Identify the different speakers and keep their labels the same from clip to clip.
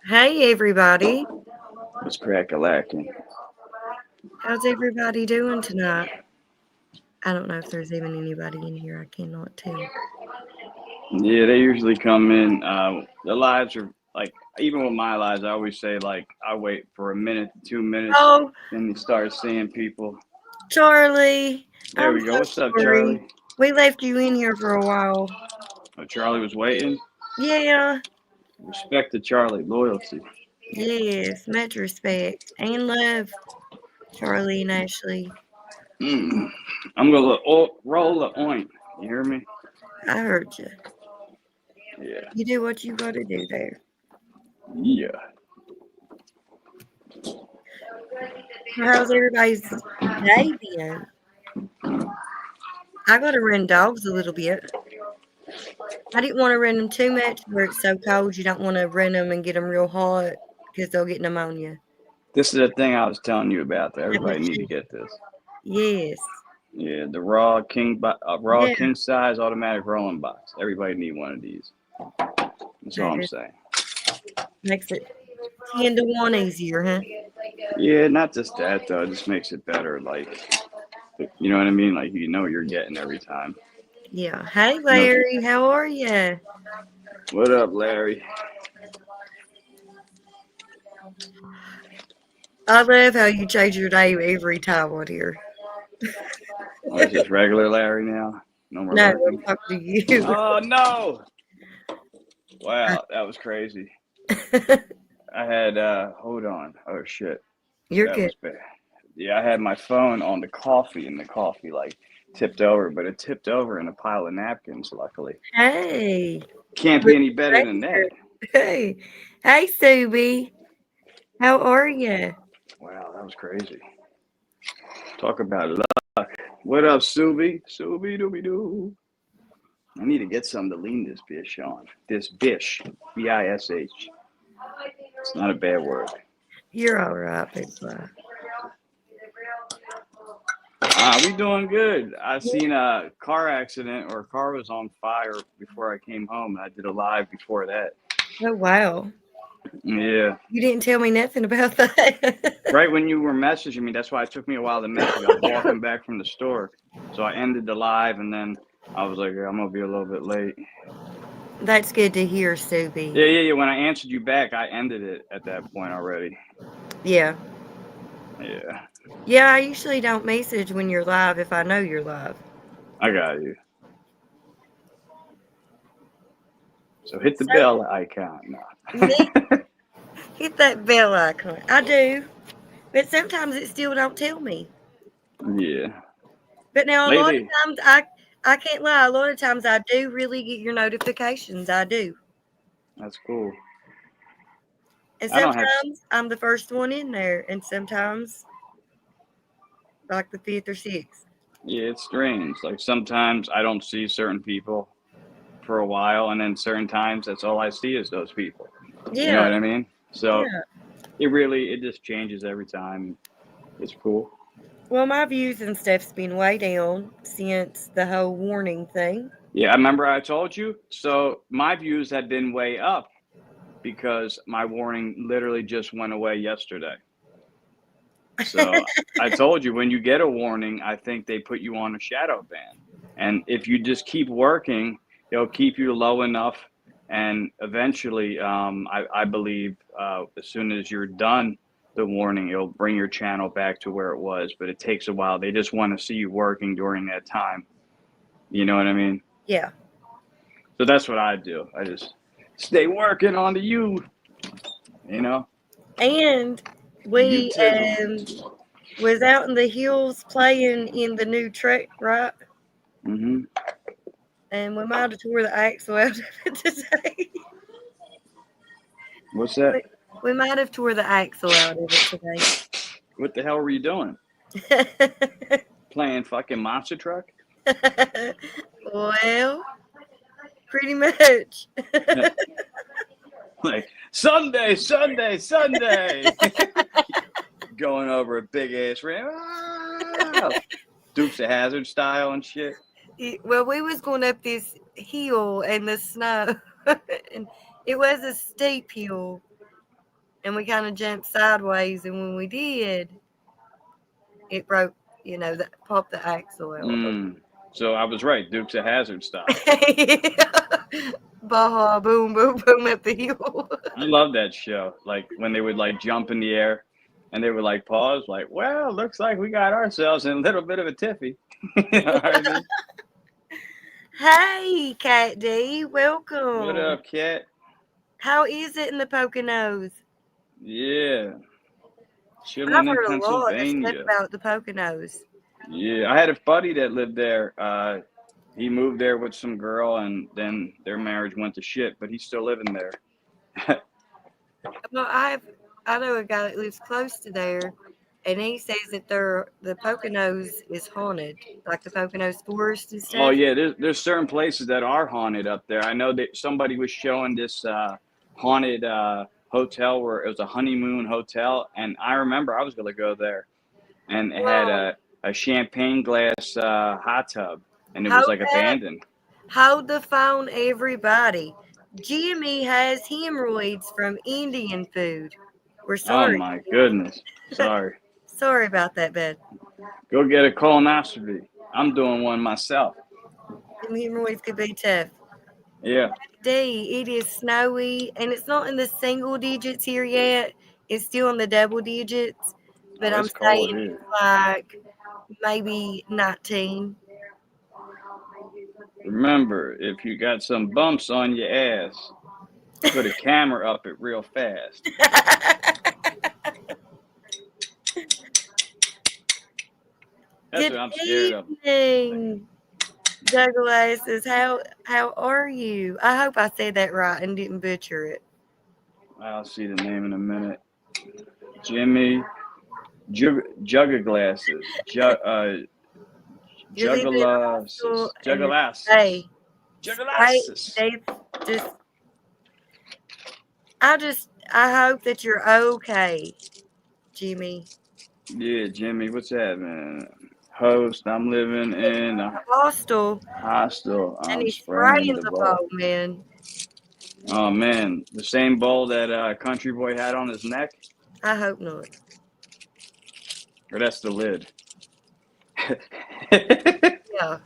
Speaker 1: Hey everybody.
Speaker 2: It's crack-a-lacking.
Speaker 1: How's everybody doing tonight? I don't know if there's even anybody in here. I cannot tell.
Speaker 2: Yeah, they usually come in. The lives are like, even with my lives, I always say, like, I wait for a minute, 2 minutes,
Speaker 1: Oh,
Speaker 2: then you start seeing people.
Speaker 1: Charlie.
Speaker 2: There
Speaker 1: I'm
Speaker 2: we go.
Speaker 1: so
Speaker 2: What's up,
Speaker 1: sorry.
Speaker 2: Charlie?
Speaker 1: We left you in here for a while.
Speaker 2: Oh, Charlie was waiting.
Speaker 1: Yeah.
Speaker 2: Respect to Charlie, loyalty.
Speaker 1: Yes. Much respect and love, Charlie and Ashley.
Speaker 2: Mm. I'm gonna roll the oint. You hear me?
Speaker 1: I heard you.
Speaker 2: Yeah,
Speaker 1: You do what you got to do there.
Speaker 2: yeah.
Speaker 1: How's everybody's day been? I got to run dogs a little bit. I didn't want to run them too much where it's so cold. You don't want to run them and get them real hot because they'll get pneumonia.
Speaker 2: This is the thing I was telling you about. That
Speaker 1: That
Speaker 2: everybody
Speaker 1: makes
Speaker 2: need to
Speaker 1: you,
Speaker 2: get this.
Speaker 1: yes.
Speaker 2: Yeah, the raw
Speaker 1: Yeah,
Speaker 2: king size automatic rolling box. Everybody need one of these. That's all
Speaker 1: that
Speaker 2: I'm
Speaker 1: just
Speaker 2: saying.
Speaker 1: makes it 10 to 1 easier, huh?
Speaker 2: Yeah, not just that though. It just makes it better. Like, you know what I mean? Like, you know what you're getting every time.
Speaker 1: Yeah. Hey,
Speaker 2: No,
Speaker 1: Larry, how are you?
Speaker 2: what up, Larry?
Speaker 1: I love how you change your name every time on here.
Speaker 2: Oh, is this regular Larry now? No more
Speaker 1: No, I'm
Speaker 2: lurking.
Speaker 1: talking to you.
Speaker 2: Oh no! Wow, that was crazy. I had hold on. Oh shit,
Speaker 1: You're
Speaker 2: that
Speaker 1: good.
Speaker 2: was bad. Yeah, I had my phone on the coffee, and the coffee like tipped over, but it tipped over in a pile of napkins. Luckily,
Speaker 1: Hey,
Speaker 2: can't be
Speaker 1: look
Speaker 2: any better than
Speaker 1: stranger.
Speaker 2: that.
Speaker 1: Hey, hey, Subi, how are you?
Speaker 2: Wow, that was crazy. Talk about luck. What up, Subi? Subi dooby doo. I need to get some to lean this bish on. This bish, bish. It's not a bad word.
Speaker 1: You're all right, big boy.
Speaker 2: We doing good. I seen a car accident or a car was on fire before I came home. I did a live before that.
Speaker 1: Oh, wow.
Speaker 2: Yeah.
Speaker 1: You didn't tell me nothing about that.
Speaker 2: Right when you were messaging me, that's why it took me a while to message. I was walking back from the store. So I ended the live and then I was like, I'm gonna be a little bit late.
Speaker 1: That's good to hear, Subi.
Speaker 2: Yeah. When I answered you back, I ended it at that point already.
Speaker 1: Yeah.
Speaker 2: Yeah.
Speaker 1: Yeah, I usually don't message when you're live if I know you're live.
Speaker 2: I got you. So hit the
Speaker 1: So,
Speaker 2: bell icon.
Speaker 1: me,
Speaker 2: No.
Speaker 1: hit that bell icon. I do, but sometimes it still don't tell me.
Speaker 2: Yeah.
Speaker 1: But now a lot of
Speaker 2: Lately,
Speaker 1: times I can't lie. A lot of times I do really get your notifications. I do,
Speaker 2: that's cool.
Speaker 1: and
Speaker 2: I don't have.
Speaker 1: sometimes I'm the first one in there, and sometimes like the fifth or sixth.
Speaker 2: Yeah, it's strange. Like sometimes I don't see certain people for a while, and then certain times that's all I see is those people. You know
Speaker 1: Yeah,
Speaker 2: what I mean? So
Speaker 1: yeah.
Speaker 2: it just changes every time. It's cool.
Speaker 1: Well, my views and stuff's been way down since the whole warning thing.
Speaker 2: Yeah, I remember I told you. So my views had been way up because my warning literally just went away yesterday. So I told you when you get a warning, I think they put you on a shadow ban. And if you just keep working, it'll keep you low enough. And eventually, I believe as soon as you're done the warning, it'll bring your channel back to where it was. But it takes a while. They just want to see you working during that time. You know what I mean?
Speaker 1: Yeah,
Speaker 2: So that's what I do. I just stay working on the you know,
Speaker 1: and
Speaker 2: you
Speaker 1: we
Speaker 2: tizzle.
Speaker 1: was out in the hills playing in the new truck, right?
Speaker 2: Hmm.
Speaker 1: And we might have tore the axle out of it today.
Speaker 2: What's that?
Speaker 1: we, we might have tore the axle out of it today.
Speaker 2: What the hell were you doing? Playing fucking monster truck?
Speaker 1: Well, pretty much.
Speaker 2: Like Sunday, Sunday, Sunday, going over a big ass ramp, Dukes of Hazard style and shit.
Speaker 1: Well, we was going up this hill in the snow, and it was a steep hill. and we kind of jumped sideways, and when we did, it broke. That popped the axle out.
Speaker 2: So I was right. Dukes of Hazzard style.
Speaker 1: Baja, boom, boom, boom at the hill.
Speaker 2: I love that show. Like when they would like jump in the air, and they would like pause, like, "Well, looks like we got ourselves in a little bit of a tiffy." You know what I mean?
Speaker 1: Hey, Cat D, welcome.
Speaker 2: What up, Cat?
Speaker 1: How is it in the Poconos?
Speaker 2: Yeah, chilling
Speaker 1: I've
Speaker 2: in
Speaker 1: heard a lot of stuff
Speaker 2: Pennsylvania.
Speaker 1: about the Poconos.
Speaker 2: Yeah, I had a buddy that lived there. He moved there with some girl, and then their marriage went to shit. But he's still living there.
Speaker 1: Well, I know a guy that lives close to there, and he says that the Poconos is haunted, like the Poconos forest and stuff.
Speaker 2: Oh yeah, there's certain places that are haunted up there. I know that somebody was showing this haunted hotel where it was a honeymoon hotel, and I remember I was gonna go there, and it had a champagne glass hot tub, and it was like abandoned.
Speaker 1: Hold the phone, everybody. Jimmy has hemorrhoids from Indian food. We're sorry.
Speaker 2: Oh my goodness, sorry.
Speaker 1: Sorry about that, bud.
Speaker 2: Go get a colonoscopy. I'm doing one myself.
Speaker 1: Them hemorrhoids could be tough.
Speaker 2: Yeah.
Speaker 1: D, it is snowy, and it's not in the single digits here yet. It's still in the double digits, but I'm saying it's like maybe 19.
Speaker 2: Remember, if you got some bumps on your ass, put a camera up it real fast. That's what I'm scared of.
Speaker 1: Douglas says, how are you? I hope I said that right and didn't butcher it.
Speaker 2: I'll see the name in a minute. Jimmy Juggaglasses. Juggaglasses.
Speaker 1: Hey.
Speaker 2: Juggaglasses.
Speaker 1: I hope that you're okay, Jimmy.
Speaker 2: Yeah, Jimmy, what's that, man? Host, I'm living in a
Speaker 1: hostel.
Speaker 2: And
Speaker 1: he's spraying the bowl, man.
Speaker 2: Oh, man. The same bowl that Country Boy had on his neck?
Speaker 1: I hope not.
Speaker 2: Or that's the lid.
Speaker 1: Yeah.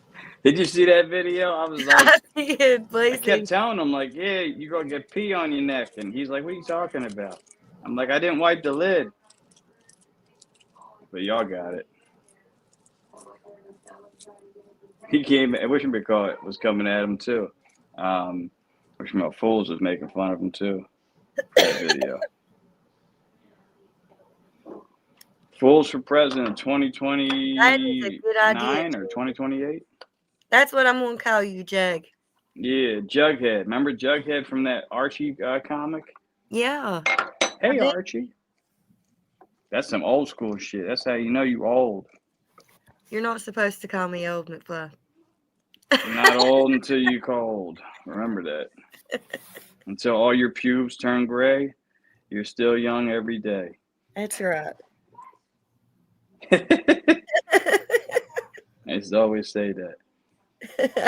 Speaker 2: Did you see that video? I was like,
Speaker 1: I did,
Speaker 2: I kept telling him, like, yeah, you're going to get pee on your neck. And he's like, what are you talking about? I'm like, I didn't wipe the lid. But y'all got it. He came, I wish McCall was coming at him too. Wish my Fools was making fun of him too. That video. Fools for President 2029
Speaker 1: that is a good idea.
Speaker 2: Or 2028?
Speaker 1: That's what I'm going to call you, Jug.
Speaker 2: Yeah, Jughead. Remember Jughead from that Archie comic?
Speaker 1: Yeah.
Speaker 2: Hey, Archie. That's some old school shit. That's how you know you old.
Speaker 1: You're not supposed to call me old, McFly.
Speaker 2: You're not old until you cold. Remember that. Until all your pubes turn gray, you're still young every day.
Speaker 1: That's right.
Speaker 2: I used to always say that.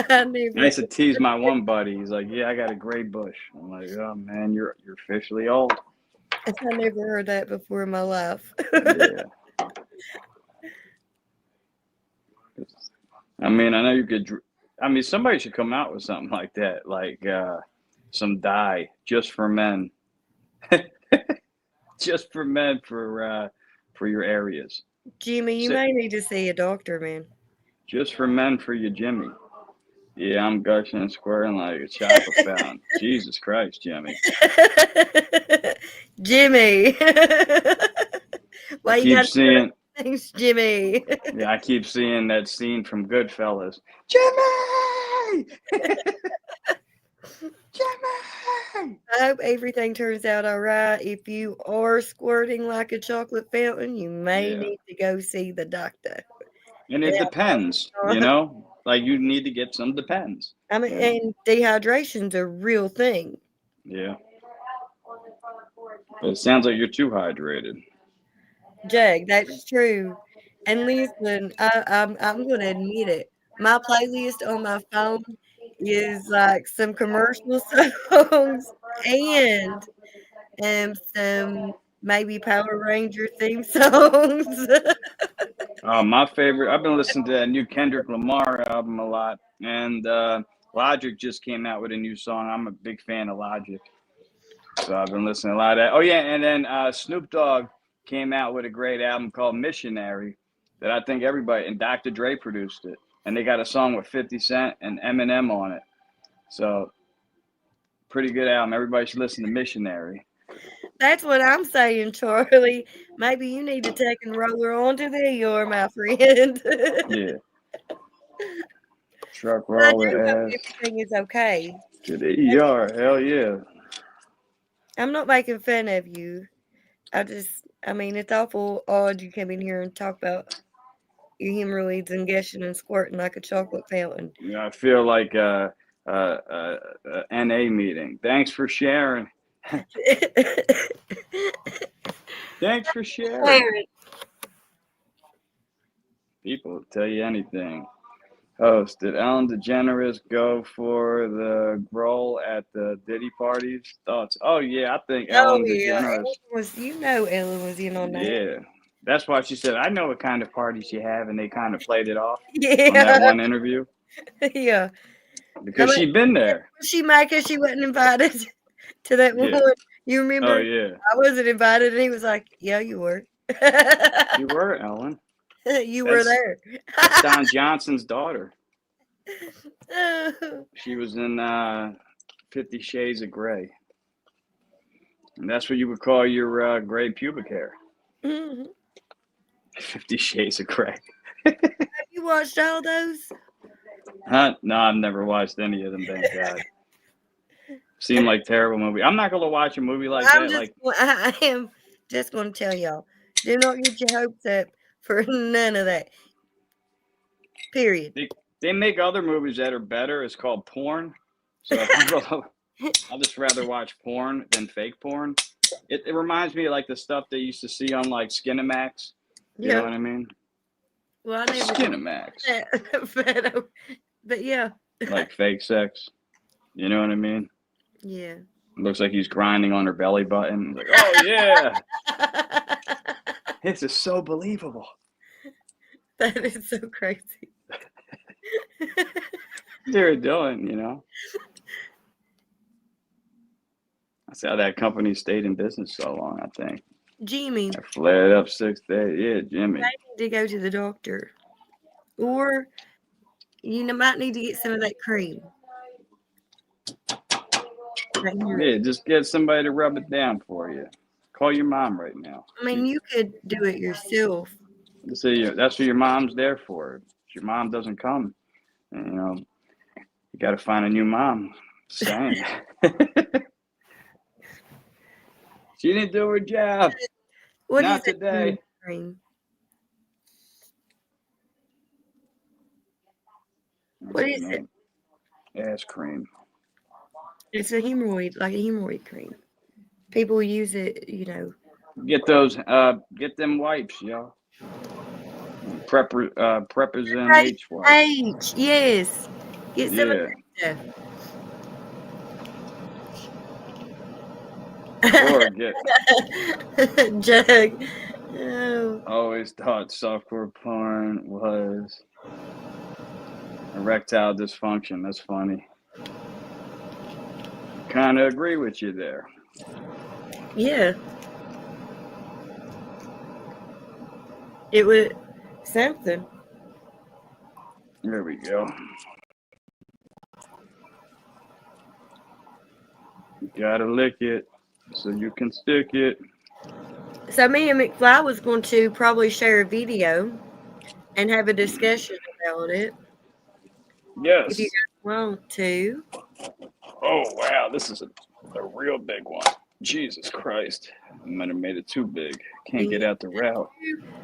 Speaker 2: I used to tease my one buddy. He's like, yeah, I got a gray bush. I'm like, oh, man, you're officially old.
Speaker 1: I never heard that before in my life.
Speaker 2: Yeah. I mean, I know you could. I mean, somebody should come out with something like that, like some dye just for men, just for men for your areas.
Speaker 1: Jimmy, you may need to see a doctor, man.
Speaker 2: Just for men for your Jimmy. Yeah, I'm gushing and squirting like a chocolate fountain. Jesus Christ, Jimmy.
Speaker 1: Jimmy. Why
Speaker 2: you keep seeing?
Speaker 1: Thanks, Jimmy.
Speaker 2: Yeah, I keep seeing that scene from Goodfellas. Jimmy! Jimmy!
Speaker 1: I hope everything turns out all right. If you are squirting like a chocolate fountain, you may need to go see the doctor.
Speaker 2: And it depends, you know? Like, you need to get some Depends.
Speaker 1: I mean, and dehydration's a real thing.
Speaker 2: Yeah. But it sounds like you're too hydrated.
Speaker 1: Jug, that's true. And listen, I'm going to admit it. My playlist on my phone is like some commercial songs and some maybe Power Ranger theme songs.
Speaker 2: My favorite. I've been listening to that new Kendrick Lamar album a lot, and Logic just came out with a new song. I'm a big fan of Logic, so I've been listening to a lot of that. Oh yeah, and then Snoop Dogg came out with a great album called Missionary that I think everybody, and Dr. Dre produced it, and they got a song with 50 Cent and Eminem on it. So pretty good album. Everybody should listen to Missionary.
Speaker 1: That's what I'm saying, Charlie. Maybe you need to take and roll her onto the ER, my friend.
Speaker 2: Yeah. Truck
Speaker 1: But I do
Speaker 2: roller
Speaker 1: hope
Speaker 2: ass.
Speaker 1: everything is okay.
Speaker 2: To the ER. Hell yeah.
Speaker 1: I'm not making fun of you. I mean, it's awful odd you come in here and talk about your hemorrhoids and gushing and squirting like a chocolate fountain.
Speaker 2: You know, I feel like a NA meeting. Thanks for sharing. Thanks for sharing. People will tell you anything. Host, did Ellen DeGeneres go for the role at the Diddy parties? Thoughts? Oh yeah, I think Ellen DeGeneres.
Speaker 1: Ellen was in on that.
Speaker 2: Yeah, that's why she said, "I know what kind of parties you have," and they kind of played it off on
Speaker 1: Yeah.
Speaker 2: that one interview
Speaker 1: Yeah.
Speaker 2: because she'd been there.
Speaker 1: She wasn't invited to that
Speaker 2: Yeah.
Speaker 1: one. You remember?
Speaker 2: Oh yeah,
Speaker 1: I wasn't invited, and he was like, "Yeah, you were."
Speaker 2: you were, Ellen.
Speaker 1: You were there.
Speaker 2: That's Don Johnson's daughter. She was in 50 Shades of Grey. And that's what you would call your gray pubic hair.
Speaker 1: Mm-hmm.
Speaker 2: 50 Shades of Grey.
Speaker 1: Have you watched all those?
Speaker 2: Huh? No, I've never watched any of them, thank God. Seem like terrible movie. I'm not going to watch a movie like that.
Speaker 1: I am just going to tell y'all, do not get your hopes up for none of that. Period.
Speaker 2: They make other movies that are better. It's called porn. So I'll just rather watch porn than fake porn. It reminds me of like the stuff they used to see on like Skinamax. You know what I mean?
Speaker 1: Well, I never
Speaker 2: Skinamax.
Speaker 1: But yeah. Like
Speaker 2: fake sex. You know what I mean?
Speaker 1: Yeah.
Speaker 2: Looks like he's grinding on her belly button. Like, oh yeah. This is so believable.
Speaker 1: That is so crazy.
Speaker 2: They're doing, you know. That's how that company stayed in business so long, I think.
Speaker 1: Jimmy.
Speaker 2: I flared up 6 days. Yeah, Jimmy.
Speaker 1: I need to go to the doctor. Or you might need to get some of that cream.
Speaker 2: Yeah, just get somebody to rub it down for you. Call your mom right now.
Speaker 1: I mean, you could do it yourself.
Speaker 2: See, that's what your mom's there for. If your mom doesn't come, you know, you got to find a new mom. Saying. She didn't do her job.
Speaker 1: What
Speaker 2: Not
Speaker 1: is
Speaker 2: today.
Speaker 1: Cream? What is it?
Speaker 2: Ass cream.
Speaker 1: It's a hemorrhoid, like a hemorrhoid cream. People use it, you know.
Speaker 2: Get them wipes, yo. Prepazine H wipes.
Speaker 1: H, yes. Get some of that stuff.
Speaker 2: Or get.
Speaker 1: Jug. Oh.
Speaker 2: Always thought softcore porn was erectile dysfunction. That's funny. Kind of agree with you there.
Speaker 1: Yeah. It was something.
Speaker 2: There we go. You gotta lick it so you can stick it.
Speaker 1: So me and McFly was going to probably share a video and have a discussion about it.
Speaker 2: Yes.
Speaker 1: If you guys want to.
Speaker 2: Oh, wow. This is a real big one. Jesus Christ. I might have made it too big. Can't get out the route.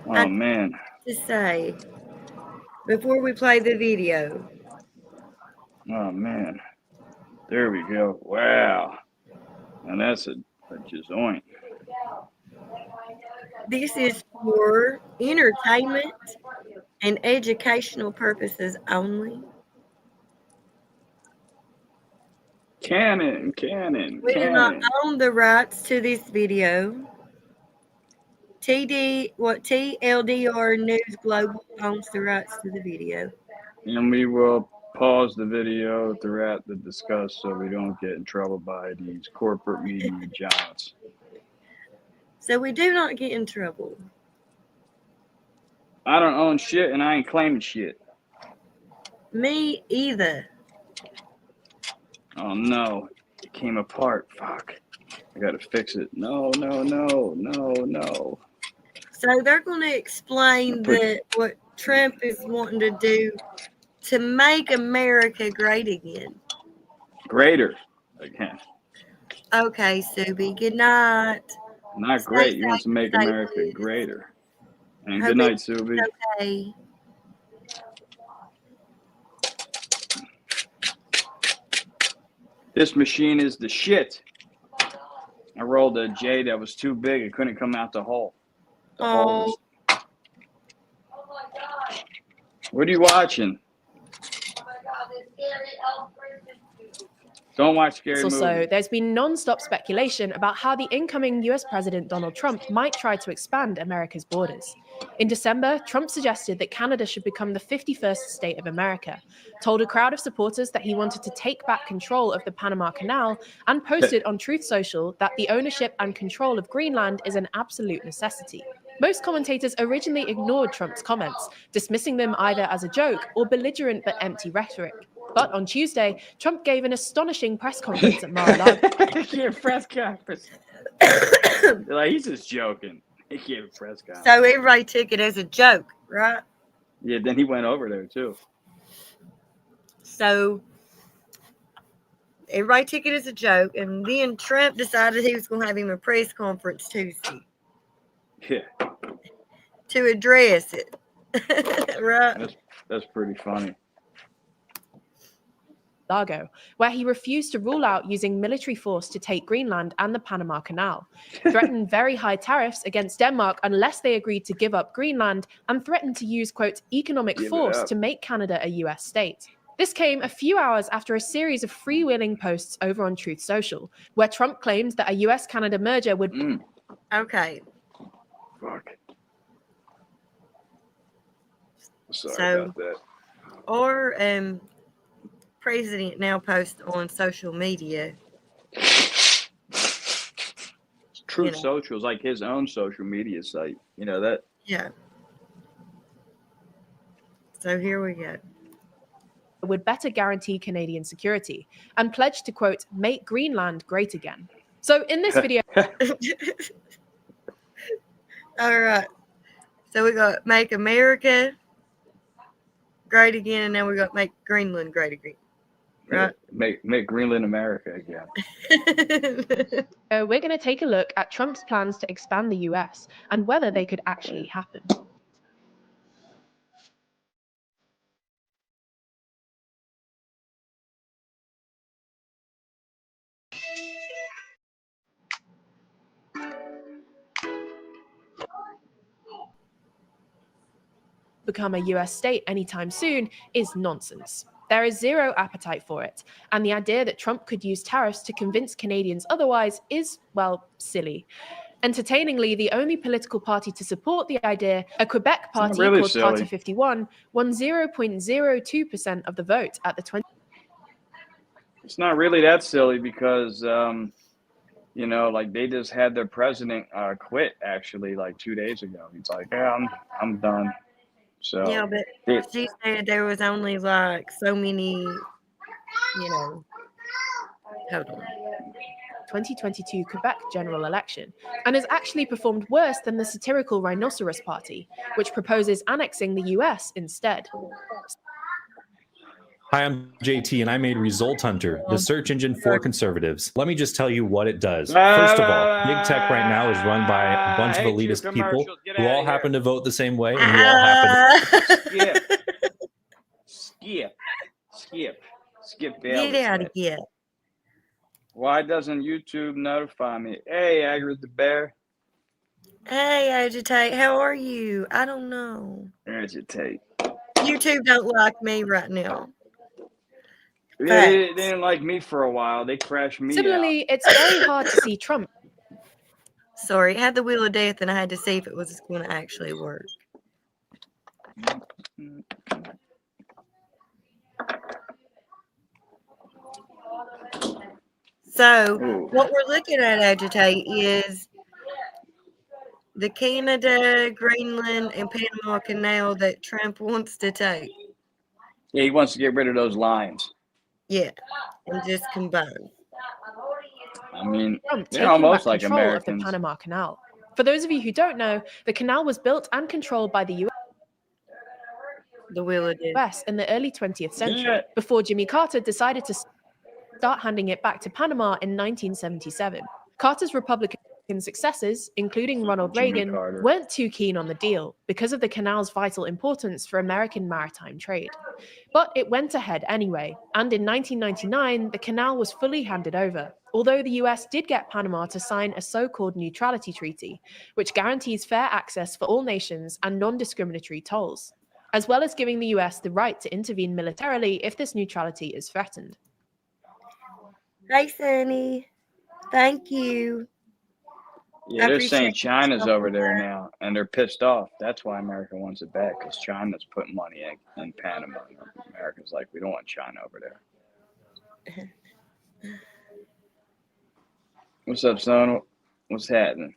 Speaker 2: Oh, man.
Speaker 1: To say, before we play the video.
Speaker 2: Oh, man. There we go. Wow. And that's a joint.
Speaker 1: This is for entertainment and educational purposes only.
Speaker 2: Canon.
Speaker 1: We do not own the rights to this video. TLDR News Global owns the rights to the video.
Speaker 2: And we will pause the video throughout the discuss so we don't get in trouble by these corporate media giants.
Speaker 1: So we do not get in trouble.
Speaker 2: I don't own shit and I ain't claiming shit.
Speaker 1: Me either.
Speaker 2: Oh no, it came apart. Fuck. I gotta fix it. No.
Speaker 1: So they're going to explain that what Trump is wanting to do to make America great again.
Speaker 2: Greater again.
Speaker 1: Okay, Subi. Good night.
Speaker 2: Not great. He wants to make America greater. And good night, Subi.
Speaker 1: Okay.
Speaker 2: This machine is the shit. I rolled a J that was too big. It couldn't come out the hole.
Speaker 1: Oh.
Speaker 2: What are you watching? Don't watch scary movies.
Speaker 3: Also, there's been non-stop speculation about how the incoming US President Donald Trump might try to expand America's borders. In December, Trump suggested that Canada should become the 51st state of America, told a crowd of supporters that he wanted to take back control of the Panama Canal, and posted on Truth Social that the ownership and control of Greenland is an absolute necessity. Most commentators originally ignored Trump's comments, dismissing them either as a joke or belligerent but empty rhetoric. But on Tuesday, Trump gave an astonishing press conference at Mar-a-Lago.
Speaker 2: Press conference. Like, he's just joking. He gave a press conference.
Speaker 1: So everybody took it as a joke, right?
Speaker 2: Yeah, then he went over there too.
Speaker 1: So everybody took it as a joke, and then Trump decided he was going to have him a press conference Tuesday.
Speaker 2: Yeah.
Speaker 1: To address it. Right?
Speaker 2: That's pretty funny.
Speaker 3: Lago, where he refused to rule out using military force to take Greenland and the Panama Canal, threatened very high tariffs against Denmark unless they agreed to give up Greenland, and threatened to use, quote, economic force to make Canada a US state. This came a few hours after a series of freewheeling posts over on Truth Social, where Trump claimed that a US-Canada merger would...
Speaker 1: Okay.
Speaker 2: Fuck. Sorry about that.
Speaker 1: Or, President now posts on social media.
Speaker 2: Truth Social is like his own social media site. You know that?
Speaker 1: Yeah. So here we go.
Speaker 3: Would better guarantee Canadian security and pledge to, quote, make Greenland great again. So in this video...
Speaker 1: All right. So we got make America great again, and now we got make Greenland great again. Right.
Speaker 2: Make Greenland America again.
Speaker 3: We're going to take a look at Trump's plans to expand the US and whether they could actually happen. Become a US state anytime soon is nonsense. There is zero appetite for it, and the idea that Trump could use tariffs to convince Canadians otherwise is, well, silly. Entertainingly, the only political party to support the idea, a Quebec party called
Speaker 2: silly.
Speaker 3: Parti 51, won 0.02% of the vote at the 20.
Speaker 2: It's not really that silly because, you know, like they just had their president quit actually like 2 days ago. He's like, yeah, I'm done. So
Speaker 1: yeah, but she said there was only like so many, you know. Hold on.
Speaker 3: 2022 Quebec general election, and has actually performed worse than the satirical Rhinoceros Party, which proposes annexing the US instead.
Speaker 4: Hi, I'm JT, and I made Result Hunter, the search engine for conservatives. Let me just tell you what it does. First of all, big tech right now is run by a bunch of elitist people who all happen to vote the same way, and who all happen
Speaker 2: to... Skip.
Speaker 1: Get out of here.
Speaker 2: Why doesn't YouTube notify me? Hey, Agri the Bear.
Speaker 1: Hey, Agitate, how are you? I don't know.
Speaker 2: Agitate.
Speaker 1: YouTube don't like me right now.
Speaker 2: They didn't like me for a while. They crashed me
Speaker 3: Similarly,
Speaker 2: out.
Speaker 3: it's very hard to see Trump.
Speaker 1: Sorry, I had the wheel of death and I had to see if it was going to actually work. So what we're looking at, Agitate, is the Canada, Greenland, and Panama Canal that Trump wants to take.
Speaker 2: Yeah, he wants to get rid of those lines.
Speaker 1: Yeah, and just combine.
Speaker 2: I mean,
Speaker 3: Trump
Speaker 2: they're
Speaker 3: taking
Speaker 2: almost
Speaker 3: back
Speaker 2: like
Speaker 3: control
Speaker 2: Americans.
Speaker 3: of the Panama Canal. For those of you who don't know, the canal was built and controlled by the
Speaker 1: The wheel of death.
Speaker 3: US in the early 20th century, before Jimmy Carter decided to start handing it back to Panama in 1977. Carter's Republican successors, including Ronald Reagan, weren't too keen on the deal because of the canal's vital importance for American maritime trade. But it went ahead anyway, and in 1999, the canal was fully handed over, although the US did get Panama to sign a so-called neutrality treaty, which guarantees fair access for all nations and non-discriminatory tolls, as well as giving the US the right to intervene militarily if this neutrality is threatened.
Speaker 1: Hey, Sunny. Thank you.
Speaker 2: Yeah, they're saying China's over there now, and they're pissed off. That's why America wants it back, because China's putting money in Panama. America's like, we don't want China over there. What's up, son? What's happening?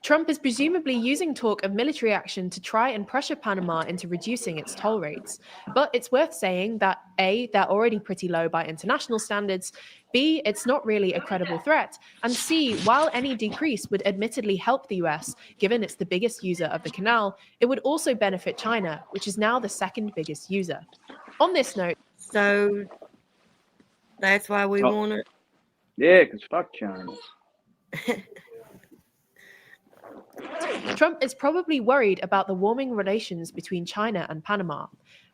Speaker 3: Trump is presumably using talk of military action to try and pressure Panama into reducing its toll rates. But it's worth saying that A, they're already pretty low by international standards, B, it's not really a credible threat, and C, while any decrease would admittedly help the US, given it's the biggest user of the canal, it would also benefit China, which is now the second biggest user. On this note...
Speaker 1: So, that's why we want it?
Speaker 2: Yeah, because fuck China.
Speaker 3: Trump is probably worried about the warming relations between China and Panama.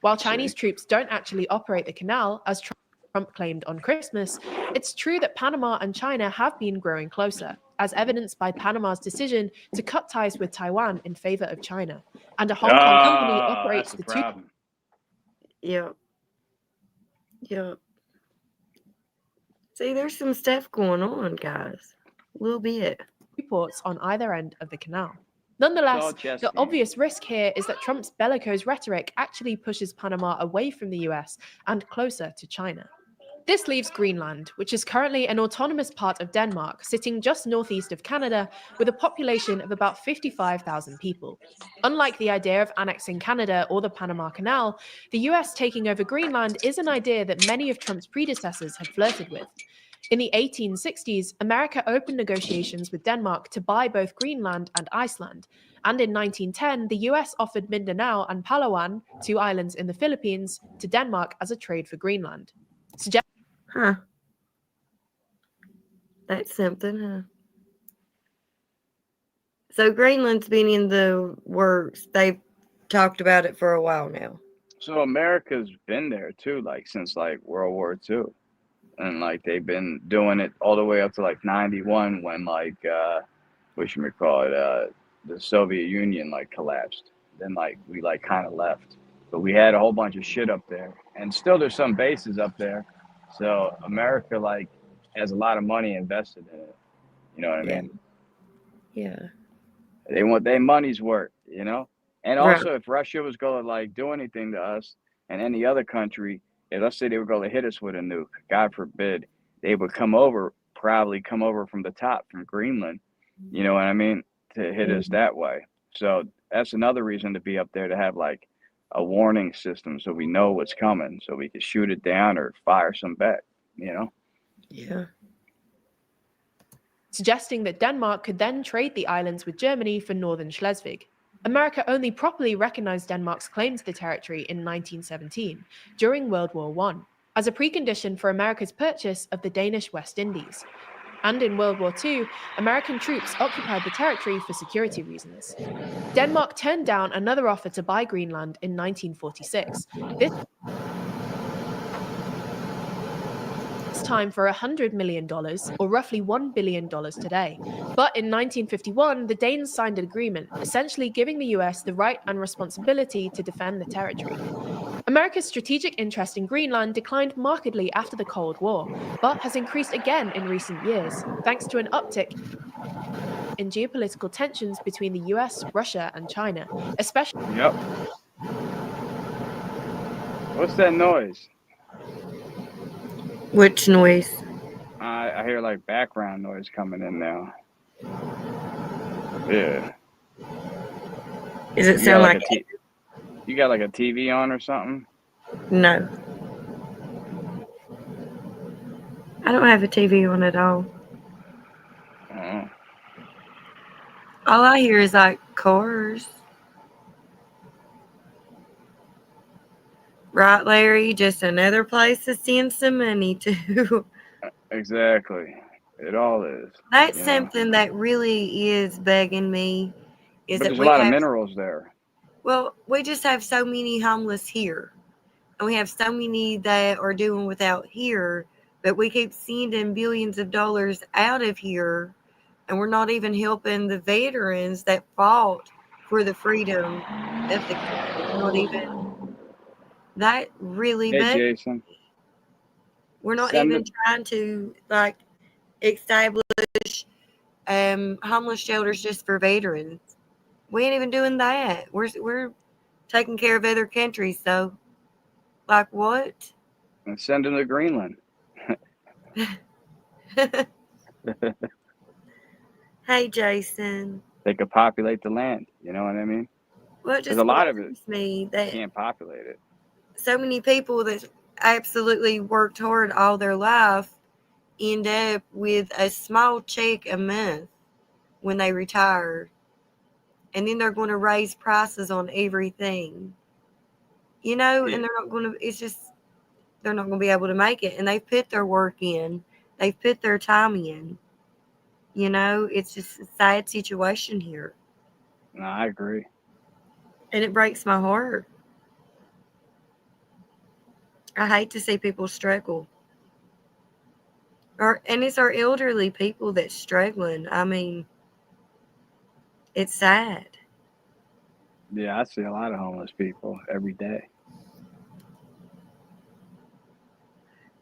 Speaker 3: While Chinese troops don't actually operate the canal, as Trump claimed on Christmas, it's true that Panama and China have been growing closer, as evidenced by Panama's decision to cut ties with Taiwan in favor of China. And a Hong Kong company operates the two.
Speaker 1: Yep. Yep. See, there's some stuff going on, guys. A little bit.
Speaker 3: Ports on either end of the canal. Nonetheless, the obvious risk here is that Trump's bellicose rhetoric actually pushes Panama away from the US and closer to China. This leaves Greenland, which is currently an autonomous part of Denmark, sitting just northeast of Canada, with a population of about 55,000 people. Unlike the idea of annexing Canada or the Panama Canal, the US taking over Greenland is an idea that many of Trump's predecessors had flirted with. In the 1860s, America opened negotiations with Denmark to buy both Greenland and Iceland. And in 1910, the US offered Mindanao and Palawan, two islands in the Philippines, to Denmark as a trade for Greenland.
Speaker 1: Huh. That's something, huh? So Greenland's been in the works. They've talked about it for a while now.
Speaker 2: So America's been there too, like since like World War II. And like they've been doing it all the way up to like 91 when like what you may call it, the Soviet Union like collapsed. Then like we like kind of left, but we had a whole bunch of shit up there, and still there's some bases up there. So America like has a lot of money invested in it. You know what I mean?
Speaker 1: Yeah.
Speaker 2: They want their money's worth, you know. And also, if Russia was going to like do anything to us and any other country. If let's say they were going to hit us with a nuke, God forbid, they would probably come over from the top, from Greenland, you know what I mean, to hit us that way. So that's another reason to be up there, to have like a warning system so we know what's coming, so we can shoot it down or fire some back, you know?
Speaker 1: Yeah.
Speaker 3: Suggesting that Denmark could then trade the islands with Germany for northern Schleswig. America only properly recognized Denmark's claim to the territory in 1917, during World War I, as a precondition for America's purchase of the Danish West Indies. And in World War II, American troops occupied the territory for security reasons. Denmark turned down another offer to buy Greenland in 1946. This last time for $100 million, or roughly $1 billion today. But in 1951, the Danes signed an agreement, essentially giving the US the right and responsibility to defend the territory. America's strategic interest in Greenland declined markedly after the Cold War, but has increased again in recent years, thanks to an uptick in geopolitical tensions between the US, Russia, and China, especially.
Speaker 2: Yep. What's that noise?
Speaker 1: Which noise?
Speaker 2: I hear like background noise coming in now. Yeah.
Speaker 1: Does it sound like
Speaker 2: you got like a TV on or something?
Speaker 1: No. I don't have a TV on at all.
Speaker 2: Oh.
Speaker 1: All I hear is like cars. Right, Larry? Just another place to send some money to.
Speaker 2: Exactly. It all is.
Speaker 1: That's something that really is bugging me.
Speaker 2: But there's a lot of minerals there.
Speaker 1: Well, we just have so many homeless here. And we have so many that are doing without here. But we keep sending billions of dollars out of here. And we're not even helping the veterans that fought for the freedom of the country. Not even. That really bugs me.
Speaker 2: Jason.
Speaker 1: We're not even trying to like establish homeless shelters just for veterans. We ain't even doing that. We're taking care of other countries, so like what?
Speaker 2: And send them to Greenland.
Speaker 1: Hey, Jason.
Speaker 2: They could populate the land. You know what I mean?
Speaker 1: Well,
Speaker 2: there's a lot of it.
Speaker 1: Me that
Speaker 2: can't populate it.
Speaker 1: So many people that absolutely worked hard all their life end up with a small check a month when they retire. And then they're going to raise prices on everything. You know, and they're not going to, it's just, they're not going to be able to make it. And they've put their work in. They've put their time in. You know, it's just a sad situation here.
Speaker 2: No, I agree.
Speaker 1: And it breaks my heart. I hate to see people struggle. And it's our elderly people that's struggling. I mean, it's sad.
Speaker 2: Yeah, I see a lot of homeless people every day.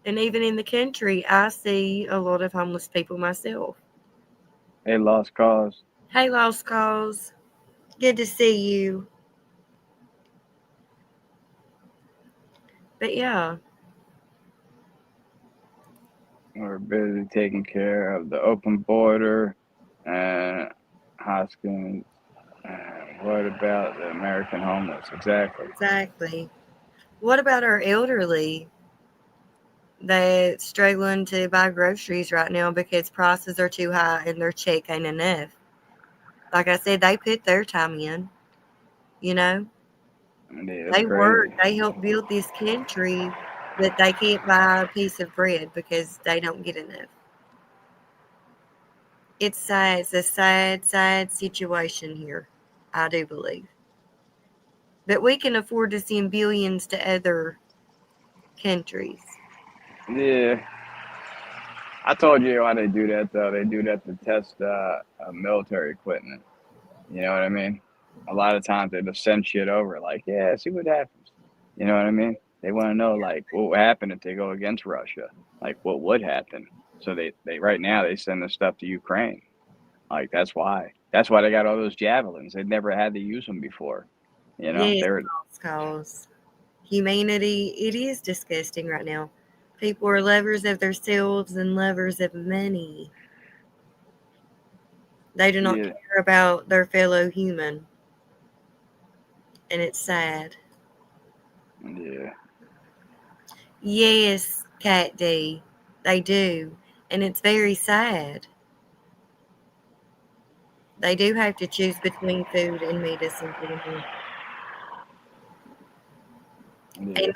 Speaker 1: And even in the country, I see a lot of homeless people myself.
Speaker 2: Hey, Lost Cause.
Speaker 1: Hey, Lost Cause. Good to see you. But yeah.
Speaker 2: We're busy taking care of the open border and Hoskins. What about the American homeless?
Speaker 1: Exactly. What about our elderly that's struggling to buy groceries right now because prices are too high and their check ain't enough? Like I said, they put their time in, you know? They work, they help build this country, but they can't buy a piece of bread because they don't get enough. It's sad. It's a sad, sad situation here, I do believe. But we can afford to send billions to other countries.
Speaker 2: Yeah. I told you why they do that, though. They do that to test military equipment. You know what I mean? A lot of times they just send shit over like, yeah, see what happens. You know what I mean? They want to know, like, what would happen if they go against Russia? Like, what would happen? So they right now, they send the stuff to Ukraine. Like, that's why. That's why they got all those javelins. They've never had to use them before. You know?
Speaker 1: Yes, cause humanity, it is disgusting right now. People are lovers of themselves and lovers of money. They do not care about their fellow human. And it's sad.
Speaker 2: Yeah.
Speaker 1: Yes, Cat D. They do. And it's very sad. They do have to choose between food and medicine. And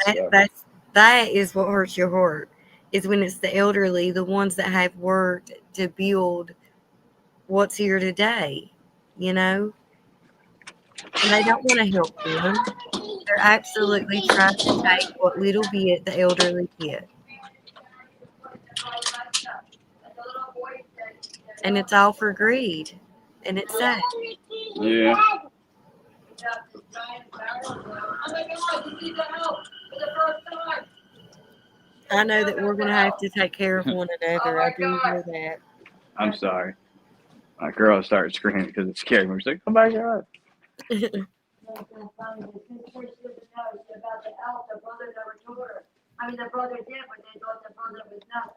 Speaker 1: that is what hurts your heart, is when it's the elderly, the ones that have worked to build what's here today, you know? And they don't want to help them. They're absolutely trying to take what little bit the elderly get. And it's all for greed. And it's sad.
Speaker 2: Yeah.
Speaker 1: I know that we're going to have to take care of one another. I do know that.
Speaker 2: I'm sorry. My girl started screaming because it scared me. She's like, "Oh my god!"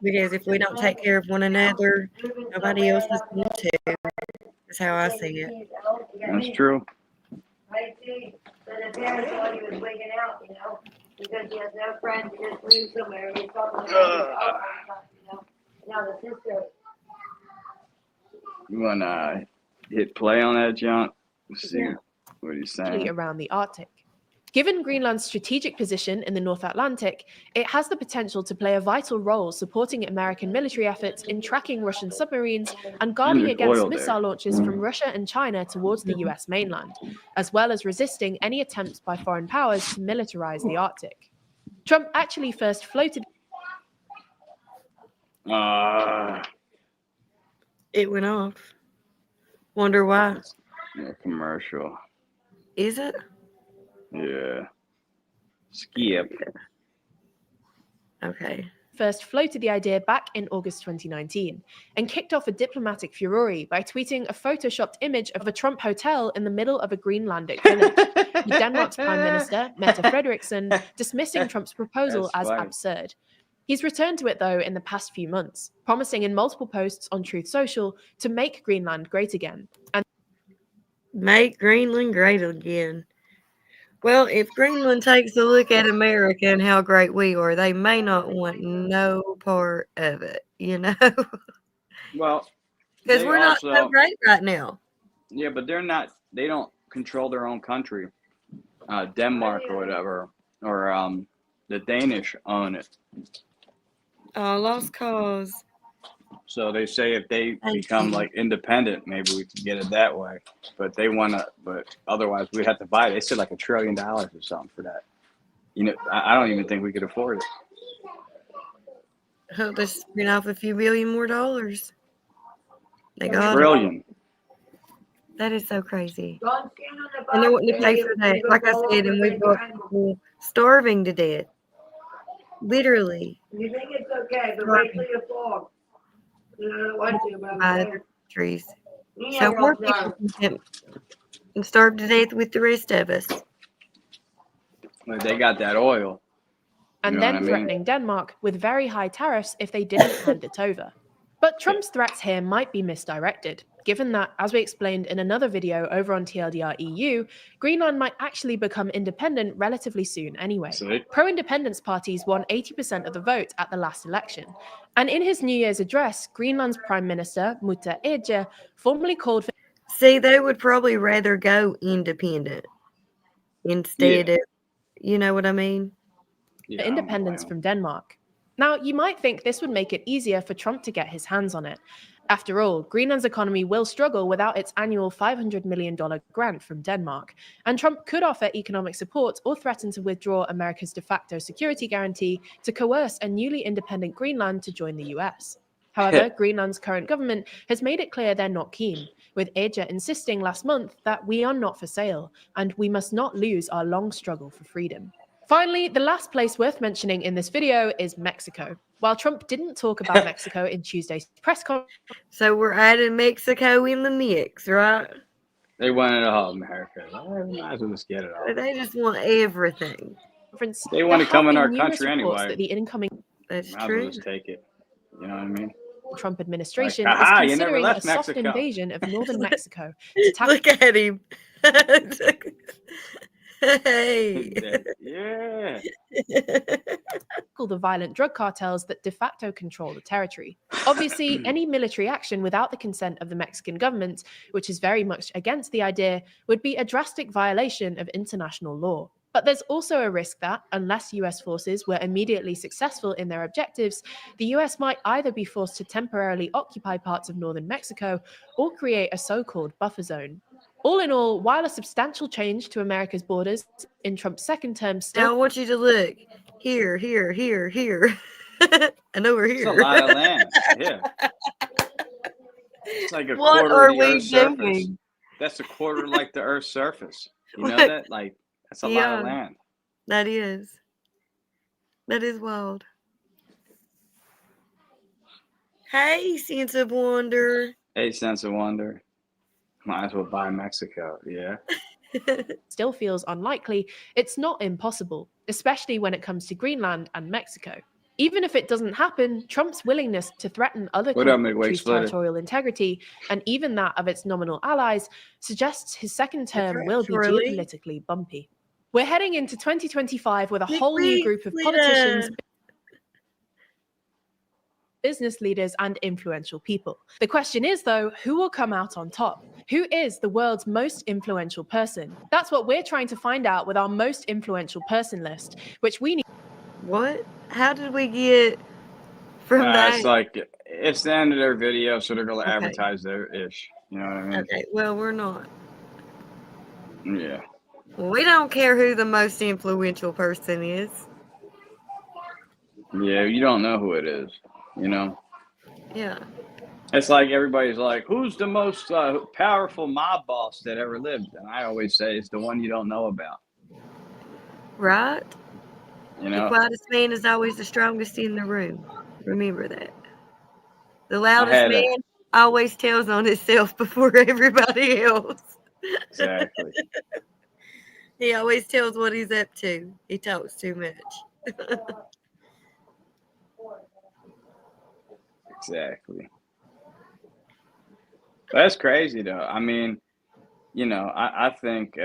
Speaker 1: Because if we don't take care of one another, nobody else is going to. That's how I see it.
Speaker 2: That's true.
Speaker 5: I see. But the parents thought he was wigging out, because he has no friends. He just moved somewhere. He's talking about his Now the sister.
Speaker 2: You wanna hit play on that, John? Let's see what he's saying.
Speaker 3: Around the Arctic. Given Greenland's strategic position in the North Atlantic, it has the potential to play a vital role supporting American military efforts in tracking Russian submarines and guarding against missile launches from Russia and China towards the US mainland, as well as resisting any attempts by foreign powers to militarize the Arctic. Trump actually first floated.
Speaker 1: It went off. Wonder why.
Speaker 2: Yeah, commercial.
Speaker 1: Is it?
Speaker 2: Yeah. Skip.
Speaker 1: Okay.
Speaker 3: First floated the idea back in August 2019 and kicked off a diplomatic furore by tweeting a photoshopped image of a Trump hotel in the middle of a Greenlandic village, with Denmark's Prime Minister, Mette Frederiksen, dismissing Trump's proposal as absurd. He's returned to it, though, in the past few months, promising in multiple posts on Truth Social to make Greenland great again. And
Speaker 1: make Greenland great again. Well, if Greenland takes a look at America and how great we are, they may not want no part of it,
Speaker 2: Well,
Speaker 1: because we're not so great right now.
Speaker 2: Yeah, but they don't control their own country. Denmark or whatever, or the Danish own it.
Speaker 1: Lost cause.
Speaker 2: So they say if they become like independent, maybe we can get it that way. But they want to. But otherwise, we have to buy it. They said like $1 trillion or something for that. I don't even think we could afford it.
Speaker 1: Hope they spin off a few billion more dollars. They got
Speaker 2: $1 trillion.
Speaker 1: That is so crazy. And they're wanting to pay for that. Like I said, and we've got people starving to death. Literally.
Speaker 5: You think it's okay, but wait till you fall. I don't want to, but I'm
Speaker 1: trees. So more people can starve to death with the rest of us.
Speaker 2: Like they got that oil.
Speaker 3: And then threatening Denmark with very high tariffs if they didn't hand it over. But Trump's threats here might be misdirected, given that, as we explained in another video over on TLDR EU, Greenland might actually become independent relatively soon anyway. Pro-independence parties won 80% of the vote at the last election. And in his New Year's address, Greenland's Prime Minister, Mette Frederiksen, formally called for...
Speaker 1: See, they would probably rather go independent instead of, you know what I mean?
Speaker 3: For independence from Denmark. Now, you might think this would make it easier for Trump to get his hands on it. After all, Greenland's economy will struggle without its annual $500 million grant from Denmark, and Trump could offer economic support or threaten to withdraw America's de facto security guarantee to coerce a newly independent Greenland to join the US. However, Greenland's current government has made it clear they're not keen, with Age insisting last month that we are not for sale, and we must not lose our long struggle for freedom. Finally, the last place worth mentioning in this video is Mexico. While Trump didn't talk about Mexico in Tuesday's press conference...
Speaker 1: So we're adding Mexico in the mix, right?
Speaker 2: They wanted all America. We might as well just get it all.
Speaker 1: They just want everything.
Speaker 2: They want to come in our country anyway.
Speaker 3: That the incoming...
Speaker 1: That's
Speaker 2: might
Speaker 1: true.
Speaker 2: As well just take it. You know what I mean?
Speaker 3: Trump administration
Speaker 2: is
Speaker 3: considering a soft invasion of northern Mexico to tackle...
Speaker 1: Look at him. Hey.
Speaker 2: Yeah.
Speaker 3: The violent drug cartels that de facto control the territory. Obviously, any military action without the consent of the Mexican government, which is very much against the idea, would be a drastic violation of international law. But there's also a risk that, unless US forces were immediately successful in their objectives, the US might either be forced to temporarily occupy parts of northern Mexico or create a so-called buffer zone. All in all, while a substantial change to America's borders in Trump's second term still...
Speaker 1: Now I want you to look. Here. And over here.
Speaker 2: It's a lot of land. Yeah. It's like a
Speaker 1: What
Speaker 2: quarter
Speaker 1: are
Speaker 2: of the
Speaker 1: we
Speaker 2: Earth's surface.
Speaker 1: doing?
Speaker 2: That's a quarter like the Earth's surface. You know
Speaker 1: What?
Speaker 2: that? Like, that's a lot
Speaker 1: Yeah,
Speaker 2: of land.
Speaker 1: that is. That is wild. Hey, Sense of Wonder.
Speaker 2: 8 cents of wonder. Might as well buy Mexico. Yeah.
Speaker 3: still feels unlikely, it's not impossible, especially when it comes to Greenland and Mexico. Even if it doesn't happen, Trump's willingness to threaten other
Speaker 2: What up, Midway
Speaker 3: countries'
Speaker 2: Splitter?
Speaker 3: territorial integrity, and even that of its nominal allies, suggests his second term will be
Speaker 1: Really?
Speaker 3: geopolitically bumpy. We're heading into 2025 with a
Speaker 1: Big
Speaker 3: whole new
Speaker 1: wig,
Speaker 3: group of
Speaker 1: Splitter.
Speaker 3: politicians, business leaders, and influential people. The question is, though, who will come out on top? Who is the world's most influential person? That's what we're trying to find out with our most influential person list, which we need.
Speaker 1: What? How did we get from that?
Speaker 2: It's like, it's the end of their video, so they're going to
Speaker 1: Okay.
Speaker 2: advertise their ish. You know what I mean?
Speaker 1: Okay, well, we're not.
Speaker 2: Yeah.
Speaker 1: We don't care who the most influential person is.
Speaker 2: Yeah, you don't know who it is, you know?
Speaker 1: Yeah.
Speaker 2: It's like everybody's like, who's the most powerful mob boss that ever lived? And I always say it's the one you don't know about.
Speaker 1: Right?
Speaker 2: You
Speaker 1: The
Speaker 2: know?
Speaker 1: quietest man is always the strongest in the room. Remember that. The loudest
Speaker 2: had a-
Speaker 1: man always tells on himself before everybody else.
Speaker 2: Exactly.
Speaker 1: He always tells what he's up to. He talks too much.
Speaker 2: Exactly. That's crazy, though. I mean, you know, I think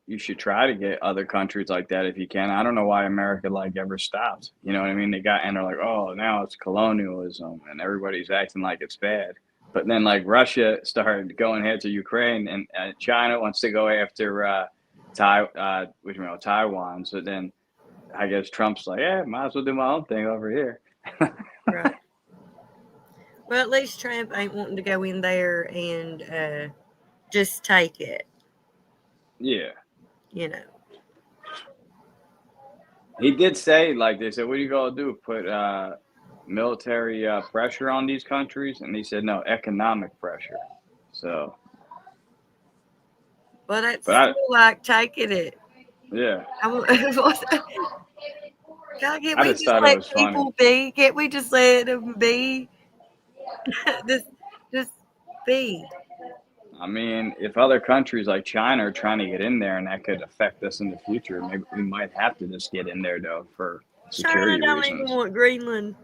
Speaker 2: you should try to get other countries like that if you can. I don't know why America like ever stopped. You know what I mean? They got and they're like, oh, now it's colonialism, and everybody's acting like it's bad. But then like Russia started going head to Ukraine, and China wants to go after Taiwan. So then I guess Trump's like, yeah, might as well do my own thing over here.
Speaker 1: Right. Well, at least Trump ain't wanting to go in there and just take it,
Speaker 2: Yeah.
Speaker 1: you know.
Speaker 2: He did say, like, they said, what are you going to do? Put military pressure on these countries? And he said, no, economic pressure. So,
Speaker 1: Well, that's
Speaker 2: But I-
Speaker 1: still like taking it.
Speaker 2: yeah.
Speaker 1: God, can't
Speaker 2: I
Speaker 1: we
Speaker 2: just
Speaker 1: just
Speaker 2: thought it
Speaker 1: let
Speaker 2: was funny.
Speaker 1: people be? Can't we just let them be? just be.
Speaker 2: I mean, if other countries like China are trying to get in there and that could affect us in the future, maybe we might have to just get in there, though, for
Speaker 1: China
Speaker 2: security
Speaker 1: don't
Speaker 2: reasons.
Speaker 1: even want Greenland.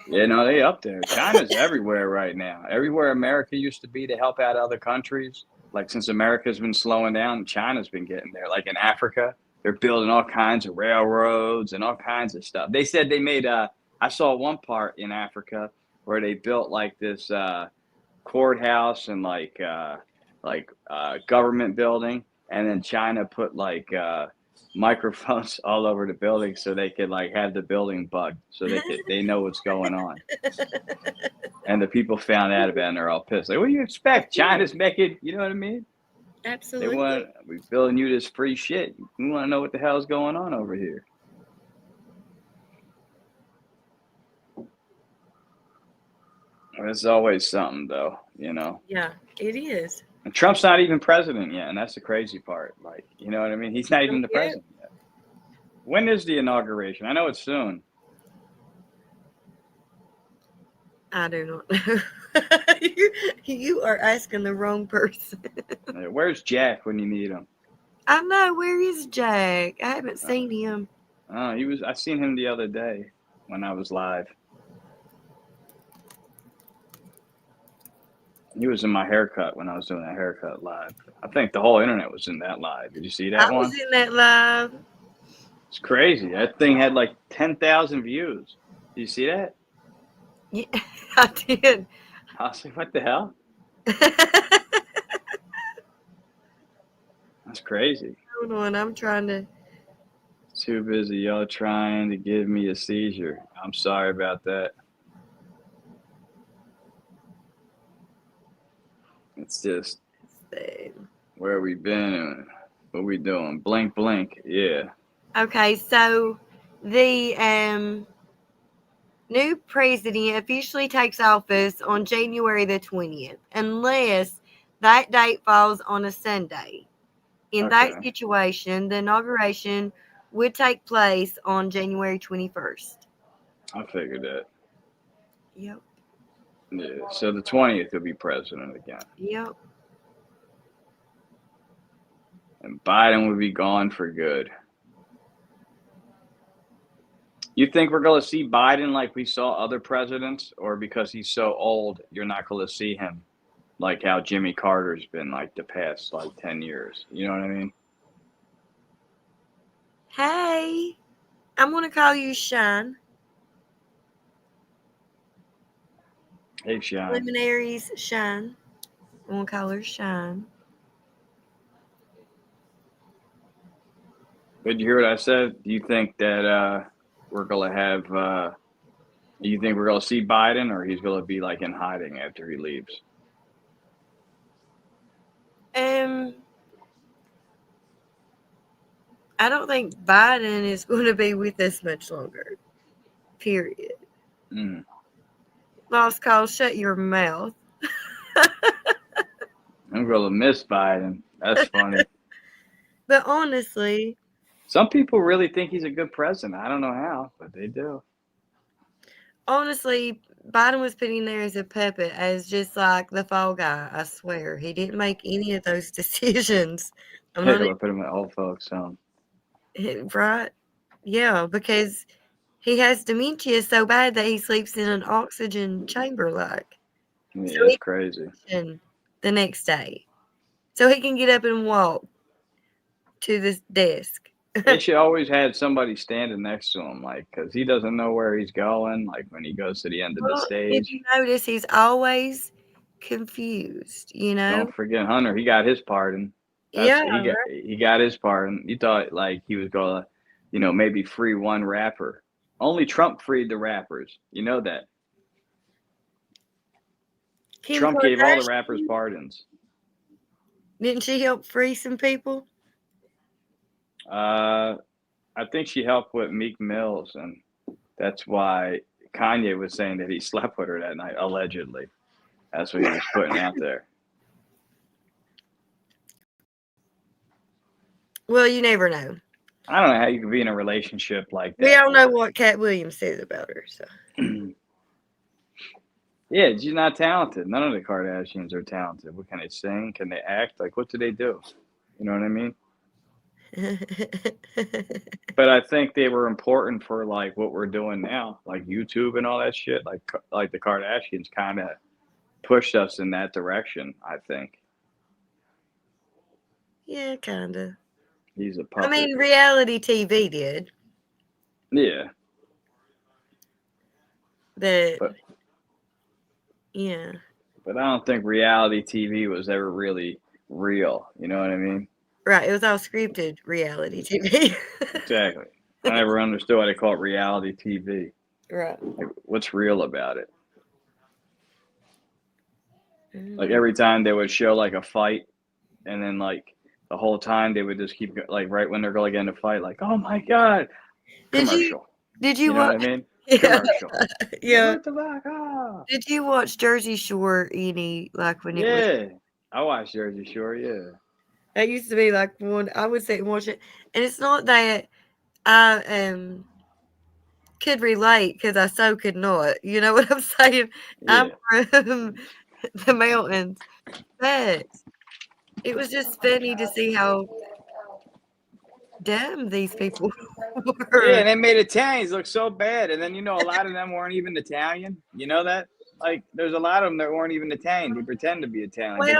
Speaker 2: Yeah, no, they up there. China's everywhere right now. Everywhere America used to be to help out other countries. Like since America's been slowing down, China's been getting there. Like in Africa, they're building all kinds of railroads and all kinds of stuff. They said they made I saw one part in Africa where they built like this courthouse and like government building, and then China put like microphones all over the building so they could like have the building bugged so they know what's going on. And the people found out about it and they're all pissed. Like, what do you expect? China's making, you know what I mean?
Speaker 1: Absolutely.
Speaker 2: We're billing you this free shit. We want to know what the hell's going on over here. There's always something, though, you know.
Speaker 1: Yeah, it is.
Speaker 2: And Trump's not even president yet, and that's the crazy part. Like, you know what I mean? He's not even the
Speaker 1: Yeah.
Speaker 2: president yet. When is the inauguration? I know it's soon.
Speaker 1: I do not know. You are asking the wrong person.
Speaker 2: Where's Jack when you need him?
Speaker 1: I know. Where is Jack? I haven't seen him.
Speaker 2: Oh, I seen him the other day when I was live. He was in my haircut when I was doing that haircut live. I think the whole internet was in that live. Did you see that
Speaker 1: I
Speaker 2: one?
Speaker 1: was in that live.
Speaker 2: It's crazy. That thing had like 10,000 views. Did you see that?
Speaker 1: Yeah, I did.
Speaker 2: I was like, what the hell? That's crazy.
Speaker 1: Hold on, I'm trying to.
Speaker 2: Too busy, y'all trying to give me a seizure. I'm sorry about that. It's just where we been and what we doing. Blink, blink. Yeah.
Speaker 1: Okay, so the new president officially takes office on January the 20th, unless that date falls on a Sunday. In that
Speaker 2: Okay.
Speaker 1: situation, the inauguration would take place on January 21st.
Speaker 2: I figured that.
Speaker 1: Yep.
Speaker 2: Yeah. So the 20th will be president again.
Speaker 1: Yep.
Speaker 2: And Biden would be gone for good. You think we're going to see Biden like we saw other presidents, or because he's so old, you're not going to see him like how Jimmy Carter's been like the past like 10 years? You know what I mean?
Speaker 1: Hey, I'm going to call you Sean.
Speaker 2: Hey, Sean.
Speaker 1: Luminaries Sean. I'm going to call her Sean.
Speaker 2: Did you hear what I said? Do you think that we're going to have, do you think we're going to see Biden, or he's going to be like in hiding after he leaves?
Speaker 1: I don't think Biden is going to be with us much longer. Period.
Speaker 2: Mm.
Speaker 1: Lost call, shut your mouth.
Speaker 2: I'm going to miss Biden. That's funny.
Speaker 1: But honestly,
Speaker 2: some people really think he's a good president. I don't know how, but they do.
Speaker 1: Honestly, Biden was put in there as a puppet, as just like the fall guy. I swear, he didn't make any of those decisions. I'm
Speaker 2: Hey,
Speaker 1: not
Speaker 2: we'll put him in old folks' home.
Speaker 1: right. Yeah, because he has dementia so bad that he sleeps in an oxygen chamber, like.
Speaker 2: Yeah,
Speaker 1: So
Speaker 2: it's crazy.
Speaker 1: The next day, so he can get up and walk to this desk.
Speaker 2: They should always have somebody standing next to him, like, because he doesn't know where he's going. Like when he goes to the end of the
Speaker 1: If
Speaker 2: stage.
Speaker 1: you notice, he's always confused. You know.
Speaker 2: Don't forget Hunter. He got his pardon.
Speaker 1: Yeah.
Speaker 2: He got his pardon. You thought like he was gonna, maybe free one rapper. Only Trump freed the rappers. You know that. Trump gave all the rappers pardons.
Speaker 1: Didn't she help free some people?
Speaker 2: I think she helped with Meek Mills, and that's why Kanye was saying that he slept with her that night, allegedly. That's what he was putting out there.
Speaker 1: Well, you never know.
Speaker 2: I don't know how you can be in a relationship like that.
Speaker 1: We all know what Cat Williams says about her. So.
Speaker 2: Yeah, she's not talented. None of the Kardashians are talented. What can they sing? Can they act? Like, what do they do? You know what I mean? But I think they were important for like what we're doing now, like YouTube and all that shit. Like the Kardashians kind of pushed us in that direction, I think.
Speaker 1: Yeah, kind of.
Speaker 2: He's a puppet.
Speaker 1: I mean, reality TV did.
Speaker 2: Yeah.
Speaker 1: But yeah.
Speaker 2: But I don't think reality TV was ever really real. You know what I mean?
Speaker 1: Right. It was all scripted reality TV.
Speaker 2: Exactly. I never understood why they call it reality TV.
Speaker 1: Right.
Speaker 2: Like, what's real about it? Like every time they would show like a fight, and then like the whole time they would just keep like right when they're going to get in a fight, like, oh my god, commercial.
Speaker 1: Did you
Speaker 2: know
Speaker 1: watch?
Speaker 2: what I mean?
Speaker 1: Yeah.
Speaker 2: Commercial.
Speaker 1: Yeah.
Speaker 2: Ah.
Speaker 1: Did you watch Jersey Shore any like when it was?
Speaker 2: Yeah, I watched Jersey Shore. Yeah.
Speaker 1: That used to be like one I would sit and watch it, and it's not that I could relate because I so could not. You know what I'm saying?
Speaker 2: Yeah.
Speaker 1: I'm from the mountains, but it was just funny to see how dumb these people were.
Speaker 2: Yeah, and they made Italians look so bad, and then a lot of them weren't even Italian. You know that? Like, there's a lot of them that weren't even Italian. They pretend to be Italian. Like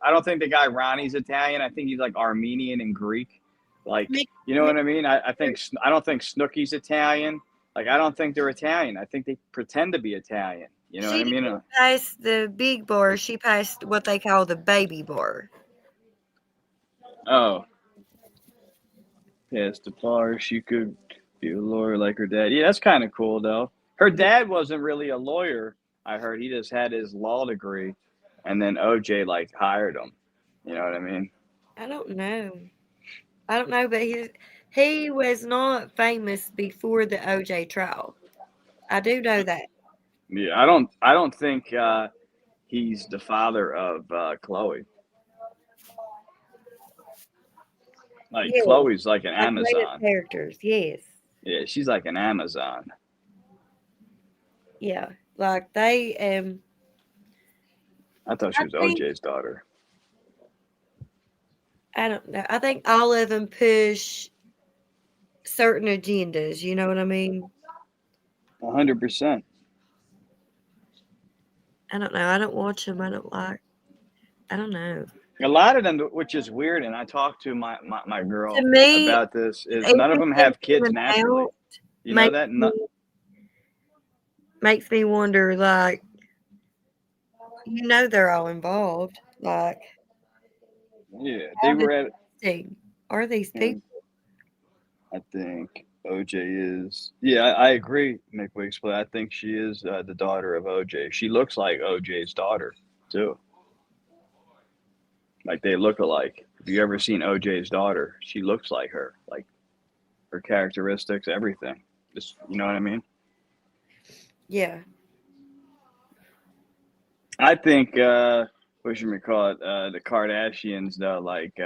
Speaker 2: I don't think the guy Ronnie's Italian. I think he's like Armenian and Greek. Like, you know what I mean? I don't think Snooki's Italian. Like, I don't think they're Italian. I think they pretend to be Italian. You know what I mean?
Speaker 1: She passed the big bar. She passed what they call the baby bar.
Speaker 2: Oh. Yes, the bar. She could be a lawyer like her dad. Yeah, that's kind of cool, though. Her dad wasn't really a lawyer. I heard he just had his law degree, and then OJ like hired him. You know what I mean?
Speaker 1: I don't know, but he was not famous before the OJ trial. I do know that.
Speaker 2: Yeah, I don't think he's the father of Chloe. Like
Speaker 1: Yes,
Speaker 2: Chloe's like an
Speaker 1: like made up
Speaker 2: Amazon.
Speaker 1: characters. Yes.
Speaker 2: Yeah, she's like an Amazon.
Speaker 1: Yeah. Like they
Speaker 2: I thought she was
Speaker 1: think
Speaker 2: OJ's daughter.
Speaker 1: I don't know. I think all of them push certain agendas. You know what I mean?
Speaker 2: 100%.
Speaker 1: I don't know. I don't watch them. I don't know.
Speaker 2: A lot of them, which is weird, and I talked to my girl
Speaker 1: To me,
Speaker 2: about this, is none of them have kids
Speaker 1: coming
Speaker 2: naturally.
Speaker 1: out
Speaker 2: You know
Speaker 1: makes
Speaker 2: that?
Speaker 1: makes me wonder, like, they're all involved. Like,
Speaker 2: Yeah, they were at.
Speaker 1: are these people?
Speaker 2: I think OJ is. Yeah, I agree, Mick Weeks, but I think she is the daughter of OJ. She looks like OJ's daughter too. Like they look alike. Have you ever seen OJ's daughter? She looks like her. Like her characteristics, everything. Just you know what I mean?
Speaker 1: Yeah.
Speaker 2: I think what should we call it? The Kardashians though, like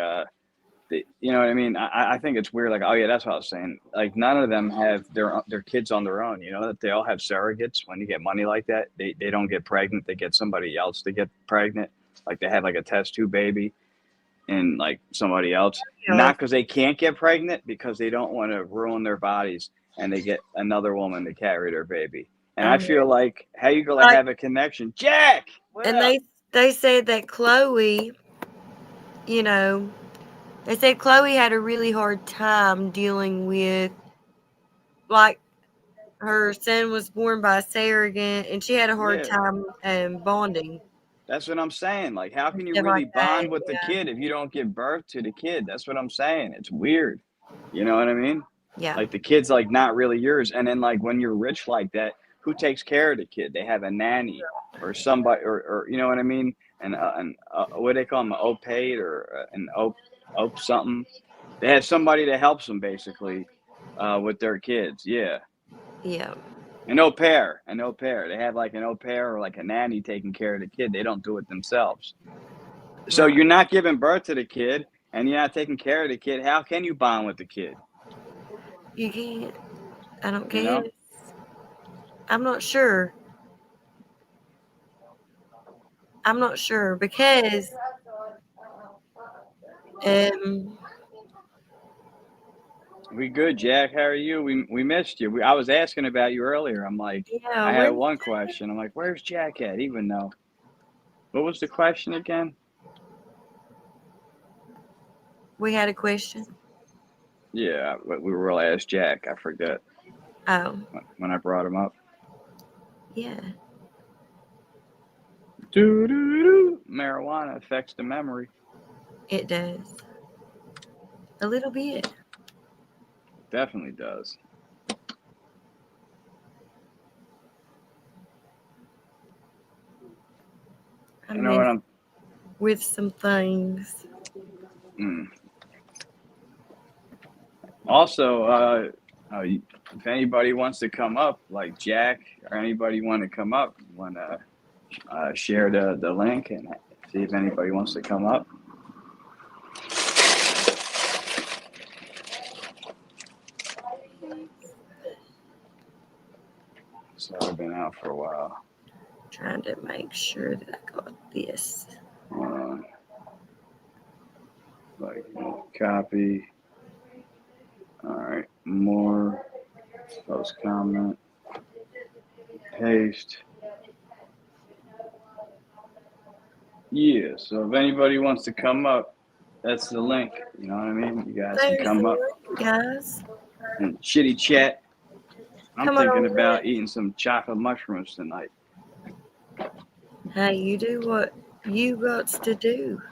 Speaker 2: you know what I mean? I think it's weird. Like, oh yeah, that's what I was saying. Like, none of them have their kids on their own. You know that they all have surrogates. When you get money like that, they don't get pregnant. They get somebody else to get pregnant. Like they have like a test tube baby, and like somebody else.
Speaker 1: Yeah.
Speaker 2: Not because they can't get pregnant, because they don't want to ruin their bodies, and they get another woman to carry their baby. And I feel like how you go have a connection, Jack.
Speaker 1: And they said that Chloe, they said Chloe had a really hard time dealing with, like, her son was born by a surrogate, and she had a hard time bonding.
Speaker 2: That's what I'm saying. Like, how can you really bond with the kid if you don't give birth to the kid? That's what I'm saying. It's weird. You know what I mean?
Speaker 1: Yeah.
Speaker 2: Like the kid's like not really yours. And then like when you're rich like that, who takes care of the kid? They have a nanny or somebody, or you know what I mean? And what do they call them? An opaid or an op something. They have somebody that helps them basically with their kids. Yeah.
Speaker 1: Yeah.
Speaker 2: An au pair. They have like an au pair or like a nanny taking care of the kid. They don't do it themselves. So you're not giving birth to the kid and you're not taking care of the kid. How can you bond with the kid?
Speaker 1: You can't. I don't get
Speaker 2: know?
Speaker 1: it. I'm not sure. Because
Speaker 2: we good, Jack. How are you? We missed you. I was asking about you earlier. I'm like,
Speaker 1: yeah,
Speaker 2: I had one question. I'm like, where's Jack at? He would know. What was the question again?
Speaker 1: We had a question.
Speaker 2: Yeah, we were all asked Jack. I forget.
Speaker 1: Oh.
Speaker 2: When I brought him up.
Speaker 1: Yeah.
Speaker 2: Marijuana affects the memory.
Speaker 1: It does. A little bit.
Speaker 2: Definitely does. You know what I'm
Speaker 1: with some things.
Speaker 2: Also, if anybody wants to come up, like Jack or anybody want to come up, want to share the link and see if anybody wants to come up. So I've been out for a while.
Speaker 1: Trying to make sure that I got this.
Speaker 2: Like copy. All right, more. Post comment. Paste. Yeah, so if anybody wants to come up, that's the link. You know what I mean? You guys can come up.
Speaker 1: Guys.
Speaker 2: And shitty chat. I'm
Speaker 1: Come
Speaker 2: thinking
Speaker 1: on,
Speaker 2: about eating some chocolate mushrooms tonight.
Speaker 1: Hey, you do what you got to do.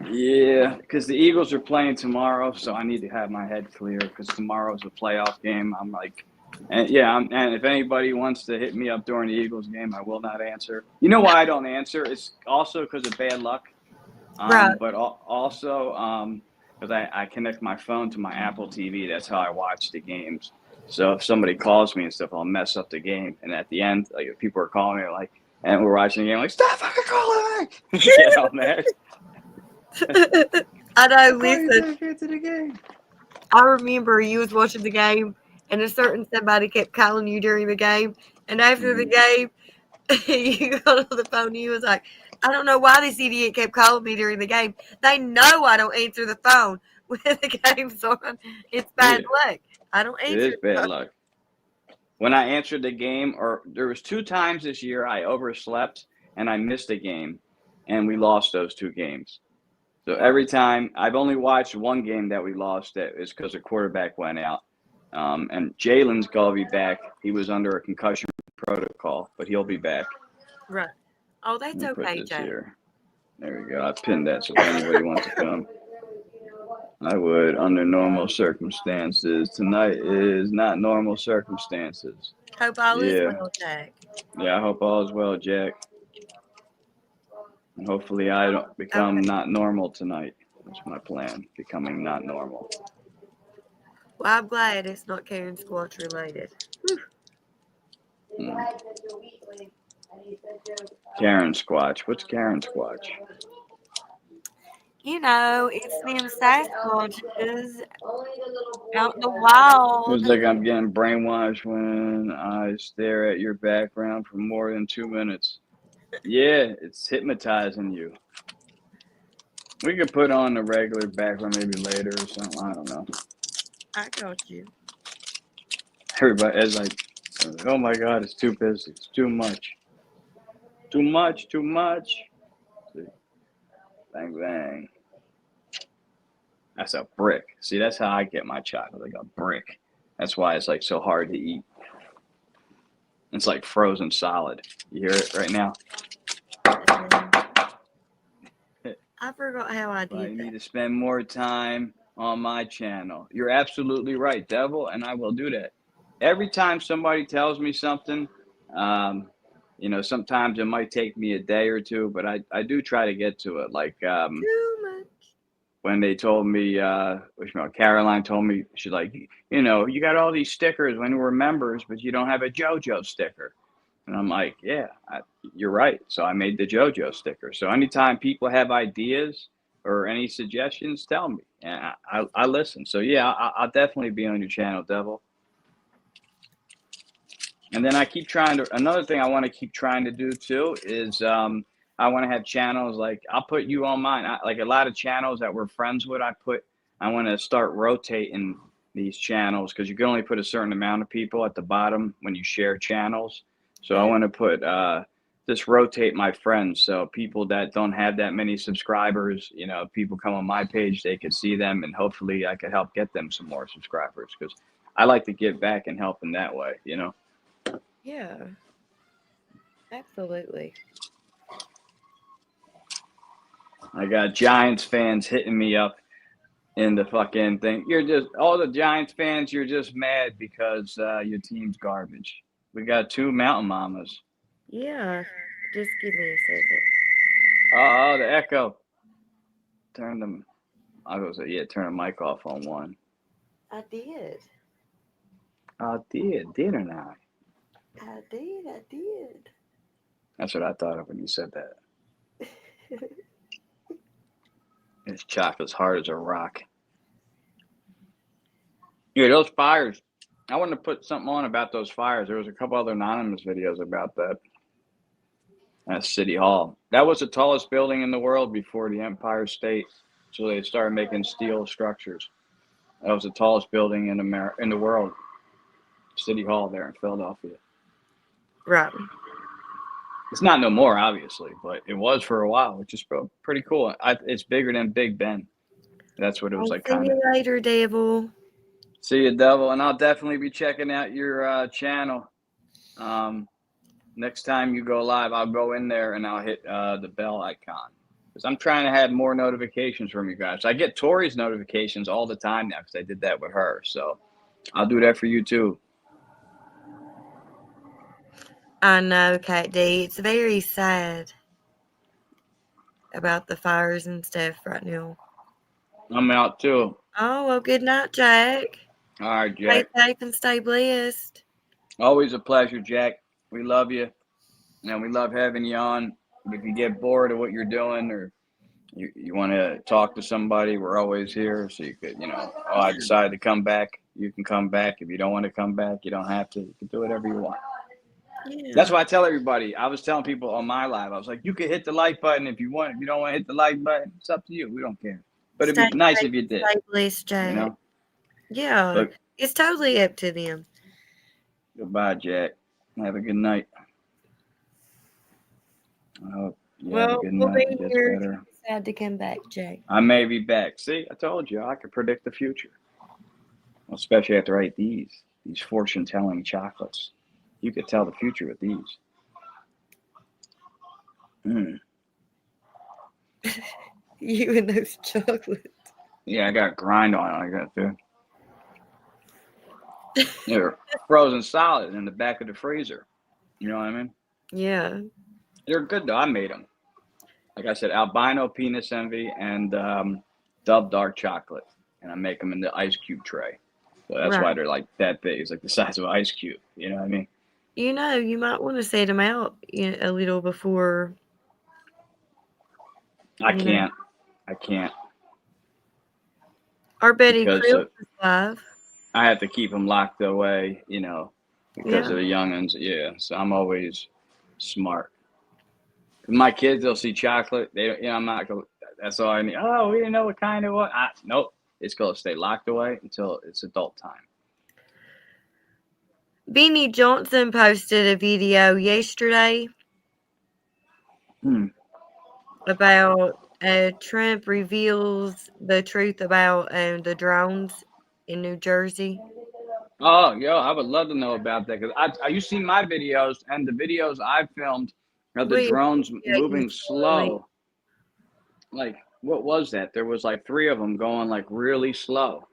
Speaker 2: Yeah, because the Eagles are playing tomorrow, so I need to have my head clear because tomorrow's a playoff game. I'm like, and if anybody wants to hit me up during the Eagles game, I will not answer. You know why I don't answer? It's also because of bad luck.
Speaker 1: Right.
Speaker 2: But also because I connect my phone to my Apple TV. That's how I watch the games. So if somebody calls me and stuff, I'll mess up the game. And at the end, like if people are calling me, like, and we're watching the game, like, stop fucking calling me. Get all mad.
Speaker 1: I know,
Speaker 2: Call you
Speaker 1: listen.
Speaker 2: back into the game.
Speaker 1: I remember you was watching the game, and a certain somebody kept calling you during the game. And after the game, you got on the phone and you was like, I don't know why this idiot kept calling me during the game. They know I don't answer the phone when the game's on. It's bad luck. I don't answer.
Speaker 2: It is
Speaker 1: the
Speaker 2: bad
Speaker 1: phone.
Speaker 2: luck. When I answered the game, or there was 2 times this year I overslept and I missed a game, and we lost those 2 games. So every time, I've only watched one game that we lost that is because the quarterback went out. And Jalen's going to be back. He was under a concussion protocol, but he'll be back.
Speaker 1: Right. Oh, that's
Speaker 2: Let me put
Speaker 1: okay,
Speaker 2: this
Speaker 1: Jay.
Speaker 2: here. There we go. I pinned that so if anybody wants to come, I would under normal circumstances. Tonight is not normal circumstances.
Speaker 1: Hope all is
Speaker 2: Yeah.
Speaker 1: well, Jack.
Speaker 2: Yeah, I hope all is well, Jack. And hopefully I don't become not normal tonight. That's my plan, becoming not normal.
Speaker 1: Well, I'm glad it's not Karen Squatch related.
Speaker 2: Karen Squatch. What's Karen Squatch?
Speaker 1: You know, it's them Sasquatches out in the wild.
Speaker 2: It's like I'm getting brainwashed when I stare at your background for more than 2 minutes. Yeah, it's hypnotizing you. We could put on the regular background maybe later or something. I don't know.
Speaker 1: I got you.
Speaker 2: Everybody is like, oh my God, it's too busy. It's too much. Too much, too much. See? Bang, bang. That's a brick. See, that's how I get my chocolate, like a brick. That's why it's like so hard to eat. It's like frozen solid. You hear it right now?
Speaker 1: I forgot how I
Speaker 2: Well,
Speaker 1: did
Speaker 2: you
Speaker 1: that.
Speaker 2: need to spend more time on my channel. You're absolutely right, Devil, and I will do that. Every time somebody tells me something, you know, sometimes it might take me a day or two, but I do try to get to it. Like
Speaker 1: Too much.
Speaker 2: when they told me, Caroline told me, she's like, you know, you got all these stickers when we're members, but you don't have a JoJo sticker. And I'm like, yeah, you're right. So I made the JoJo sticker. So anytime people have ideas or any suggestions, tell me. And I listen. So yeah, I'll definitely be on your channel, Devil. And then I keep trying to, another thing I want to keep trying to do too is I want to have channels like, I'll put you on mine. Like a lot of channels that we're friends with, I want to start rotating these channels because you can only put a certain amount of people at the bottom when you share channels. So I want to put, just rotate my friends. So people that don't have that many subscribers, you know, people come on my page, they could see them and hopefully I could help get them some more subscribers because I like to give back and help in that way, you know?
Speaker 1: Yeah. Absolutely.
Speaker 2: I got Giants fans hitting me up in the fucking thing. You're just, all the Giants fans, you're just mad because your team's garbage. We got 2 Mountain Mamas.
Speaker 1: Yeah. Just give me a second.
Speaker 2: Oh, the echo. Turn them. I was like, yeah, turn the mic off on one.
Speaker 1: I did.
Speaker 2: I did, didn't I?
Speaker 1: I did.
Speaker 2: That's what I thought of when you said that. This chocolate's hard as a rock. Yeah, those fires. I wanted to put something on about those fires. There was a couple other anonymous videos about that. At City Hall. That was the tallest building in the world before the Empire State. So they started making steel structures. That was the tallest building in the world. City Hall there in Philadelphia.
Speaker 1: Right.
Speaker 2: It's not no more, obviously, but it was for a while, which is pretty cool. It's bigger than Big Ben. That's what it was
Speaker 1: I'll
Speaker 2: like.
Speaker 1: see
Speaker 2: Kind of.
Speaker 1: you later, Devil.
Speaker 2: See you, Devil, and I'll definitely be checking out your channel. Next time you go live, I'll go in there and I'll hit the bell icon because I'm trying to have more notifications from you guys. I get Tori's notifications all the time now because I did that with her. So I'll do that for you too.
Speaker 1: I know, Cat D. It's very sad about the fires and stuff right now.
Speaker 2: I'm out too.
Speaker 1: Oh, well, good night, Jack.
Speaker 2: All right,
Speaker 1: Stay
Speaker 2: Jack.
Speaker 1: safe and stay blessed.
Speaker 2: Always a pleasure, Jack. We love you. And we love having you on. If you get bored of what you're doing or you want to talk to somebody, we're always here. So you could, I decided to come back. You can come back. If you don't want to come back, you don't have to. You can do whatever you want.
Speaker 1: Yeah.
Speaker 2: That's why I tell everybody. I was telling people on my live, I was like, you can hit the like button if you want. If you don't want to hit the like button, it's up to you. We don't care. But it'd be nice if you did.
Speaker 1: Stay blessed, Jack. Yeah,
Speaker 2: Look,
Speaker 1: it's totally up to them.
Speaker 2: goodbye, Jack. Have a good night. I hope you have a good
Speaker 1: We'll
Speaker 2: night.
Speaker 1: be
Speaker 2: It gets
Speaker 1: here.
Speaker 2: better.
Speaker 1: Sad to come back, Jack.
Speaker 2: I may be back. See, I told you I could predict the future. Especially after I eat these fortune-telling chocolates. You could tell the future with these.
Speaker 1: You and those chocolates.
Speaker 2: Yeah, I got grind on it. I got to. They're frozen solid in the back of the freezer. You know what I mean?
Speaker 1: Yeah.
Speaker 2: They're good though. I made them. Like I said, albino penis envy and Dove dark chocolate, and I make them in the ice cube tray. So that's why they're like that big. It's like the size of an ice cube. You know what I mean?
Speaker 1: You might want to set them out a little before.
Speaker 2: I can't.
Speaker 1: Our Betty
Speaker 2: Because,
Speaker 1: Krill is live.
Speaker 2: I have to keep them locked away, because of the youngins. Yeah, so I'm always smart. My kids, they'll see chocolate. I'm not going. That's all I need. Oh, we didn't know what kind of what. Nope. It's going to stay locked away until it's adult time.
Speaker 1: Beanie Johnson posted a video yesterday about Trump reveals the truth about the drones in New Jersey.
Speaker 2: Oh, I would love to know about that because you seen my videos and the videos I filmed of the drones moving slow. Like, what was that? There was like 3 of them going like really slow.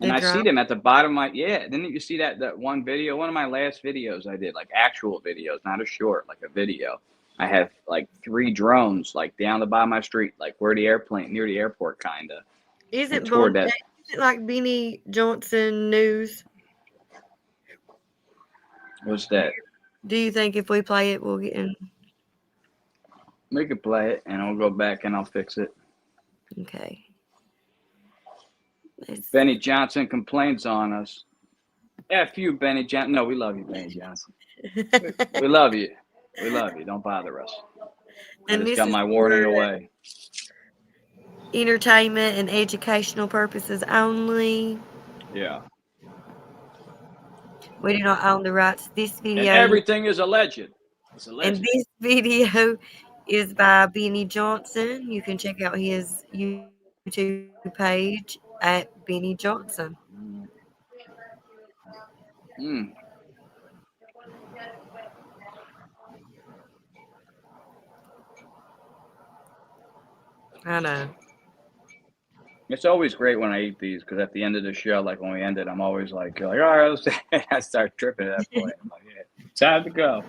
Speaker 2: And I see them at the bottom of my, didn't you see that one video? One of my last videos I did, like actual videos, not a short, like a video. I have like 3 drones like down the bottom of my street, like near the airport kind of.
Speaker 1: Is it like Beanie Johnson news?
Speaker 2: What's that?
Speaker 1: Do you think if we play it, we'll get in?
Speaker 2: We could play it and I'll go back and I'll fix it.
Speaker 1: Okay.
Speaker 2: Benny Johnson complains on us. F you, Benny Johnson. No, we love you, Benny Johnson. We love you. We love you. Don't bother us. I just got my warning away.
Speaker 1: Entertainment and educational purposes only.
Speaker 2: Yeah.
Speaker 1: We do not own the rights to this video.
Speaker 2: And everything is alleged. It's alleged.
Speaker 1: And this video is by Beanie Johnson. You can check out his YouTube page at Beanie Johnson. I know.
Speaker 2: It's always great when I eat these because at the end of the show, like when we end it, I'm always like all right, I start tripping at that point. I'm like, time to go.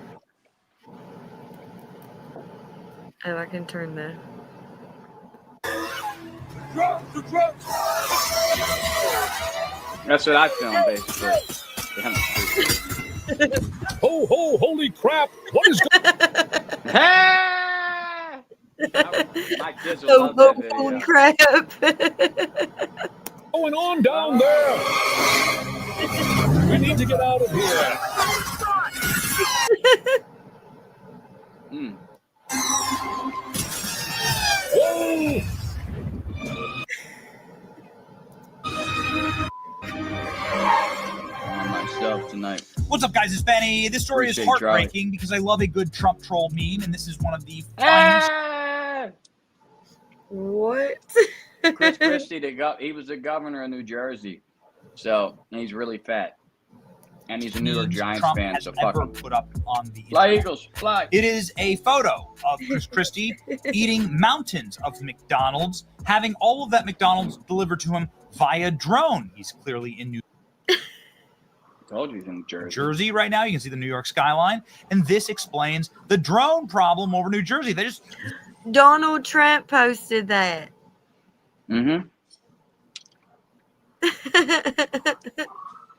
Speaker 1: Oh, I can turn the.
Speaker 2: That's what I filmed, basically.
Speaker 6: Ho, ho, holy crap. What is going
Speaker 2: My kids will love that video.
Speaker 1: Holy crap.
Speaker 6: going on down there? We need to get out of here. Whoa!
Speaker 2: Myself tonight.
Speaker 7: What's up, guys? It's Benny. This story is heartbreaking because I love a good Trump troll meme, and this is one of the finest.
Speaker 1: What?
Speaker 2: Chris Christie, he was the governor of New Jersey, so he's really fat, and he's a New York Giants
Speaker 7: Trump
Speaker 2: fan.
Speaker 7: has
Speaker 2: So fuck
Speaker 7: ever
Speaker 2: him.
Speaker 7: put up on the
Speaker 2: Fly
Speaker 7: internet.
Speaker 2: Eagles, fly!
Speaker 7: It is a photo of Chris Christie eating mountains of McDonald's, having all of that McDonald's delivered to him via drone. He's clearly in New
Speaker 2: Told you he's in
Speaker 7: Jersey right now. You can see the New York skyline, and this explains the drone problem over New Jersey. They just
Speaker 1: Donald Trump posted that.
Speaker 2: Mm-hmm.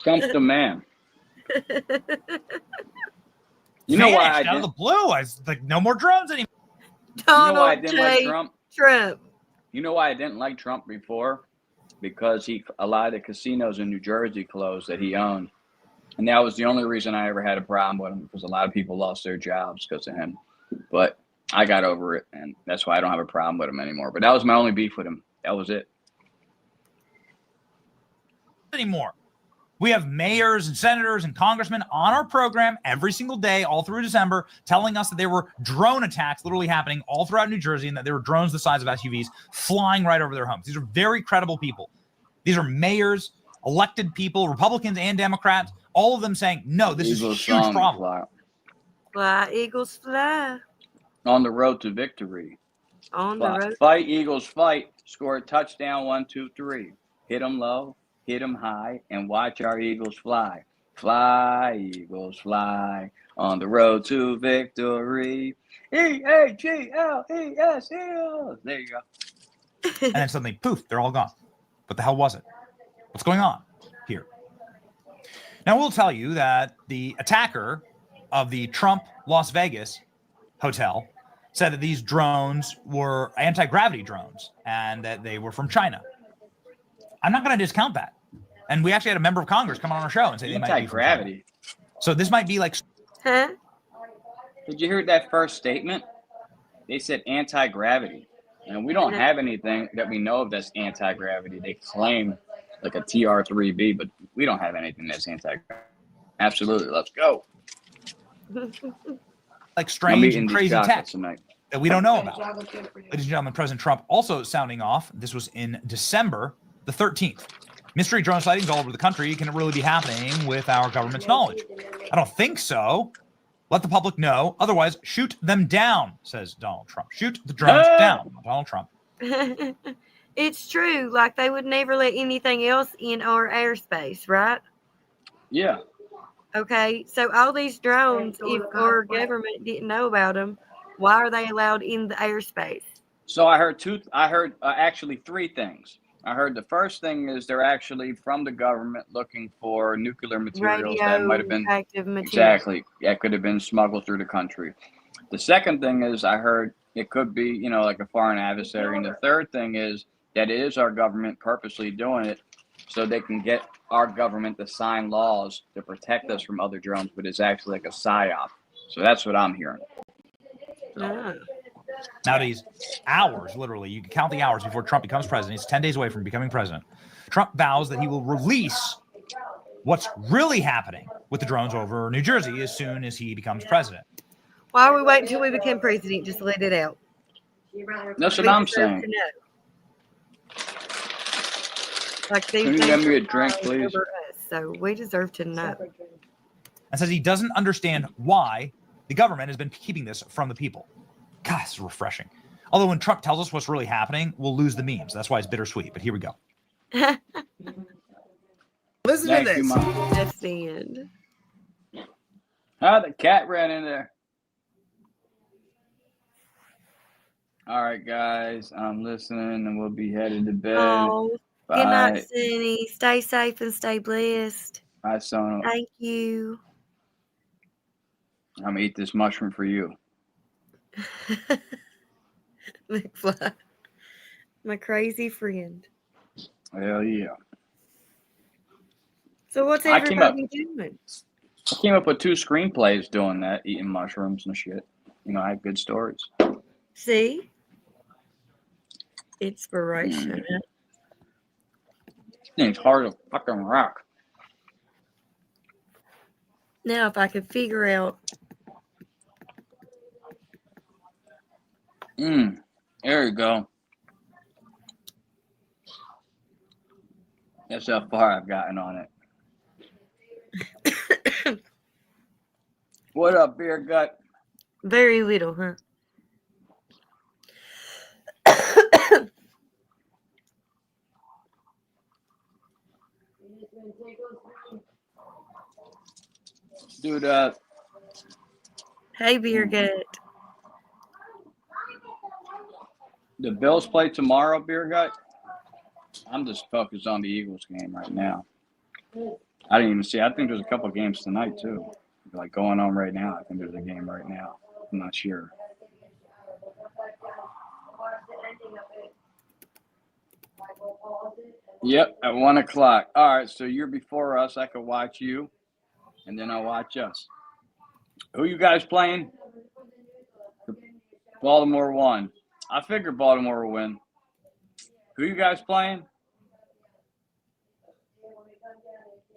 Speaker 2: Trump's the man. You know why I
Speaker 7: Vanished out of the
Speaker 2: didn't?
Speaker 7: blue. I was like, no more drones anymore.
Speaker 2: You know why I
Speaker 1: Donald
Speaker 2: didn't like
Speaker 1: J.
Speaker 2: Trump?
Speaker 1: Trump.
Speaker 2: You know why I didn't like Trump before? Because a lot of the casinos in New Jersey closed that he owned. And that was the only reason I ever had a problem with him, because a lot of people lost their jobs because of him. But I got over it, and that's why I don't have a problem with him anymore. But that was my only beef with him. That was it.
Speaker 7: Anymore. We have mayors and senators and congressmen on our program every single day, all through December, telling us that there were drone attacks literally happening all throughout New Jersey and that there were drones the size of SUVs flying right over their homes. These are very credible people. These are mayors, elected people, Republicans and Democrats, all of them saying, no, this is a huge problem.
Speaker 1: Fly, Eagles, fly.
Speaker 2: On the road to victory.
Speaker 1: On the road.
Speaker 2: Fight, Eagles, fight. Score a touchdown, 1, 2, 3. Hit them low, hit them high, and watch our Eagles fly. Fly, Eagles, fly. On the road to victory. E-A-G-L-E-S-E-L. There you go.
Speaker 7: And then suddenly, poof, they're all gone. What the hell was it? What's going on here? Now, we'll tell you that the attacker of the Trump Las Vegas hotel said that these drones were anti-gravity drones and that they were from China. I'm not going to discount that. And we actually had a member of Congress come on our show and say they might be from China.
Speaker 2: Anti-gravity.
Speaker 7: So this might be like...
Speaker 1: Huh?
Speaker 2: Did you hear that first statement? They said anti-gravity. And we don't have anything that we know of that's anti-gravity. They claim like a TR-3B, but we don't have anything that's anti-gravity. Absolutely. Let's go.
Speaker 7: like strange and
Speaker 2: these
Speaker 7: crazy
Speaker 2: chocolates
Speaker 7: tech
Speaker 2: tonight.
Speaker 7: that we don't know about. Ladies and gentlemen, President Trump also sounding off. This was in December the 13th. Mystery drone sightings all over the country. Can it really be happening with our government's knowledge? I don't think so. Let the public know. Otherwise, shoot them down, says Donald Trump. Shoot the drones down, Donald Trump.
Speaker 1: It's true. Like they would never let anything else in our airspace, right?
Speaker 2: Yeah.
Speaker 1: Okay. So all these drones, if our government didn't know about them, why are they allowed in the airspace?
Speaker 2: So I heard actually three things. I heard the first thing is they're actually from the government looking for nuclear materials that might have been
Speaker 1: radioactive material.
Speaker 2: exactly that could have been smuggled through the country. The second thing is I heard it could be, like a foreign adversary. And the third thing is that it is our government purposely doing it so they can get our government to sign laws to protect us from other drones, but it's actually like a psyop. So that's what I'm hearing.
Speaker 1: Oh.
Speaker 7: Nowadays, hours, literally, you can count the hours before Trump becomes president. He's 10 days away from becoming president. Trump vows that he will release what's really happening with the drones over New Jersey as soon as he becomes president.
Speaker 1: Why are we waiting until we become president? Just let it out.
Speaker 2: That's what
Speaker 1: We
Speaker 2: I'm
Speaker 1: deserve
Speaker 2: saying.
Speaker 1: to know. Like these
Speaker 2: Can you
Speaker 1: things
Speaker 2: give me a
Speaker 1: are
Speaker 2: drink,
Speaker 1: all
Speaker 2: please?
Speaker 1: over us, so we deserve to know.
Speaker 7: And says he doesn't understand why the government has been keeping this from the people. God, this is refreshing. Although when Trump tells us what's really happening, we'll lose the memes. That's why it's bittersweet. But here we go.
Speaker 8: Listen
Speaker 2: Thank
Speaker 8: to
Speaker 2: you,
Speaker 8: this.
Speaker 2: Mom.
Speaker 1: That's the end.
Speaker 2: The cat ran in there. All right, guys, I'm listening, and we'll be headed to bed.
Speaker 1: Oh, good
Speaker 2: Bye.
Speaker 1: night, Sunny. Stay safe and stay blessed.
Speaker 2: Bye, Sona.
Speaker 1: Thank you.
Speaker 2: I'm gonna eat this mushroom for you.
Speaker 1: McFly, my crazy friend.
Speaker 2: Hell yeah.
Speaker 1: So what's
Speaker 2: I came up-
Speaker 1: everybody doing?
Speaker 2: I came up with 2 screenplays doing that, eating mushrooms and shit. I have good stories.
Speaker 1: See? Inspiration.
Speaker 2: This thing's hard as fucking rock.
Speaker 1: Now, if I could figure out.
Speaker 2: There you go. That's how far I've gotten on it. What up, beer gut?
Speaker 1: Very little, huh?
Speaker 2: Dude,
Speaker 1: Hey, beer gut.
Speaker 2: the Bills play tomorrow, beer gut? I'm just focused on the Eagles game right now. I didn't even see. I think there's a couple games tonight too, like going on right now. I think there's a game right now. I'm not sure. Yep, at 1 o'clock. All right, so you're before us. I could watch you, and then I'll watch us. Who you guys playing? Baltimore won. I figured Baltimore will win. Who you guys playing?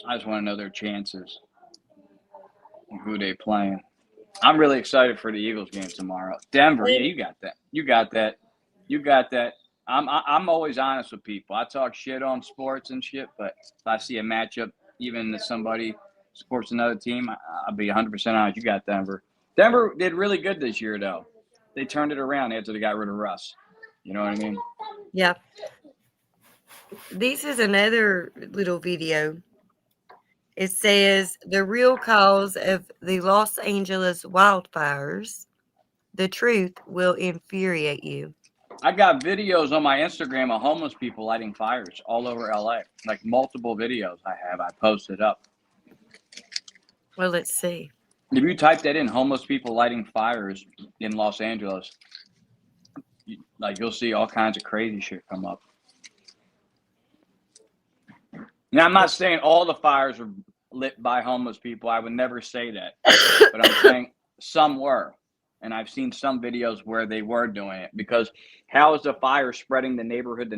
Speaker 2: I just want to know their chances and who they playing. I'm really excited for the Eagles game tomorrow. Denver, yeah, you got that. You got that. You got that. I'm always honest with people. I talk shit on sports and shit, but if I see a matchup, even if somebody supports another team, I'll be 100% honest. You got Denver. Denver did really good this year, though. They turned it around after they got rid of Russ. You know what I mean?
Speaker 1: Yeah. This is another little video. It says the real cause of the Los Angeles wildfires. The truth will infuriate you.
Speaker 2: I got videos on my Instagram of homeless people lighting fires all over LA. Like multiple videos I posted up.
Speaker 1: Well, let's see.
Speaker 2: If you type that in, homeless people lighting fires in Los Angeles, you'll see all kinds of crazy shit come up. Now, I'm not saying all the fires were lit by homeless people. I would never say that. But I'm saying some were. And I've seen some videos where they were doing it. Because how is the fire spreading to neighborhood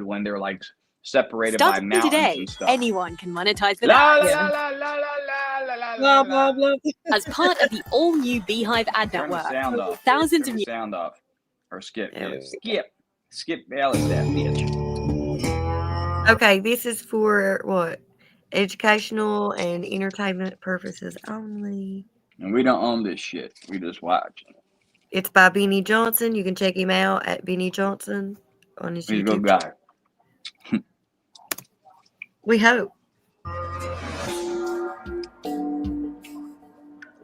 Speaker 2: when they're like separated by mountains
Speaker 8: today,
Speaker 2: and stuff?
Speaker 8: anyone can monetize with
Speaker 2: La,
Speaker 8: ads.
Speaker 2: la, la, la, la, la, la,
Speaker 1: Blah,
Speaker 2: la,
Speaker 1: blah,
Speaker 2: la.
Speaker 1: blah.
Speaker 8: As part of the all-new Beehive ad
Speaker 2: Turn the
Speaker 8: network,
Speaker 2: sound off.
Speaker 8: thousands
Speaker 2: Turn
Speaker 8: of
Speaker 2: the
Speaker 8: new
Speaker 2: sound off. Or skip.
Speaker 1: There
Speaker 2: Yeah,
Speaker 1: we go.
Speaker 2: Skip Bayless, that bitch.
Speaker 1: Okay, this is for what? Educational and entertainment purposes only.
Speaker 2: And we don't own this shit. We just watch.
Speaker 1: It's by Benny Johnson. You can check him out at Benny Johnson on his
Speaker 2: He's a good
Speaker 1: YouTube
Speaker 2: guy.
Speaker 1: channel. We hope.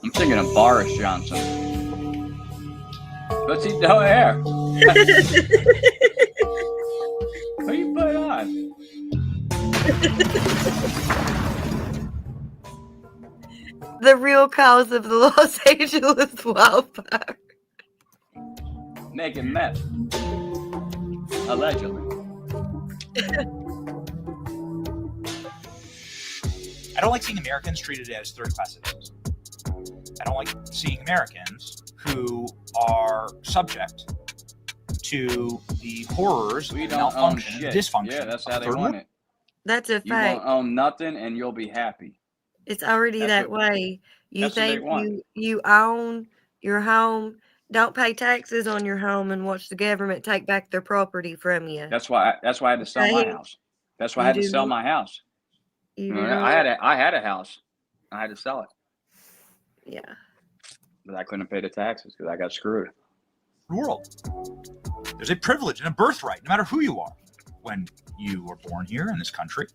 Speaker 2: I'm thinking of Boris Johnson. What's he doing here? Who you put on?
Speaker 1: The real cause of the Los Angeles wildfire.
Speaker 2: Making meth. Allegedly.
Speaker 7: I don't like seeing Americans treated as third-class citizens. I don't like seeing Americans who are subject to the horrors,
Speaker 2: We
Speaker 7: and
Speaker 2: don't own
Speaker 7: malfunction, and
Speaker 2: shit.
Speaker 7: dysfunction.
Speaker 2: Yeah, that's
Speaker 7: of
Speaker 2: how
Speaker 7: the
Speaker 2: they
Speaker 7: third
Speaker 2: want
Speaker 7: world.
Speaker 2: it.
Speaker 1: That's a
Speaker 2: You
Speaker 1: fact.
Speaker 2: won't own nothing and you'll be happy.
Speaker 1: It's already
Speaker 2: That's
Speaker 1: that
Speaker 2: what-
Speaker 1: way. You
Speaker 2: that's what they
Speaker 1: think
Speaker 2: want.
Speaker 1: you own your home. Don't pay taxes on your home and watch the government take back their property from you.
Speaker 2: That's why I had to sell my
Speaker 1: Hey,
Speaker 2: house. That's why I
Speaker 1: you
Speaker 2: had to
Speaker 1: do
Speaker 2: sell
Speaker 1: not-
Speaker 2: my house.
Speaker 1: You
Speaker 2: You
Speaker 1: do
Speaker 2: know,
Speaker 1: not-
Speaker 2: I had a house. I had to sell it.
Speaker 1: Yeah.
Speaker 2: But I couldn't pay the taxes because I got screwed.
Speaker 7: World. There's a privilege and a birthright, no matter who you are, when you were born here in this country.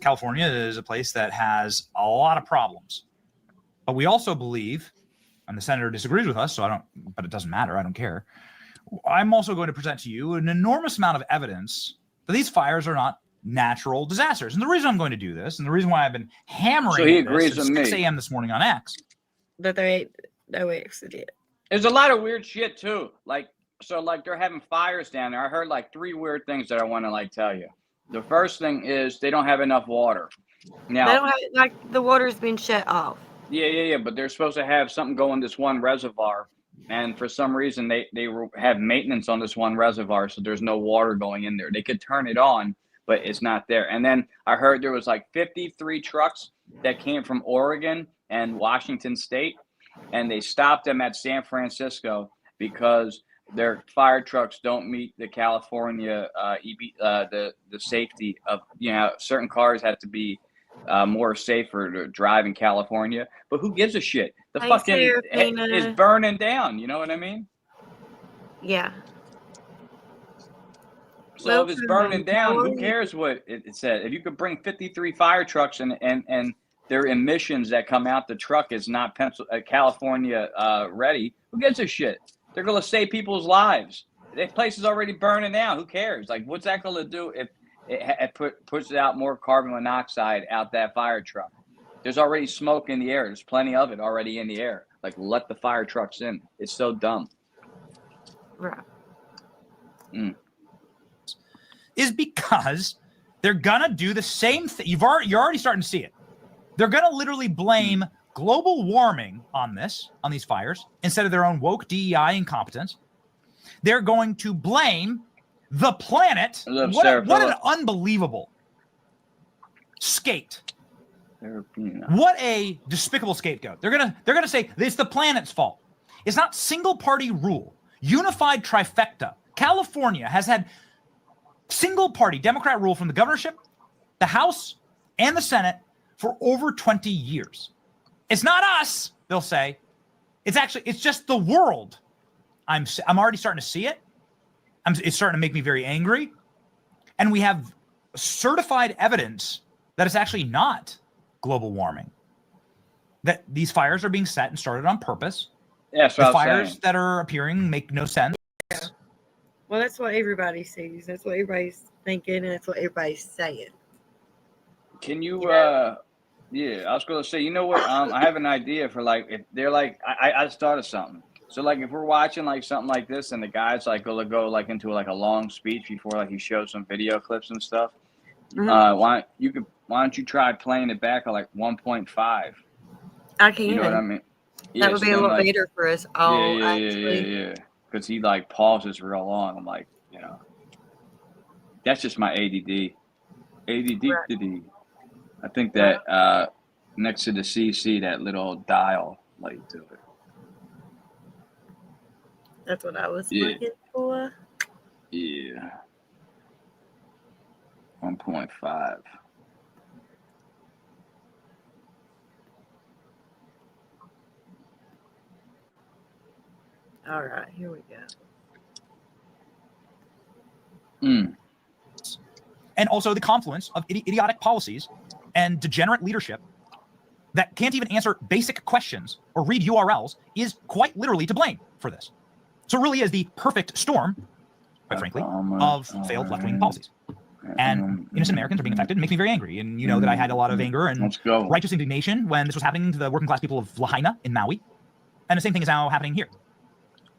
Speaker 7: California is a place that has a lot of problems, but we also believe, and the senator disagrees with us, but it doesn't matter. I don't care. I'm also going to present to you an enormous amount of evidence that these fires are not natural disasters. And the reason I'm going to do this, and the reason why I've been hammering
Speaker 2: So he
Speaker 7: at this
Speaker 2: agrees
Speaker 7: since
Speaker 2: with
Speaker 7: 6
Speaker 2: me.
Speaker 7: a.m. this morning on X.
Speaker 1: But there ain't no accident.
Speaker 2: There's a lot of weird shit too. Like they're having fires down there. I heard like 3 weird things that I want to tell you. The first thing is they don't have enough water. Now,
Speaker 1: They don't have, the water's been shut off.
Speaker 2: yeah, but they're supposed to have something go in this one reservoir, and for some reason they have maintenance on this one reservoir, so there's no water going in there. They could turn it on, but it's not there. And then I heard there was like 53 trucks that came from Oregon and Washington State, and they stopped them at San Francisco because their fire trucks don't meet the California the safety of, certain cars have to be more safer to drive in California. But who gives a shit? The
Speaker 1: Hey,
Speaker 2: fucking
Speaker 1: Serafina.
Speaker 2: is burning down. You know what I mean?
Speaker 1: Yeah.
Speaker 2: So if it's
Speaker 1: Welcome,
Speaker 2: burning down, who
Speaker 1: California.
Speaker 2: cares what it said? If you could bring 53 fire trucks and their emissions that come out the truck is not California ready, who gives a shit? They're going to save people's lives. the place is already burning out. Who cares? Like, what's that going to do if it pushes out more carbon monoxide out that fire truck? There's already smoke in the air. There's plenty of it already in the air. Like, let the fire trucks in. It's so dumb.
Speaker 1: Right.
Speaker 7: Is because they're gonna do the same thing. You're already starting to see it. They're gonna literally blame global warming on these fires, instead of their own woke DEI incompetence. They're going to blame the planet. What an unbelievable skate. What a despicable scapegoat. They're gonna say it's the planet's fault. It's not single party rule. Unified trifecta. California has had single party Democrat rule from the governorship, the House, and the Senate for over 20 years. It's not us, they'll say. It's just the world. I'm already starting to see it. It's starting to make me very angry. And we have certified evidence that it's actually not global warming. That these fires are being set and started on purpose.
Speaker 2: Yeah,
Speaker 7: the fires that are appearing make no sense.
Speaker 1: Well, that's what everybody sees. That's what everybody's thinking, and that's what everybody's saying.
Speaker 2: Can you, yeah, I was going to say, you know what? I have an idea for, like, if they're like, I just thought of something. So, like, if we're watching, like, something like this, and the guy's, like, go like, into, like, a long speech before, like, he shows some video clips and stuff, why don't you try playing it back at, like, 1.5?
Speaker 1: I can.
Speaker 2: You know what I mean?
Speaker 1: That would be a lot better for us all, actually.
Speaker 2: Yeah. Because he, like, pauses real long. I'm like, you know, that's just my ADD. Right. I think that next to the CC, that little dial light to it.
Speaker 1: That's what I was looking for.
Speaker 2: Yeah. 1.5.
Speaker 1: All right, here we go.
Speaker 7: And also the confluence of idiotic policies and degenerate leadership that can't even answer basic questions or read URLs is quite literally to blame for this. So it really is the perfect storm, quite frankly, of failed left-wing policies. And innocent Americans are being affected. It makes me very angry. And you know that I had a lot of anger and righteous indignation when this was happening to the working class people of Lahaina in Maui. And the same thing is now happening here.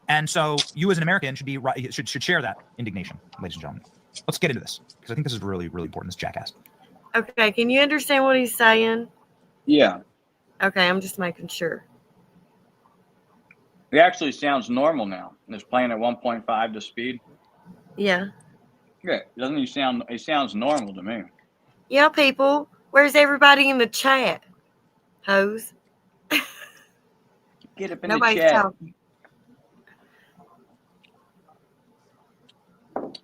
Speaker 7: And so you as an American should share that indignation, ladies and gentlemen. Let's get into this, because I think this is really, really important, this jackass.
Speaker 1: Okay, can you understand what he's saying?
Speaker 2: Yeah.
Speaker 1: Okay, I'm just making sure.
Speaker 2: It actually sounds normal now. It's playing at 1.5 to speed.
Speaker 1: Yeah.
Speaker 2: Yeah, doesn't it sound? It sounds normal to me.
Speaker 1: Yeah, people. Where's everybody in the chat? Hose.
Speaker 2: Get up in
Speaker 1: Nobody's
Speaker 2: the chat.
Speaker 1: Talking.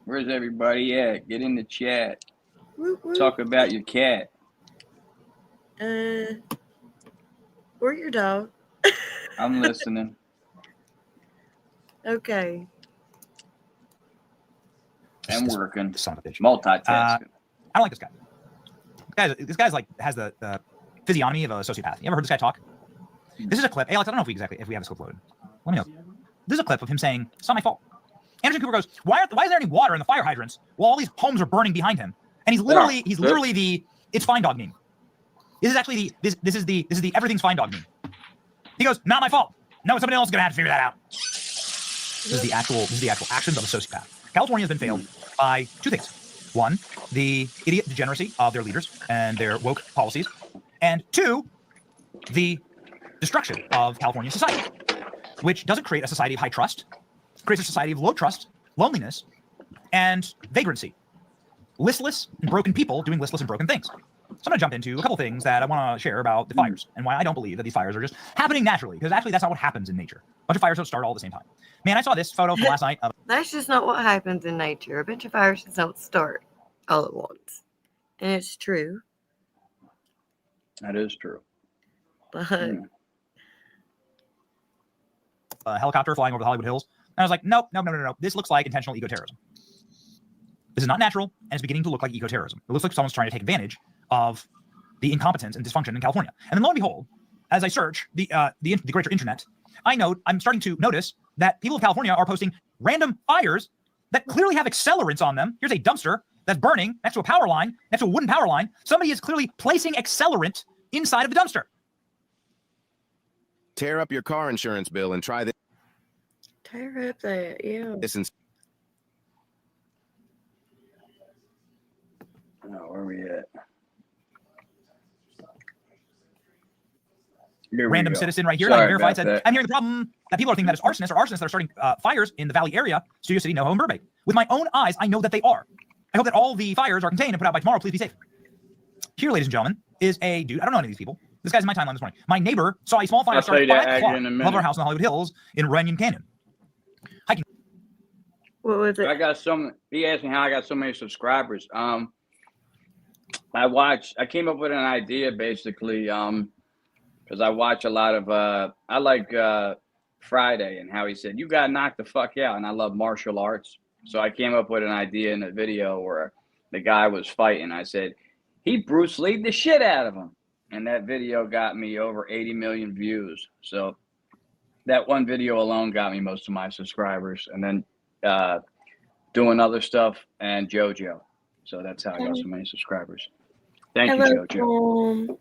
Speaker 2: Where's everybody at? Get in the chat.
Speaker 1: Woo, woo.
Speaker 2: Talk about your cat.
Speaker 1: Where's your dog?
Speaker 2: I'm listening.
Speaker 1: Okay.
Speaker 2: I'm working.
Speaker 7: Son of a bitch.
Speaker 2: Multitasking.
Speaker 7: I don't like this guy. This guy's like has the physiognomy of a sociopath. You ever heard this guy talk? This is a clip. Hey, Alex, I don't know if we have this clip loaded. Let me know. This is a clip of him saying, "It's not my fault." Anderson Cooper goes, "Why is there any water in the fire hydrants while all these homes are burning behind him?" And he's literally the "it's fine dog" meme. This is actually this is the everything's fine dog meme. He goes, "Not my fault. No, somebody else is gonna have to figure that out." This is the actual actions of a sociopath. California has been failed by two things. One, the idiot degeneracy of their leaders and their woke policies. And two, the destruction of California society, which doesn't create a society of high trust, creates a society of low trust, loneliness, and vagrancy. Listless and broken people doing listless and broken things. So I'm going to jump into a couple things that I want to share about the fires and why I don't believe that these fires are just happening naturally, because actually that's not what happens in nature. A bunch of fires don't start all at the same time. Man, I saw this photo from last night.
Speaker 1: That's just not what happens in nature. A bunch of fires don't start all at once. And it's true.
Speaker 2: That is true.
Speaker 1: But
Speaker 7: a helicopter flying over the Hollywood Hills. And I was like, nope. This looks like intentional eco-terrorism. This is not natural, and it's beginning to look like eco-terrorism. It looks like someone's trying to take advantage of the incompetence and dysfunction in California. And then lo and behold, as I search the greater internet, I'm starting to notice that people of California are posting random fires that clearly have accelerants on them. Here's a dumpster that's burning next to a power line, next to a wooden power line. Somebody is clearly placing accelerant inside of the dumpster.
Speaker 9: Tear up your car insurance bill and try this.
Speaker 1: Tear up that, yeah.
Speaker 2: Oh, where are we at?
Speaker 7: Random citizen right here.
Speaker 2: Sorry
Speaker 7: I verified said,
Speaker 2: that.
Speaker 7: I'm hearing the problem that people are thinking that it's arsonists or arsonists that are starting fires in the Valley area, Studio City, NoHo, and Burbank. With my own eyes, I know that they are. I hope that all the fires are contained and put out by tomorrow. Please be safe. Here, ladies and gentlemen, is a dude. I don't know any of these people. This guy's in my timeline this morning. My neighbor saw a small fire start at 5 o'clock above our house in the Hollywood Hills in Runyon Canyon. Hiking.
Speaker 1: What was it?
Speaker 2: I got some. He asked me how I got so many subscribers. I came up with an idea basically. Because I watch a lot of, I like Friday and how he said, you got to knock the fuck out. And I love martial arts. So I came up with an idea in a video where the guy was fighting. I said, he Bruce Lee'd the shit out of him. And that video got me over 80 million views. So that one video alone got me most of my subscribers. And then doing other stuff and JoJo. So that's how I got so many subscribers. Thank you, JoJo.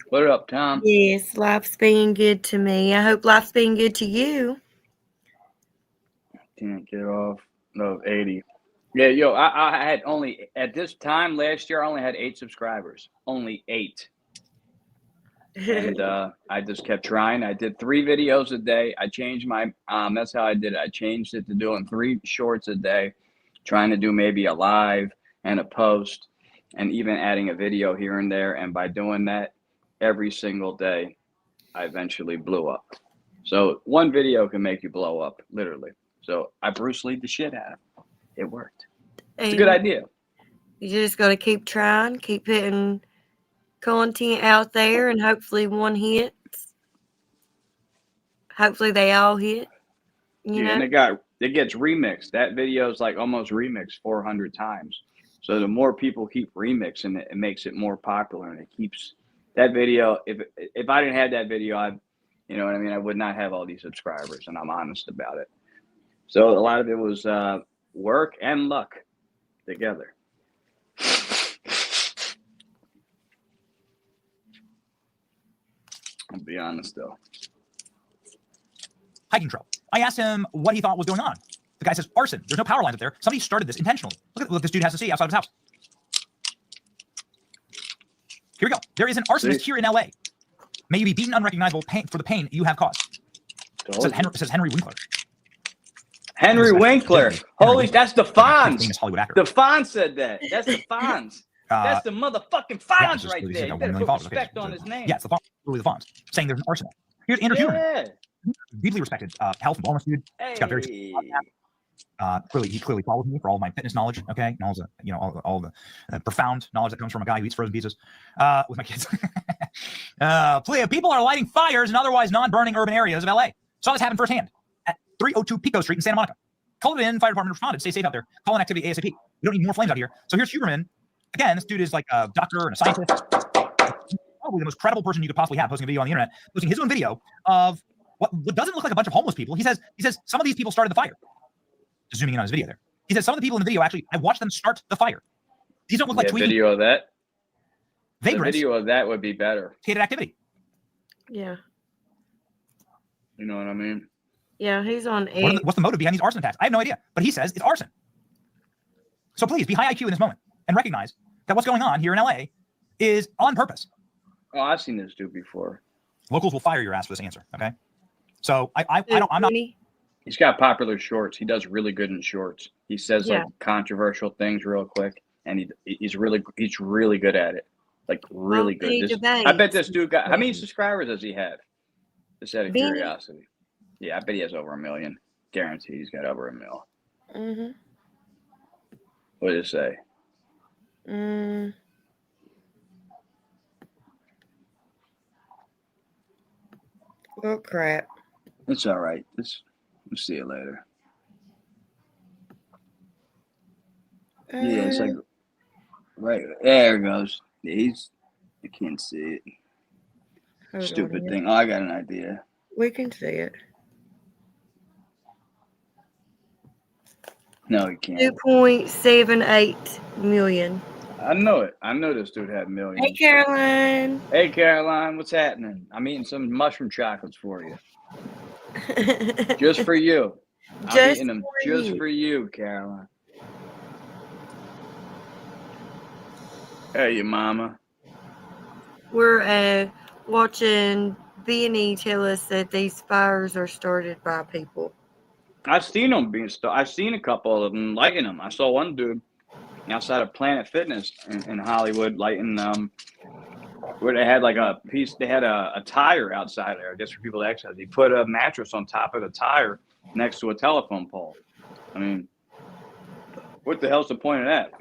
Speaker 2: What up, Tom?
Speaker 1: Yes, life's being good to me. I hope life's being good to you.
Speaker 2: Can't get off. No, 80. Yeah, yo, I had only, at this time last year, I only had 8 subscribers. Only 8. And I just kept trying. I did 3 videos a day. I changed my, that's how I did it. I changed it to doing 3 shorts a day, trying to do maybe a live and a post, and even adding a video here and there. And by doing that every single day, I eventually blew up. So one video can make you blow up, literally. So I Bruce Lee'd the shit out of it. It worked. It's a good idea.
Speaker 1: You just got to keep trying, keep putting content out there, and hopefully one hits. Hopefully they all hit. You know?
Speaker 2: And it gets remixed. That video is like almost remixed 400 times. So the more people keep remixing it, it makes it more popular, and it keeps that video. If I didn't have that video, you know what I mean, I would not have all these subscribers, and I'm honest about it. So a lot of it was work and luck together. I'll be honest though.
Speaker 7: Hiking trail. I asked him what he thought was going on. The guy says arson. There's no power lines up there. Somebody started this intentionally. Look at what this dude has to see outside of his house. Here we go. There is an arsonist here in LA. May you be beaten unrecognizable for the pain you have caused. It says Henry Winkler.
Speaker 2: Henry Winkler. Holy, that's the Fonz.
Speaker 7: Famous Hollywood actor.
Speaker 2: The Fonz said that. That's the Fonz. That's the motherfucking Fonz right there. You better put respect on his name.
Speaker 7: Yeah, it's the Fonz. Really the Fonz. Saying there's an arsenal. Here's Andrew Huberman. Deeply respected health and wellness dude. He's got very he clearly follows me for all of my fitness knowledge, okay, and all the all the profound knowledge that comes from a guy who eats frozen pizzas with my kids. People are lighting fires in otherwise non-burning urban areas of LA. Saw this happen firsthand at 302 Pico Street in Santa Monica. Called it in, fire department responded. Stay safe out there. Call an activity ASAP. We don't need more flames out here. So here's Huberman. Again, this dude is like a doctor and a scientist. Probably the most credible person you could possibly have, posting a video on the internet, posting his own video of what doesn't look like a bunch of homeless people. He says some of these people started the fire. Just zooming in on his video there. He says some of the people in the video, actually, I watched them start the fire. These don't look like tweeting.
Speaker 2: Video of that.
Speaker 7: Vagrants.
Speaker 2: The video of that would be better.
Speaker 7: Hated activity.
Speaker 1: Yeah.
Speaker 2: You know what I mean?
Speaker 1: Yeah, he's on
Speaker 7: what's the motive behind these arson attacks? I have no idea, but he says it's arson. So please be high IQ in this moment and recognize that what's going on here in LA is on purpose.
Speaker 2: Oh, I've seen this dude before.
Speaker 7: Locals will fire your ass for this answer. Okay. So I'm not.
Speaker 2: He's got popular shorts. He does really good in shorts. He says like controversial things real quick, and he's really good at it. Like really good. I bet this dude got, how many subscribers does he have? Just out of curiosity. Yeah, I bet he has over 1 million. Guaranteed he's got over 1 million.
Speaker 1: Mm-hmm.
Speaker 2: What did it say?
Speaker 1: Oh crap.
Speaker 2: It's all right. We'll see you later. Yeah, it's like right there it goes. Yeah, you can't see it. Stupid thing. Oh, I got an idea.
Speaker 1: We can see it.
Speaker 2: No, he can't.
Speaker 1: 2.78 million.
Speaker 2: I know it. I know this dude had millions.
Speaker 1: Hey, Caroline.
Speaker 2: Hey, Caroline, what's happening? I'm eating some mushroom chocolates for you. Just for you. I'm eating them just for you, Caroline. Hey, your mama.
Speaker 1: We're watching B&E tell us that these fires are started by people.
Speaker 2: I've seen them being started. I've seen a couple of them lighting them. I saw one dude outside of Planet Fitness in Hollywood lighting where they had like a piece. They had a tire outside there just for people to exercise. He put a mattress on top of the tire next to a telephone pole. I mean, what the hell's the point of that?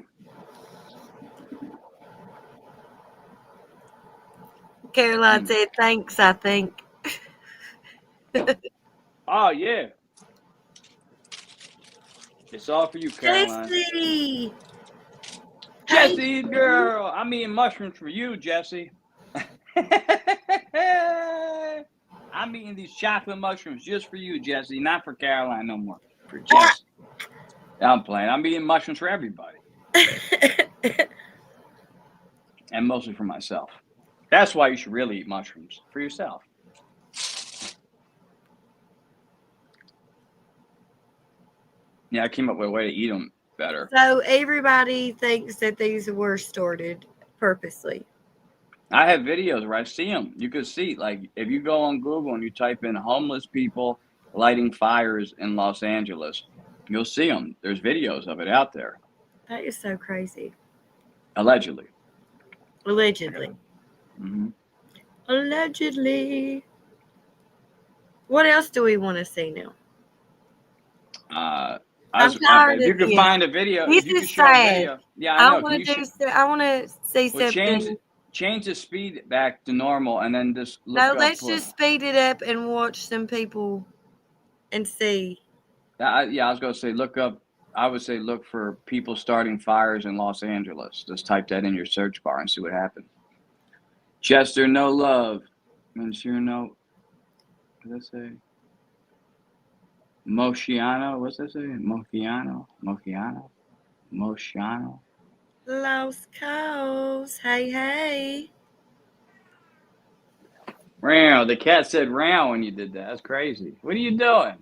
Speaker 1: Caroline said, thanks, I think.
Speaker 2: Oh, yeah. It's all for you, Caroline.
Speaker 1: Jesse!
Speaker 2: Jesse, girl. I'm eating mushrooms for you, Jesse. I'm eating these chocolate mushrooms just for you, Jesse. Not for Caroline no more. For Jesse. I'm playing. I'm eating mushrooms for everybody. And mostly for myself. That's why you should really eat mushrooms. For yourself. Yeah, I came up with a way to eat them better.
Speaker 1: So everybody thinks that these were started purposely.
Speaker 2: I have videos where I see them. You can see, like, if you go on Google and you type in homeless people lighting fires in Los Angeles, you'll see them. There's videos of it out there.
Speaker 1: That is so crazy.
Speaker 2: Allegedly.
Speaker 1: Allegedly.
Speaker 2: Mm-hmm.
Speaker 1: Allegedly. What else do we want to see now?
Speaker 2: If you can find a video,
Speaker 1: this
Speaker 2: if you
Speaker 1: is
Speaker 2: can show a
Speaker 1: sad.
Speaker 2: video, yeah, I know.
Speaker 1: I want to say
Speaker 2: Well,
Speaker 1: something.
Speaker 2: change the speed back to normal, and then just look up.
Speaker 1: No, let's just speed it up and watch some people and see.
Speaker 2: I was gonna say look up. I would say look for people starting fires in Los Angeles. Just type that in your search bar and see what happens. Chester, no love. Monsieur, no. What does that say? Mosciano. What's that say? Mosciano.
Speaker 1: Los cows. Hey, hey.
Speaker 2: Row. The cat said row when you did that. That's crazy. What are you doing?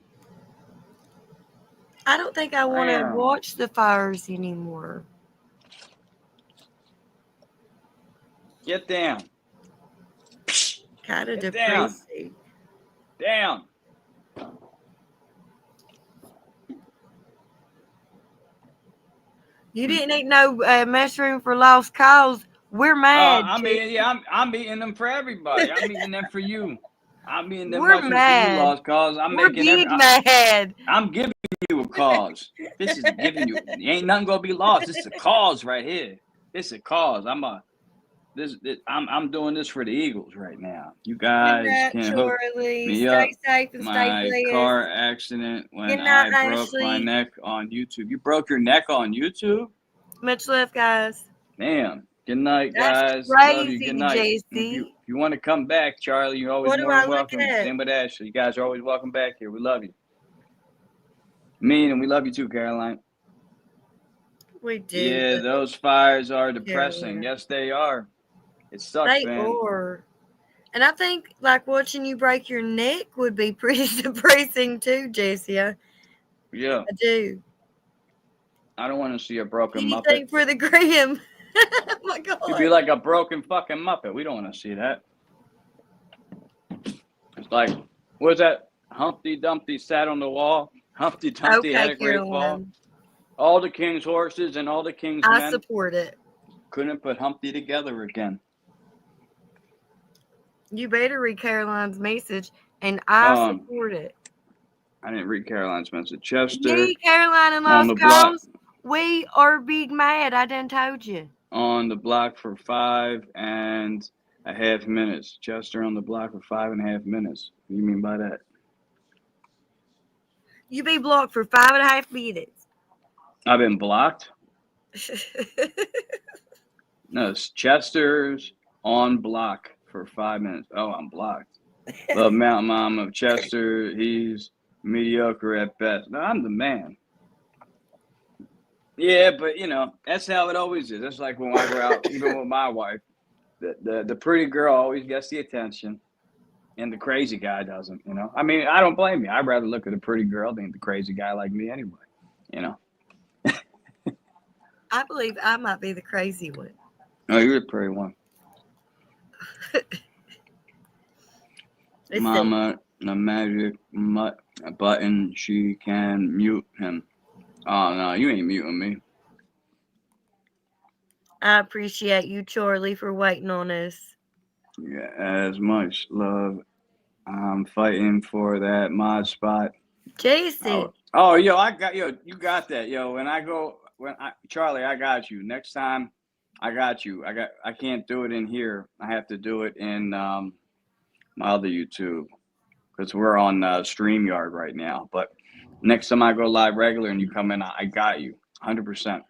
Speaker 1: I don't think I want to watch the fires anymore.
Speaker 2: Get down.
Speaker 1: Kind of depressing.
Speaker 2: Down.
Speaker 1: You didn't eat no mushroom for lost cause. We're mad.
Speaker 2: I'm eating them for everybody. I'm eating them for you. I'm eating them
Speaker 1: We're
Speaker 2: mushrooms
Speaker 1: mad.
Speaker 2: for you, lost cause.
Speaker 1: We're mad.
Speaker 2: I'm giving you a cause. This is giving you. Ain't nothing gonna be lost. This is a cause right here. This is a cause. I'm doing this for the Eagles right now. You guys can hook me up.
Speaker 1: Stay safe and stay
Speaker 2: My
Speaker 1: blessed.
Speaker 2: car accident when
Speaker 1: Good night,
Speaker 2: I broke my
Speaker 1: Ashley.
Speaker 2: neck on YouTube. You broke your neck on YouTube?
Speaker 1: Much love, guys.
Speaker 2: Damn. Good night,
Speaker 1: That's
Speaker 2: guys. Love you.
Speaker 1: crazy,
Speaker 2: Good night.
Speaker 1: JC.
Speaker 2: If you want to come back, Charlie, you're always
Speaker 1: What do
Speaker 2: more
Speaker 1: I
Speaker 2: than
Speaker 1: look
Speaker 2: welcome.
Speaker 1: at?
Speaker 2: Same with Ashley. You guys are always welcome back here. We love you. And we love you too, Caroline.
Speaker 1: We do.
Speaker 2: Yeah, those fires are depressing.
Speaker 1: Yeah.
Speaker 2: Yes, they are. It sucks,
Speaker 1: They
Speaker 2: man.
Speaker 1: are. And I think like watching you break your neck would be pretty depressing too, Jesse. I
Speaker 2: Yeah.
Speaker 1: do.
Speaker 2: I don't want to see a broken
Speaker 1: Anything
Speaker 2: Muppet.
Speaker 1: for the gram. Oh my God.
Speaker 2: It'd be like a broken fucking Muppet. We don't want to see that. It's like, what's that? Humpty Dumpty sat on the wall. Humpty Dumpty had a great fall.
Speaker 1: Caroline.
Speaker 2: All the king's horses and all the king's
Speaker 1: I
Speaker 2: men
Speaker 1: support it.
Speaker 2: couldn't put Humpty together again.
Speaker 1: You better read Caroline's message, and I support it.
Speaker 2: I didn't read Caroline's message. Chester
Speaker 1: Me, Caroline, and
Speaker 2: on the
Speaker 1: Lost
Speaker 2: block.
Speaker 1: Cause, we are big mad. I done told you.
Speaker 2: On the block for 5.5 minutes. Chester on the block for 5.5 minutes. What do you mean by that?
Speaker 1: You be blocked for 5.5 minutes.
Speaker 2: I've been blocked? No, it's Chester's on block for 5 minutes. Oh, I'm blocked. Love Mountain Mom of Chester. He's mediocre at best. No, I'm the man. Yeah, but you know, that's how it always is. That's like when I go out, even with my wife, the pretty girl always gets the attention, and the crazy guy doesn't. You know, I mean, I don't blame you. I'd rather look at a pretty girl than the crazy guy like me anyway. You know.
Speaker 1: I believe I might be the crazy one.
Speaker 2: Oh, you're the pretty one.
Speaker 1: Let's see.
Speaker 2: Mama, the magic button, she can mute him. Oh, no, you ain't muting me.
Speaker 1: I appreciate you, Charlie, for waiting on us.
Speaker 2: Yeah, as much love. I'm fighting for that mod spot.
Speaker 1: Jason.
Speaker 2: Oh, yo, you got that, yo. Charlie, I got you. Next time, I got you. I can't do it in here. I have to do it in my other YouTube because we're on StreamYard right now. But next time I go live regular and you come in, I got you 100%.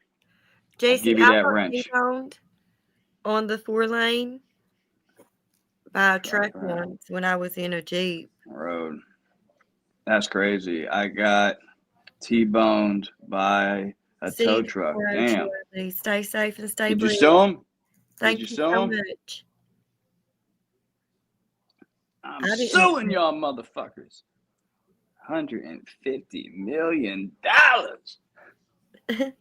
Speaker 1: Jason,
Speaker 2: give you that
Speaker 1: I
Speaker 2: wrench.
Speaker 1: On the 4-lane by a truck once when I was in a Jeep.
Speaker 2: Road. That's crazy. I got T-boned by a tow truck. Damn.
Speaker 1: Charlie. Stay safe and stay
Speaker 2: Did you
Speaker 1: blessed.
Speaker 2: sue him?
Speaker 1: Thank you so much.
Speaker 2: I'm suing y'all motherfuckers. $150 million.
Speaker 1: Get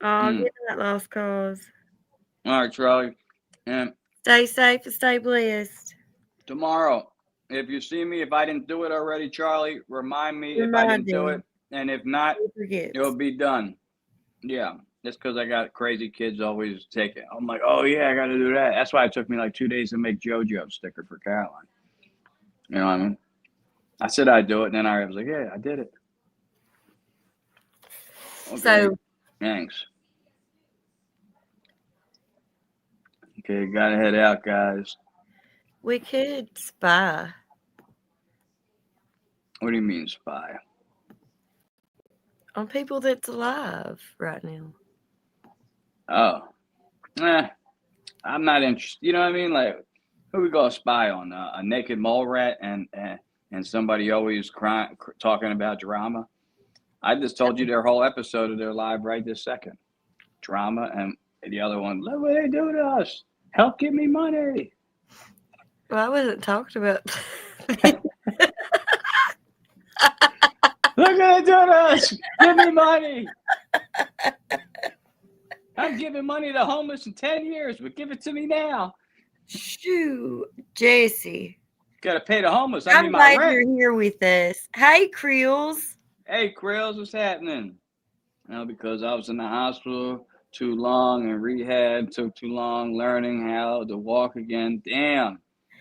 Speaker 1: that lost cause.
Speaker 2: All right, Charlie. And
Speaker 1: stay safe and stay blessed.
Speaker 2: Tomorrow, if you see me, if I didn't do it already, Charlie, remind me if I didn't do it. And if not, it'll be done. Yeah. Just because I got crazy kids always take it. I'm like, oh, yeah, I got to do that. That's why it took me like 2 days to make JoJo sticker for Caroline. You know what I mean? I said I'd do it, and then I was like, yeah, I did it. Okay.
Speaker 1: So,
Speaker 2: thanks. Okay, gotta head out, guys.
Speaker 1: We could spy.
Speaker 2: What do you mean spy?
Speaker 1: On people that's alive right now.
Speaker 2: Oh. I'm not interested. You know what I mean? Like, who we gonna spy on? A naked mole rat and somebody always talking about drama? I just told you their whole episode of their live right this second. Drama and the other one, look what they do to us. Help give me money.
Speaker 1: Well, I wasn't talking about.
Speaker 2: Look what they do to us. Give me money. I'm giving money to homeless in 10 years, but give it to me now.
Speaker 1: Shoot, Jesse.
Speaker 2: Gotta pay the homeless.
Speaker 1: I'm glad you're here with us. Hey, Creels.
Speaker 2: Hey, Creels, what's happening? Because I was in the hospital too long in rehab, took too long learning how to walk again. Damn.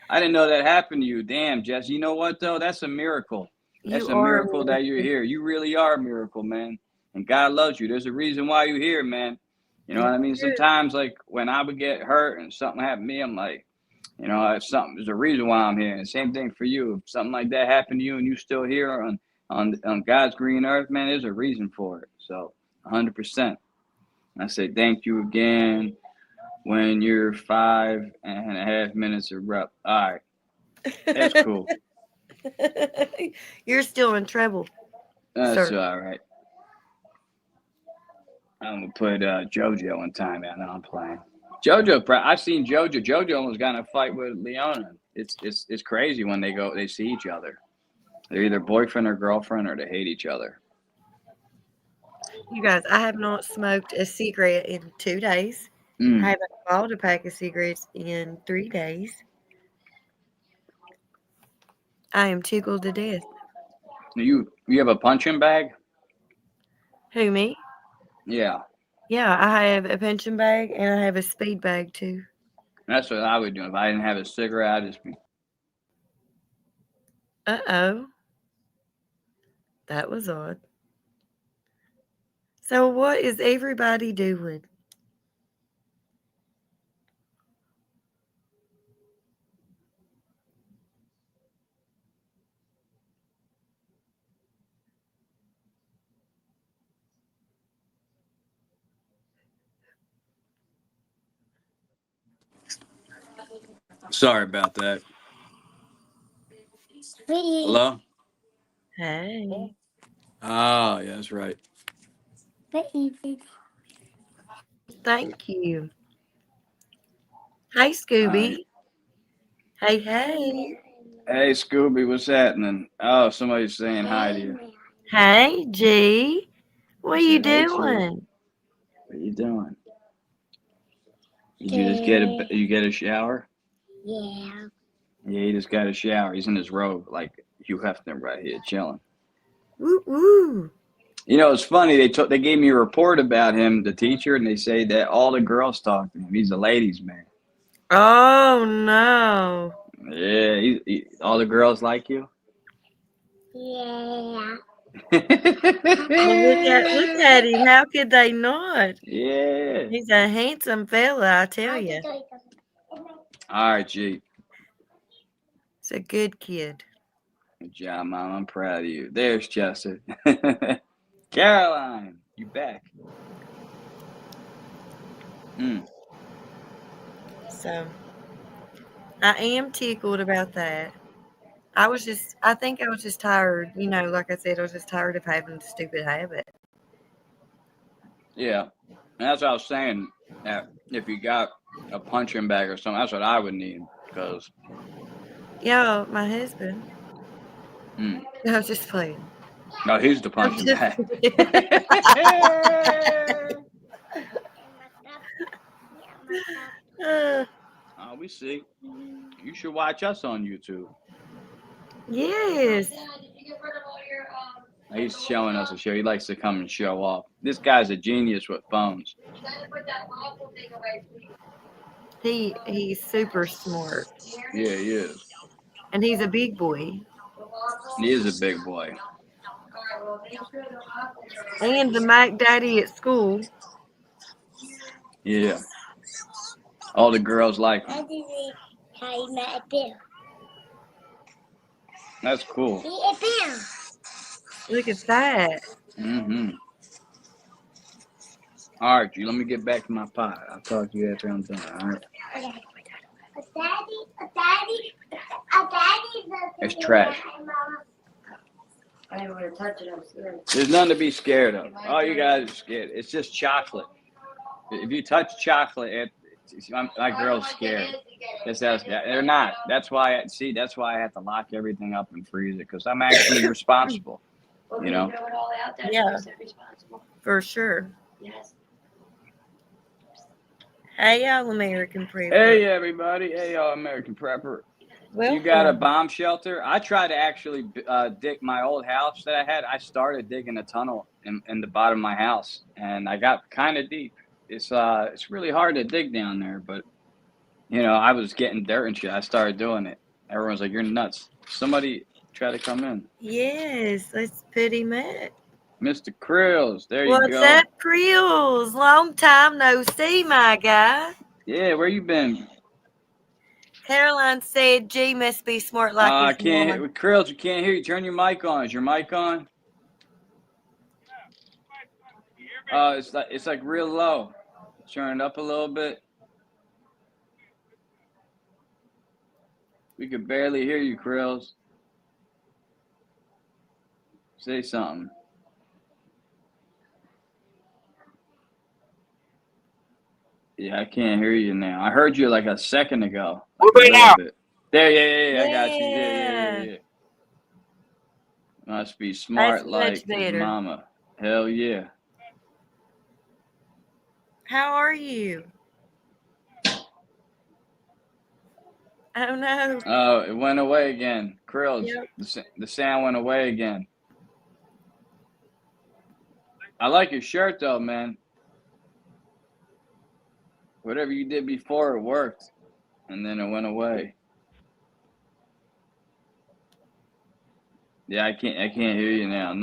Speaker 2: I didn't know that happened to you. Damn, Jess. You know what, though? That's a miracle. That's a miracle that you're here. You really are a miracle, man. And God loves you. There's a reason why you're here, man. You know what I mean? Sometimes, like, when I would get hurt and something happened to me, I'm like, you know, there's a reason why I'm here. And same thing for you. If something like that happened to you and you're still here on God's green earth, man, there's a reason for it. So, 100%. I say thank you again when you're 5.5 minutes of rep. All right. That's cool.
Speaker 1: You're still in trouble.
Speaker 2: That's all right. I'm going to put JoJo in timeout. Now I'm playing. JoJo, I've seen JoJo. JoJo almost got in a fight with Leona. It's crazy when they see each other. They're either boyfriend or girlfriend or they hate each other.
Speaker 1: You guys, I have not smoked a cigarette in 2 days. I haven't bought a pack of cigarettes in 3 days. I am tickled to death.
Speaker 2: You have a punching bag?
Speaker 1: Who, me?
Speaker 2: Yeah.
Speaker 1: Yeah, I have a punching bag and I have a speed bag too.
Speaker 2: That's what I would do. If I didn't have a cigarette, I'd just be.
Speaker 1: Uh-oh. That was odd. So what is everybody doing?
Speaker 2: Sorry about that. Hello?
Speaker 1: Hey.
Speaker 2: Oh, yeah, that's right.
Speaker 1: Thank you. Hey, Scooby. Hey, hey.
Speaker 2: Hey, Scooby, what's happening? Oh, somebody's saying hi to you.
Speaker 1: Hey, G. What are you
Speaker 2: Hey, G.
Speaker 1: doing?
Speaker 2: What are you doing? Did you just get a shower?
Speaker 5: Yeah.
Speaker 2: Yeah, he just got a shower. He's in his robe, like Hugh Hefner right here, chilling.
Speaker 1: Woo woo.
Speaker 2: You know, it's funny. They gave me a report about him, the teacher, and they say that all the girls talk to him. He's a ladies' man.
Speaker 1: Oh no.
Speaker 2: Yeah, all the girls like you.
Speaker 5: Yeah.
Speaker 1: Well, look at him. How could they not?
Speaker 2: Yeah.
Speaker 1: He's a handsome fella, I tell you.
Speaker 2: All right, G.
Speaker 1: He's a good kid.
Speaker 2: Good job, Mom. I'm proud of you. There's Chester. Caroline, you back.
Speaker 1: So I am tickled about that. I think I was just tired. You know, like I said, I was just tired of having the stupid habit.
Speaker 2: Yeah. And that's what I was saying. That if you got a punching bag or something, that's what I would need. Because.
Speaker 1: Yeah, my husband.
Speaker 2: I
Speaker 1: was just playing.
Speaker 2: No, he's the punching bag. We see. You should watch us on YouTube.
Speaker 1: Yes.
Speaker 2: He's showing us a show. He likes to come and show off. This guy's a genius with phones.
Speaker 1: He's super smart.
Speaker 2: Yeah, he is.
Speaker 1: And he's a big boy.
Speaker 2: He is a big boy.
Speaker 1: And the Mac Daddy at school.
Speaker 2: Yeah. All the girls like him. That's cool.
Speaker 1: Look at that.
Speaker 2: All right, G, let me get back to my pot. I'll talk to you after I'm done, all right? It's trash.
Speaker 5: I didn't want to touch it. I'm scared.
Speaker 2: There's nothing to be scared of. Oh, you guys are scared. It's just chocolate. If you touch chocolate, my girl's scared. They're not. That's why I have to lock everything up and freeze it, because I'm actually responsible. You know?
Speaker 1: Yeah. For sure.
Speaker 5: Yes.
Speaker 1: Hey, y'all, American Prepper.
Speaker 2: Hey, everybody. Hey, y'all, American Prepper.
Speaker 1: Welcome.
Speaker 2: You got a bomb shelter? I tried to actually dig my old house that I had. I started digging a tunnel in the bottom of my house, and I got kind of deep. It's really hard to dig down there, but you know, I was getting dirt and shit. I started doing it. Everyone's like, "You're nuts." Somebody try to come in.
Speaker 1: Yes, let's put him up.
Speaker 2: Mr. Krills, there you go.
Speaker 1: What's up, Krills? Long time no see, my guy.
Speaker 2: Yeah, where you been?
Speaker 1: Caroline said G must be smart like his
Speaker 2: I can't
Speaker 1: woman.
Speaker 2: hear Krills. You can't hear you. Turn your mic on. Is your mic on? It's like real low. Turn it up a little bit. We could barely hear you, Krills. Say something. Yeah, I can't hear you now. I heard you like a second ago. There, yeah. I got you. Yeah. Must be smart.
Speaker 1: That's
Speaker 2: like
Speaker 1: much better.
Speaker 2: Mama. Hell yeah.
Speaker 1: How are you? Oh no.
Speaker 2: Oh, it went away again. Krills,
Speaker 1: Yep.
Speaker 2: the sound went away again. I like your shirt though, man. Whatever you did before, it worked, and then it went away. Yeah, I can't hear you now.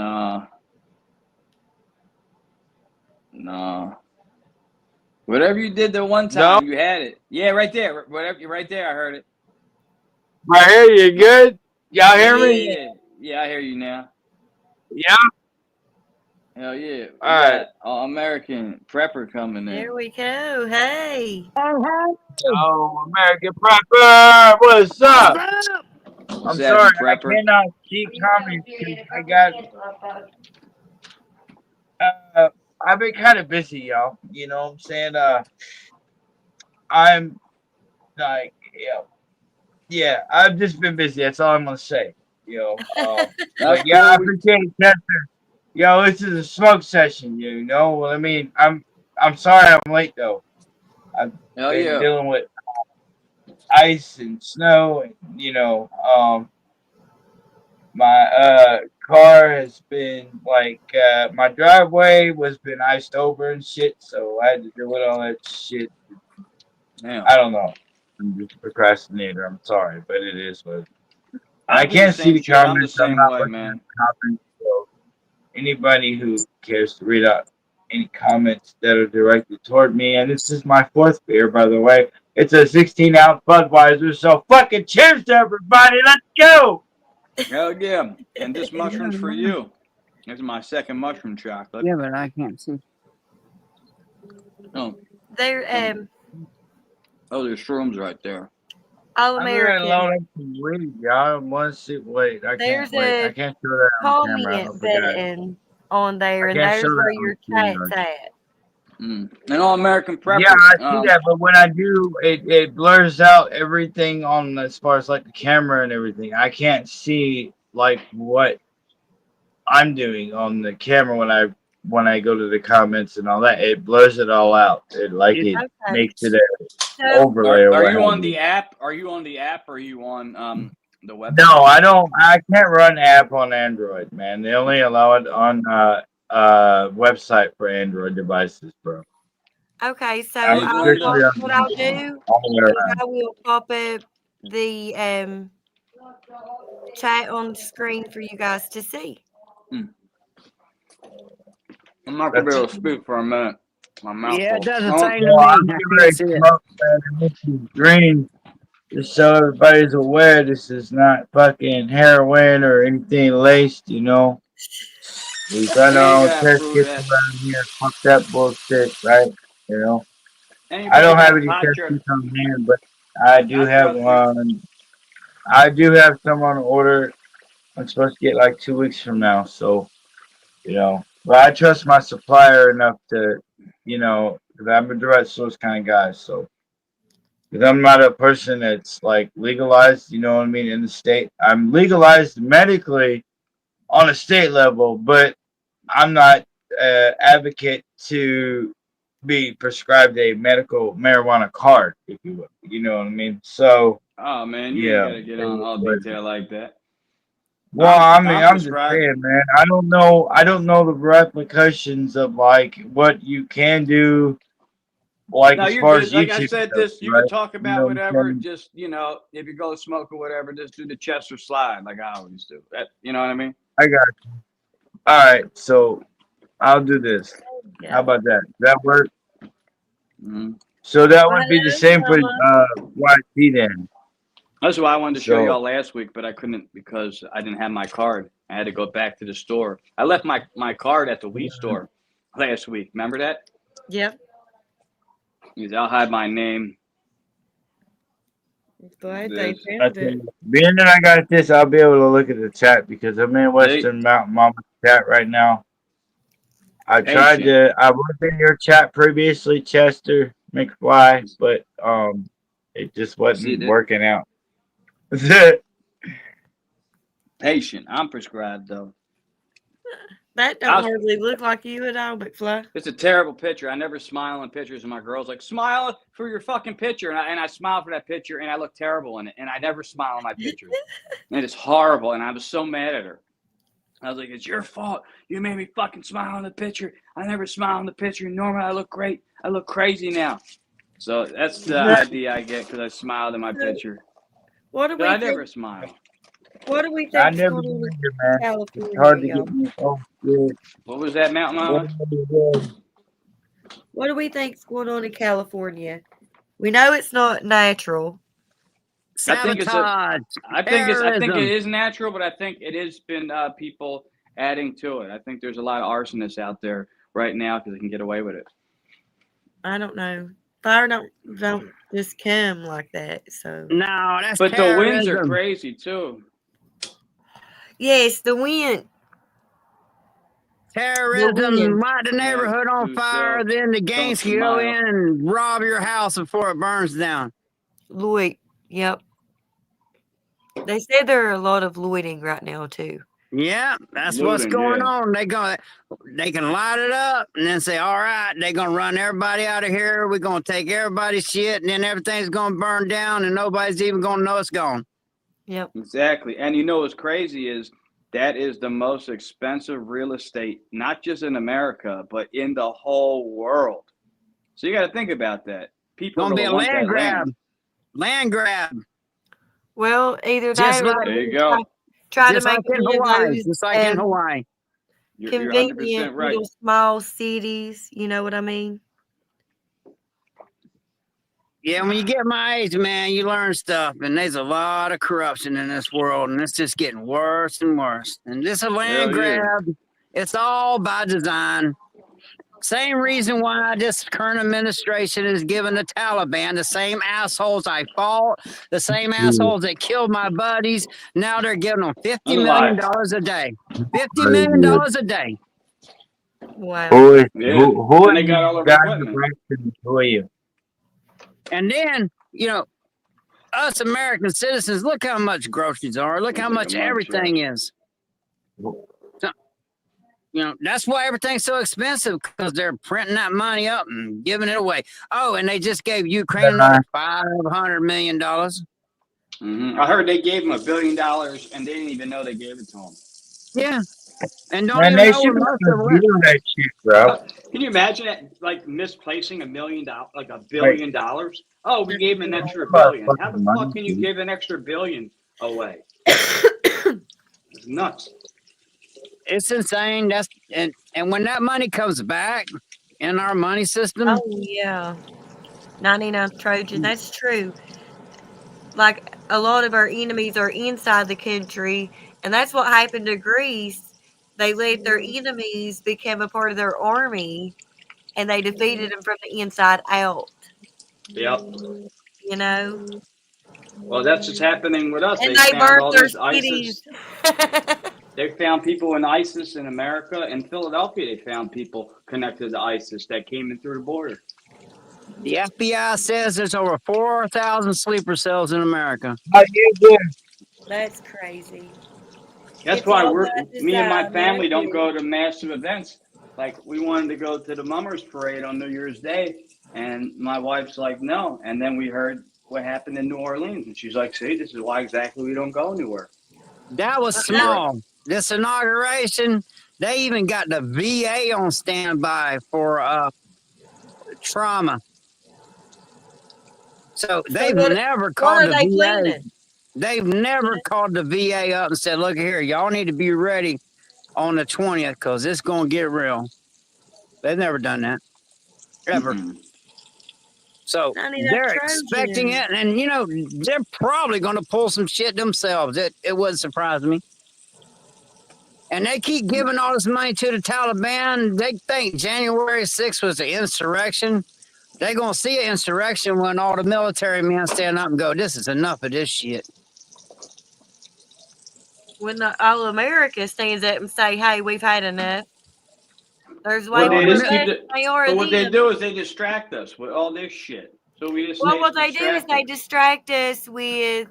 Speaker 2: No. Whatever you did the one time, you had it. Yeah, right there. Whatever, right there. I heard it.
Speaker 6: I hear you good. Y'all hear me?
Speaker 2: Yeah, I hear you now.
Speaker 6: Yeah.
Speaker 2: Hell yeah.
Speaker 6: All right.
Speaker 2: American Prepper coming in.
Speaker 1: There we go. Hey.
Speaker 6: Oh, American Prepper, what's up? I'm sorry, I cannot keep commenting. I got
Speaker 10: I've been kind of busy, y'all. You know what I'm saying? I'm like, yeah, I've just been busy. That's all I'm gonna say. But yeah, I appreciate it, Chester. Yo, this is a smoke session. You know, well, I mean, I'm sorry I'm late though. I've been dealing with ice and snow, and my car has been like my driveway was been iced over and shit, so I had to deal with all that shit.
Speaker 2: Damn.
Speaker 10: I don't know. I'm just a procrastinator. I'm sorry, but it is what. I
Speaker 2: do the
Speaker 10: can't see
Speaker 2: same
Speaker 10: the
Speaker 2: shit. I'm the
Speaker 10: comments. I'm
Speaker 2: same
Speaker 10: not
Speaker 2: way,
Speaker 10: looking
Speaker 2: man.
Speaker 10: at the comments. So anybody who cares to read out any comments that are directed toward me, and this is my fourth beer, by the way. It's a 16-ounce Budweiser. So fucking cheers to everybody. Let's go.
Speaker 2: Hell yeah. And this mushroom's for you. This is my second mushroom chocolate.
Speaker 11: Yeah, but I can't see.
Speaker 2: Oh.
Speaker 1: They're
Speaker 2: Oh, there's shrooms right there.
Speaker 1: All
Speaker 10: I'm
Speaker 1: American.
Speaker 10: gonna load up some weed, y'all. One seat. Wait, I
Speaker 1: There's
Speaker 10: can't wait.
Speaker 1: a
Speaker 10: I can't show that on camera. I
Speaker 1: comment
Speaker 10: forgot.
Speaker 1: button on there,
Speaker 10: I
Speaker 1: and
Speaker 10: can't
Speaker 1: there's
Speaker 10: show
Speaker 1: where
Speaker 10: that
Speaker 1: your
Speaker 10: on
Speaker 1: chat's at.
Speaker 2: An all-American prepper.
Speaker 10: Yeah, I see that, but when I do, it blurs out everything on as far as like the camera and everything. I can't see like what I'm doing on the camera when I go to the comments and all that. It blurs it all out. It makes it an overlay.
Speaker 2: Are you on the app? Are you on the app? Or are you on the website?
Speaker 10: No, I don't. I can't run app on Android, man. They only allow it on website for Android devices, bro.
Speaker 1: Okay, so what I'll do is I will pop up the chat on the screen for you guys to see.
Speaker 2: I'm not gonna be able to speak for a minute. My mouth.
Speaker 11: Yeah, it doesn't
Speaker 2: full.
Speaker 11: say to me. I can't see it.
Speaker 10: Green. Just so everybody's aware, this is not fucking heroin or anything laced, you know. We got our own test kits around here. Fuck that bullshit, right? You know. I don't have any test kits on hand, but I do have one. I do have some on order. I'm supposed to get like 2 weeks from now, so But I trust my supplier enough to, because I'm a direct source kind of guy, so. Because I'm not a person that's like legalized, you know what I mean, in the state. I'm legalized medically on a state level, but I'm not advocate to be prescribed a medical marijuana card, if you will. You know what I mean? So.
Speaker 2: Oh man, you ain't gotta get on all detail like that.
Speaker 10: Well, I'm just saying, man. I don't know the repercussions of like what you can do. Like
Speaker 2: no,
Speaker 10: as
Speaker 2: you're
Speaker 10: far
Speaker 2: good.
Speaker 10: as
Speaker 2: Like
Speaker 10: YouTube
Speaker 2: I said,
Speaker 10: goes,
Speaker 2: you
Speaker 10: right?
Speaker 2: can talk about whatever. Just if you go smoke or whatever, just do the Chester slide like I always do. That, you know what I mean?
Speaker 10: I got you. All right, so I'll do this. How about that? Does that work?
Speaker 2: Mm-hmm.
Speaker 10: So that would be the same for YT then.
Speaker 2: That's why I wanted to show y'all last week, but I couldn't because I didn't have my card. I had to go back to the store. I left my card at the weed store last week. Remember that?
Speaker 1: Yep.
Speaker 2: I'll hide my name.
Speaker 1: Glad they found it.
Speaker 10: Being that I got this, I'll be able to look at the chat because I'm in Western Mountain Mama chat right now. I was in your chat previously, Chester McFly, but it just wasn't working out.
Speaker 2: Patient. I'm prescribed though.
Speaker 1: That don't hardly look like you at all, McFly.
Speaker 2: It's a terrible picture. I never smile in pictures, and my girl's like, smile for your fucking picture. And I smile for that picture, and I look terrible in it. And I never smile in my pictures. And it's horrible, and I was so mad at her. I was like, it's your fault. You made me fucking smile in the picture. I never smile in the picture. Normally, I look great. I look crazy now. So that's the idea I get because I smiled in my picture.
Speaker 1: What do we
Speaker 2: I never smile.
Speaker 1: What do we think?
Speaker 10: I never believe it, man. It's hard to get me. Oh, good.
Speaker 2: What was that, Mountain Mama?
Speaker 1: What do we think's going on in California? We know it's not natural.
Speaker 11: Sabotage.
Speaker 2: I think it is natural, but I think it has been people adding to it. I think there's a lot of arsonists out there right now because they can get away with it.
Speaker 1: I don't know. Fire don't just come like that. So
Speaker 11: no, that's
Speaker 2: but
Speaker 11: terrorism.
Speaker 2: The winds are crazy too.
Speaker 1: Yes, the wind.
Speaker 11: Terrorism, light the
Speaker 2: Yeah,
Speaker 11: neighborhood on
Speaker 2: do
Speaker 11: fire,
Speaker 2: so.
Speaker 11: then the gangs
Speaker 2: Don't
Speaker 11: can go
Speaker 2: smile.
Speaker 11: in and rob your house before it burns down.
Speaker 1: Lloyd, yep. They say there are a lot of looting right now too.
Speaker 11: Yeah, that's what's
Speaker 2: Looting,
Speaker 11: going
Speaker 2: yeah.
Speaker 11: on. They can light it up and then say, all right, they're gonna run everybody out of here. We're gonna take everybody's shit, and then everything's gonna burn down, and nobody's even gonna know it's gone.
Speaker 1: Yep.
Speaker 2: Exactly. And you know what's crazy is that is the most expensive real estate, not just in America, but in the whole world. So you got to think about that. People
Speaker 11: Gonna be a
Speaker 2: want
Speaker 11: land
Speaker 2: that
Speaker 11: grab.
Speaker 2: land.
Speaker 11: Land grab.
Speaker 1: Well, either
Speaker 11: Just
Speaker 1: that or
Speaker 11: like-
Speaker 2: There you go.
Speaker 1: try to
Speaker 11: Just
Speaker 1: make
Speaker 11: like in
Speaker 1: one of
Speaker 11: Hawaii.
Speaker 1: those
Speaker 11: Just like in Hawaii.
Speaker 2: You're
Speaker 1: convenient
Speaker 2: 100% right.
Speaker 1: little small cities. You know what I mean?
Speaker 11: Yeah, when you get my age, man, you learn stuff, and there's a lot of corruption in this world, and it's just getting worse and worse. And this is a land
Speaker 2: Hell yeah.
Speaker 11: grab. It's all by design. Same reason why this current administration is giving the Taliban the same assholes I fought, the same assholes that killed my buddies. Now they're giving them $50 million a day. $50 million a day.
Speaker 1: Wow.
Speaker 10: Who is
Speaker 2: Yeah.
Speaker 10: who
Speaker 2: And they
Speaker 10: is
Speaker 2: got all their
Speaker 10: guys
Speaker 2: equipment.
Speaker 10: to enjoy you?
Speaker 11: And then, us American citizens, look how much groceries are. Look how
Speaker 2: Sounds like
Speaker 11: much
Speaker 2: a munch,
Speaker 11: everything is. That's why everything's so expensive, because they're printing that money up and giving it away. Oh, and they just gave Ukraine another $500 million.
Speaker 2: Mhm. I heard they gave them $1 billion and they didn't even know they gave it to them.
Speaker 11: Yeah. And don't
Speaker 10: Man,
Speaker 11: even
Speaker 10: they
Speaker 11: know
Speaker 10: should
Speaker 11: where most of
Speaker 10: do
Speaker 11: it.
Speaker 10: that shit, bro.
Speaker 2: Can you imagine it, like misplacing $1 million, like $1 billion? Oh, we gave them an extra billion. How the fuck can you give an extra billion away? It's nuts.
Speaker 11: It's insane. And when that money comes back in our money system,
Speaker 1: Oh yeah. 99 Trojan. That's true. Like a lot of our enemies are inside the country, and that's what happened to Greece. They let their enemies become a part of their army, and they defeated them from the inside out.
Speaker 2: Yep.
Speaker 1: You know,
Speaker 2: Well, that's what's happening with us.
Speaker 1: and
Speaker 2: They
Speaker 1: they
Speaker 2: found
Speaker 1: burned
Speaker 2: all
Speaker 1: their
Speaker 2: these ISIS.
Speaker 1: cities.
Speaker 2: They found people in ISIS in America. In Philadelphia, they found people connected to ISIS that came in through the border.
Speaker 11: the FBI says there's over 4,000 sleeper cells in America.
Speaker 10: How you doing?
Speaker 1: That's crazy.
Speaker 2: That's
Speaker 1: It's
Speaker 2: why
Speaker 1: all
Speaker 2: we're
Speaker 1: by
Speaker 2: me and my
Speaker 1: design,
Speaker 2: family
Speaker 1: man.
Speaker 2: don't go to massive events. Like we wanted to go to the Mummers Parade on New Year's Day, and my wife's like, no. And then we heard what happened in New Orleans, and she's like, see, this is why exactly we don't go anywhere.
Speaker 11: That was small. This inauguration, they even got the VA on standby for trauma. So they've
Speaker 1: what-
Speaker 11: never
Speaker 1: What
Speaker 11: called
Speaker 1: are
Speaker 11: the
Speaker 1: they
Speaker 11: VA.
Speaker 1: planning?
Speaker 11: They've never called the VA up and said, look here, y'all need to be ready on the 20th because it's going to get real. They've never done that. Ever.
Speaker 2: Mhm.
Speaker 11: So
Speaker 1: 99
Speaker 11: they're
Speaker 1: Trojan.
Speaker 11: expecting it. And, they're probably going to pull some shit themselves. It wouldn't surprise me. And they keep giving all this money to the Taliban. They think January 6th was an insurrection. They're going to see an insurrection when all the military men stand up and go, this is enough of this shit.
Speaker 1: When all America stands up and say, "Hey, we've had enough." There's way
Speaker 2: Well, they
Speaker 1: more
Speaker 2: just
Speaker 1: of
Speaker 2: keep
Speaker 1: us
Speaker 2: it.
Speaker 1: than they are
Speaker 2: But
Speaker 1: of
Speaker 2: what they
Speaker 1: them.
Speaker 2: do is they distract us with all this shit. So we just
Speaker 1: Well,
Speaker 2: stay
Speaker 1: what they do is they
Speaker 2: distracted.
Speaker 1: distract us with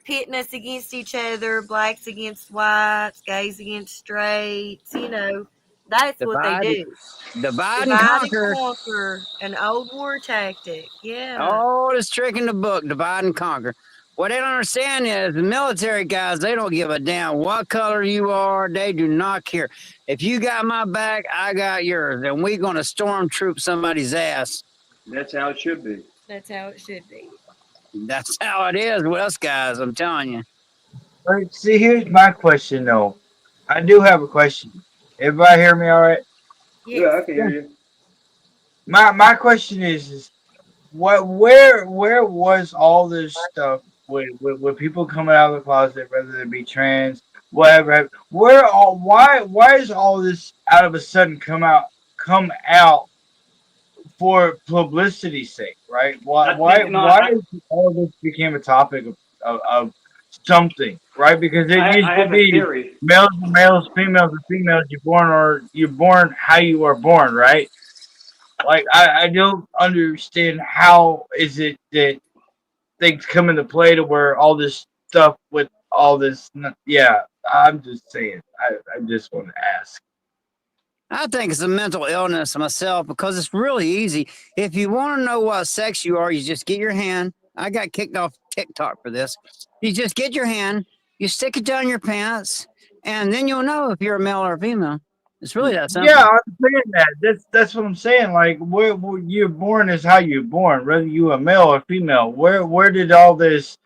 Speaker 1: pitting us against each other, blacks against whites, gays against straights. That's what they do.
Speaker 11: Divide and
Speaker 1: Divide and
Speaker 11: conquer.
Speaker 1: conquer, an old war tactic. Yeah.
Speaker 11: Oldest trick in the book, divide and conquer. What they don't understand is the military guys, they don't give a damn what color you are. They do not care. If you got my back, I got yours. And we're going to stormtroop somebody's ass.
Speaker 2: That's how it should be.
Speaker 1: That's how it should be.
Speaker 11: That's how it is with us guys, I'm telling you.
Speaker 10: Right, see, here's my question though. I do have a question. Everybody hear me all right?
Speaker 2: Yeah, I can hear you.
Speaker 10: My question is where was all this stuff with people coming out of the closet, whether it be trans, whatever? Why is all this out of a sudden come out for publicity's sake, right? Why is all this became a topic of something, right? Because it used
Speaker 2: I
Speaker 10: to
Speaker 2: have a
Speaker 10: be
Speaker 2: theory.
Speaker 10: males are males, females are females. You're born how you are born, right? Like I don't understand how is it that things come into play to where all this stuff with all this. Yeah, I'm just saying. I just want to ask.
Speaker 11: I think it's a mental illness myself because it's really easy. If you want to know what sex you are, you just get your hand. I got kicked off TikTok for this. You just get your hand, you stick it down your pants, and then you'll know if you're a male or a female. It's really that simple.
Speaker 10: Yeah, I'm saying that. That's what I'm saying. Like, where you're born is how you're born, whether you a male or female. Where did all this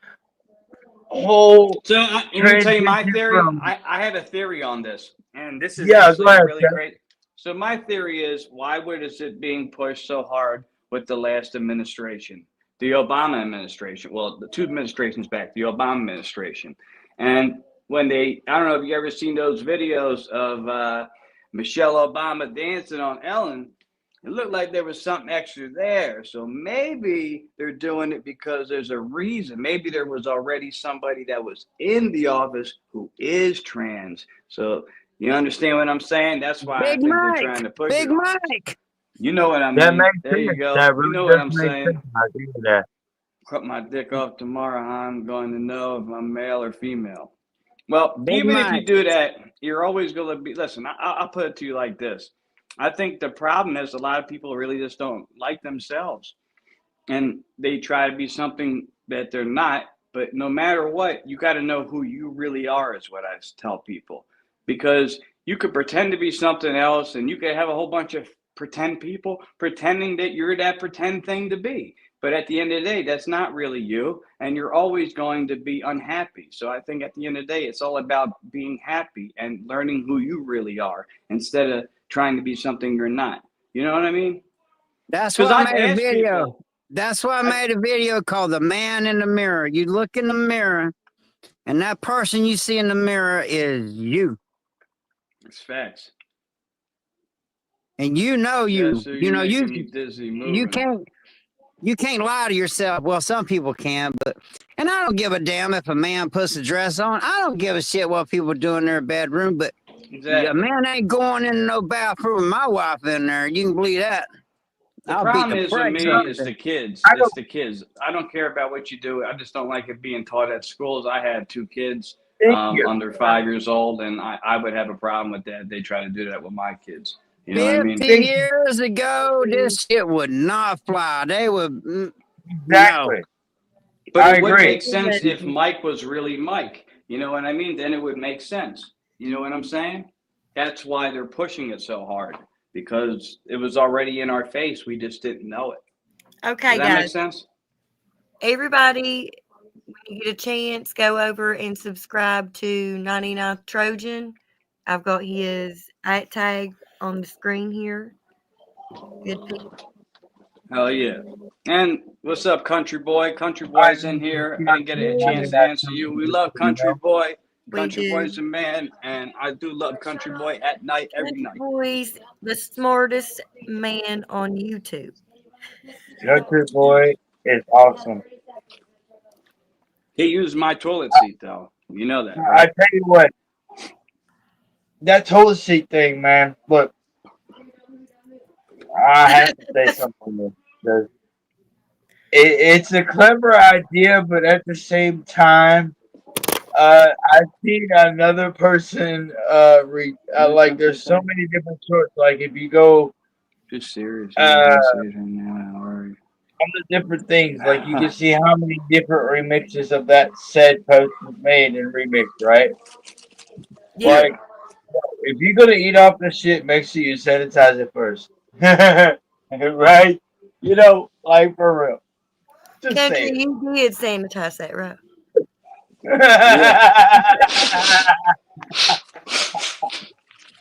Speaker 10: whole
Speaker 2: So let me tell you my theory. I have a theory on this, and this is actually really great. So my theory is, why is it being pushed so hard with the last administration, the Obama administration? Well, the two administrations back, the Obama administration, and when I don't know if you ever seen those videos of Michelle Obama dancing on Ellen. It looked like there was something extra there. So maybe they're doing it because there's a reason. Maybe there was already somebody that was in the office who is trans. So you understand what I'm saying? That's why I think they're trying to push
Speaker 11: Big
Speaker 2: it.
Speaker 11: Mike.
Speaker 2: You know what I mean.
Speaker 10: That makes
Speaker 2: there you
Speaker 10: sense.
Speaker 2: go.
Speaker 10: That really
Speaker 2: you know what I'm
Speaker 10: does make
Speaker 2: saying.
Speaker 10: sense. I agree with that.
Speaker 2: Cut my dick off tomorrow. I'm going to know if I'm male or female. Well,
Speaker 11: Big
Speaker 2: even
Speaker 11: Mike.
Speaker 2: if you do that, you're always going to be. Listen, I'll put it to you like this. I think the problem is a lot of people really just don't like themselves, and they try to be something that they're not. But no matter what, you got to know who you really are, is what I tell people, because you could pretend to be something else, and you could have a whole bunch of pretend people pretending that you're that pretend thing to be. But at the end of the day, that's not really you, and you're always going to be unhappy. So I think at the end of the day, it's all about being happy and learning who you really are instead of trying to be something you're not. You know what I mean?
Speaker 11: That's why I made a video.
Speaker 2: People,
Speaker 11: That's why I made a video called The Man in the Mirror. You look in the mirror, and that person you see in the mirror is you.
Speaker 2: It's facts.
Speaker 11: And you know you.
Speaker 2: Yeah, so
Speaker 11: you know you.
Speaker 2: You
Speaker 11: can't lie to yourself. Well, some people can, but and I don't give a damn if a man puts a dress on. I don't give a shit what people do in their bedroom, but
Speaker 2: exactly.
Speaker 11: A man ain't going in no bathroom with my wife in there. You can believe that.
Speaker 2: The problem is with me is the kids. It's the kids. I don't care about what you do. I just don't like it being taught at schools. I had 2 kids under 5 years old, and I would have a problem with that. They try to do that with my kids. You know what I mean?
Speaker 11: 50 years ago, this shit would not fly. They would.
Speaker 10: Exactly.
Speaker 11: No.
Speaker 2: But it would make sense if Mike was really Mike. You know what I mean? Then it would make sense. You know what I'm saying? That's why they're pushing it so hard, because it was already in our face. We just didn't know it.
Speaker 1: Okay,
Speaker 2: Does that make sense?
Speaker 1: Everybody, when you get a chance, go over and subscribe to 99th Trojan. I've got his tag on the screen here. Good people.
Speaker 2: Hell yeah. And what's up, Country Boy? Country Boy's in here. I didn't get a chance to answer you. We love Country Boy. Country Boy's a man, and I do love Country Boy at night, every night.
Speaker 1: Boy's the smartest man on YouTube.
Speaker 10: Country Boy is awesome.
Speaker 2: He used my toilet seat, though. You know that, right?
Speaker 10: I tell you what, that toilet seat thing, man. Look, I have to say something. It's a clever idea, but at the same time, I've seen another person like there's so many different sorts. Like if you go
Speaker 2: just serious
Speaker 10: on the different things, like you can see how many different remixes of that said post was made and remixed, right?
Speaker 1: Yeah.
Speaker 10: Like if you're gonna eat off the shit, make sure you sanitize it first. Right? You know, like for real. Just
Speaker 1: Country, you did sanitize that, right?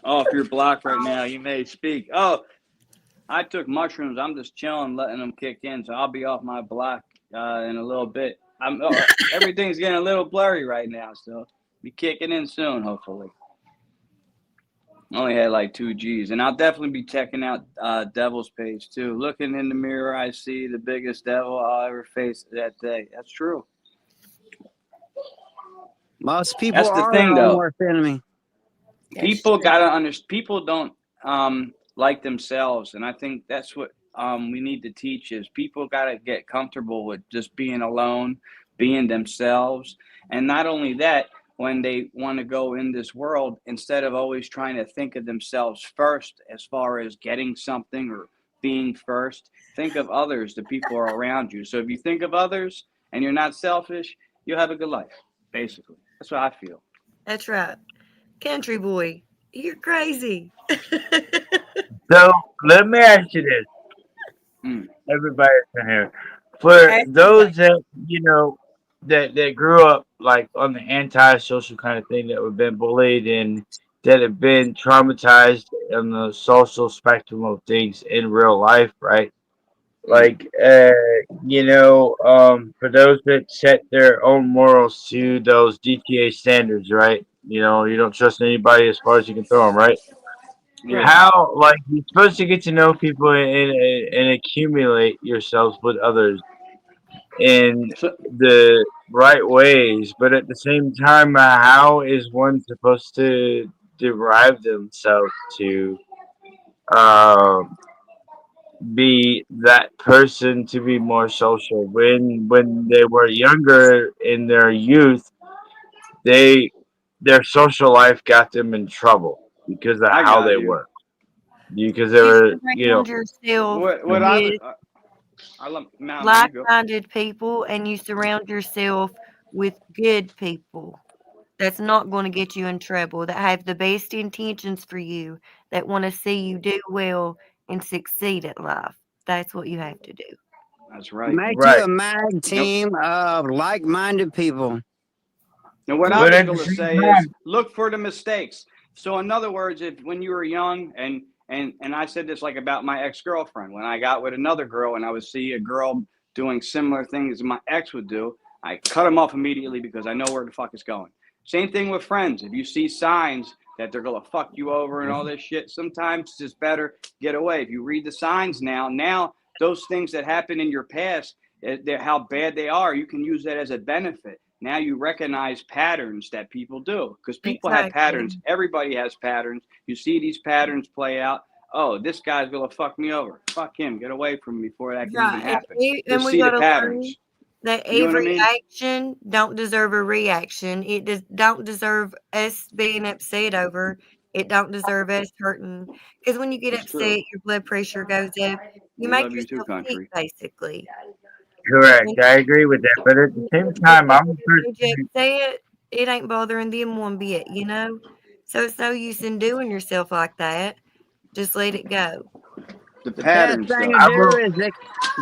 Speaker 2: Oh, if you're blocked right now, you may speak. Oh, I took mushrooms. I'm just chilling, letting them kick in, so I'll be off my block in a little bit. Everything's getting a little blurry right now, so be kicking in soon, hopefully. Only had like 2 G's, and I'll definitely be checking out Devil's page too. Looking in the mirror, I see the biggest devil I'll ever face that day. That's true.
Speaker 11: Most people
Speaker 2: That's the
Speaker 11: are
Speaker 2: thing,
Speaker 11: their own
Speaker 2: though.
Speaker 11: worst enemy.
Speaker 2: People gotta understand. People don't like themselves, and I think that's what we need to teach is people gotta get comfortable with just being alone, being themselves, and not only that, when they want to go in this world, instead of always trying to think of themselves first as far as getting something or being first, think of others, the people are around you. So if you think of others and you're not selfish, you'll have a good life. Basically, that's what I feel.
Speaker 1: That's right. Country boy, you're crazy.
Speaker 10: So let me ask you this, everybody in here, for those that that grew up like on the anti-social kind of thing, that have been bullied and that have been traumatized on the social spectrum of things in real life, right? Like, for those that set their own morals to those DTA standards, right? You don't trust anybody as far as you can throw them, right?
Speaker 2: Yeah.
Speaker 10: How, like, you're supposed to get to know people and accumulate yourselves with others in the right ways, but at the same time, how is one supposed to derive themselves to be that person to be more social when they were younger in their youth? Their social life got them in trouble because of how they were, because they were
Speaker 1: surround yourself
Speaker 2: What I
Speaker 1: with like-minded people, and you surround yourself with good people that's not going to get you in trouble, that have the best intentions for you, that want to see you do well and succeed at life. That's what you have to do.
Speaker 2: That's right.
Speaker 11: Make you a mag team of like-minded people.
Speaker 2: Now, what I was going to say is look for the mistakes. So, in other words, if when you were young, and I said this like about my ex-girlfriend, when I got with another girl and I would see a girl doing similar things my ex would do, I cut them off immediately because I know where the fuck it's going. Same thing with friends. If you see signs that they're going to fuck you over and all this shit, sometimes it's just better get away. If you read the signs now those things that happened in your past, how bad they are, you can use that as a benefit. Now you recognize patterns that people do, because people have patterns. Everybody has patterns. You see these patterns play out. Oh, this guy's going to fuck me over. Fuck him. Get away from me before that can even happen.
Speaker 1: And we
Speaker 2: see
Speaker 1: got
Speaker 2: the
Speaker 1: to
Speaker 2: patterns.
Speaker 1: learn that
Speaker 2: You know what I
Speaker 1: every
Speaker 2: mean?
Speaker 1: action don't deserve a reaction. It don't deserve us being upset over. It don't deserve us hurting. Because when you get upset, your blood pressure goes up. You
Speaker 2: We
Speaker 1: make
Speaker 2: love you too,
Speaker 1: yourself sick,
Speaker 2: country.
Speaker 1: basically.
Speaker 10: Correct. I agree with that, but at the same time, I'm a
Speaker 1: When you
Speaker 10: person.
Speaker 1: upset, it ain't bothering them one bit, So it's no use in doing yourself like that. Just let it go.
Speaker 2: The
Speaker 11: Best
Speaker 2: patterns,
Speaker 11: thing
Speaker 2: though.
Speaker 11: to do is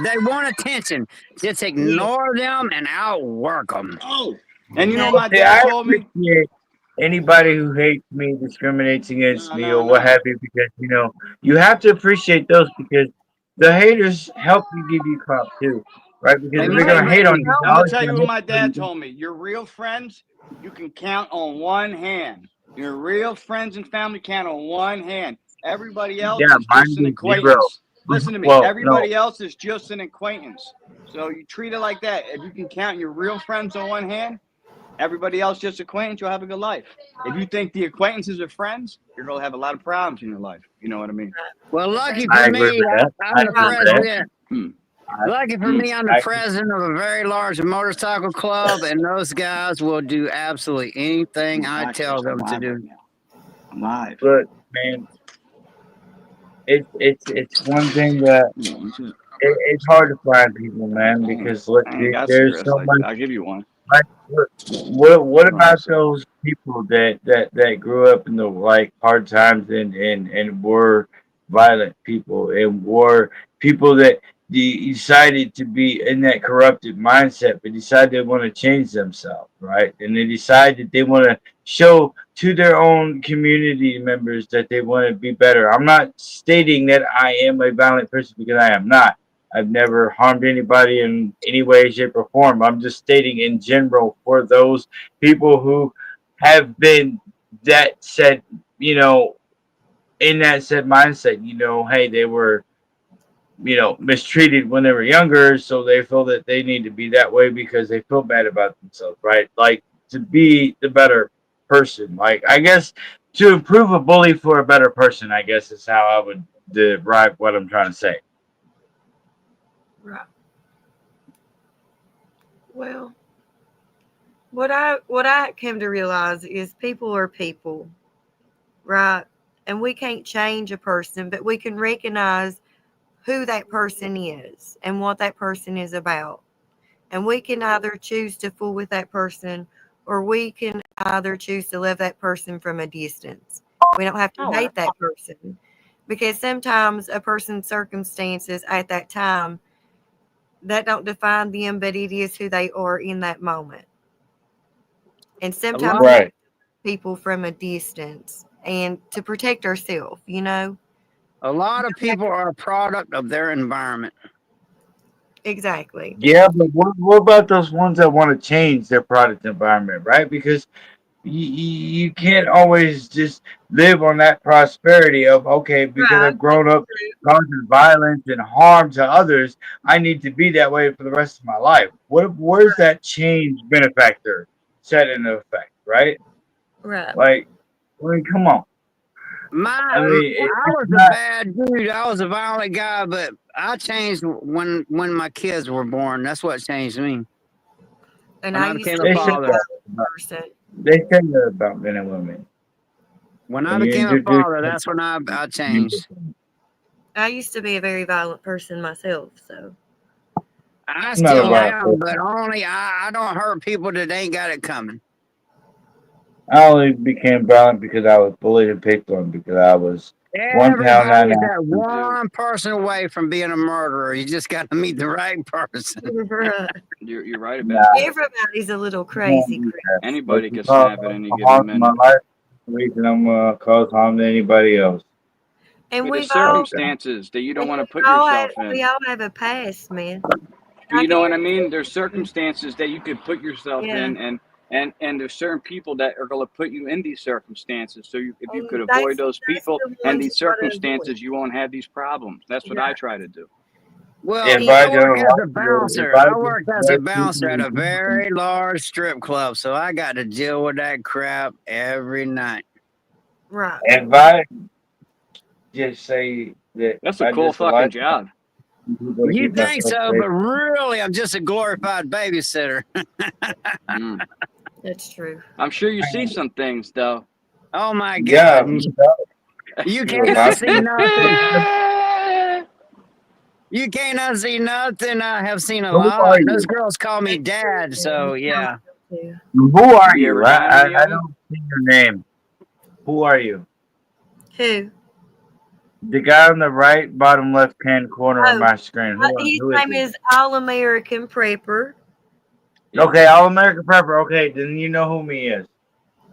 Speaker 11: they want attention. Just ignore them and outwork them.
Speaker 2: Oh, and you know
Speaker 10: Well,
Speaker 2: my
Speaker 10: see,
Speaker 2: dad
Speaker 10: I
Speaker 2: told me.
Speaker 10: appreciate anybody who hates me, discriminates against me, or what have you, because you have to appreciate those, because the haters help you give you crop too, right? Because if they're gonna hate on you, they're
Speaker 2: I'm gonna
Speaker 10: always
Speaker 2: tell you
Speaker 10: gonna
Speaker 2: what
Speaker 10: hate
Speaker 2: my
Speaker 10: on
Speaker 2: dad
Speaker 10: you.
Speaker 2: told me. Your real friends, you can count on one hand. Your real friends and family count on one hand. Everybody else
Speaker 10: Yeah,
Speaker 2: is
Speaker 10: mine
Speaker 2: just an
Speaker 10: is zero.
Speaker 2: acquaintance. Listen to me.
Speaker 10: Well, no,
Speaker 2: Everybody else is just an acquaintance. So you treat it like that. If you can count your real friends on one hand, everybody else just acquaintance, you'll have a good life. If you think the acquaintances are friends, you're gonna have a lot of problems in your life. You know what I mean?
Speaker 11: Well, lucky
Speaker 10: I
Speaker 11: for
Speaker 10: agree
Speaker 11: me,
Speaker 10: with that.
Speaker 11: I'm the
Speaker 10: agree with that.
Speaker 11: president. Lucky for me, I'm the
Speaker 10: I-
Speaker 11: president of a very large motorcycle club, and those guys will do absolutely anything I tell them to do.
Speaker 2: I'm live.
Speaker 10: Look, man, it's one thing that it's hard to find people, man, because look,
Speaker 2: I ain't got
Speaker 10: there's
Speaker 2: cigarettes
Speaker 10: so
Speaker 2: like
Speaker 10: much.
Speaker 2: that. I'll give you one.
Speaker 10: Like, what about those people that grew up in the hard times and were violent people and were people that decided to be in that corrupted mindset, but decide they want to change themselves, right? And they decide that they want to show to their own community members that they want to be better. I'm not stating that I am a violent person, because I am not. I've never harmed anybody in any way, shape, or form. I'm just stating in general for those people who have been that said, in that said mindset, hey, they were, mistreated when they were younger, so they feel that they need to be that way because they feel bad about themselves, right? Like, to be the better person. Like, I guess to improve a bully for a better person, I guess is how I would derive what I'm trying to say.
Speaker 1: Right. Well, what I came to realize is people are people, right? And we can't change a person, but we can recognize who that person is and what that person is about. And we can either choose to fool with that person, or we can either choose to love that person from a distance. We don't have to hate that person, because sometimes a person's circumstances at that time, that don't define them, but it is who they are in that moment. And sometimes
Speaker 10: Right.
Speaker 1: people from a distance, and to protect ourselves, you know.
Speaker 11: A lot of people are a product of their environment.
Speaker 1: Exactly.
Speaker 10: Yeah, but what about those ones that want to change their product environment, right? Because you can't always just live on that prosperity of, okay, because
Speaker 1: Right.
Speaker 10: I've grown up causing violence and harm to others, I need to be that way for the rest of my life. Where's that change benefactor set into effect, right?
Speaker 1: Right.
Speaker 10: Like, I mean, come on.
Speaker 11: I was a bad dude. I was a violent guy, but I changed when my kids were born. That's what changed me.
Speaker 1: And
Speaker 11: When
Speaker 1: I
Speaker 11: I
Speaker 1: used
Speaker 11: became
Speaker 1: to
Speaker 11: a
Speaker 1: be
Speaker 11: father.
Speaker 1: a person.
Speaker 10: They say that about men and women.
Speaker 11: When I
Speaker 10: When you
Speaker 11: became a
Speaker 10: introduce
Speaker 11: father, that's when I changed.
Speaker 1: I used to be a very violent person myself, so
Speaker 11: I
Speaker 10: Not
Speaker 11: still
Speaker 10: about
Speaker 11: am, but only I don't hurt people that ain't got it coming.
Speaker 10: I only became violent because I was bullied and picked on because I was 1 pound 9
Speaker 11: Everybody's that
Speaker 10: ounces.
Speaker 11: one person away from being a murderer. You just got to meet the right person.
Speaker 2: You're right about that.
Speaker 1: everybody's a little crazy. Chris.
Speaker 2: Anybody can snap at any given
Speaker 10: harm to my
Speaker 2: minute.
Speaker 10: life. The reason I'm gonna cause harm to anybody else.
Speaker 1: And
Speaker 2: But
Speaker 1: we've
Speaker 2: there's
Speaker 1: all,
Speaker 2: circumstances that you don't want to put
Speaker 1: we all
Speaker 2: yourself
Speaker 1: we
Speaker 2: in.
Speaker 1: all have a past, man.
Speaker 2: You know what I mean? There's circumstances that you could put yourself
Speaker 1: Yeah.
Speaker 2: in, and there's certain people that are going to put you in these circumstances. So if you could
Speaker 1: That's-
Speaker 2: avoid those
Speaker 1: that's
Speaker 2: people
Speaker 1: the
Speaker 2: and
Speaker 1: ones
Speaker 2: these
Speaker 1: you gotta
Speaker 2: circumstances,
Speaker 1: avoid.
Speaker 2: you won't have these problems. That's what I try to do.
Speaker 11: Well,
Speaker 10: If
Speaker 11: I
Speaker 10: I
Speaker 11: work
Speaker 10: don't
Speaker 11: as a
Speaker 10: like
Speaker 11: bouncer.
Speaker 10: if I
Speaker 11: I worked as a
Speaker 10: just
Speaker 11: bouncer at a very large strip club, so I got to deal with that crap every night.
Speaker 1: Right.
Speaker 10: if I just say that
Speaker 2: That's
Speaker 10: I
Speaker 2: a cool
Speaker 10: just
Speaker 2: fucking
Speaker 10: like
Speaker 2: job.
Speaker 10: people to
Speaker 11: You
Speaker 10: keep
Speaker 11: think
Speaker 10: myself
Speaker 11: so,
Speaker 10: safe.
Speaker 11: but really, I'm just a glorified babysitter.
Speaker 2: Mm.
Speaker 1: That's true.
Speaker 2: I'm sure you see some things though.
Speaker 11: Oh my
Speaker 10: Yeah,
Speaker 11: God! You
Speaker 10: If
Speaker 11: can't
Speaker 10: I-
Speaker 11: unsee nothing. You can't unsee nothing. I have seen a
Speaker 10: Who
Speaker 11: lot.
Speaker 10: are you?
Speaker 11: Those girls call me dad, so yeah.
Speaker 10: Who are
Speaker 2: You
Speaker 10: you?
Speaker 2: ever done any
Speaker 10: I
Speaker 2: of them?
Speaker 10: don't see your name. Who are you?
Speaker 1: Who?
Speaker 10: The guy on the right bottom left hand corner of
Speaker 1: Oh,
Speaker 10: my screen.
Speaker 1: His
Speaker 10: Who
Speaker 1: name
Speaker 10: he?
Speaker 1: is All American Prepper.
Speaker 10: Okay, All American Prepper. Okay, then you know whom he is.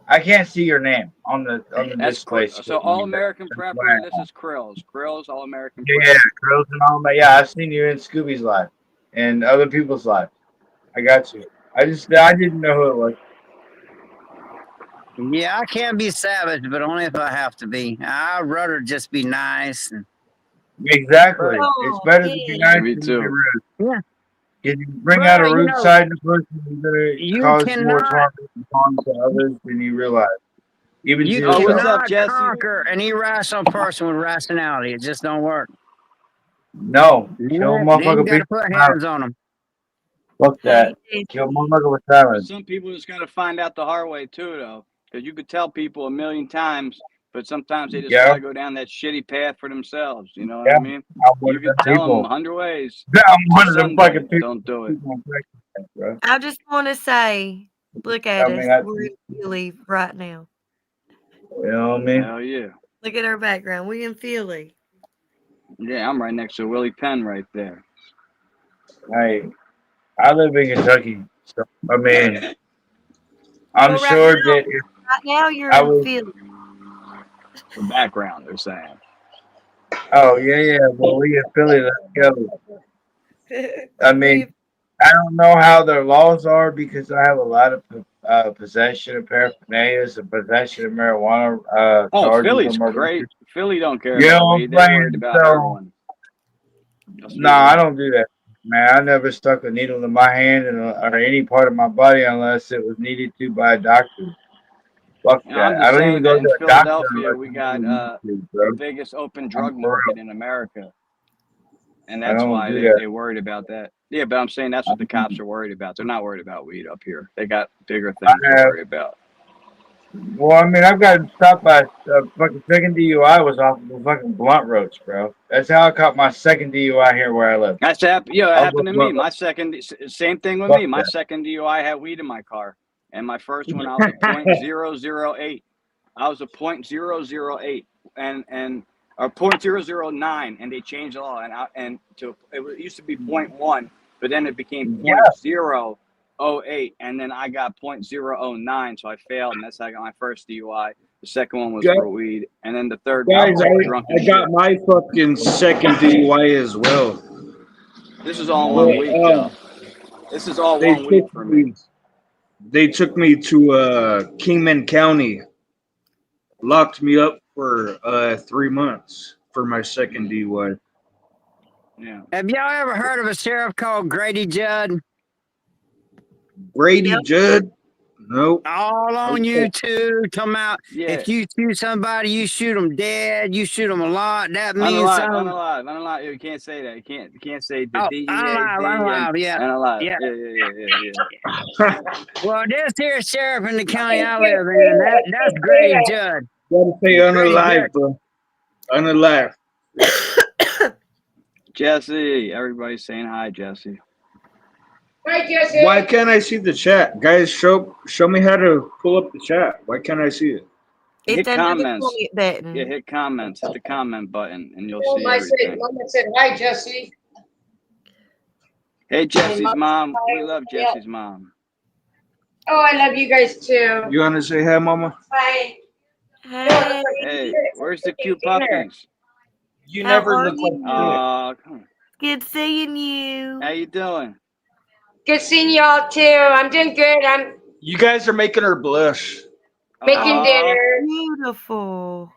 Speaker 10: I can't see your name on the
Speaker 2: That's
Speaker 10: display.
Speaker 2: so All American Prepper. This is Krills. Krills, All American Prepper.
Speaker 10: Yeah, girls and all that. Yeah, I've seen you in Scooby's live and other people's lives. I got you. I didn't know who it was.
Speaker 11: Yeah, I can be savage, but only if I have to be. I'd rather just be nice.
Speaker 10: Exactly.
Speaker 1: Oh,
Speaker 10: it's better to be
Speaker 1: yeah.
Speaker 10: nice
Speaker 2: Me
Speaker 10: than to
Speaker 2: too.
Speaker 10: be rude.
Speaker 11: Yeah.
Speaker 10: If you bring
Speaker 11: Well,
Speaker 10: out a
Speaker 11: you
Speaker 10: rude
Speaker 11: know,
Speaker 10: side in a person, you're
Speaker 11: you
Speaker 10: gonna cause more
Speaker 11: cannot-
Speaker 10: harm to others than you realize. Even to
Speaker 11: You
Speaker 2: Oh, what's
Speaker 10: yourself.
Speaker 2: up,
Speaker 11: cannot
Speaker 2: Jesse?
Speaker 11: conquer an irrational person with rationality. It just don't work.
Speaker 10: No. Kill a
Speaker 11: Then you
Speaker 10: motherfucker
Speaker 11: got to
Speaker 10: big
Speaker 11: put
Speaker 10: time.
Speaker 11: hands on them.
Speaker 10: Fuck that. Kill a motherfucker with silence.
Speaker 2: Some people just got to find out the hard way too, though, because you could tell people a million times, but sometimes they just
Speaker 10: Yeah.
Speaker 2: got to go down that shitty path for themselves. You know what
Speaker 10: Yeah.
Speaker 2: I mean?
Speaker 10: I'm one
Speaker 2: You
Speaker 10: of
Speaker 2: can
Speaker 10: them
Speaker 2: tell them
Speaker 10: people.
Speaker 2: 100 ways.
Speaker 10: I'm one of them
Speaker 2: Some
Speaker 10: fucking people.
Speaker 2: don't do it.
Speaker 10: Bro.
Speaker 1: I just want to say, look at
Speaker 10: I mean,
Speaker 1: us. We're in Philly right now.
Speaker 10: You know what I mean?
Speaker 2: Hell yeah.
Speaker 1: Look at our background. We in Philly.
Speaker 2: Yeah, I'm right next to Willie Penn right there.
Speaker 10: Hey, I live in Kentucky, so I mean, I'm
Speaker 1: Well, right
Speaker 10: sure
Speaker 1: now-
Speaker 10: that if
Speaker 1: Right now, you're
Speaker 10: I
Speaker 1: in
Speaker 10: was-
Speaker 1: Philly.
Speaker 2: The background, they're saying.
Speaker 10: oh yeah, well we in Philly, let's go. I mean, I don't know how their laws are because I have a lot of possession of paraphernalia and possession of marijuana.
Speaker 2: Oh,
Speaker 10: charges
Speaker 2: Philly's
Speaker 10: on my
Speaker 2: great. Philly don't care
Speaker 10: You know
Speaker 2: about
Speaker 10: what
Speaker 2: weed.
Speaker 10: I'm
Speaker 2: They're
Speaker 10: saying?
Speaker 2: worried about
Speaker 10: So-
Speaker 2: heroin.
Speaker 10: No, I don't do that. Man, I never stuck a needle in my hand or any part of my body unless it was needed to by a doctor. Fuck
Speaker 2: You know, I'm
Speaker 10: that.
Speaker 2: just
Speaker 10: I don't
Speaker 2: saying
Speaker 10: even go
Speaker 2: that in
Speaker 10: to a doctor
Speaker 2: Philadelphia,
Speaker 10: unless
Speaker 2: we
Speaker 10: I
Speaker 2: got
Speaker 10: really need to,
Speaker 2: the
Speaker 10: bro.
Speaker 2: biggest open
Speaker 10: I'm
Speaker 2: drug
Speaker 10: for
Speaker 2: market
Speaker 10: real.
Speaker 2: in America. And
Speaker 10: I
Speaker 2: that's
Speaker 10: don't
Speaker 2: why
Speaker 10: do that.
Speaker 2: they worried about that. Yeah, but I'm saying that's what the cops are worried about. They're not worried about weed up here. They got bigger
Speaker 10: I
Speaker 2: things to
Speaker 10: have.
Speaker 2: worry about.
Speaker 10: Well, I mean, I've got stopped by fucking second DUI was off of a fucking blunt roach, bro. That's how I caught my second DUI here where I live.
Speaker 2: That's happened. Yeah, it
Speaker 10: Off
Speaker 2: happened
Speaker 10: a
Speaker 2: to me.
Speaker 10: blunt roach.
Speaker 2: My second, same thing with
Speaker 10: Fuck
Speaker 2: me. My
Speaker 10: that.
Speaker 2: second DUI had weed in my car, and my first one I was a .008. I was a .008, and or .009, and they changed the law, and it used to be .1, but then it became
Speaker 10: Yeah.
Speaker 2: .008, and then I got .009, so I failed, and that's how I got my first DUI. The second one was
Speaker 6: Yeah.
Speaker 2: for weed, and then the third one
Speaker 6: Guys,
Speaker 2: was for drunk
Speaker 6: I
Speaker 2: as
Speaker 6: got
Speaker 2: shit.
Speaker 6: my fucking second DUI as well.
Speaker 2: This is all 1 week, though. This is all 1 week for me.
Speaker 6: They took me to Kingman County, locked me up for 3 months for my second DUI.
Speaker 2: Yeah.
Speaker 11: Have y'all ever heard of a sheriff called Grady Judd?
Speaker 6: Grady Judd? Nope.
Speaker 11: All on
Speaker 6: Okay.
Speaker 11: YouTube, talking about
Speaker 2: Yeah.
Speaker 11: if you shoot somebody, you shoot them dead, you shoot them a lot. That means
Speaker 2: Unalive. You can't say that. You can't say the DEAD
Speaker 11: unalive, yeah.
Speaker 2: unalive.
Speaker 11: Yeah.
Speaker 2: Yeah.
Speaker 11: Well, this here sheriff in the county I live in, that's Grady Judd.
Speaker 6: Gotta say unalive, bro. Unalive.
Speaker 2: Jesse, everybody's saying hi, Jesse.
Speaker 5: Hi, Jesse.
Speaker 6: Why can't I see the chat? Guys, show me how to pull up the chat. Why can't I see it?
Speaker 1: It's
Speaker 2: Hit
Speaker 1: under the
Speaker 2: comments.
Speaker 1: comment button.
Speaker 2: Yeah, hit comments. Hit the comment button, and you'll
Speaker 5: Oh,
Speaker 2: see everything.
Speaker 5: Mama said hi, Jesse.
Speaker 2: Hey, Jesse's
Speaker 5: Mom,
Speaker 2: mom.
Speaker 5: hi.
Speaker 2: We love
Speaker 5: Yeah.
Speaker 2: Jesse's mom.
Speaker 5: Oh, I love you guys too.
Speaker 6: You want to say hi, Mama?
Speaker 5: Bye.
Speaker 1: Hey,
Speaker 2: Hey, where's the cute puppies?
Speaker 6: You
Speaker 1: How
Speaker 6: never
Speaker 1: are
Speaker 6: look like
Speaker 1: you?
Speaker 2: Come on.
Speaker 1: good seeing you.
Speaker 2: How you doing?
Speaker 5: Good seeing y'all too. I'm doing good. I'm
Speaker 6: You guys are making her blush.
Speaker 5: making dinner.
Speaker 1: Beautiful.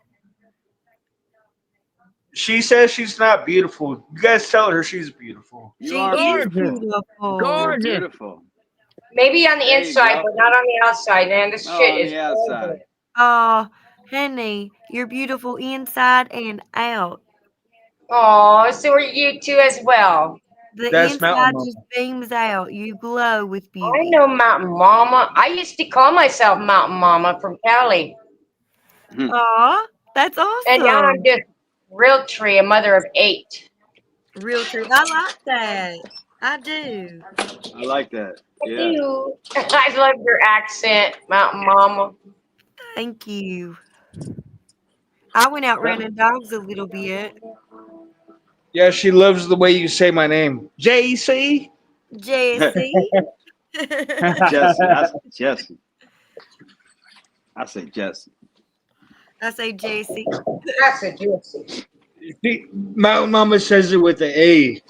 Speaker 6: She says she's not beautiful. You guys tell her she's beautiful.
Speaker 2: You
Speaker 1: She
Speaker 2: are
Speaker 1: is
Speaker 2: beautiful.
Speaker 1: beautiful.
Speaker 2: You're beautiful.
Speaker 5: Maybe on the
Speaker 2: There you
Speaker 5: inside,
Speaker 2: go.
Speaker 5: but not on the outside, man. This
Speaker 2: No,
Speaker 5: shit
Speaker 2: on
Speaker 5: is
Speaker 2: the outside.
Speaker 1: Oh, honey, you're beautiful inside and out.
Speaker 5: Oh, so are you two as well.
Speaker 1: The
Speaker 6: That's Mountain
Speaker 1: inside
Speaker 6: Mama.
Speaker 1: just beams out. You glow with
Speaker 5: I
Speaker 1: beauty.
Speaker 5: know Mountain Mama. I used to call myself Mountain Mama from Cali.
Speaker 1: Aw, that's
Speaker 5: And now I'm
Speaker 1: awesome.
Speaker 5: just Realtree, a mother of 8.
Speaker 1: Real true. I like that. I do.
Speaker 2: I like that. Yeah.
Speaker 5: Ew. I love your accent, Mountain Mama.
Speaker 1: Thank you. I went out running dogs a little bit.
Speaker 6: Yeah, she loves the way you say my name. JC?
Speaker 1: Jesse.
Speaker 2: Jesse. I say Jesse.
Speaker 1: I say Jesse.
Speaker 5: That's a juicy.
Speaker 6: Mountain Mama says it with the A.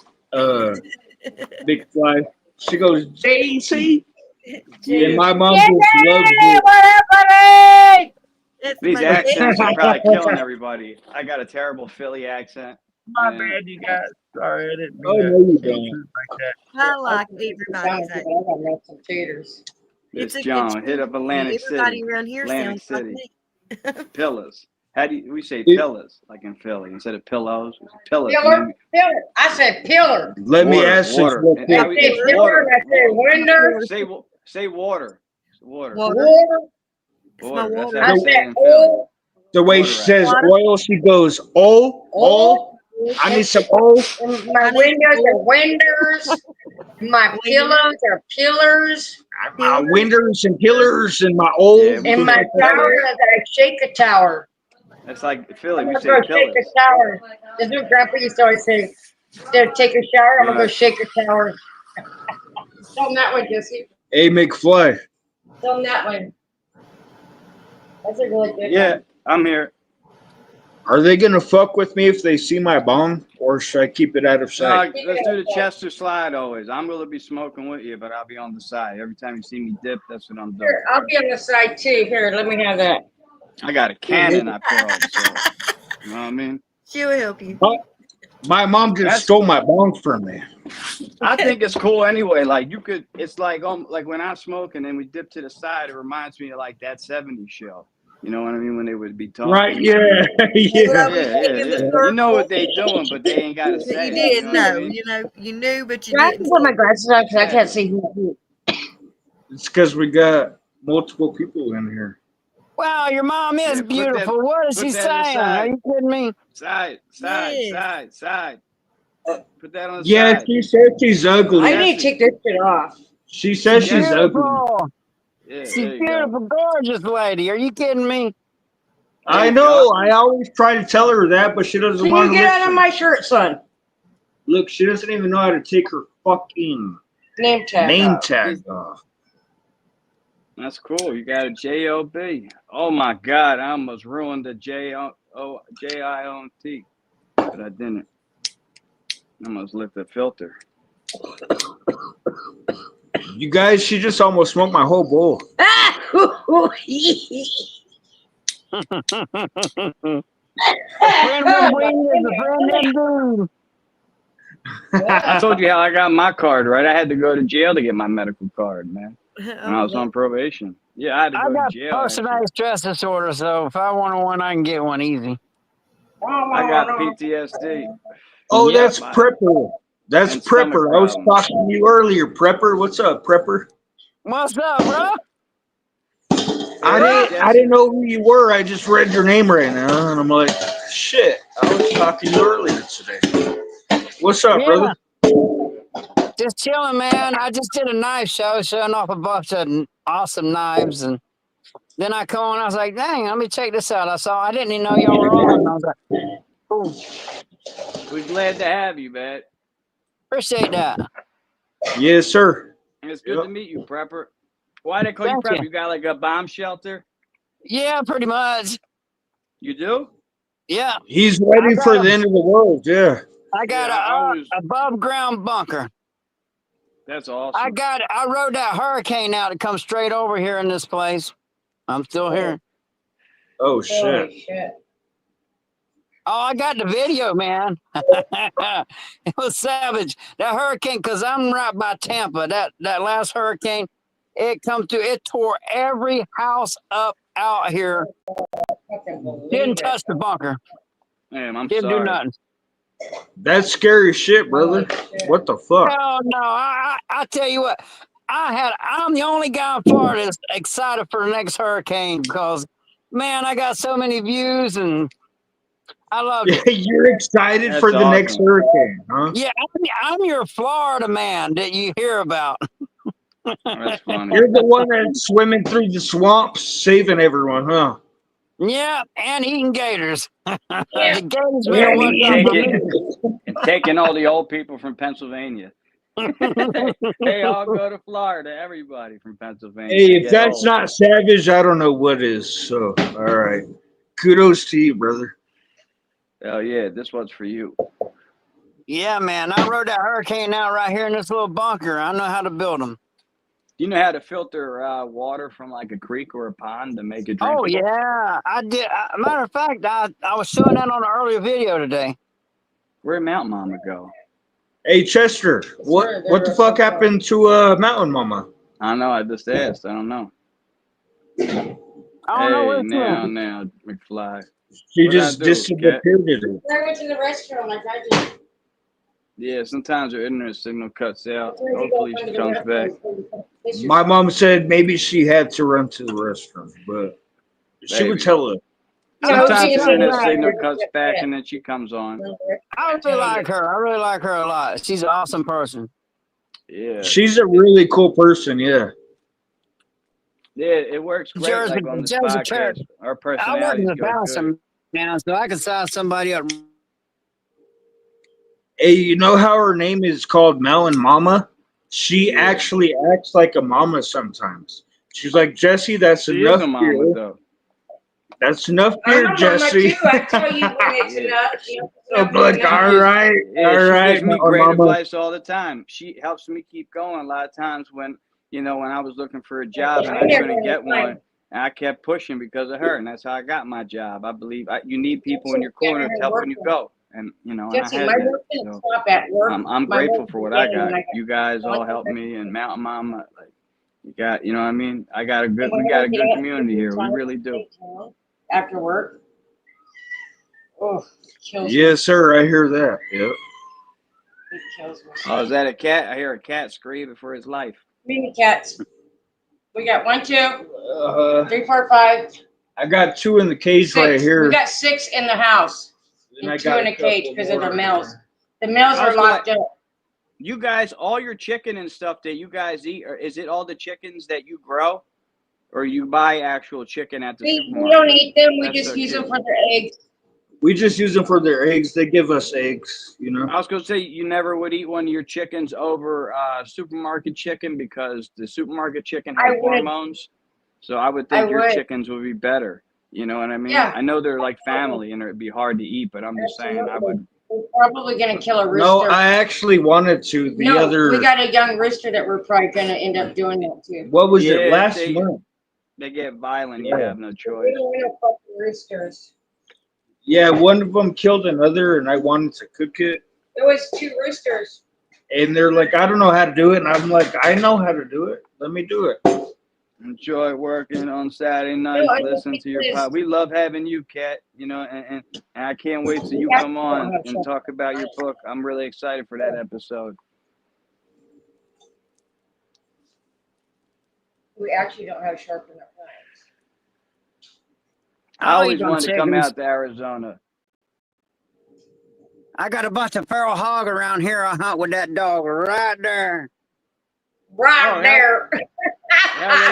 Speaker 6: Big Fly. She goes, JC? And my mom just loves it.
Speaker 5: What up, buddy?
Speaker 1: That's
Speaker 2: These
Speaker 1: my
Speaker 2: accents are
Speaker 1: Jesse.
Speaker 2: probably killing everybody. I got a terrible Philly accent.
Speaker 10: My
Speaker 2: and-
Speaker 10: bad, you guys. Sorry, I didn't
Speaker 6: Oh,
Speaker 10: mean
Speaker 6: no, you
Speaker 10: to
Speaker 6: don't.
Speaker 10: like that.
Speaker 1: I like everybody's accent.
Speaker 5: I got nuts and taters.
Speaker 2: It's
Speaker 1: a good
Speaker 2: John.
Speaker 1: choice.
Speaker 2: Hit up Atlantic
Speaker 1: Everybody
Speaker 2: City.
Speaker 1: around here
Speaker 2: Atlantic
Speaker 1: sounds
Speaker 2: City.
Speaker 1: like me.
Speaker 2: Pillars. How do we say
Speaker 6: Dude.
Speaker 2: pillars like in Philly instead of pillows? We say pillars.
Speaker 5: Pillar? Pillar. I said pillar.
Speaker 6: Let me
Speaker 2: Water,
Speaker 6: ask
Speaker 2: water.
Speaker 6: this real
Speaker 2: And
Speaker 6: quick.
Speaker 2: how we
Speaker 5: I
Speaker 2: say
Speaker 5: said pillar. I said window.
Speaker 2: Say water. Water.
Speaker 1: Water.
Speaker 5: Water.
Speaker 1: It's my
Speaker 2: Water. That's
Speaker 1: water.
Speaker 2: how
Speaker 5: I
Speaker 2: we say it
Speaker 5: said
Speaker 2: in Philly.
Speaker 5: oil.
Speaker 6: The way
Speaker 2: Water
Speaker 6: she
Speaker 2: right.
Speaker 6: says
Speaker 1: Water.
Speaker 6: oil, she goes, oh. I need some oil.
Speaker 5: And my windows are windows. My pillows are pillars.
Speaker 6: My windows and pillars and my oil.
Speaker 2: Yeah, we
Speaker 5: And
Speaker 2: say
Speaker 5: my
Speaker 2: pillars.
Speaker 5: tower is a shake a tower.
Speaker 2: That's like Philly.
Speaker 5: I'm
Speaker 2: We
Speaker 5: gonna
Speaker 2: say
Speaker 5: go shake
Speaker 2: pillars.
Speaker 5: a tower. That's what Grandpa used to always say. Instead of take a shower, I'm gonna go
Speaker 2: Yeah.
Speaker 5: shake a tower. Tell him that one, Jesse.
Speaker 6: A McFly.
Speaker 5: Tell him that one. That's a really good
Speaker 2: Yeah,
Speaker 5: one.
Speaker 2: I'm here.
Speaker 6: Are they gonna fuck with me if they see my bong, or should I keep it out of
Speaker 2: No,
Speaker 6: sight?
Speaker 2: let's do the Chester slide always. I'm gonna be smoking with you, but I'll be on the side. Every time you see me dip, that's what I'm doing.
Speaker 5: Here, I'll be on the side too. Here, let me have that.
Speaker 2: I got a cannon I pull, so you know what I mean?
Speaker 1: She'll help you.
Speaker 6: My mom just
Speaker 2: That's-
Speaker 6: stole my bong from me.
Speaker 2: I think it's cool anyway. Like you could, it's like when I smoke and then we dip to the side, it reminds me of like that '70s show. You know what I mean? When they would be talking.
Speaker 6: Right? Yeah. Yeah.
Speaker 2: You know what they doing, but they ain't got to say
Speaker 1: You
Speaker 2: it.
Speaker 1: didn't
Speaker 2: You know what I
Speaker 1: know.
Speaker 2: mean?
Speaker 1: You know, you knew, but you
Speaker 5: I
Speaker 1: didn't.
Speaker 5: can put my glasses on because I can't see who.
Speaker 6: It's because we got multiple people in here.
Speaker 11: Wow, your mom is
Speaker 2: put
Speaker 11: beautiful. What is
Speaker 2: put
Speaker 11: she
Speaker 2: that on the
Speaker 11: saying? Are
Speaker 2: side.
Speaker 11: you kidding me?
Speaker 2: Side. Put that on the
Speaker 6: Yeah,
Speaker 2: side.
Speaker 6: she says she's ugly.
Speaker 5: I need to take this shit off.
Speaker 6: She says she's ugly.
Speaker 11: Beautiful.
Speaker 2: Yeah,
Speaker 11: She's
Speaker 2: there you go.
Speaker 11: beautiful, gorgeous lady. Are you kidding me?
Speaker 6: I know. I always try to tell her that, but she doesn't
Speaker 5: Can
Speaker 6: want
Speaker 5: you
Speaker 6: to
Speaker 5: get out
Speaker 6: listen.
Speaker 5: of my shirt, son?
Speaker 6: Look, she doesn't even know how to take her fucking
Speaker 5: Name tag.
Speaker 6: name
Speaker 5: off.
Speaker 6: tag off.
Speaker 2: That's cool. You got a J-O-B. Oh my God, I almost ruined the J-I-O-N-T, but I didn't. I almost lit the filter.
Speaker 6: You guys, she just almost smoked my whole bowl.
Speaker 5: Ah!
Speaker 2: I told you how I got my card, right? I had to go to jail to get my medical card, man. When I was on probation. Yeah, I had to
Speaker 11: I
Speaker 2: go to
Speaker 11: got
Speaker 2: jail.
Speaker 11: post-traumatic stress disorder, so if I want one, I can get one easy.
Speaker 2: I got PTSD.
Speaker 6: Oh,
Speaker 11: Yep.
Speaker 6: that's Prepper. That's
Speaker 2: And stomach
Speaker 6: Prepper. I was
Speaker 2: problems.
Speaker 6: talking to you earlier. Prepper, what's up, Prepper?
Speaker 11: What's up, bro?
Speaker 6: I didn't know who you were. I just read your name right now, and I'm like, shit. I was talking to you earlier today. What's up, brother?
Speaker 11: Just chilling, man. I just did a knife show showing off a bunch of awesome knives, and then I come on. I was like, dang, let me check this out. I didn't even know y'all were on. I was like, cool.
Speaker 2: We're glad to have you, man.
Speaker 11: Appreciate that.
Speaker 6: Yes, sir.
Speaker 2: It's good to meet you, Prepper. Why they call you
Speaker 11: Thank
Speaker 2: Prepper?
Speaker 11: you.
Speaker 2: You got like a bomb shelter?
Speaker 11: Yeah, pretty much.
Speaker 2: You do?
Speaker 11: Yeah.
Speaker 6: He's ready for the end of the world, yeah.
Speaker 11: I got a above ground bunker.
Speaker 2: That's awesome.
Speaker 11: I rode that hurricane out to come straight over here in this place. I'm still here.
Speaker 6: Oh, shit.
Speaker 11: Oh, I got the video, man. It was savage. That hurricane, because I'm right by Tampa. That last hurricane, it come through. It tore every house up out here. Didn't touch the bunker.
Speaker 2: Man, I'm
Speaker 11: Didn't
Speaker 2: sorry.
Speaker 11: do nothing.
Speaker 6: That's scary shit, brother. What the fuck?
Speaker 11: Hell no. I tell you what, I'm the only guy in Florida that's excited for the next hurricane because, man, I got so many views and I love it.
Speaker 6: You're excited for the next hurricane, huh?
Speaker 11: Yeah, I'm your Florida man that you hear about.
Speaker 2: That's funny.
Speaker 6: You're the one that's swimming through the swamps, saving everyone, huh?
Speaker 11: Yeah, and eating gators. The gators
Speaker 6: Yeah,
Speaker 11: will watch out for me.
Speaker 2: And taking all the old people from Pennsylvania. They all go to Florida, everybody from Pennsylvania.
Speaker 6: Hey, if
Speaker 2: Get
Speaker 6: that's
Speaker 2: old.
Speaker 6: not savage, I don't know what is. So, all right. Kudos to you, brother.
Speaker 2: Oh, yeah, this one's for you.
Speaker 11: Yeah, man, I rode that hurricane out right here in this little bunker. I know how to build them.
Speaker 2: Do you know how to filter water from like a creek or a pond to make it drinkable?
Speaker 11: Oh, yeah, I did. Matter of fact, I was showing that on an earlier video today.
Speaker 2: Where'd Mountain Mama go?
Speaker 6: Hey, Chester, what the fuck happened to Mountain Mama?
Speaker 2: I don't know. I just asked. I don't know.
Speaker 11: I don't know where it's
Speaker 2: now, McFly.
Speaker 6: She
Speaker 2: What'd I
Speaker 6: just
Speaker 2: do,
Speaker 6: disappeared.
Speaker 5: I went to the restroom. I tried to.
Speaker 2: Yeah, sometimes her internet signal cuts out. Hopefully she comes back.
Speaker 6: My mom said maybe she had to run to the restroom, but she would
Speaker 2: Maybe.
Speaker 6: tell her.
Speaker 2: Sometimes the internet signal cuts back and then she comes on.
Speaker 11: I really like her. I really like her a lot. She's an awesome person.
Speaker 2: Yeah.
Speaker 6: She's a really cool person, yeah.
Speaker 2: Yeah, it works great
Speaker 11: Jersey-
Speaker 2: like on this
Speaker 11: Jersey
Speaker 2: podcast.
Speaker 11: Church.
Speaker 2: Our
Speaker 11: I work
Speaker 2: personalities
Speaker 11: in the
Speaker 2: go good.
Speaker 11: bathroom now, so I can size somebody up.
Speaker 6: Hey, you know how her name is called Melon Mama? She actually acts like a mama sometimes. She's like, Jesse, that's
Speaker 2: She
Speaker 6: enough
Speaker 2: is a mama,
Speaker 6: beer.
Speaker 2: though.
Speaker 6: That's enough
Speaker 5: I'm
Speaker 6: beer,
Speaker 5: a mama
Speaker 6: Jesse.
Speaker 5: too. I tell you when it's enough.
Speaker 6: I'm like, all right,
Speaker 2: Yeah,
Speaker 6: all
Speaker 2: she
Speaker 6: right,
Speaker 2: gives me
Speaker 6: Melon
Speaker 2: great
Speaker 6: Mama.
Speaker 2: advice all the time. She helps me keep going a lot of times when, when I was looking for a job and I couldn't get one. And I kept pushing because of her, and that's how I got my job. I believe you need people in your corner helping you go. and and I
Speaker 12: Jesse,
Speaker 2: had
Speaker 12: my
Speaker 2: that.
Speaker 12: work didn't
Speaker 2: So
Speaker 12: stop at work.
Speaker 2: I'm
Speaker 12: My
Speaker 2: grateful
Speaker 12: work
Speaker 2: for what I
Speaker 12: began
Speaker 2: got.
Speaker 12: when I
Speaker 2: You guys
Speaker 12: got
Speaker 2: all helped me, and Mountain Mama, like you got, what I mean. We got a good community here. We really do.
Speaker 12: after work. Oh, it kills me.
Speaker 6: Yes, sir. I hear that. Yep.
Speaker 12: It kills me.
Speaker 2: Oh, is that a cat? I hear a cat screaming for his life.
Speaker 12: Mini cats. We got 1, 2,
Speaker 6: Uh,
Speaker 12: 3, 4, 5,
Speaker 6: I got 2 in the cage
Speaker 12: 6.
Speaker 6: right here.
Speaker 12: We got 6 in the house
Speaker 6: and I
Speaker 12: and 2
Speaker 6: got
Speaker 12: in
Speaker 6: a
Speaker 12: the cage
Speaker 6: couple
Speaker 12: because of
Speaker 6: more
Speaker 12: the males.
Speaker 6: there.
Speaker 12: The males
Speaker 2: I
Speaker 12: are
Speaker 2: was gonna
Speaker 12: locked up.
Speaker 2: You guys, all your chicken and stuff that you guys eat, or is it all the chickens that you grow, or you buy actual chicken at the
Speaker 12: We
Speaker 2: supermarket?
Speaker 12: don't eat them. We
Speaker 2: That's
Speaker 12: just
Speaker 2: so
Speaker 12: use them
Speaker 2: cute.
Speaker 12: for their eggs.
Speaker 6: We just use them for their eggs. They give us eggs, you know.
Speaker 2: I was gonna say you never would eat one of your chickens over supermarket chicken because the supermarket chicken
Speaker 12: I
Speaker 2: has
Speaker 12: would.
Speaker 2: hormones. So I would
Speaker 12: I
Speaker 2: think your
Speaker 12: would.
Speaker 2: chickens would be better. You know what I mean?
Speaker 12: Yeah.
Speaker 2: I know they're like family and it'd be hard to eat, but I'm just saying I would.
Speaker 12: We're probably gonna kill a rooster.
Speaker 6: No, I actually wanted to. The
Speaker 12: No,
Speaker 6: other,
Speaker 12: we got a young rooster that we're probably gonna end up doing that too.
Speaker 6: what was
Speaker 2: Yeah,
Speaker 6: it
Speaker 2: if
Speaker 6: last
Speaker 2: they
Speaker 6: month?
Speaker 2: they get violent, you
Speaker 6: Yeah.
Speaker 2: have no
Speaker 12: We
Speaker 2: choice.
Speaker 12: don't want to fuck the roosters.
Speaker 6: Yeah, one of them killed another, and I wanted to cook it.
Speaker 12: It was 2 roosters.
Speaker 6: And they're like, I don't know how to do it. And I'm like, I know how to do it. Let me do it.
Speaker 2: Enjoy working on Saturday nights.
Speaker 12: I
Speaker 2: Listen
Speaker 12: think
Speaker 2: to your
Speaker 12: it is.
Speaker 2: pod. We love having you, Kat. And I can't wait till you
Speaker 12: Yeah.
Speaker 2: come on and talk about your book. I'm really excited for that episode.
Speaker 12: We actually don't have sharpened up knives.
Speaker 2: I
Speaker 11: I'll
Speaker 2: always
Speaker 11: eat them
Speaker 2: wanted to come
Speaker 11: chickens.
Speaker 2: out to Arizona.
Speaker 11: I got a bunch of feral hog around here. I hunt with that dog right there.
Speaker 12: Right
Speaker 2: Oh,
Speaker 12: there.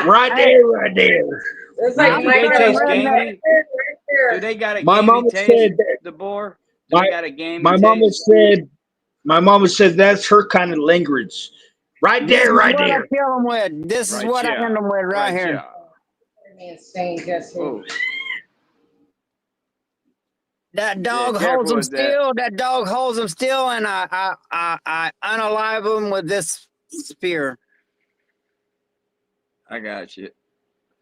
Speaker 6: Right there, right there.
Speaker 12: It's
Speaker 2: Now,
Speaker 12: like
Speaker 2: do
Speaker 12: my
Speaker 2: they
Speaker 12: dog
Speaker 2: taste
Speaker 12: right
Speaker 2: gamey?
Speaker 12: there.
Speaker 2: Do they got a
Speaker 6: My
Speaker 2: gamey
Speaker 6: mama
Speaker 2: taste?
Speaker 6: said that-
Speaker 2: The boar? Do they got a gamey
Speaker 6: My
Speaker 2: taste?
Speaker 6: mama said that's her kind of language. Right
Speaker 11: This
Speaker 6: there,
Speaker 11: is
Speaker 6: right
Speaker 11: what
Speaker 6: there.
Speaker 11: I kill them with. This is
Speaker 2: Right
Speaker 11: what I
Speaker 2: here.
Speaker 11: end them with right here.
Speaker 2: here.
Speaker 12: Me insane, Jesse.
Speaker 2: Oh,
Speaker 11: That dog
Speaker 2: careful
Speaker 11: holds them
Speaker 2: with that.
Speaker 11: still. That dog holds them still, and I unalive them with this spear.
Speaker 2: I got you.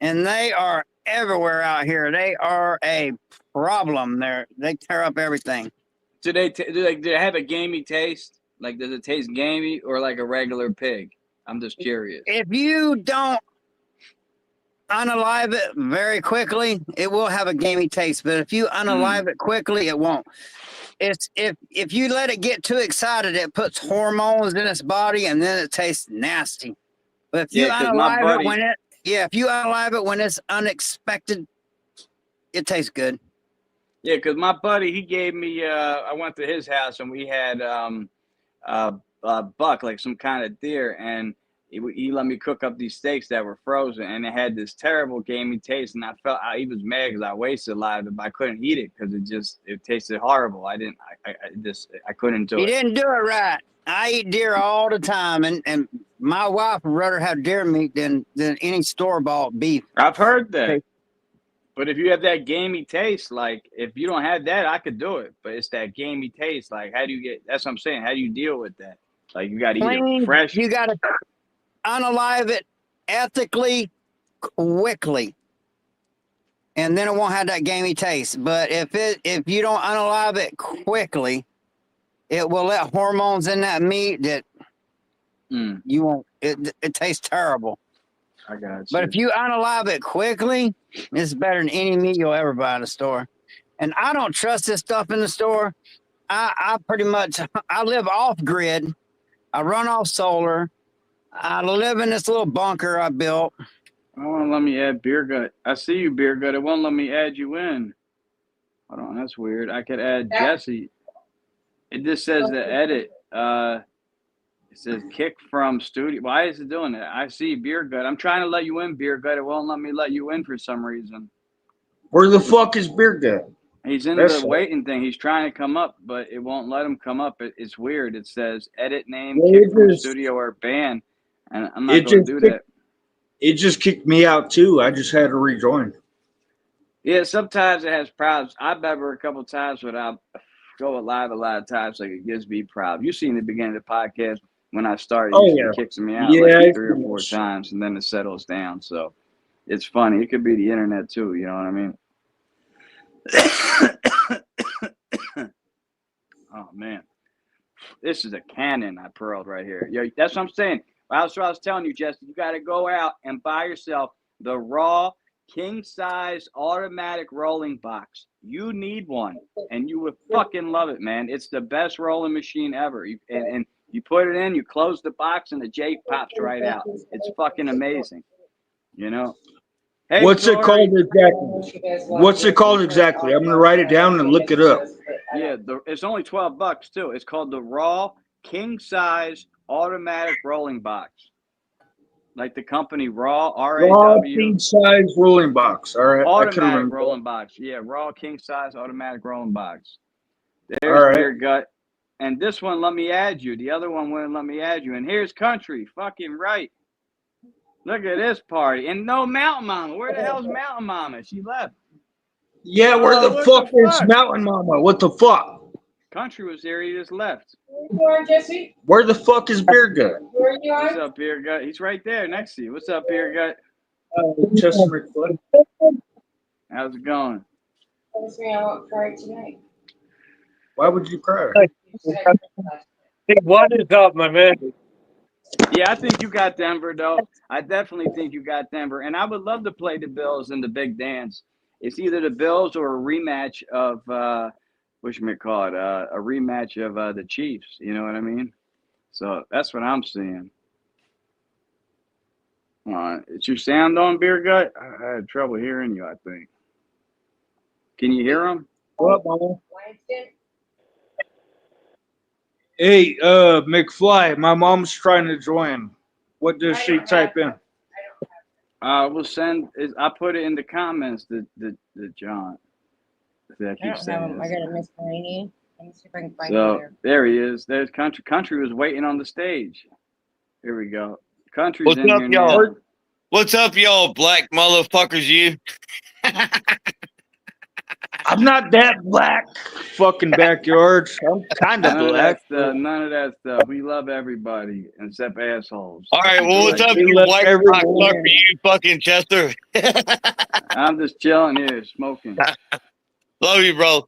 Speaker 11: And they are everywhere out here. They are a problem. They tear up everything.
Speaker 2: Do they have a gamey taste? Like, does it taste gamey or like a regular pig? I'm just curious.
Speaker 11: If you don't unalive it very quickly, it will have a gamey taste. But if you unalive it quickly, it won't. It's if you let it get too excited, it puts hormones in its body, and then it tastes nasty. But if you
Speaker 2: Yeah, 'cause my
Speaker 11: unalive
Speaker 2: buddy-
Speaker 11: it when if you unalive it when it's unexpected, it tastes good.
Speaker 2: Yeah, because my buddy, he gave me. I went to his house and we had a buck, like some kind of deer, and he let me cook up these steaks that were frozen, and it had this terrible gamey taste, and he was mad because I wasted a lot of it, but I couldn't eat it because it tasted horrible. I couldn't do
Speaker 11: You
Speaker 2: it.
Speaker 11: didn't do it right. I eat deer all the time, and my wife would rather have deer meat than any store-bought beef.
Speaker 2: I've heard that.
Speaker 11: Okay.
Speaker 2: But if you have that gamey taste, like if you don't have that, I could do it. But it's that gamey taste. Like, how do you get? That's what I'm saying. How do you deal with that? Like, you got to eat it
Speaker 11: Plain,
Speaker 2: fresh.
Speaker 11: you got to unalive it ethically, quickly, and then it won't have that gamey taste. But if you don't unalive it quickly, it will let hormones in that meat that you won't. It tastes terrible.
Speaker 2: I got you.
Speaker 11: But if you unalive it quickly, it's better than any meat you'll ever buy in the store. And I don't trust this stuff in the store. I pretty much I live off grid. I run off solar. I live in this little bunker I built.
Speaker 2: I won't let me add Beer Gut. I see you, Beer Gut. It won't let me add you in. Hold on, that's weird. I could add Jesse. It just says the edit. It says kick from studio. Why is it doing that? I see Beer Gut. I'm trying to let you in, Beer Gut. It won't let me let you in for some reason.
Speaker 6: Where the fuck is Beer Gut?
Speaker 2: He's in
Speaker 6: That's
Speaker 2: the waiting thing. He's trying to come up, but it won't let him come up. It's weird. It says edit name,
Speaker 6: Well,
Speaker 2: kick
Speaker 6: it
Speaker 2: from
Speaker 6: just-
Speaker 2: studio or ban. And I'm not
Speaker 6: It
Speaker 2: going
Speaker 6: just
Speaker 2: to do
Speaker 6: kicked-
Speaker 2: that.
Speaker 6: It just kicked me out too. I just had to rejoin.
Speaker 2: Yeah, sometimes it has problems. I've ever a couple times, but I'll go live a lot of times, like it gives me problems. You seen the beginning of the podcast when I started,
Speaker 6: Oh,
Speaker 2: usually
Speaker 6: yeah.
Speaker 2: it kicks me out
Speaker 6: Yeah,
Speaker 2: like
Speaker 6: it's
Speaker 2: 3 or 4 times, and then it settles down. So it's funny. It could be the internet too. You know what I mean? Oh man, this is a cannon I pearled right here. Yeah, that's what I'm saying. That's what I was telling you, Jesse. You got to go out and buy yourself the Raw king size automatic rolling box. You need one, and you would fucking love it, man. It's the best rolling machine ever. And you put it in, you close the box, and the J pops right out. It's fucking amazing. You know. Hey,
Speaker 6: What's it
Speaker 2: Tori.
Speaker 6: called exactly? What's it called exactly? I'm gonna write it down and look it up.
Speaker 2: Yeah, it's only $12 too. It's called the Raw king size automatic rolling box. Like the company Raw,
Speaker 6: Raw
Speaker 2: RAW.
Speaker 6: king size rolling box. All right, I can
Speaker 2: Automatic
Speaker 6: remember.
Speaker 2: rolling box. Yeah, Raw king size automatic rolling box.
Speaker 6: All
Speaker 2: There's
Speaker 6: right.
Speaker 2: Beer Gut. And this one let me add you. The other one wouldn't let me add you. And here's Country. Fucking right. Look at this party. And no Mountain Mama. Where the hell's Mountain Mama? She left.
Speaker 6: Yeah, where the
Speaker 2: what
Speaker 6: fuck
Speaker 2: the
Speaker 6: is
Speaker 2: fuck?
Speaker 6: Mountain Mama? What the fuck?
Speaker 2: Country was there. He just left.
Speaker 12: Where are Jesse?
Speaker 6: Where the fuck is Beer Gut?
Speaker 12: Where are you
Speaker 2: What's
Speaker 12: at?
Speaker 2: up, Beer Gut? He's right there next to you. What's up, Beer Gut?
Speaker 6: Chester McFly.
Speaker 2: How's it going?
Speaker 12: Promise me I won't cry tonight.
Speaker 6: Why would you cry?
Speaker 10: What is up, my man?
Speaker 2: Yeah, I think you got Denver, though. I definitely think you got Denver. And I would love to play the Bills in the big dance. It's either the Bills or a rematch of, whatchamacallit, a rematch of the Chiefs. You know what I mean? So that's what I'm seeing. Is your sound on, Beer Gut? I had trouble hearing you, I think. Can you hear him?
Speaker 6: What, Mama?
Speaker 12: Langston?
Speaker 6: Hey, McFly, my mom's trying to join. What does she type in?
Speaker 2: We'll send. I put it in the comments. The John. See, I
Speaker 12: I
Speaker 2: keep
Speaker 12: don't have
Speaker 2: saying
Speaker 12: him. I
Speaker 2: this.
Speaker 12: got a Miss Delaney. Let me see if I can find
Speaker 2: So
Speaker 12: her.
Speaker 2: there he is. There's Country. Country was waiting on the stage. Here we go. Country's
Speaker 13: What's
Speaker 2: in
Speaker 13: up,
Speaker 2: here
Speaker 13: y'all?
Speaker 2: now.
Speaker 13: What's up, y'all black motherfuckers, you?
Speaker 6: I'm not that black. Fucking backyards. I'm kind of
Speaker 2: None of
Speaker 6: black.
Speaker 2: that stuff. None of that stuff. We love everybody except assholes.
Speaker 13: All right, well, what's up,
Speaker 6: We
Speaker 13: you
Speaker 6: love
Speaker 13: white
Speaker 6: everyone.
Speaker 13: cocksucker, you fucking Chester?
Speaker 2: I'm just chilling here, smoking.
Speaker 13: Love you, bro.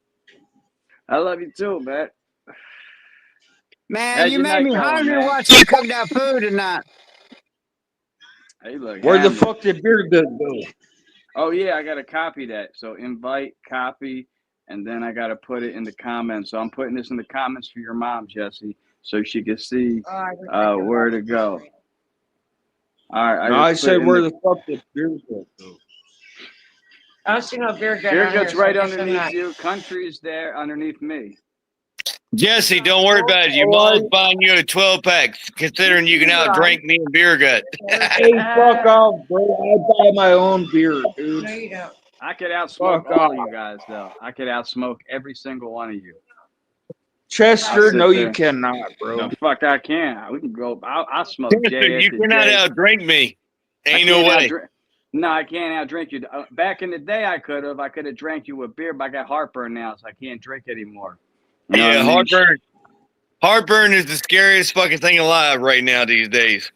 Speaker 2: I love you too, man.
Speaker 11: Man,
Speaker 2: How's
Speaker 11: you
Speaker 2: your
Speaker 11: made
Speaker 2: night
Speaker 11: me
Speaker 2: going,
Speaker 11: hungry
Speaker 2: man?
Speaker 11: watching you cook that food tonight.
Speaker 2: Hey, look.
Speaker 6: Where the
Speaker 2: hammered.
Speaker 6: fuck did Beer Gut go?
Speaker 2: Oh yeah, I gotta copy that. So invite, copy, and then I gotta put it in the comments. So I'm putting this in the comments for your mom, Jesse, so she can see where to go. All right.
Speaker 6: No, I
Speaker 2: just put
Speaker 6: said
Speaker 2: it in
Speaker 6: where the fuck did Beer Gut go?
Speaker 12: I don't see no Beer Gut
Speaker 2: Beer
Speaker 12: on here,
Speaker 2: Gut's
Speaker 12: so I
Speaker 2: right
Speaker 12: guess I'm
Speaker 2: underneath
Speaker 12: not.
Speaker 2: you. Country's there underneath me.
Speaker 13: Jesse, don't worry about it. Your mom's buying you a 12-pack, considering you can outdrink me and Beer Gut.
Speaker 6: Hey, fuck off, bro. I buy my own beer, dude.
Speaker 12: No, you don't.
Speaker 2: I could outsmoke
Speaker 6: Fuck
Speaker 2: all
Speaker 6: off.
Speaker 2: of you guys, though. I could outsmoke every single one of you.
Speaker 6: Chester,
Speaker 2: sit
Speaker 6: no, you
Speaker 2: there.
Speaker 6: cannot, bro.
Speaker 2: No, fuck, I can. We can go. I'll smoke
Speaker 13: Chester,
Speaker 2: J
Speaker 13: you
Speaker 2: after
Speaker 13: cannot
Speaker 2: J.
Speaker 13: outdrink me.
Speaker 2: I
Speaker 13: Ain't no
Speaker 2: can't
Speaker 13: way.
Speaker 2: outdrink- No, I can't outdrink you. Back in the day, I could have. I could have drank you with beer, but I got heartburn now, so I can't drink anymore. You know
Speaker 13: Yeah,
Speaker 2: what I mean?
Speaker 13: heartburn. Heartburn is the scariest fucking thing alive right now these days.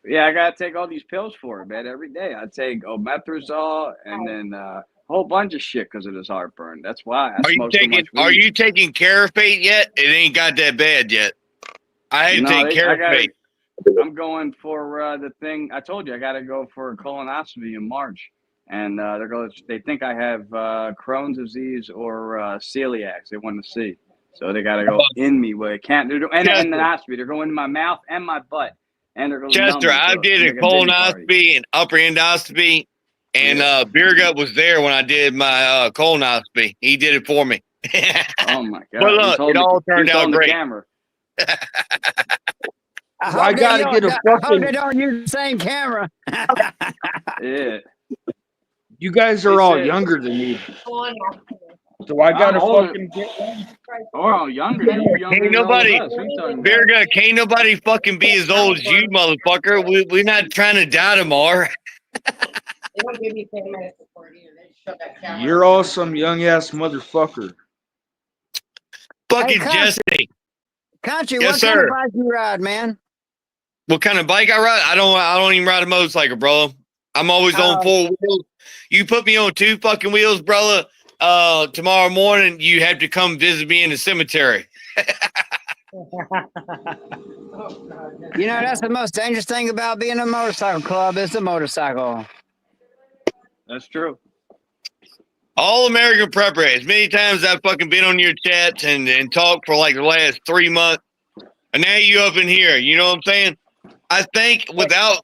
Speaker 2: Yeah, I gotta take all these pills for it, man. Every day, I take omeprazole and then a whole bunch of shit because of this heartburn. That's why I
Speaker 13: Are you
Speaker 2: smoke so
Speaker 13: taking
Speaker 2: much weed.
Speaker 13: Are you taking Carafate yet? It ain't got that bad yet. I had to
Speaker 2: No,
Speaker 13: take
Speaker 2: I gotta.
Speaker 13: Carafate.
Speaker 2: I'm going for the thing. I told you I gotta go for a colonoscopy in March, and they think I have Crohn's disease or celiac. They want to see, so they gotta go in me where it can't. They're doing and endoscopy. They're going in my mouth and my butt, and they're going to
Speaker 13: Chester, I did a colonoscopy and upper endoscopy, and Beer Gut was there when I did my colonoscopy. He did it for me.
Speaker 2: Oh my god!
Speaker 13: But look, it all turned out great.
Speaker 6: I gotta get a
Speaker 11: I hope
Speaker 6: fucking.
Speaker 11: they don't use the same camera.
Speaker 2: Yeah.
Speaker 6: You guys are all younger than me, so I gotta fucking get one.
Speaker 2: We're all younger. You're younger
Speaker 13: Can't
Speaker 2: than all
Speaker 13: nobody,
Speaker 2: of us. What are you talking
Speaker 13: Beer
Speaker 2: about?
Speaker 13: Gut, can't nobody fucking be as old as you, motherfucker. We're not trying to die tomorrow.
Speaker 12: They don't give you famous support either. They just shove that camera.
Speaker 6: You're all some young ass motherfucker.
Speaker 13: Fucking
Speaker 11: Country.
Speaker 13: Jesse.
Speaker 11: Country,
Speaker 13: Yes,
Speaker 11: what kind
Speaker 13: sir.
Speaker 11: of bike you ride, man?
Speaker 13: What kind of bike I ride? I don't even ride a motorcycle, bro. I'm always on 4 wheels. You put me on 2 fucking wheels, brother. Tomorrow morning you have to come visit me in the cemetery.
Speaker 11: You know, that's the most dangerous thing about being a motorcycle club is the motorcycle.
Speaker 2: That's true.
Speaker 13: All American Prepper. As many times I've fucking been on your chats and talked for like the last 3 months, and now you up in here. You know what I'm saying? I think without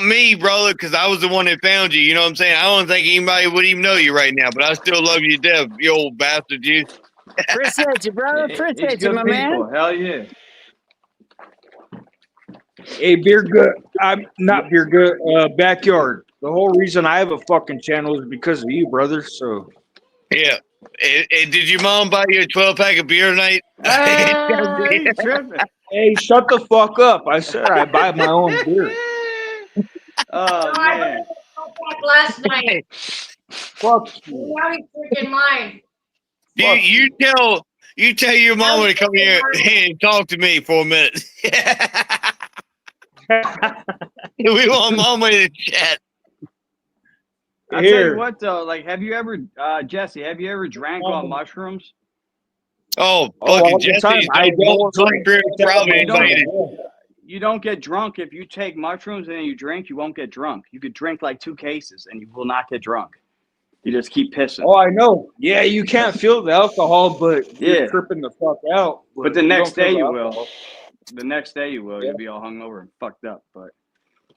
Speaker 13: me, brother, because I was the one that found you. You know what I'm saying? I don't think anybody would even know you right now, but I still love you to death, you old bastard, you.
Speaker 11: Appreciate you, brother. Appreciate you, my man.
Speaker 2: Hell yeah.
Speaker 6: Hey, Beer Gut. I'm not Beer Gut. Backyard. The whole reason I have a fucking channel is because of you, brother. So.
Speaker 13: Yeah. Did your mom buy you a 12-pack of beer tonight?
Speaker 6: Hey, shut the fuck up. I said I buy my own beer.
Speaker 2: Oh, man.
Speaker 12: Last night.
Speaker 6: Fuck you.
Speaker 12: Now he's freaking mine.
Speaker 13: You tell your mama to come here and talk to me for a minute. We want mama in the chat.
Speaker 2: I'll tell you what though, like, have you ever, Jesse? Have you ever drank on mushrooms?
Speaker 13: Oh, fucking Jesse!
Speaker 6: I don't drink.
Speaker 2: You don't get drunk if you take mushrooms and then you drink. You won't get drunk. You could drink like 2 cases and you will not get drunk. You just keep pissing.
Speaker 6: Oh, I know. Yeah, you can't feel the alcohol, but you're tripping the fuck out.
Speaker 2: But the next day you will. The next day you will. You'll be all hungover and fucked up. But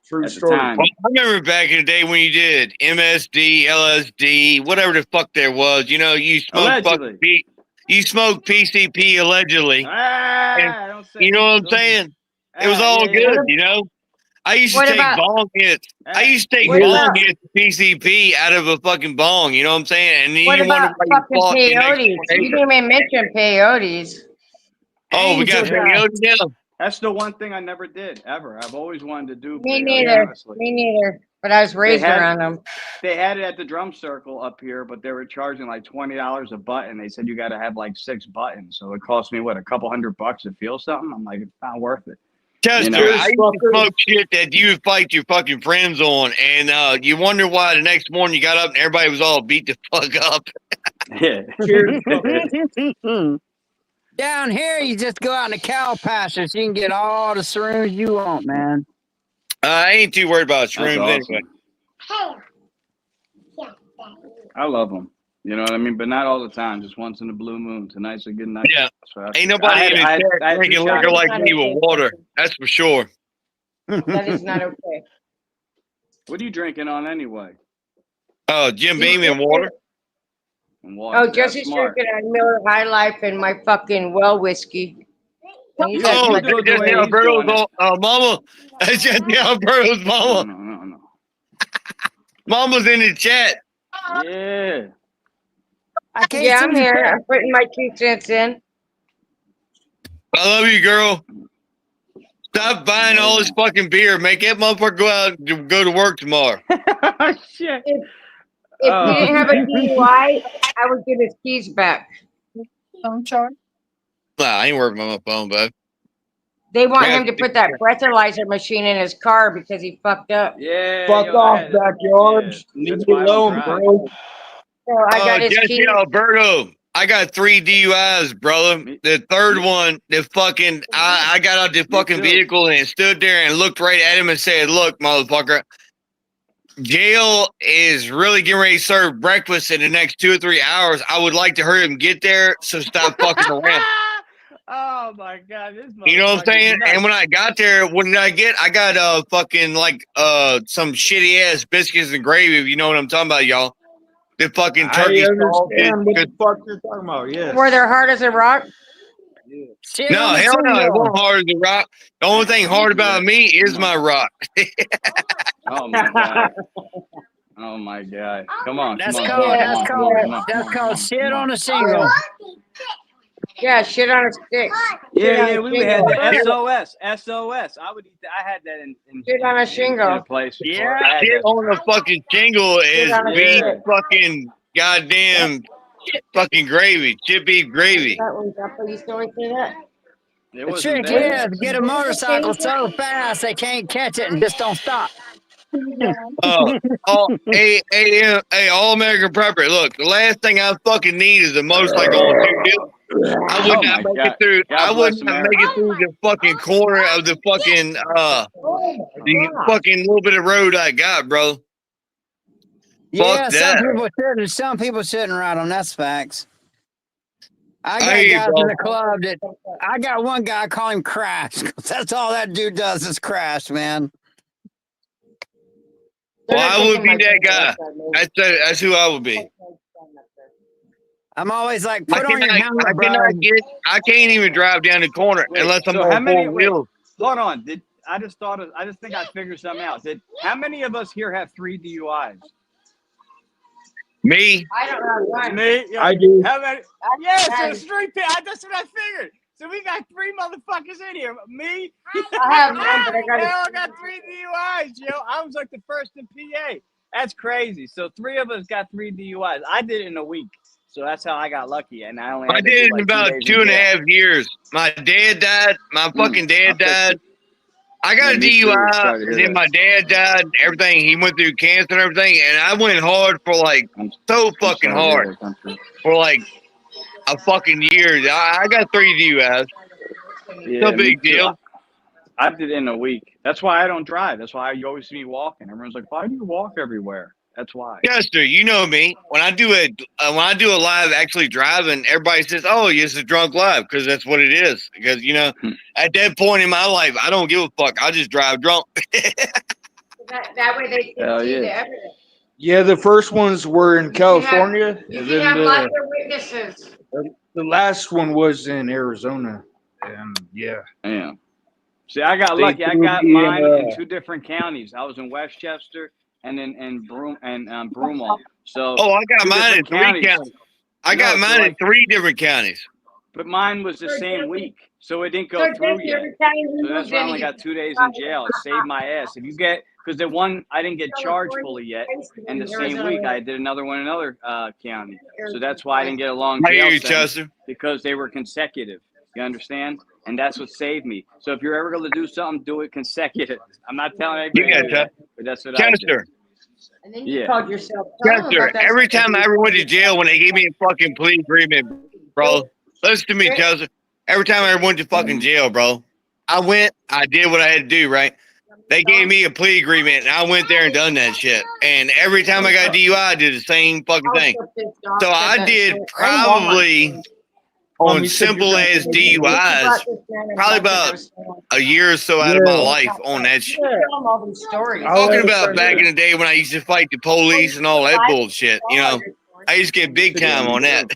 Speaker 6: true story.
Speaker 13: I remember back in the day when you did MSD, LSD, whatever the fuck there was. You know, you smoked you smoked PCP allegedly. You know what I'm saying? It was all good, you know. I used to take bong hits. I used to take bong hits PCP out of a fucking bong. You know what I'm saying? And then
Speaker 12: What about fucking peyotes? You didn't even mention peyotes.
Speaker 13: Oh, we got peyotes now.
Speaker 2: That's the one thing I never did ever. I've always wanted to do.
Speaker 12: Me neither. Me neither. But I was raised around them.
Speaker 2: They had it at the drum circle up here, but they were charging like $20 a button. They said you got to have like 6 buttons, so it cost me what, a couple $100 to feel something. I'm like, it's not worth it.
Speaker 13: Tester, I used to smoke shit that you would fight your fucking friends on, and you wonder why the next morning you got up and everybody was all beat the fuck up.
Speaker 2: Yeah.
Speaker 11: Down here, you just go out in the cow pastures. You can get all the shrooms you want, man.
Speaker 13: I ain't too worried about shrooms anyway.
Speaker 2: I love them. You know what I mean? But not all the time. Just once in a blue moon. Tonight's a good night.
Speaker 13: Yeah. Ain't nobody in the chat drinking liquor like me with water. That's for sure.
Speaker 12: That is not okay.
Speaker 2: What are you drinking on anyway?
Speaker 13: Oh, Jim Beam and water.
Speaker 12: Oh, Jesse's drinking on Miller High Life and my fucking well whiskey.
Speaker 13: Oh, Jesse Alberto's mama. That's Jesse Alberto's mama.
Speaker 2: No.
Speaker 13: Mama's in the chat.
Speaker 2: Yeah.
Speaker 12: Yeah, I'm here. I'm putting my 2 cents in.
Speaker 13: I love you, girl. Stop buying all this fucking beer. Make that motherfucker go out and go to work tomorrow.
Speaker 2: Shit.
Speaker 12: If he didn't have a DUI, I would give his keys back.
Speaker 11: Phone charge?
Speaker 13: Nah, I ain't working on my phone, bud.
Speaker 12: They want him to put that breathalyzer machine in his car because he fucked up.
Speaker 2: Yeah.
Speaker 6: Fuck off, backyards. Leave me alone, bro.
Speaker 12: So I got his
Speaker 13: Jesse
Speaker 12: keys.
Speaker 13: Alberto, I got 3 DUIs, brother. The third one, I got out the fucking vehicle and stood there and looked right at him and said, "Look, motherfucker, jail is really getting ready to serve breakfast in the next 2 or 3 hours. I would like to hurry up and get there, so stop fucking around."
Speaker 2: Oh my God!
Speaker 13: You know what I'm saying? And when I got there, what did I get? I got fucking like some shitty ass biscuits and gravy. If you know what I'm talking about, y'all. The fucking turkey.
Speaker 6: I understand what the fuck you're talking about. Yeah.
Speaker 12: Were they hard as a rock?
Speaker 11: Yeah.
Speaker 13: No, hell no. It wasn't hard as a rock. The only thing hard about me is my rock.
Speaker 2: Oh my God! Oh my God! Come on!
Speaker 11: That's
Speaker 2: come
Speaker 11: called
Speaker 2: on,
Speaker 11: called shit on a shingle.
Speaker 12: Yeah, shit on a stick.
Speaker 2: Yeah, we had the SOS. I would eat that. I had that in
Speaker 12: shit on a shingle.
Speaker 2: In a place.
Speaker 13: Yeah, shit on a fucking shingle is beef fucking goddamn fucking gravy. Shit beef gravy.
Speaker 12: You still say that?
Speaker 11: The trick is get a motorcycle so fast they can't catch it and just don't stop.
Speaker 13: Hey, All American Prepper. Look, the last thing I fucking need is a motorcycle on 2 wheels. I would not make it through. I would not make it through the fucking corner of the fucking the fucking little bit of road I got, bro.
Speaker 11: Yeah,
Speaker 13: Fuck that.
Speaker 11: some people shouldn't ride them. That's facts. I got
Speaker 13: I hear you,
Speaker 11: guys
Speaker 13: bro.
Speaker 11: in the club that I got one guy, I call him Crash. That's all that dude does is crash, man.
Speaker 13: Well, I would be that guy. That's who I would be.
Speaker 11: I'm always like, put on your helmet, bro.
Speaker 13: I can't even drive down the corner unless I'm on four wheels.
Speaker 2: Hold on. I just think I figured something out. How many of us here have 3 DUIs?
Speaker 13: Me?
Speaker 12: I don't have one.
Speaker 2: Me?
Speaker 6: I do.
Speaker 2: How many? Yes, it's 3 people. That's what I figured. So we got 3 motherfuckers in here. Me?
Speaker 12: I have one, but I got
Speaker 2: They all got 3 DUIs, yo. I was like the first in PA. That's crazy. So 3 of us got 3 DUIs. I did it in a week. So that's how I got lucky. And I only
Speaker 13: I did it in about 2.5 years. My dad died. My fucking dad died. I got a DUI, and then my dad died. Everything, he went through cancer and everything, and I went hard for like so fucking hard for like a fucking year. I got 3 DUIs. No big deal.
Speaker 2: I did it in a week. That's why I don't drive. That's why you always see me walking. Everyone's like, "Why do you walk everywhere?" That's why.
Speaker 13: Chester, you know me. When I do a live actually driving, everybody says, "Oh, it's a drunk live," because that's what it is. Because at that point in my life, I don't give a fuck. I just drive drunk.
Speaker 12: That way they can see the evidence.
Speaker 6: Yeah, the first ones were in California.
Speaker 12: You
Speaker 6: and
Speaker 12: can have
Speaker 6: then
Speaker 12: lots of witnesses.
Speaker 6: the last one was in Arizona. And yeah.
Speaker 2: See, I got lucky. I got mine in 2 different counties. I was in Westchester and in Broomall. So
Speaker 13: I got mine in 3 counties. I got mine in 3 different counties.
Speaker 2: But mine was the same week, so it didn't go through yet. So that's why I only got 2 days in jail. It saved my ass. If you get, because the one I didn't get charged fully yet, and the same week I did another one in another county. So that's why I didn't get a long jail sentence, because they were consecutive. You understand? And that's what saved me. So if you're ever going to do something, do it consecutive. I'm not telling anybody that, but that's what I did.
Speaker 12: And then you called yourself.
Speaker 13: Chester, every time I ever went to jail when they gave me a fucking plea agreement, bro, listen to me, Chester. Every time I ever went to fucking jail, bro, I did what I had to do, right? They gave me a plea agreement, and I went there and done that shit. And every time I got a DUI, I did the same fucking thing. So I did probably on simple as DUIs, probably about a year or so out of my life on that shit. Talking about back in the day when I used to fight the police and all that bullshit, I used to get big time on that.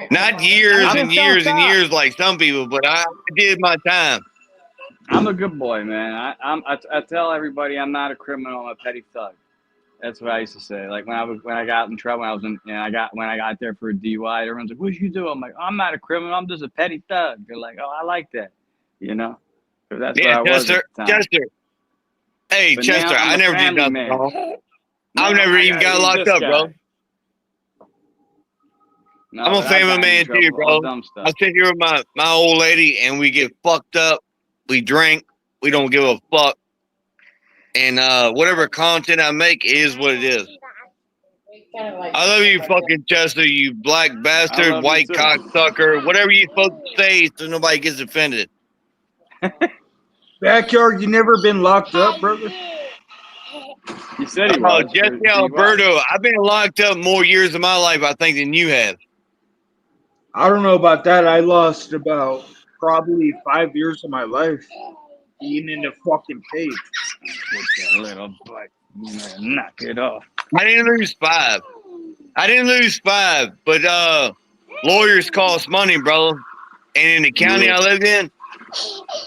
Speaker 13: Not years and years and years like some people, but I did my time.
Speaker 2: I'm a good boy, man. I tell everybody I'm not a criminal. I'm a petty thug. That's what I used to say. Like when I got in trouble, when I got there for a DUI, everyone's like, "What you do?" I'm like, "I'm not a criminal. I'm just a petty thug." They're like, "Oh, I like that," That's what I was at the time.
Speaker 13: Chester. Hey,
Speaker 2: But
Speaker 13: Chester,
Speaker 2: now I'm
Speaker 13: I
Speaker 2: a
Speaker 13: never did
Speaker 2: family
Speaker 13: nothing
Speaker 2: man.
Speaker 13: wrong.
Speaker 2: No,
Speaker 13: I've never even
Speaker 2: I
Speaker 13: got
Speaker 2: ain't
Speaker 13: locked
Speaker 2: this
Speaker 13: up,
Speaker 2: guy.
Speaker 13: bro.
Speaker 2: No,
Speaker 13: I'm a
Speaker 2: but I
Speaker 13: family
Speaker 2: got in
Speaker 13: man
Speaker 2: trouble
Speaker 13: too,
Speaker 2: for all
Speaker 13: bro.
Speaker 2: dumb stuff.
Speaker 13: I sit here with my old lady and we get fucked up. We drink. We don't give a fuck. And whatever content I make is what it is. I love you, fucking Chester, you black bastard, white cocksucker, whatever you supposed to say so nobody gets offended.
Speaker 6: Backyard, you never been locked up, brother?
Speaker 2: You said he was.
Speaker 13: Jesse Alberto, I've been locked up more years of my life, I think, than you have.
Speaker 6: I don't know about that. I lost about probably 5 years of my life being in the fucking cage.
Speaker 2: With a little butt. Knock it off.
Speaker 13: I didn't lose 5. But lawyers cost money, bro. And in the county I lived in,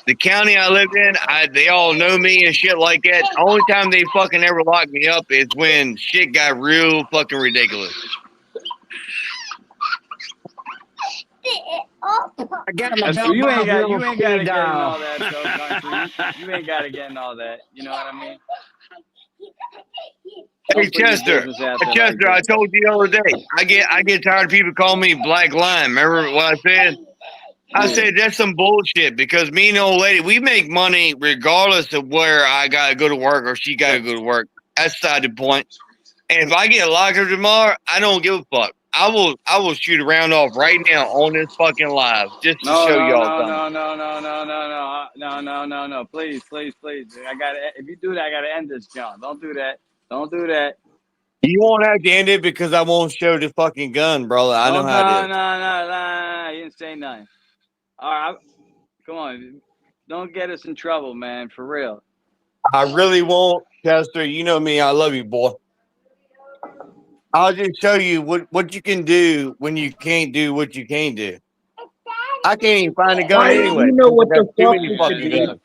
Speaker 13: they all know me and shit like that. The only time they fucking ever locked me up is when shit got real fucking ridiculous.
Speaker 11: I got
Speaker 2: That's true. You ain't got to get in all that, though, country. You ain't got to get in all that. You know what I mean?
Speaker 13: Hey, Chester, I told you the other day, I get tired of people calling me Black Lion. Remember what I said? I said that's some bullshit because me and the old lady, we make money regardless of where I gotta go to work or she gotta go to work. That's beside the point. And if I get locked up tomorrow, I don't give a fuck. I will shoot a round off right now on this fucking live just to show y'all something.
Speaker 2: No. Please. I gotta. If you do that, I gotta end this, John. Don't do that. Don't do that.
Speaker 13: You won't have to end it because I won't show the fucking gun, brother. I know how it is.
Speaker 2: No. You didn't say nothing. All right. Come on. Don't get us in trouble, man. For real.
Speaker 13: I really won't, Chester. You know me. I love you, boy. I'll just show you what you can do when you can't do what you can do. I can't even find a gun anyway.
Speaker 6: You know what the fuck you should do.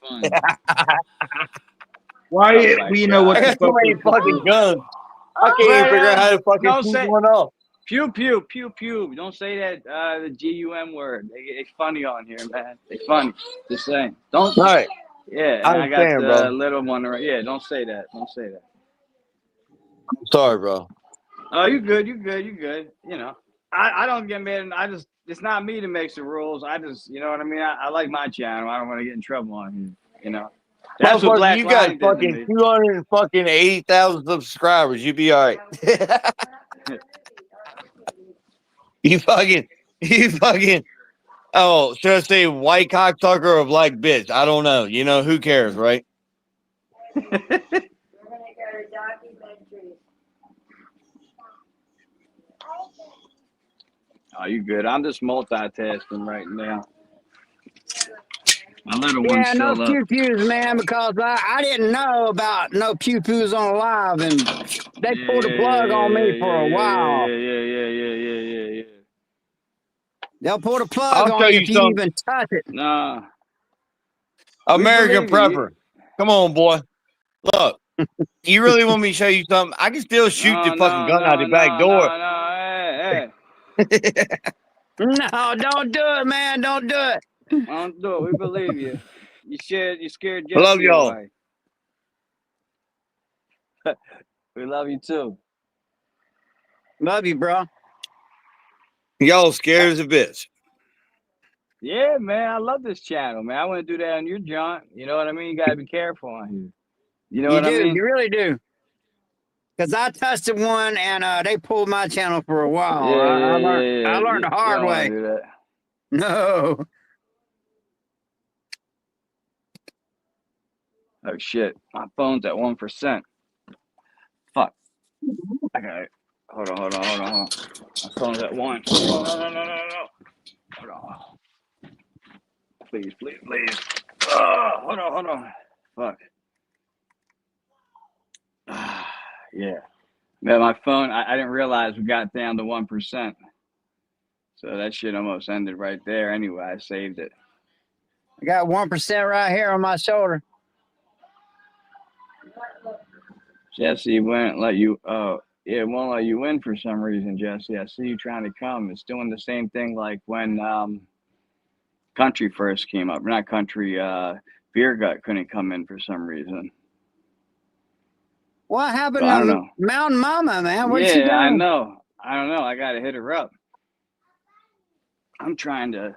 Speaker 6: Why? You know what the fuck?
Speaker 13: Too many fucking guns. I can't even figure out how to fucking shoot one off.
Speaker 2: Pew. Don't say that the GUM word. It's funny on here, man. It's funny. Just saying. Don't.
Speaker 13: Right.
Speaker 2: Yeah. I got the little one right. Yeah. Don't say that. Don't say that.
Speaker 13: I'm sorry, bro.
Speaker 2: Oh, you good. You know, I don't get mad. It's not me that makes the rules. You know what I mean? I like my channel. I don't want to get in trouble on here. You know. That's what Black
Speaker 13: you got
Speaker 2: Lion
Speaker 13: fucking 280,000 subscribers. You be all right. You fucking. Oh, should I say white cocksucker or black bitch? I don't know. You know, who cares, right?
Speaker 5: We're gonna go to documentaries.
Speaker 2: Oh, you good? I'm just multitasking right now. My little one's
Speaker 11: no
Speaker 2: still up.
Speaker 11: pew-pews, man, because I didn't know about no pew-pews on live, and they pulled the plug on me for a while.
Speaker 2: Yeah.
Speaker 11: They'll pull the plug on you if you even touch it.
Speaker 2: Nah.
Speaker 13: American Prepper. Come on, boy. Look, you really want me to show you something? I can still shoot the fucking gun out the back door.
Speaker 2: Hey.
Speaker 11: No, don't do it, man. Don't do it.
Speaker 2: Don't do it. We believe you. You scared
Speaker 13: I love y'all.
Speaker 2: away. We love you too.
Speaker 11: Love you, bro.
Speaker 13: Y'all scared as a bitch.
Speaker 2: Yeah, man. I love this channel, man. I want to do that on your jaunt. You know what I mean? You gotta be careful on here. You know what I mean?
Speaker 11: You really do. Because I tested one and they pulled my channel for a while. I learned the hard way.
Speaker 2: Do that.
Speaker 11: No.
Speaker 2: Oh shit. My phone's at 1%. Fuck. I got it. Hold on. My phone's at 1. No. Hold on. Please. Hold on. Fuck. Yeah. Man, my phone, I didn't realize we got down to 1%. So that shit almost ended right there anyway. I saved it.
Speaker 11: I got 1% right here on my shoulder.
Speaker 2: Jesse won't let you, it won't let you in for some reason, Jesse. I see you trying to come. It's doing the same thing like when Country first came up. Not Country, Beer Gut couldn't come in for some reason.
Speaker 11: What happened to Mountain Mama, man? Where'd she go?
Speaker 2: I know. I don't know. I got to hit her up. I'm trying to.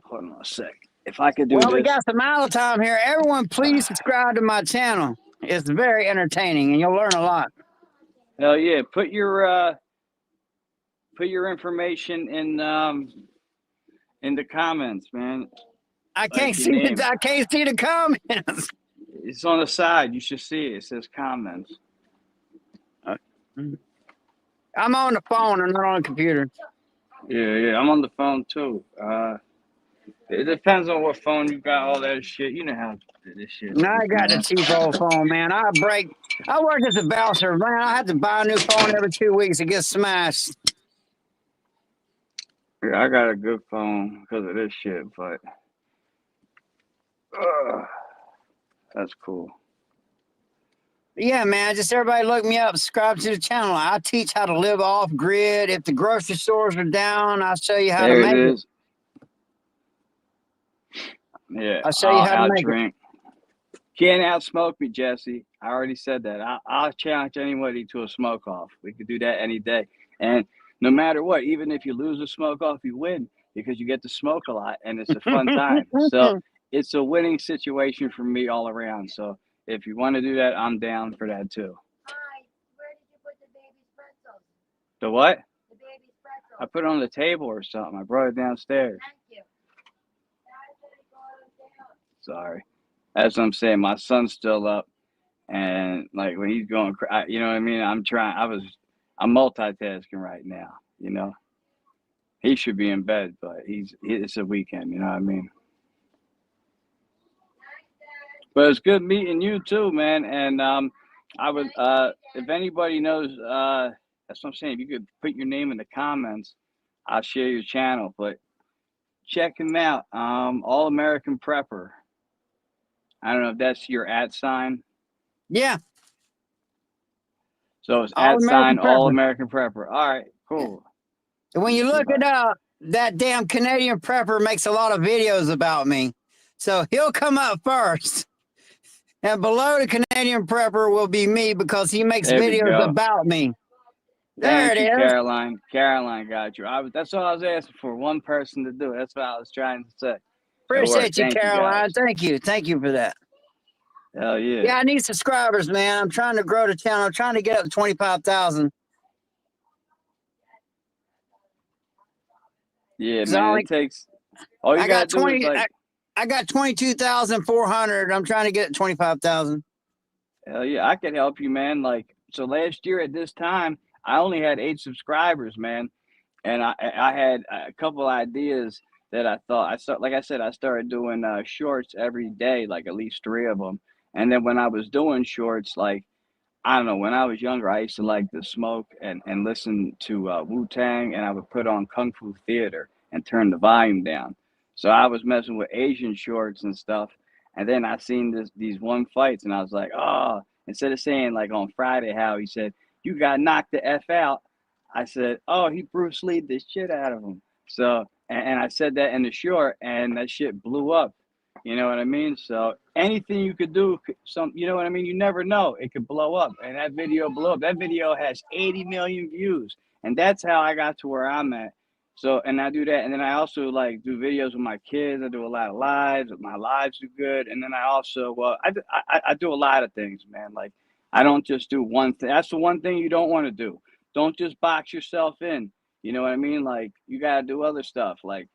Speaker 2: Hold on a sec. If I could do this.
Speaker 11: We got some idle time here. Everyone, please subscribe to my channel. It's very entertaining, and you'll learn a lot.
Speaker 2: Hell yeah! Put your information in the comments, man.
Speaker 11: I can't see the comments.
Speaker 2: It's on the side. You should see it. It says comments.
Speaker 11: I'm on the phone. I'm not on the computer.
Speaker 2: Yeah. I'm on the phone too. It depends on what phone you got. All that shit. You know how this shit.
Speaker 11: Now I got the cheap old phone, man. I work as a bouncer, man. I have to buy a new phone every 2 weeks. It gets smashed.
Speaker 2: Yeah, I got a good phone because of this shit, but that's cool.
Speaker 11: Yeah, man. Just everybody look me up. Subscribe to the channel. I teach how to live off grid. If the grocery stores are down, I'll show you how to make it.
Speaker 2: Yeah,
Speaker 11: I'll show you how to make it.
Speaker 2: Can't outsmoke me, Jesse. I already said that. I'll challenge anybody to a smoke off. We could do that any day. And no matter what, even if you lose a smoke off, you win because you get to smoke a lot and it's a fun time. So it's a winning situation for me all around. So if you want to do that, I'm down for that too. The what?
Speaker 5: The baby's pretzel.
Speaker 2: I put it on the table or something. I brought it downstairs.
Speaker 5: Thank you.
Speaker 2: Sorry. That's what I'm saying. My son's still up, and like when he's going, you know what I mean? I'm multitasking right now, you know? He should be in bed, but it's a weekend, you know what I mean? But it's good meeting you too, man. And I would, if anybody knows, that's what I'm saying. If you could put your name in the comments, I'll share your channel. But check him out, All American Prepper. I don't know if that's your @sign.
Speaker 11: Yeah.
Speaker 2: So it's
Speaker 11: All
Speaker 2: @sign
Speaker 11: American
Speaker 2: All
Speaker 11: Prepper.
Speaker 2: American Prepper. All right, cool.
Speaker 11: And when you look it up, that damn Canadian prepper makes a lot of videos about me. So he'll come up first. And below the Canadian prepper will be me because he makes
Speaker 2: There we
Speaker 11: videos
Speaker 2: go.
Speaker 11: about me. There
Speaker 2: Thank
Speaker 11: it
Speaker 2: you,
Speaker 11: is.
Speaker 2: Caroline. Caroline got you. That's all I was asking for. One person to do it. That's what I was trying to say. It worked.
Speaker 11: Appreciate you,
Speaker 2: Thank
Speaker 11: Caroline.
Speaker 2: guys.
Speaker 11: Thank you. Thank you for that.
Speaker 2: Hell yeah.
Speaker 11: Yeah, I need subscribers, man. I'm trying to grow the channel. I'm trying to get up to 25,000.
Speaker 2: Yeah,
Speaker 11: So
Speaker 2: man. It takes. All you
Speaker 11: I
Speaker 2: gotta
Speaker 11: got
Speaker 2: do
Speaker 11: 20.
Speaker 2: is like.
Speaker 11: I got 22,400. I'm trying to get 25,000.
Speaker 2: Hell yeah, I could help you, man. Like, so last year at this time, I only had 8 subscribers, man, and I had a couple ideas that I thought like I said, I started doing shorts every day, like at least 3 of them. And then when I was doing shorts, like I don't know, when I was younger, I used to like to smoke and listen to Wu-Tang, and I would put on Kung Fu Theater and turn the volume down. So I was messing with Asian shorts and stuff. And then I seen these one fights, and I was like, oh, instead of saying like on Friday how he said, you got knocked the F out, I said, oh, he Bruce Lee the shit out of him. So, and I said that in the short, and that shit blew up. You know what I mean? So anything you could do, you know what I mean? You never know. It could blow up. And that video blew up. That video has 80 million views. And that's how I got to where I'm at. So, and I do that. And then I also like do videos with my kids. I do a lot of lives. My lives do good. And then I also, I do a lot of things, man. Like I don't just do one thing. That's the one thing you don't want to do. Don't just box yourself in. You know what I mean? Like you got to do other stuff. Like,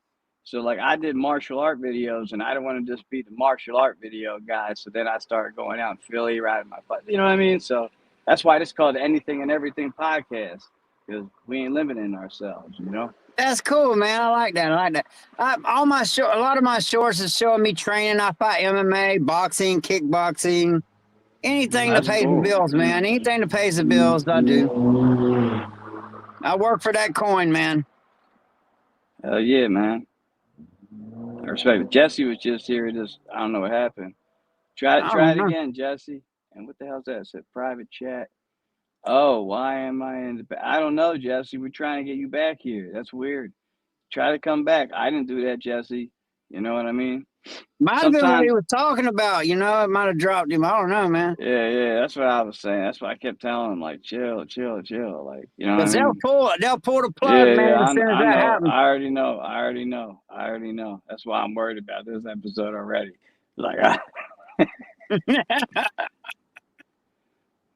Speaker 2: so like I did martial art videos, and I didn't want to just be the martial art video guy. So then I started going out in Philly, riding my bike. You know what I mean? So that's why it's called Anything and Everything Podcast, because we ain't limiting ourselves, you know?
Speaker 11: That's cool, man. I like that. A lot of my shorts is showing me training. I fight MMA, boxing, kickboxing, anything that pays the bills, man. Anything that pays the bills, I do. I work for that coin, man.
Speaker 2: Hell yeah, man. I respect it. Jesse was just here. I don't know what happened. Try it again, Jesse. And what the hell's that? It said private chat. Oh, why am I in the? I don't know, Jesse. We're trying to get you back here. That's weird. Try to come back. I didn't do that, Jesse. You know what I mean?
Speaker 11: Might have been what he was talking about. You know, it might have dropped him. I don't know, man.
Speaker 2: Yeah. That's what I was saying. That's why I kept telling him, like, chill. Like, you know what I mean?
Speaker 11: They'll pull the plug, man, as soon as that happens.
Speaker 2: I already know. That's why I'm worried about this episode already. Like,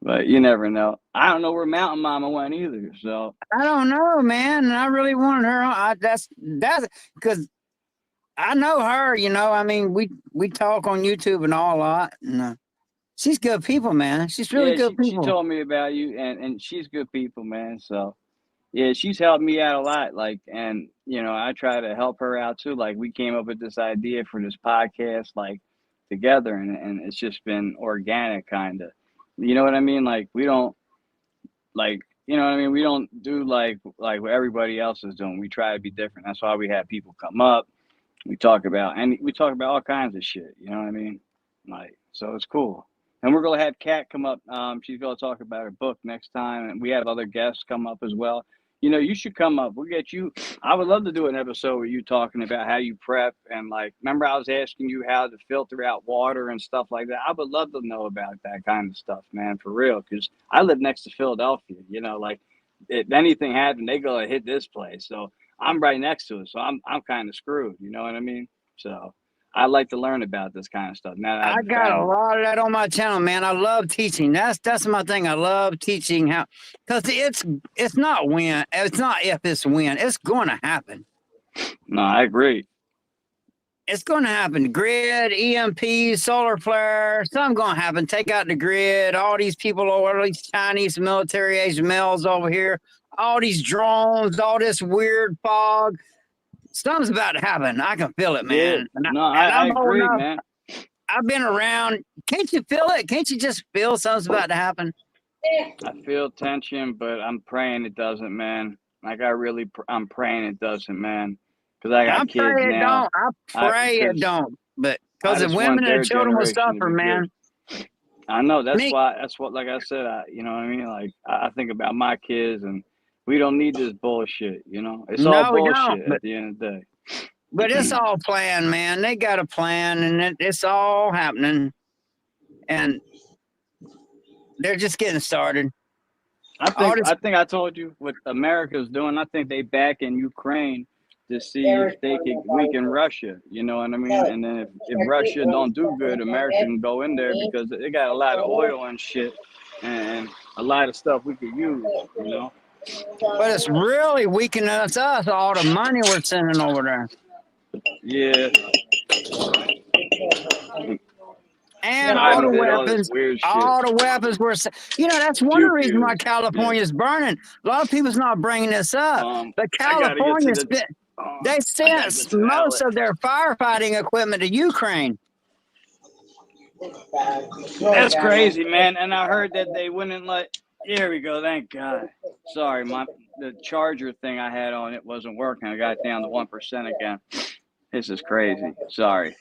Speaker 2: but you never know. I don't know where Mountain Mama went either. So
Speaker 11: I don't know, man. And I really wanted her. That's because I know her. You know, I mean, we talk on YouTube and all a lot. And, she's good people, man. She's really good people.
Speaker 2: She told me about you, and she's good people, man. So yeah, she's helped me out a lot. Like, and you know, I try to help her out too. Like, we came up with this idea for this podcast, like together, and it's just been organic, kind of. You know what I mean? Like, we don't, like, you know what I mean? We don't do like what everybody else is doing. We try to be different. That's why we have people come up. We talk about all kinds of shit. You know what I mean? Like, so it's cool. And we're gonna have Kat come up. She's gonna talk about her book next time, and we have other guests come up as well. You know, you should come up. We'll get you. I would love to do an episode with you talking about how you prep, and like, remember I was asking you how to filter out water and stuff like that. I would love to know about that kind of stuff, man, for real. Because I live next to Philadelphia. You know, like if anything happened, they go hit this place. So I'm right next to it. So I'm kind of screwed. You know what I mean? So I like to learn about this kind of stuff. Now that
Speaker 11: I got a lot of that on my channel, man. I love teaching. That's my thing. I love teaching how, because it's not when, it's not if, it's when. It's going to happen.
Speaker 2: No, I agree.
Speaker 11: It's going to happen. Grid, EMP, solar flare, something going to happen. Take out the grid. All these people, all these Chinese military age males over here, all these drones, all this weird fog. Something's about to happen. I can feel it, man.
Speaker 2: Yeah. No, I agree, man.
Speaker 11: I've been around. Can't you feel it? Can't you just feel something's about to happen?
Speaker 2: I feel tension, but I'm praying it doesn't, man. Like I'm praying it doesn't, man. Because I got kids now.
Speaker 11: I pray it don't. But because the women and the children will suffer, man.
Speaker 2: I know. That's what, like I said, you know what I mean? Like, I think about my kids, and we don't need this bullshit, you know? It's all bullshit at the end of the day.
Speaker 11: But it's all planned, man. They got a plan, and it's all happening. And they're just getting started.
Speaker 2: I think I told you what America's doing. I think they back in Ukraine to see if they can weaken Russia, you know what I mean? And then if Russia don't do good, America can go in there because they got a lot of oil and shit and a lot of stuff we could use, you know?
Speaker 11: But it's really weakening us, all the money we're sending over there.
Speaker 2: Yeah.
Speaker 11: And all the weapons were, you know, that's one of the reasons why California is burning. A lot of people's not bringing this up, but California, they sent most of their firefighting equipment to Ukraine.
Speaker 2: That's crazy, man. And I heard that they wouldn't let. Here we go. Thank God. Sorry, the charger thing I had on it wasn't working. I got it down to 1% again. This is crazy. Sorry.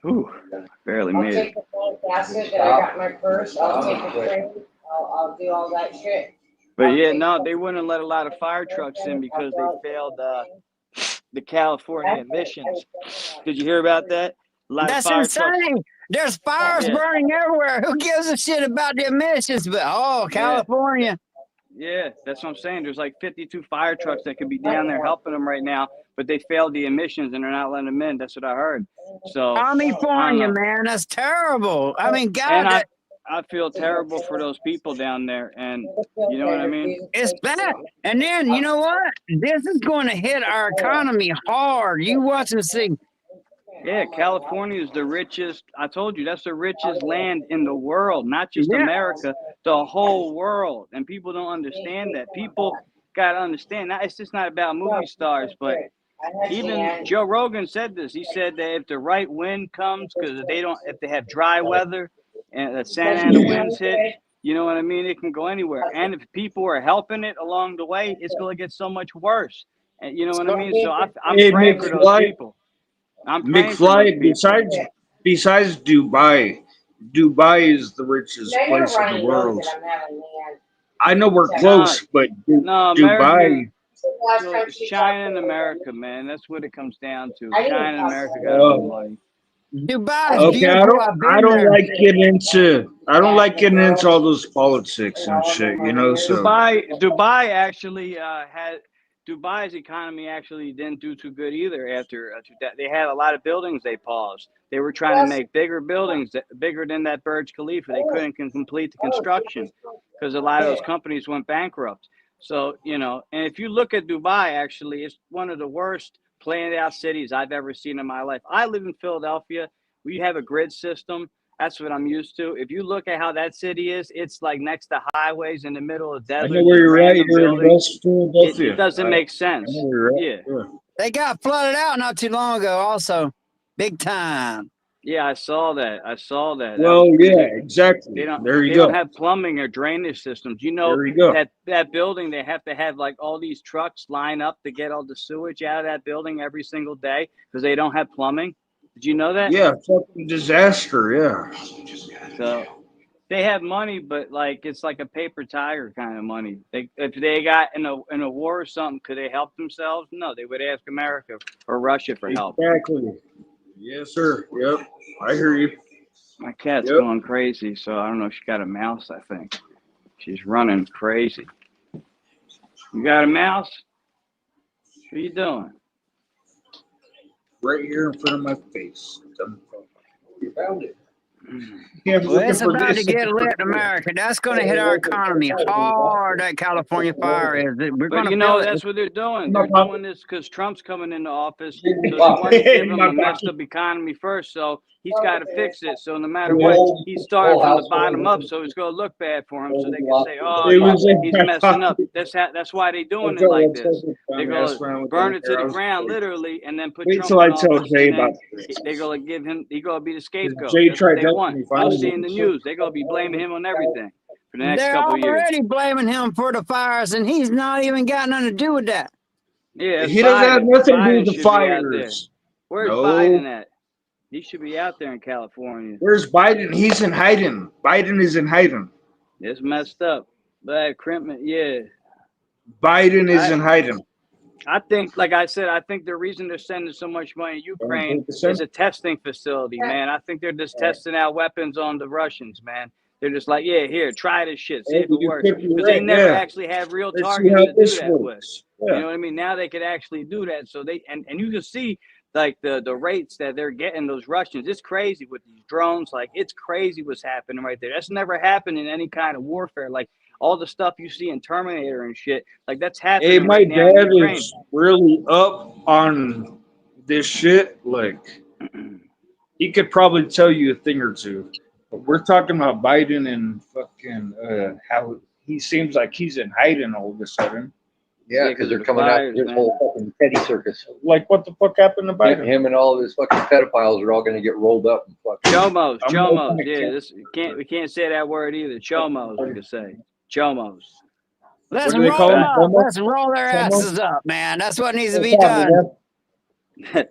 Speaker 2: Ooh, barely made it.
Speaker 12: Acid that I got my purse. I'll take a drink. I'll do all that shit.
Speaker 2: But yeah, no, they wouldn't let a lot of fire trucks in because they failed the California emissions. Did you hear about that?
Speaker 11: That's insane. There's fires burning everywhere. Who gives a shit about the emissions? But California.
Speaker 2: Yeah, that's what I'm saying. There's like 52 fire trucks that could be down there helping them right now, but they failed the emissions and they're not letting them in. That's what I heard. So
Speaker 11: California, man, that's terrible. I mean, God.
Speaker 2: I feel terrible for those people down there, and you know what I mean?
Speaker 11: It's bad. And then, you know what? This is going to hit our economy hard. You watch and see.
Speaker 2: Yeah, California is the richest. I told you, that's the richest land in the world, not just America, the whole world. And people don't understand that. People got to understand that it's just not about movie stars, but even Joe Rogan said this. He said that if the right wind comes, because if they have dry weather, and the Santa Ana winds hit, you know what I mean? It can go anywhere. And if people are helping it along the way, it's going to get so much worse. And you know what I mean? So I'm praying for those people.
Speaker 6: McFly, besides Dubai, Dubai is the richest place in the world. I know we're close, but Dubai.
Speaker 2: It's China and America, man. That's what it comes down to. China and America got all the money.
Speaker 11: Dubai.
Speaker 6: Okay, I don't like getting into all those politics and shit, you know. So
Speaker 2: Dubai actually Dubai's economy actually didn't do too good either after that. They had a lot of buildings they paused. They were trying to make bigger buildings, bigger than that Burj Khalifa. They couldn't complete the construction because a lot of those companies went bankrupt. So, you know, and if you look at Dubai, actually, it's one of the worst planned out cities I've ever seen in my life. I live in Philadelphia. We have a grid system. That's what I'm used to. If you look at how that city is, it's like next to highways in the middle of desert.
Speaker 6: I know where you're at. You're in West Philadelphia.
Speaker 2: It doesn't make sense. Yeah.
Speaker 11: They got flooded out not too long ago also. Big time.
Speaker 2: Yeah, I saw that.
Speaker 6: Well, yeah, exactly.
Speaker 2: They don't have plumbing or drainage systems. You know, that building, they have to have like all these trucks line up to get all the sewage out of that building every single day because they don't have plumbing. Did you know that?
Speaker 6: Yeah, fucking disaster, yeah.
Speaker 2: So they have money, but like it's like a paper tiger kind of money. If they got in a war or something, could they help themselves? No, they would ask America or Russia for help.
Speaker 6: Exactly. Yes, sir. Yep. I hear you.
Speaker 2: My cat's going crazy, so I don't know if she got a mouse, I think. She's running crazy. You got a mouse? What are you doing?
Speaker 6: right here in front of my face.
Speaker 10: You found it.
Speaker 6: Yeah,
Speaker 11: Well, it's about to get lit in America. That's going to hit our economy hard. That California fire is. We're going
Speaker 2: But
Speaker 11: to
Speaker 2: you know,
Speaker 11: feel it.
Speaker 2: that's what they're doing. They're doing this because Trump's coming into office. So they want to give him a messed up economy first. So he's got to fix it. So no matter what, he's starting from the bottom up. So it's going to look bad for him. So they can say, oh, he's messing up. That's why they're doing it like this. They're going to burn it to the ground, literally, and then put
Speaker 6: Wait
Speaker 2: Trump
Speaker 6: till I
Speaker 2: in
Speaker 6: tell
Speaker 2: office.
Speaker 6: Jay
Speaker 2: And
Speaker 6: about
Speaker 2: then
Speaker 6: this.
Speaker 2: they're going to give him, he's going to be the scapegoat.
Speaker 6: Jay
Speaker 2: That's what
Speaker 6: tried
Speaker 2: they
Speaker 6: helping
Speaker 2: want.
Speaker 6: me
Speaker 2: You'll
Speaker 6: find
Speaker 2: see
Speaker 6: it.
Speaker 2: in the news. They're going to be blaming him on everything for the next
Speaker 11: They're
Speaker 2: couple of years.
Speaker 11: already blaming him for the fires, and he's not even got nothing to do with that.
Speaker 2: Yeah,
Speaker 6: He doesn't have nothing to do with the
Speaker 2: should be out there.
Speaker 6: fires.
Speaker 2: Where's
Speaker 6: No.
Speaker 2: Biden at? He should be out there in California.
Speaker 6: Where's Biden? He's in hiding. Biden is in hiding.
Speaker 2: It's messed up. That criminal, yeah.
Speaker 6: Biden is in hiding.
Speaker 2: I think, like I said, I think the reason they're sending so much money to Ukraine
Speaker 6: 100%.
Speaker 2: is a testing facility, man. I think they're just testing out weapons on the Russians, man. They're just like, yeah, here, try this shit, see if it works. Because they never actually have real
Speaker 6: Let's see
Speaker 2: targets
Speaker 6: how
Speaker 2: to do
Speaker 6: this
Speaker 2: that with.
Speaker 6: works.
Speaker 2: You know what I mean? Now they could actually do that. So they and you can see like the rates that they're getting those Russians. It's crazy with these drones. Like it's crazy what's happening right there. That's never happened in any kind of warfare. Like all the stuff you see in Terminator and shit. Like that's happening.
Speaker 6: Hey, my
Speaker 2: right now in
Speaker 6: dad
Speaker 2: Ukraine.
Speaker 6: is really up on this shit. Like, he could probably tell you a thing or two. But we're talking about Biden and fucking how he seems like he's in hiding all of a sudden.
Speaker 14: Yeah, because they're coming out with this whole fucking petty circus.
Speaker 6: Like, what the fuck happened to Biden?
Speaker 14: Him and all of his fucking pedophiles are all going to get rolled up and fucking.
Speaker 2: Chomos,
Speaker 6: I'm
Speaker 2: chomos.
Speaker 6: hoping it
Speaker 2: Yeah,
Speaker 6: can't-
Speaker 2: this we can't say that word either. Chomos, we could say. Chomos.
Speaker 11: Let's
Speaker 6: What do they
Speaker 11: roll
Speaker 6: call
Speaker 11: them
Speaker 6: them?
Speaker 11: up.
Speaker 6: Homo?
Speaker 11: Let's roll their
Speaker 6: Homo?
Speaker 11: asses up, man. That's what needs to be
Speaker 6: What's
Speaker 11: done.
Speaker 6: up, man?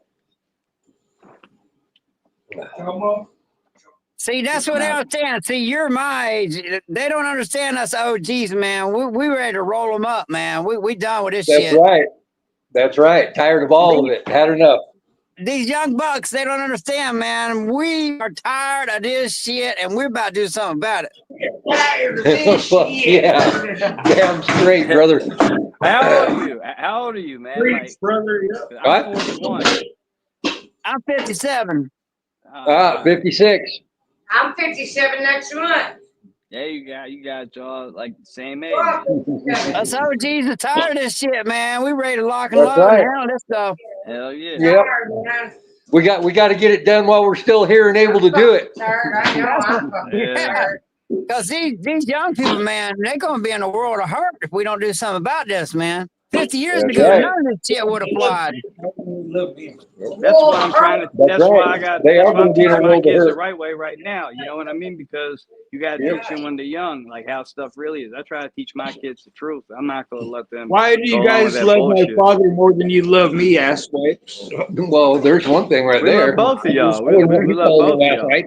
Speaker 11: See, that's what they don't understand. See, you're my age. They don't understand us OGs, man. We ready to roll them up, man. We done with this
Speaker 14: That's
Speaker 11: shit.
Speaker 14: right. That's right. Tired of all of it. Had enough.
Speaker 11: These young bucks, they don't understand, man. We are tired of this shit, and we're about to do something about it.
Speaker 14: Fuck yeah. Damn straight, brother.
Speaker 2: How old are you? How old are you, man? Like,
Speaker 6: brother.
Speaker 2: I'm
Speaker 14: What?
Speaker 2: 41.
Speaker 11: I'm 57.
Speaker 14: 56.
Speaker 12: I'm 57 next month.
Speaker 2: Yeah, you guys all like the same age.
Speaker 11: Us OGs are tired of this shit, man. We ready to lock and
Speaker 14: That's
Speaker 11: load
Speaker 14: right.
Speaker 11: and handle this stuff.
Speaker 2: Hell yeah.
Speaker 14: Yep. We got to get it done while we're still here and able to do it.
Speaker 12: Tired, I know. I'm fucking
Speaker 2: Yeah.
Speaker 12: tired.
Speaker 11: Because these young people, man, they're going to be in a world of hurt if we don't do something about this, man. 50 years
Speaker 14: That's
Speaker 11: ago,
Speaker 14: right.
Speaker 11: none of this shit would have applied.
Speaker 2: That's why I'm trying to.
Speaker 14: That's
Speaker 2: That's why
Speaker 14: right.
Speaker 2: I got.
Speaker 14: They
Speaker 2: That's
Speaker 14: are
Speaker 2: why I'm
Speaker 14: gonna be in a
Speaker 2: teaching my
Speaker 14: world of
Speaker 2: kids the
Speaker 14: hurt.
Speaker 2: right way right now. You know what I mean? Because you got to
Speaker 14: Yep.
Speaker 2: teach them when they're young, like how stuff really is. I try to teach my kids the truth. I'm not gonna let them.
Speaker 6: Why do
Speaker 2: go
Speaker 6: you
Speaker 2: along with
Speaker 6: guys
Speaker 2: that
Speaker 6: love
Speaker 2: bullshit.
Speaker 6: my father more than you love me, asswipes?
Speaker 14: Well, there's one thing right
Speaker 2: We
Speaker 14: there.
Speaker 2: love both of y'all. We love both of y'all.
Speaker 6: Right?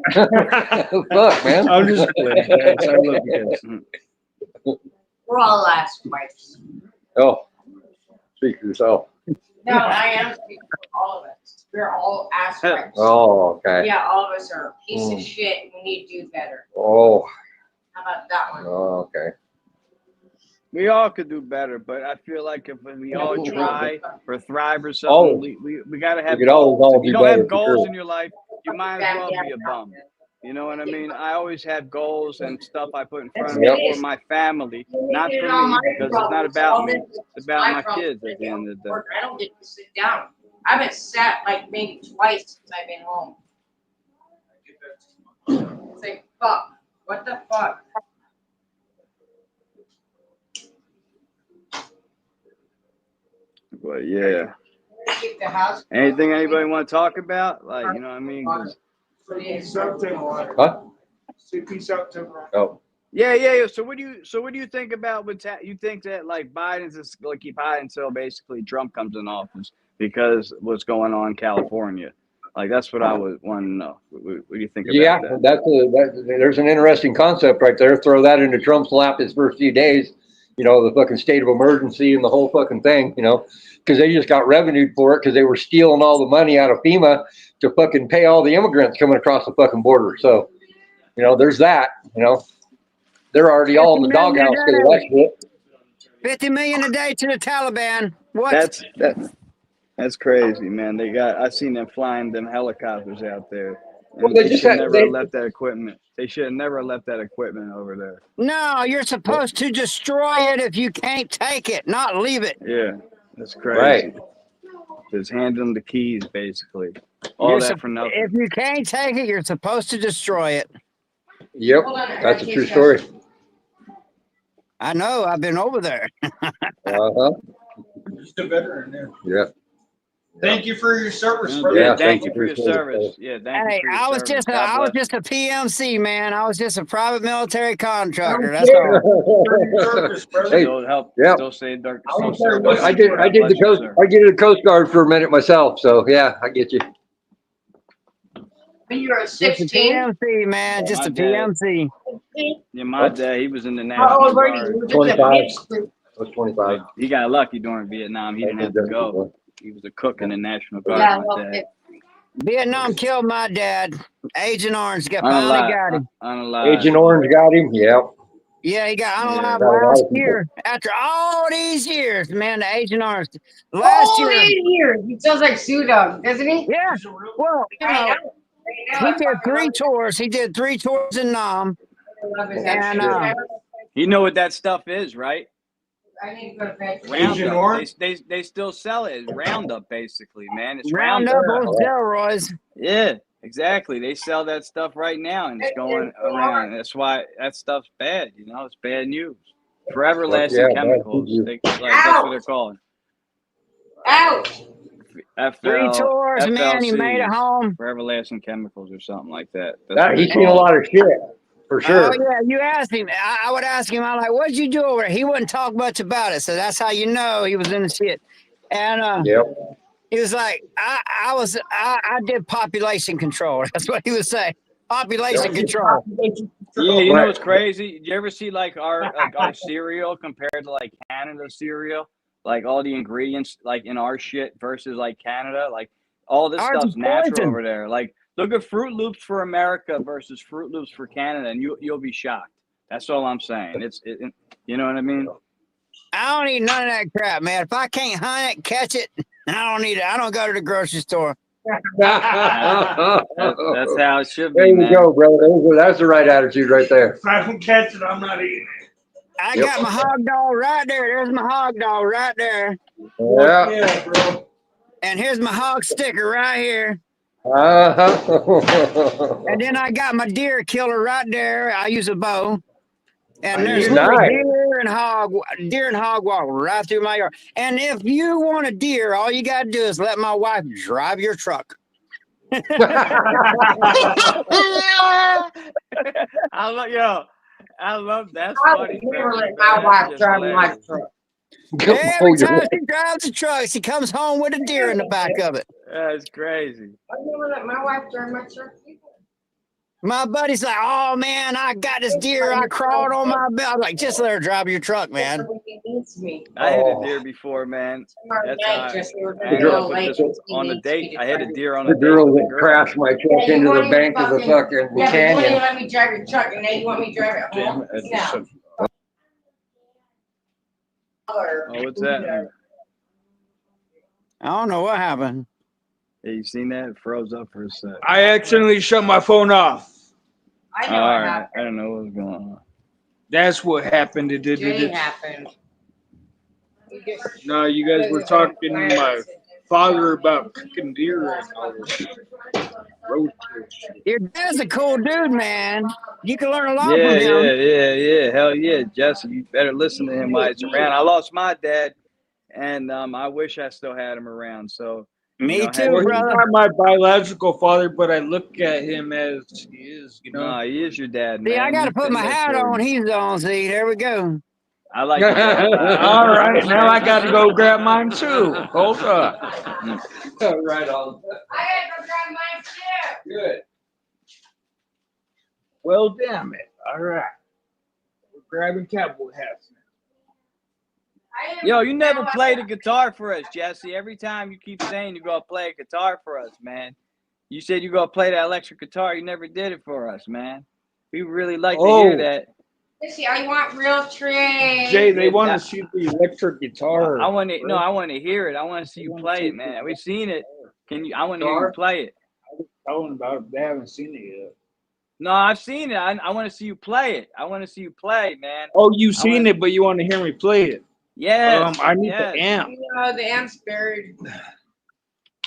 Speaker 14: Fuck, man.
Speaker 6: I'm just kidding, guys. I love you guys.
Speaker 12: We're all ass wipes.
Speaker 14: Oh, speak for yourself.
Speaker 12: No, I am speaking for all of us. We're all ass wipes.
Speaker 14: Oh, okay.
Speaker 12: Yeah, all of us are a piece of
Speaker 14: Mm.
Speaker 12: shit. We need to do better.
Speaker 14: Oh,
Speaker 12: How about that one?
Speaker 14: oh, okay.
Speaker 2: We all could do better, but I feel like if we all try or thrive or something,
Speaker 14: Always.
Speaker 2: we got to have
Speaker 14: We could always
Speaker 2: goals.
Speaker 14: all
Speaker 2: If you
Speaker 14: do
Speaker 2: don't
Speaker 14: better,
Speaker 2: have
Speaker 14: for
Speaker 2: goals
Speaker 14: sure.
Speaker 2: in your life, you might as well be a bum. You know what I mean? I always have goals and stuff I put in front of me for my family, not for me, because it's not about me. It's about my kids at the end of the day.
Speaker 12: I don't get to sit down. I haven't sat like maybe twice since I've been home. It's like, fuck. What the fuck?
Speaker 2: But yeah,
Speaker 12: Keep the house.
Speaker 2: anything anybody want to talk about? Like, you know what I mean? 'Cause-
Speaker 14: What?
Speaker 6: Peace out, Timber.
Speaker 14: Oh,
Speaker 2: yeah. So what do you think about what's you think that like Biden's just going to keep hiding until basically Trump comes in office because what's going on in California? Like that's what I would want to know. What do you think about
Speaker 14: yeah.
Speaker 2: that?
Speaker 14: There's an interesting concept right there. Throw that into Trump's lap his first few days. You know, the fucking state of emergency and the whole fucking thing. You know, because they just got revenued for it because they were stealing all the money out of FEMA to fucking pay all the immigrants coming across the fucking border. So, you know, there's that. You know, they're already all in the doghouse because of that shit.
Speaker 11: 50 million a day to the Taliban. What?
Speaker 2: That's That's crazy, man. I seen them flying them helicopters out there.
Speaker 14: Well,
Speaker 2: They should never have left that equipment. They should have never left that equipment over there.
Speaker 11: No, you're supposed to destroy it if you can't take it, not leave it.
Speaker 2: Yeah, that's crazy.
Speaker 14: Right.
Speaker 2: Just hand them the keys, basically. All that for nothing.
Speaker 11: If you can't take it, you're supposed to destroy it.
Speaker 14: Yep, that's a true story.
Speaker 11: I know. I've been over there.
Speaker 14: Uh-huh.
Speaker 10: Just a veteran there.
Speaker 14: Yeah.
Speaker 10: Thank you for your service, brother.
Speaker 14: Yeah,
Speaker 2: thank you for your service. Yeah, thank you for your
Speaker 11: I was
Speaker 2: service.
Speaker 11: I was just a PMC, man. I was just a private military contractor. That's all.
Speaker 14: Hey,
Speaker 2: Still help.
Speaker 14: yeah.
Speaker 2: Still say dark.
Speaker 14: I did the Coast Guard for a minute myself, so yeah, I get you.
Speaker 12: When you were
Speaker 11: Just a
Speaker 12: 16?
Speaker 11: PMC, man. Just a PMC.
Speaker 2: Yeah, my dad, he was in the
Speaker 12: How
Speaker 2: National
Speaker 12: old were you?
Speaker 2: Guard.
Speaker 12: You were just a
Speaker 14: 25.
Speaker 12: kid.
Speaker 14: I was 25.
Speaker 2: He got lucky during Vietnam. He didn't have to go. He was a cook in the National Guard.
Speaker 12: Yeah,
Speaker 2: my
Speaker 12: well,
Speaker 2: dad.
Speaker 11: Vietnam killed my dad. Agent Orange finally got him.
Speaker 2: Unalive.
Speaker 14: Agent Orange got him. Yeah.
Speaker 11: Yeah, he got unalive
Speaker 14: got a lot
Speaker 11: last
Speaker 14: of people.
Speaker 11: year. After all these years, man, the Agent Orange.
Speaker 12: All
Speaker 11: Last year.
Speaker 12: these years. He sounds like Sue Dog, doesn't he?
Speaker 11: Yeah. Well, you know, he did 3 tours. He did 3 tours in Nam. And
Speaker 2: You know what that stuff is, right?
Speaker 12: I need to go to bed.
Speaker 2: Roundup. They still sell it. It's Roundup, basically, man. It's
Speaker 11: Roundup on steroids.
Speaker 2: Yeah, exactly. They sell that stuff right now, and it's going around. That's why that stuff's bad. You know, it's bad news. Forever lasting
Speaker 14: Yeah,
Speaker 2: chemicals. That's what they're called.
Speaker 12: Ouch!
Speaker 11: 3 tours, man. He made it home.
Speaker 2: Forever lasting chemicals or something like that.
Speaker 14: He's seen a lot of shit, for sure.
Speaker 11: Oh, yeah. You asked him. I would ask him, I'm like, what'd you do over there? He wouldn't talk much about it. So that's how you know he was in the shit. And
Speaker 14: Yep.
Speaker 11: he was like, I did population control. That's what he was saying. Population control.
Speaker 2: Yeah, you know what's crazy? You ever see like our cereal compared to like Canada cereal? Like all the ingredients like in our shit versus like Canada, like all this
Speaker 11: Ours
Speaker 2: stuff's
Speaker 11: is
Speaker 2: natural
Speaker 11: poison.
Speaker 2: over there. Like look at Fruit Loops for America versus Fruit Loops for Canada, and you'll be shocked. That's all I'm saying. You know what I mean?
Speaker 11: I don't eat none of that crap, man. If I can't hunt it, catch it, I don't eat it. I don't go to the grocery store.
Speaker 2: That's how it should be.
Speaker 14: There you
Speaker 2: man.
Speaker 14: go, brother. That's the right attitude right there.
Speaker 10: If I don't catch it, I'm not eating it.
Speaker 11: I got my hog dog right there. There's my hog dog right there.
Speaker 14: Yeah.
Speaker 10: Bro.
Speaker 11: And here's my hog sticker right here.
Speaker 14: Uh-huh.
Speaker 11: And then I got my deer killer right there. I use a bow. And there's
Speaker 14: Nice.
Speaker 11: deer and hog walking right through my yard. And if you want a deer, all you got to do is let my wife drive your truck.
Speaker 2: I love that.
Speaker 12: I would never let my wife drive my truck.
Speaker 11: Every time she drives the truck, she comes home with a deer in the back of it.
Speaker 2: That's crazy.
Speaker 12: I never let my wife drive my truck.
Speaker 11: My buddy's like, oh man, I got this deer. I crawled on my belt. I'm like, just let her drive your truck, man.
Speaker 2: I hit a deer before, man. That's how I ended up with this on the date. I hit a deer on
Speaker 14: The
Speaker 2: the
Speaker 14: girl
Speaker 2: date.
Speaker 14: that crashed my truck into the bank of the fucking
Speaker 12: Yeah, but you
Speaker 14: canyon.
Speaker 12: wouldn't let me drive your truck, and now you want me to drive it home? No.
Speaker 2: Oh, what's that?
Speaker 11: I don't know what happened.
Speaker 2: Yeah, you seen that? It froze up for a sec.
Speaker 10: I accidentally shut my phone off.
Speaker 12: I
Speaker 2: All
Speaker 12: know what
Speaker 2: right.
Speaker 12: happened.
Speaker 2: I don't know what was going on.
Speaker 10: That's what happened.
Speaker 12: Jay happened.
Speaker 10: No, you guys were talking to my father about cooking deer and all this road trip shit.
Speaker 11: Your dad's a cool dude, man. You can learn a lot
Speaker 2: Yeah,
Speaker 11: from him.
Speaker 2: yeah. Hell yeah, Jesse. You better listen to him while he's around. I lost my dad, and I wish I still had him around. So
Speaker 11: Me too,
Speaker 10: Well, he's
Speaker 11: brother.
Speaker 10: not my biological father, but I look at him as he is, you know.
Speaker 2: No, he is your dad, man.
Speaker 11: See, I got to
Speaker 2: You
Speaker 11: put
Speaker 2: think
Speaker 11: my
Speaker 2: that's
Speaker 11: hat
Speaker 2: your-
Speaker 11: on. He's on. See, there we go.
Speaker 2: I like
Speaker 10: All right, now I got to go grab mine too. Hold up.
Speaker 14: Right on.
Speaker 12: I gotta go grab mine too.
Speaker 14: Good.
Speaker 10: Well, damn it. All right. We're grabbing cowboy hats now.
Speaker 2: Yo, you never played the guitar for us, Jesse. Every time you keep saying you're going to play a guitar for us, man. You said you're going to play that electric guitar. You never did it for us, man. We really like to hear that.
Speaker 12: Missy, I want real tricks.
Speaker 6: Jay, they want to see the electric guitar.
Speaker 2: I want to. No, I want to hear it. I want to see you play it, man. We've seen it. Can you? I want to hear you play it.
Speaker 6: I was telling about it. They haven't seen it yet.
Speaker 2: No, I've seen it. I want to see you play it. I want to see you play it, man.
Speaker 6: Oh, you've seen it, but you want to hear me play it?
Speaker 2: Yeah.
Speaker 6: I need the amp.
Speaker 12: No, the amp's buried.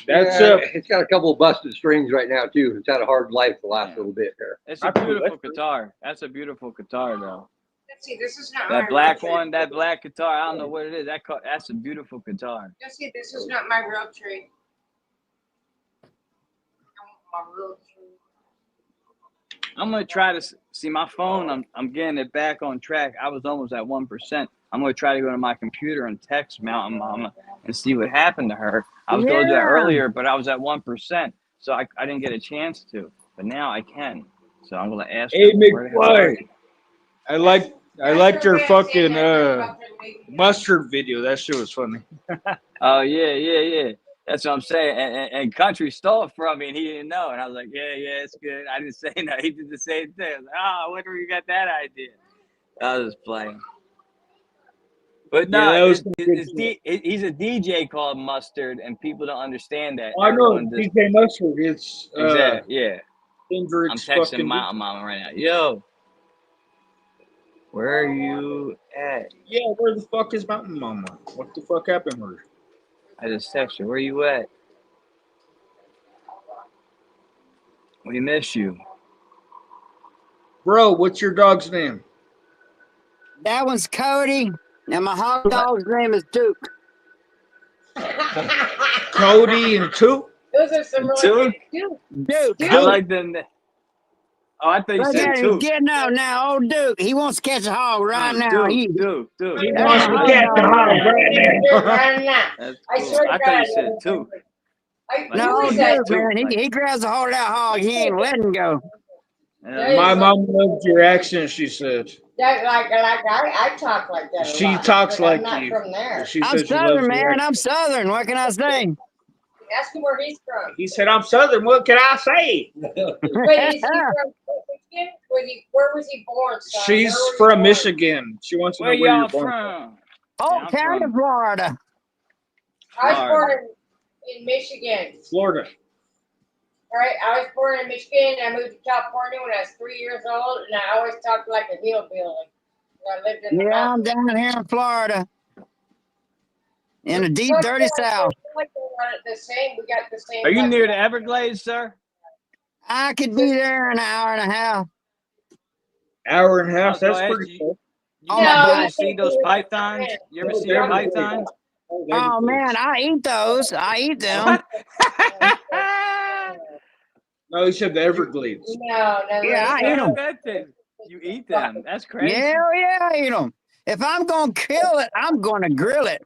Speaker 14: It's got a couple of busted strings right now too. It's had a hard life the last little bit here.
Speaker 2: It's a beautiful guitar. That's a beautiful guitar, though.
Speaker 12: Let's see, this is not
Speaker 2: That
Speaker 12: my
Speaker 2: black
Speaker 12: real
Speaker 2: one, that black guitar. I don't know what it is. That's a beautiful guitar.
Speaker 12: Let's see, this is not my real tree. I want my real tree.
Speaker 2: I'm gonna try to see my phone. I'm getting it back on track. I was almost at 1%. I'm gonna try to go to my computer and text Mountain Mama and see what happened to her. I was gonna do that earlier, but I was at 1%, so I didn't get a chance to. But now I can. So I'm gonna ask
Speaker 6: Hey,
Speaker 2: her. Where the hell are
Speaker 6: McFly. I liked your fucking mustard video. That shit was funny.
Speaker 2: Oh yeah. That's what I'm saying. And Country stole it from me, and he didn't know. And I was like, yeah, it's good. I didn't say no. He did the same thing. I was like, I wonder where you got that idea. I was playing. But no, he's a DJ called Mustard, and people don't understand that.
Speaker 6: I know DJ Mustard. It's
Speaker 2: exactly, yeah.
Speaker 6: Hendrix
Speaker 2: I'm texting
Speaker 6: fucking
Speaker 2: Mountain Mama right now. Yo, where are you at?
Speaker 6: Yeah, where the fuck is Mountain Mama? What the fuck happened to her?
Speaker 2: I just text her. Where you at? We miss you.
Speaker 6: Bro, what's your dog's name?
Speaker 11: That one's Cody, and my hot dog's name is Duke.
Speaker 6: Cody and Duke?
Speaker 12: Those are some really good
Speaker 11: Duke.
Speaker 2: I like them. Oh, I thought you
Speaker 11: Look
Speaker 2: said
Speaker 11: at him
Speaker 2: two.
Speaker 11: getting out now. Old Duke. He wants to catch a hog right now.
Speaker 2: Duke.
Speaker 6: He wants to get the hog
Speaker 12: right now.
Speaker 2: That's
Speaker 12: I
Speaker 2: cool.
Speaker 12: swear to
Speaker 2: I thought
Speaker 12: God,
Speaker 2: you said two.
Speaker 11: No,
Speaker 2: Like, yeah,
Speaker 11: Duke, man. He grabs a hold of that hog. He ain't letting go.
Speaker 6: My mom loved your accent, she said.
Speaker 12: That, I talk like that.
Speaker 6: She talks
Speaker 12: but
Speaker 6: like
Speaker 12: I'm not
Speaker 6: you.
Speaker 12: from there.
Speaker 6: She
Speaker 11: I'm
Speaker 6: said she loves
Speaker 11: Southern,
Speaker 6: your
Speaker 11: man.
Speaker 6: accent.
Speaker 11: I'm Southern. What can I say?
Speaker 12: Ask him where he's from.
Speaker 6: He said, I'm Southern. What can I say?
Speaker 12: Wait, is he from Michigan? Where was he born, son?
Speaker 6: She's from Michigan. She wants to know
Speaker 2: Where
Speaker 6: where
Speaker 2: y'all
Speaker 6: you're born.
Speaker 2: from?
Speaker 11: Polk County, Florida.
Speaker 12: I was born in Michigan.
Speaker 6: Florida.
Speaker 12: All right, I was born in Michigan. I moved to California when I was 3 years old, and I always talked like a hillbilly. I lived in the
Speaker 11: I'm down here in Florida. In the deep, dirty South.
Speaker 12: Like the same. We got the same.
Speaker 2: Are you near the Everglades, sir?
Speaker 11: I could be there in an hour and a half.
Speaker 6: Hour and a half?
Speaker 2: So
Speaker 6: That's
Speaker 2: ask
Speaker 6: pretty
Speaker 2: you-
Speaker 6: cool.
Speaker 2: You ever see those pythons? You ever see a python?
Speaker 11: Oh, man, I eat those. I eat them.
Speaker 6: No, he said the Everglades.
Speaker 12: No.
Speaker 11: Yeah, I eat them.
Speaker 2: You eat them. That's crazy.
Speaker 11: Yeah, I eat them. If I'm going to kill it, I'm going to grill it.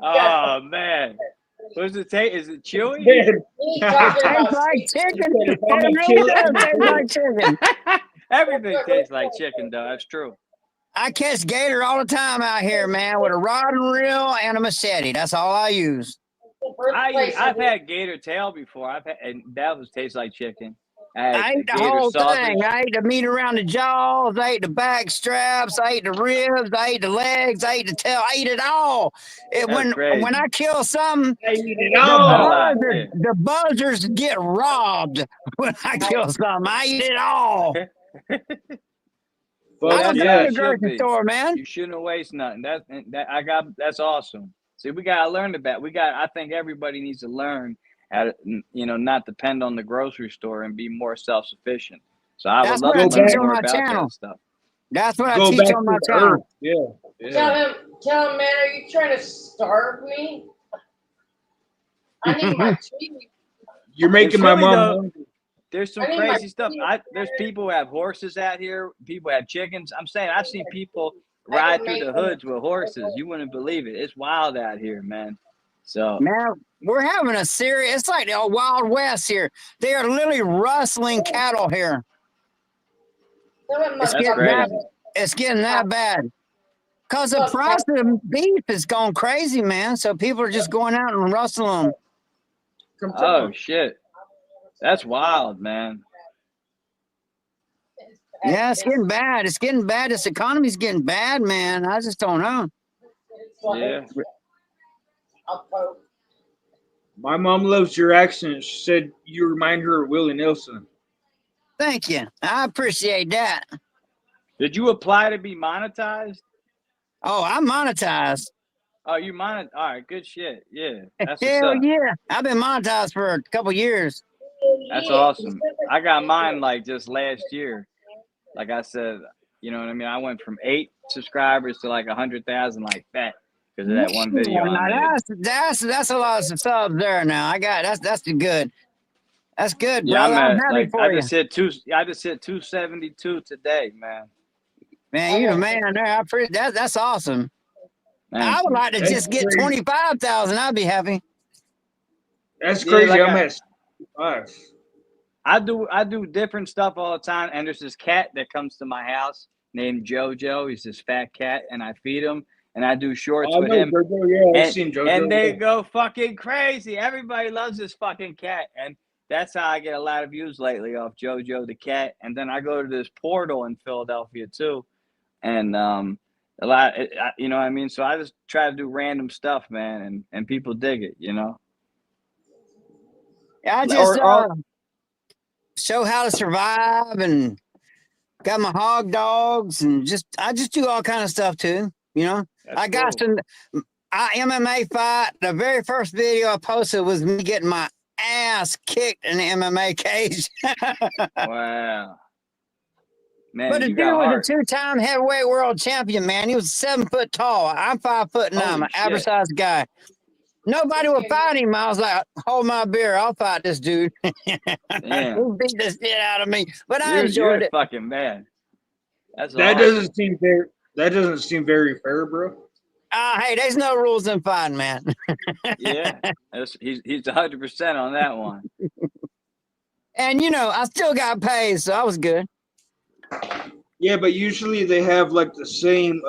Speaker 2: Oh, man. What's it taste? Is it chewy?
Speaker 11: Tastes like chicken. It really does taste like chicken.
Speaker 2: Everything tastes like chicken, though. That's true.
Speaker 11: I catch gator all the time out here, man, with a rod and reel and a machete. That's all I use.
Speaker 2: I've had gator tail before. And that tastes like chicken.
Speaker 11: I ate the whole thing. I ate the meat around the jaws. I ate the back straps. I ate the ribs. I ate the legs. I ate the tail. I ate it all. When I kill something, the buzzers get robbed when I kill something. I eat it all. I don't go to the grocery store, man.
Speaker 2: You shouldn't waste nothing. That's awesome. See, we gotta learn about. I think everybody needs to learn how to, not depend on the grocery store and be more self-sufficient. So I would love to learn more about that stuff.
Speaker 11: That's what I teach on my channel.
Speaker 6: Yeah.
Speaker 12: Tell him, man, are you trying to starve me? I need my cheese.
Speaker 6: You're making my mom.
Speaker 2: There's some crazy stuff. There's people who have horses out here. People have chickens. I'm saying I've seen people ride through the hoods with horses. You wouldn't believe it. It's wild out here, man. So
Speaker 11: now we're having a serious. It's like the old Wild West here. They are literally rustling cattle here. It's getting that bad. Cause the price of beef is going crazy, man. So people are just going out and rustling them.
Speaker 2: Oh shit. That's wild, man.
Speaker 11: Yeah, it's getting bad. It's getting bad. This economy's getting bad, man. I just don't know.
Speaker 2: Yeah.
Speaker 6: My mom loves your accent. She said you remind her of Willie Nelson.
Speaker 11: Thank you. I appreciate that.
Speaker 2: Did you apply to be monetized?
Speaker 11: Oh, I'm monetized.
Speaker 2: Oh, you monetized? All right, good shit. Yeah. That's
Speaker 11: Hell
Speaker 2: what's up.
Speaker 11: yeah. I've been monetized for a couple years.
Speaker 2: That's awesome. I got mine like just last year. Like I said, you know what I mean? I went from 8 subscribers to like 100,000 like that because of that one video.
Speaker 11: Now that's a lot of subs there. Now I got that's good. That's good,
Speaker 2: Yeah,
Speaker 11: brother. I'm happy
Speaker 2: like,
Speaker 11: for
Speaker 2: I
Speaker 11: you.
Speaker 2: just hit 272 today, man.
Speaker 11: Man, you're the man there. I appreciate that. That's awesome. I would like to just get 25,000. I'd be happy.
Speaker 6: That's crazy.
Speaker 2: like
Speaker 6: I'm at 5.
Speaker 2: I do different stuff all the time, and there's this cat that comes to my house named Jojo. He's this fat cat, and I feed him, and I do shorts with him.
Speaker 6: Jojo, yeah, I've
Speaker 2: and,
Speaker 6: seen Jojo.
Speaker 2: and they go fucking crazy. Everybody loves this fucking cat, and that's how I get a lot of views lately off Jojo the cat. And then I go to this portal in Philadelphia too, and a lot, you know what I mean. So I just try to do random stuff, man, and people dig it, you know.
Speaker 11: I just show how to survive and got my hog dogs and I just do all kind of stuff too. You know, I got some MMA fight. The very first video I posted was me getting my ass kicked in the MMA cage.
Speaker 2: Wow. Man,
Speaker 11: But the dude was a 2-time heavyweight world champion, man. He was 7 foot tall. I'm 5'9". I'm an average sized guy. Nobody would fight him. I was like, hold my beer. I'll fight this dude.
Speaker 2: Yeah.
Speaker 11: He beat the shit out of me. But I
Speaker 2: You're
Speaker 11: enjoyed it.
Speaker 2: fucking man. That's
Speaker 6: That
Speaker 2: awesome.
Speaker 6: doesn't seem very fair, bro.
Speaker 11: Hey, there's no rules in fighting, man.
Speaker 2: Yeah. He's 100% on that one.
Speaker 11: And you know, I still got paid, so I was good.
Speaker 6: Yeah, but usually they have like the same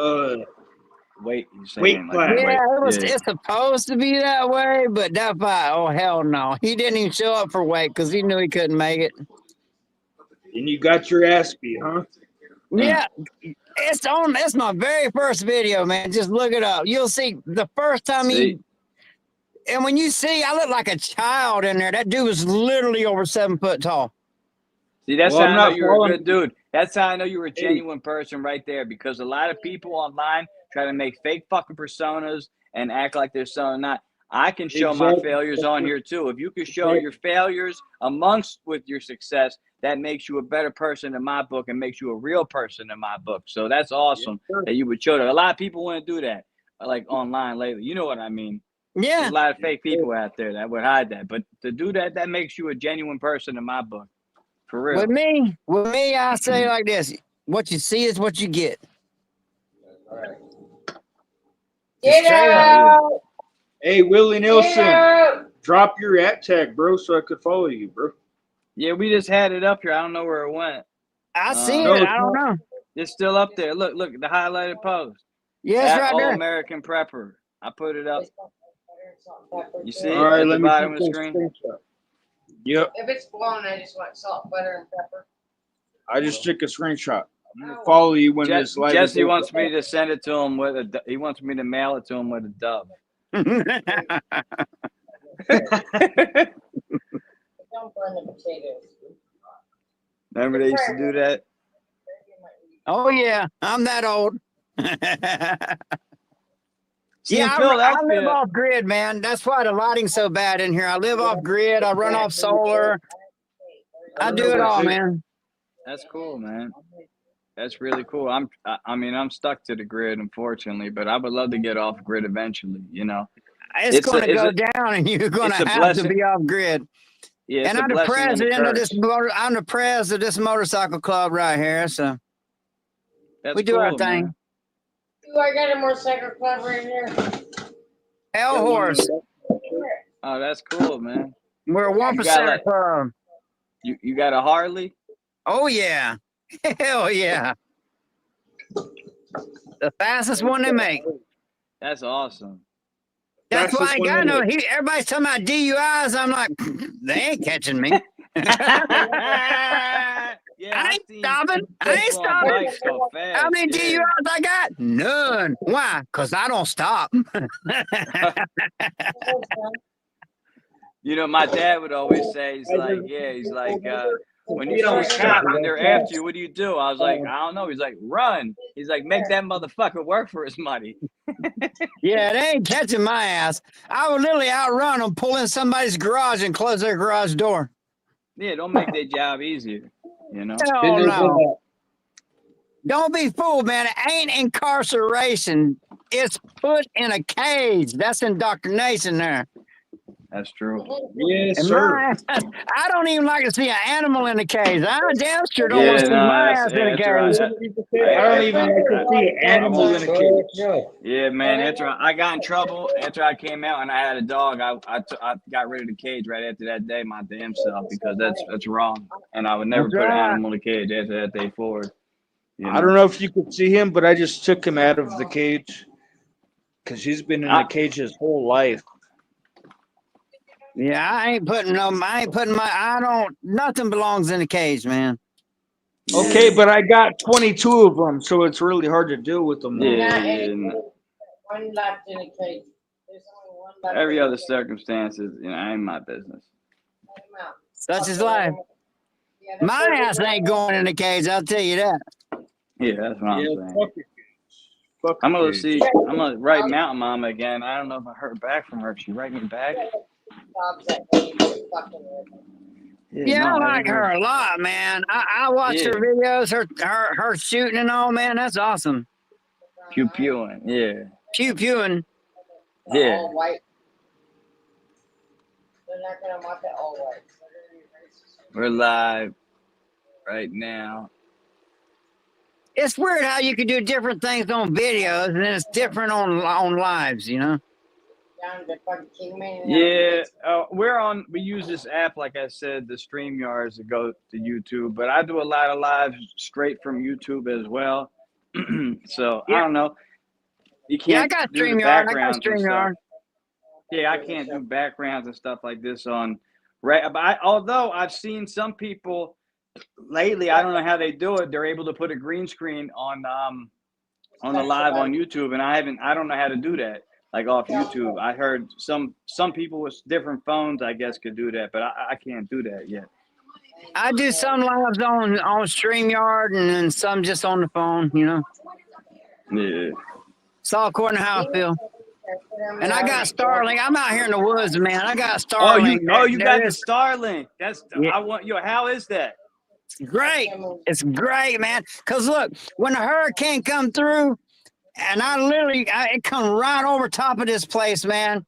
Speaker 2: weight
Speaker 6: class.
Speaker 11: Yeah, it's supposed to be that way, but that fight, oh hell no. He didn't even show up for weight because he knew he couldn't make it.
Speaker 6: And you got your ass beat, huh?
Speaker 11: Yeah. It's my very first video, man. Just look it up. You'll see the first time and when you see, I look like a child in there. That dude was literally over 7 foot tall.
Speaker 2: See, that's how I know you're a good dude. That's how I know you're a genuine person right there, because a lot of people online try to make fake fucking personas and act like they're so not. I can show my failures on here too. If you can show your failures amongst with your success, that makes you a better person in my book and makes you a real person in my book. So that's awesome that you would show that. A lot of people want to do that, like online lately. You know what I mean?
Speaker 11: Yeah.
Speaker 2: There's a lot of fake people out there that would hide that. But to do that, that makes you a genuine person in my book. For real.
Speaker 11: With me, I say like this: what you see is what you get.
Speaker 6: All right.
Speaker 12: Get out!
Speaker 6: Hey, Willie Nelson, drop your @ tag, bro, so I could follow you, bro.
Speaker 2: Yeah, we just had it up here. I don't know where it went.
Speaker 11: I see it. I don't know.
Speaker 2: It's still up there. Look, the highlighted post.
Speaker 11: Yeah, it's right there.
Speaker 2: All-American Prepper. I put it up. You see
Speaker 6: All right,
Speaker 2: it at
Speaker 6: let
Speaker 2: the
Speaker 6: me
Speaker 2: bottom of
Speaker 6: put
Speaker 2: the
Speaker 6: this
Speaker 2: screen?
Speaker 6: screenshot. Yep.
Speaker 12: If it's blown, I just want salt, butter, and pepper.
Speaker 6: I just took a screenshot. I'm gonna follow you when this live.
Speaker 2: Jesse wants me to send it to him with a. He wants me to mail it to him with a dove.
Speaker 12: Don't burn the potatoes.
Speaker 2: Remember they used to do that?
Speaker 11: Oh yeah, I'm that old.
Speaker 2: See,
Speaker 11: Yeah,
Speaker 2: in
Speaker 11: I
Speaker 2: Philadelphia-
Speaker 11: live off grid, man. That's why the lighting's so bad in here. I live off grid. I run off solar. I do it all, man.
Speaker 2: That's cool, man. That's really cool. I mean, I'm stuck to the grid, unfortunately, but I would love to get off grid eventually. You know,
Speaker 11: It's going to go down, and you're going to have to be off grid.
Speaker 2: Yeah,
Speaker 11: and I'm the president of this. I'm the president of this motorcycle club right here. So we do our thing.
Speaker 2: Man.
Speaker 12: Ooh, I got a motorcycle club right here.
Speaker 11: Hell horse.
Speaker 2: Oh, that's cool, man.
Speaker 11: We're a 1% club.
Speaker 2: You got a Harley?
Speaker 11: Oh yeah. Hell yeah. The fastest one they make.
Speaker 2: That's awesome.
Speaker 11: That's why I ain't got no. Everybody's talking about DUIs. I'm like, they ain't catching me.
Speaker 2: Yeah,
Speaker 11: I ain't stopping. I ain't stopping.
Speaker 2: So fast.
Speaker 11: How many DUIs I got? None. Why? Because I don't stop.
Speaker 2: You know, my dad would always say, he's like, when you see a cop and they're after you, what do? I was like, I don't know. He's like, run. He's like, make that motherfucker work for his money.
Speaker 11: Yeah, they ain't catching my ass. I would literally outrun them, pull in somebody's garage and close their garage door.
Speaker 2: Yeah, don't make their job easier, you know?
Speaker 11: Hell no. Don't be fooled, man. It ain't incarceration. It's put in a cage. That's indoctrination there.
Speaker 2: That's true.
Speaker 6: Yes,
Speaker 11: And
Speaker 6: sir.
Speaker 11: I don't even like to see an animal in a cage. I damn sure don't want to see my ass in a cage.
Speaker 6: I don't even like to see an animal in a cage.
Speaker 2: Yeah, man. After I got in trouble, after I came out and I had a dog, I got rid of the cage right after that day, my damn self, because that's wrong. And I would never put an animal in a cage after that day forward. You know?
Speaker 6: I don't know if you could see him, but I just took him out of the cage because he's been in a cage his whole life.
Speaker 11: Yeah, nothing belongs in a cage, man.
Speaker 6: Okay, but I got 22 of them, so it's really hard to deal with them.
Speaker 12: One left in the cage. There's only one left.
Speaker 2: Every other circumstances, ain't my business.
Speaker 11: Such is life. My ass ain't going in the cage, I'll tell you that.
Speaker 2: Yeah, that's what I'm saying. I'm gonna write Mountain Mama again. I don't know if I heard back from her. If she write me back.
Speaker 11: Yeah, I like her a lot, man. I watch her videos, her shooting and all, man. That's awesome.
Speaker 2: Pew pewing, yeah.
Speaker 11: Pew pewing.
Speaker 2: Yeah.
Speaker 12: All white. They're not gonna want that all white.
Speaker 2: We're live right now.
Speaker 11: It's weird how you can do different things on videos and then it's different on lives, you know?
Speaker 2: Yeah, we use this app, like I said, the StreamYards to go to YouTube, but I do a lot of lives straight from YouTube as well. So I don't know. You can't.
Speaker 11: I got StreamYard.
Speaker 2: Yeah, I can't do backgrounds and stuff like this on. Right, but although I've seen some people lately, I don't know how they do it. They're able to put a green screen on the live on YouTube, and I don't know how to do that. Like off YouTube, I heard some people with different phones, I guess, could do that, but I can't do that yet.
Speaker 11: I do some lives on StreamYard and then some just on the phone, you know.
Speaker 2: Yeah.
Speaker 11: It's all according to how I feel. And I got Starlink. I'm out here in the woods, man. I got Starlink.
Speaker 2: You got the Starlink. I want you. How is that?
Speaker 11: It's great. It's great, man. Cause look, when a hurricane come through. And it come right over top of this place, man.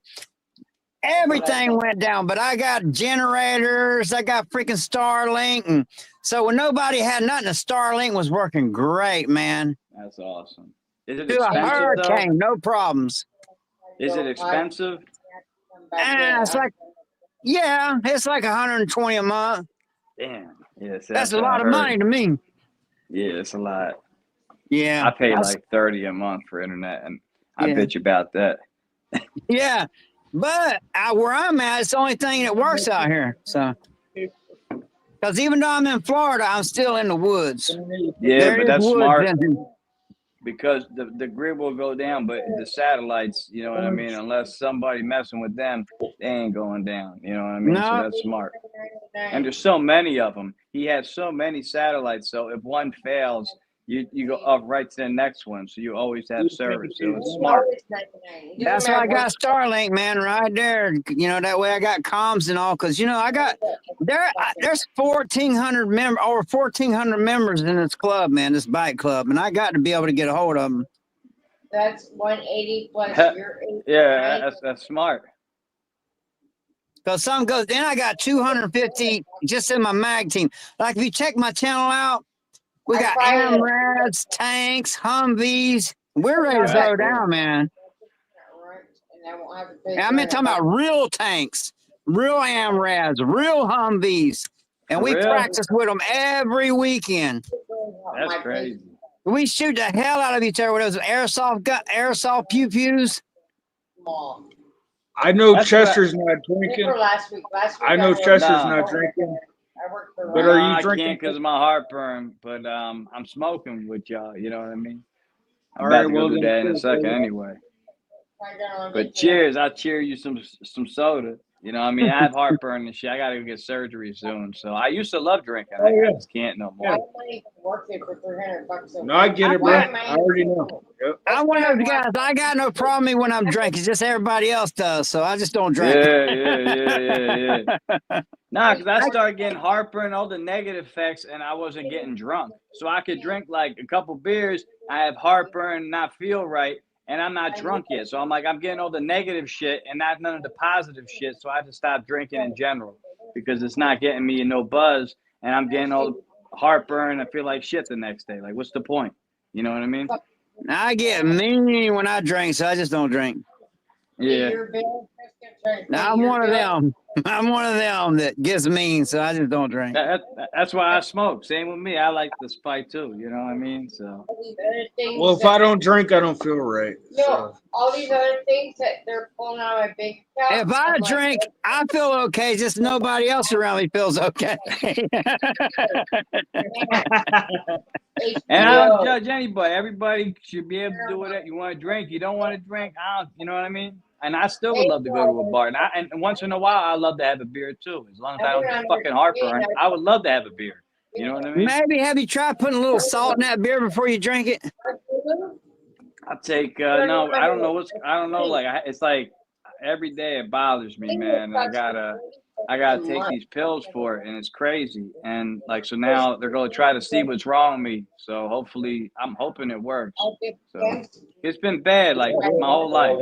Speaker 11: Everything went down, but I got generators. I got freaking Starlink. And so when nobody had nothing, the Starlink was working great, man.
Speaker 2: That's awesome. Is it
Speaker 11: expensive,
Speaker 2: expensive,
Speaker 11: a hurricane,
Speaker 2: though?
Speaker 11: No problems.
Speaker 2: Is it expensive?
Speaker 11: It's like 120 a month.
Speaker 2: Damn. Yes,
Speaker 11: that's a lot of money to me.
Speaker 2: Yeah, it's a lot.
Speaker 11: Yeah.
Speaker 2: I pay like $30 a month for internet, and I bitch about that.
Speaker 11: Yeah, but where I'm at, it's the only thing that works out here. So, because even though I'm in Florida, I'm still in the woods.
Speaker 2: Yeah, but that's smart. Because the grid will go down, but the satellites, you know what I mean? Unless somebody messing with them, they ain't going down. You know what I mean?
Speaker 11: No.
Speaker 2: So that's smart. And there's so many of them. He has so many satellites. So if one fails, you go up right to the next one. So you always have service. So it's smart.
Speaker 11: That's why I got Starlink, man, right there. You know, that way I got comms and all. Because, you know, there's 1,400 over 1,400 members in this club, man, this bike club. And I got to be able to get a hold of them.
Speaker 12: That's 180 plus your 80.
Speaker 2: Yeah, that's smart.
Speaker 11: Because some goes, then I got 250 just in my mag team. Like if you check my channel out, we got AMRADs, tanks, Humvees. We're ready to throw down, man. And I'm talking about real tanks, real AMRADs, real Humvees. And we practice with them every weekend.
Speaker 2: That's crazy.
Speaker 11: We shoot the hell out of each other with those aerosol pew-pews.
Speaker 6: I know Chester's not drinking.
Speaker 12: Last week
Speaker 6: I know Chester's not drinking.
Speaker 12: I work for.
Speaker 6: But are you
Speaker 2: I
Speaker 6: drinking?
Speaker 2: can't because of my heartburn. But I'm smoking with y'all. You know what I mean? I'm
Speaker 6: All
Speaker 2: about
Speaker 6: right,
Speaker 2: to go
Speaker 6: well,
Speaker 2: do
Speaker 6: then
Speaker 2: that in a
Speaker 6: cheers,
Speaker 2: second
Speaker 6: brother.
Speaker 2: anyway. But cheers, I cheer you some soda. You know, what I mean, I have heartburn and shit. I gotta go get surgery soon. So I used to love drinking.
Speaker 6: Oh, yeah.
Speaker 2: I just can't no more.
Speaker 12: I don't even work it for $300 a
Speaker 6: No, I
Speaker 12: week.
Speaker 6: get it, bro.
Speaker 12: Why am
Speaker 6: I already know. Yep.
Speaker 11: I'm one of those guys. I got no problem when I'm drinking. It's just everybody else does, so I just don't drink.
Speaker 2: Yeah. Nah, because I started getting heartburn, all the negative effects, and I wasn't getting drunk. So I could drink like a couple beers. I have heartburn, not feel right, and I'm not drunk yet. So I'm like, I'm getting all the negative shit and not none of the positive shit. So I had to stop drinking in general because it's not getting me no buzz, and I'm getting all the heartburn. I feel like shit the next day. Like, what's the point? You know what I mean?
Speaker 11: I get mean when I drink, so I just don't drink.
Speaker 2: Yeah.
Speaker 11: Now, I'm one of them. I'm one of them that gets mean, so I just don't drink.
Speaker 2: That's why I smoke. Same with me. I like the spike too. You know what I mean? So.
Speaker 6: Well, if I don't drink, I don't feel right.
Speaker 12: No,
Speaker 6: So.
Speaker 12: all these other things that they're pulling out of my bank account.
Speaker 11: If I drink, I feel okay. Just nobody else around me feels okay.
Speaker 2: And I don't judge anybody. Everybody should be able to do whatever you want to drink. You don't want to drink, you know what I mean? And I still would love to go to a bar. And once in a while, I love to have a beer too. As long as I don't get fucking heartburn, I would love to have a beer. You know what I mean?
Speaker 11: Maybe have you tried putting a little salt in that beer before you drink it?
Speaker 2: I take no. I don't know I don't know. Like it's like every day it bothers me, man. I gotta take these pills for it, and it's crazy. And like so now they're gonna try to see what's wrong with me. So hopefully, I'm hoping it works. So it's been bad, like my whole life.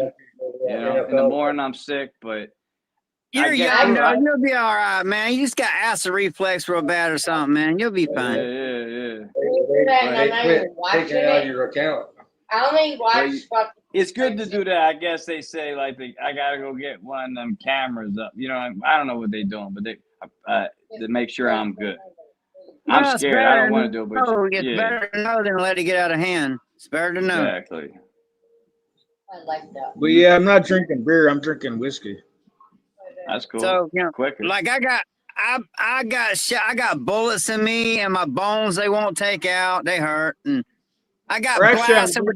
Speaker 2: You know, in the morning I'm sick, but
Speaker 11: You're young, though. You'll be all right, man. You just got acid reflux real bad or something, man. You'll be fine.
Speaker 2: Yeah.
Speaker 14: They quit taking it out of your account.
Speaker 12: I only watch.
Speaker 2: It's good to do that. I guess they say like I gotta go get one of them cameras up. You know, I don't know what they're doing, but they to make sure I'm good. I'm scared. I don't want to do it, but
Speaker 11: it's better to know than let it get out of hand. It's better to know.
Speaker 2: Exactly.
Speaker 12: I like that.
Speaker 6: But yeah, I'm not drinking beer. I'm drinking whiskey.
Speaker 2: That's cool.
Speaker 11: So
Speaker 2: quicker.
Speaker 11: Like I got bullets in me, and my bones they won't take out. They hurt, and I got blasted with.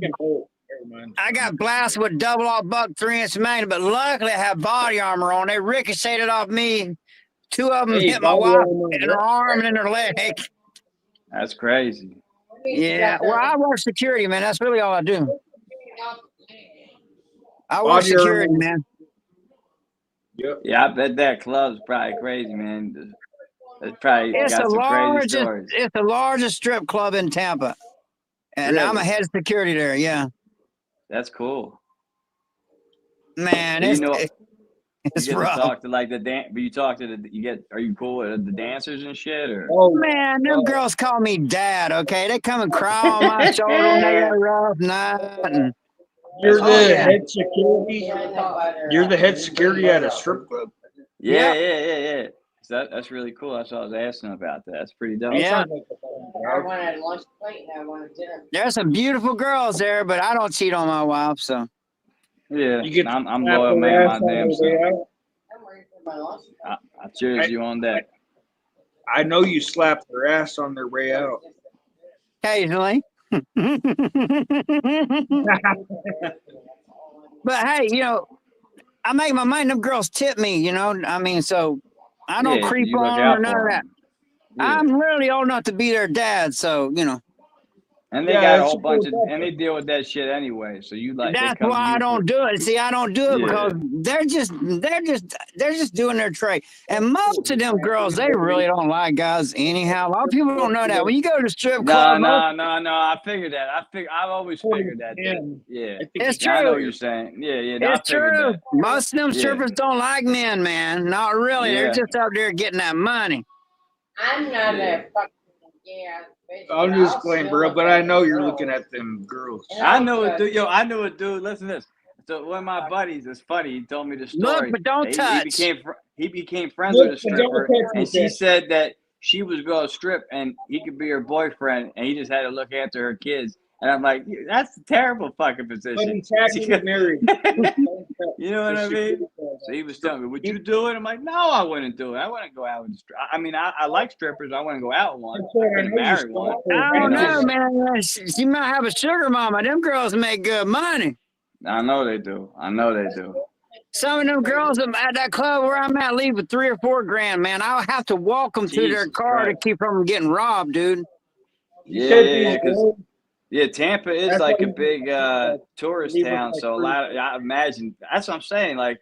Speaker 11: I got blasted with double aught buck 3-inch magnet, but luckily I have body armor on. They ricocheted off me. 2 of them hit my wife in her arm and in her leg.
Speaker 2: That's crazy.
Speaker 11: Yeah, well, I work security, man. That's really all I do. I work security, man.
Speaker 6: Yep.
Speaker 2: Yeah, I bet that club's probably crazy, man. It's probably got some crazy stories.
Speaker 11: It's the largest strip club in Tampa, and
Speaker 2: Really?
Speaker 11: I'm a head of security there. Yeah,
Speaker 2: that's cool.
Speaker 11: Man,
Speaker 2: So
Speaker 11: it's
Speaker 2: you get
Speaker 11: rough.
Speaker 2: to talk to like the dance, but you talk to are you cool with the dancers and shit, or?
Speaker 11: Man, them girls call me dad. Okay, they come and cry on my shoulder when they got a rough night. And
Speaker 6: You're the head security. You're the head security at a strip club.
Speaker 2: Yeah. So that's really cool. That's what I was asking about. That's pretty dope.
Speaker 11: Yeah.
Speaker 12: I wanted lunch plate and I wanted dinner.
Speaker 11: There's some beautiful girls there, but I don't cheat on my wife, so.
Speaker 2: Yeah,
Speaker 6: You get
Speaker 2: I'm
Speaker 6: slap
Speaker 2: loyal,
Speaker 6: her
Speaker 2: man.
Speaker 6: ass
Speaker 2: My
Speaker 6: on
Speaker 2: damn
Speaker 6: the way
Speaker 2: self.
Speaker 6: out.
Speaker 12: I'm ready for my lunch.
Speaker 2: I cheers you on that.
Speaker 6: I know you slapped their ass on their way out.
Speaker 11: Occasionally. But hey, I make my mind. Them girls tip me, I mean, so I don't
Speaker 2: Yeah,
Speaker 11: creep
Speaker 2: you look
Speaker 11: on
Speaker 2: out
Speaker 11: or none
Speaker 2: for
Speaker 11: of that.
Speaker 2: 'em. Yeah.
Speaker 11: I'm really old enough to be their dad, so
Speaker 2: And they got a whole bunch of, and they deal with that shit anyway. So you like.
Speaker 11: that's why I don't do it. See, I don't do it because they're just doing their trade. And most of them girls, they really don't like guys anyhow. A lot of people don't know that. When you go to the strip club,
Speaker 2: No. I figured that. I've always figured that. Yeah.
Speaker 11: It's
Speaker 2: I know
Speaker 11: true.
Speaker 2: what you're saying. Yeah. No,
Speaker 11: It's true.
Speaker 2: that.
Speaker 11: Most of them
Speaker 2: Yeah.
Speaker 11: strippers don't like men, man. Not really. They're
Speaker 2: Yeah.
Speaker 11: just out there getting that money.
Speaker 12: I'm not
Speaker 2: Yeah.
Speaker 12: a fucking
Speaker 6: I'll just explain, bro, but I know you're looking at them girls.
Speaker 2: I know it, dude. I knew it, dude. Listen to this. So one of my buddies, it's funny. He told me the story.
Speaker 11: Look, but don't touch.
Speaker 2: He became friends
Speaker 6: Look,
Speaker 2: with a
Speaker 6: but don't
Speaker 2: stripper,
Speaker 6: touch
Speaker 2: and
Speaker 6: with
Speaker 2: she
Speaker 6: that.
Speaker 2: said that she was going to strip, and he could be her boyfriend, and he just had to look after her kids. And I'm like, that's a terrible fucking
Speaker 6: But
Speaker 2: position.
Speaker 6: he's happy to get married.
Speaker 2: You know what I mean? So he was telling me, "Would you do it?" I'm like, "No, I wouldn't do it. I wouldn't go out with." I mean, I like strippers. I wouldn't go out with one. I couldn't marry one.
Speaker 11: I don't know, man. She might have a sugar mama. Them girls make good money.
Speaker 2: I know they do. I know they do.
Speaker 11: Some of them girls at that club where I'm at leave with $3 or $4 grand, man. I'll have to walk them to their car to keep them from getting robbed, dude.
Speaker 2: Yeah, yeah, Tampa is like a big tourist town, so a lot of, I imagine, that's what I'm saying. Like,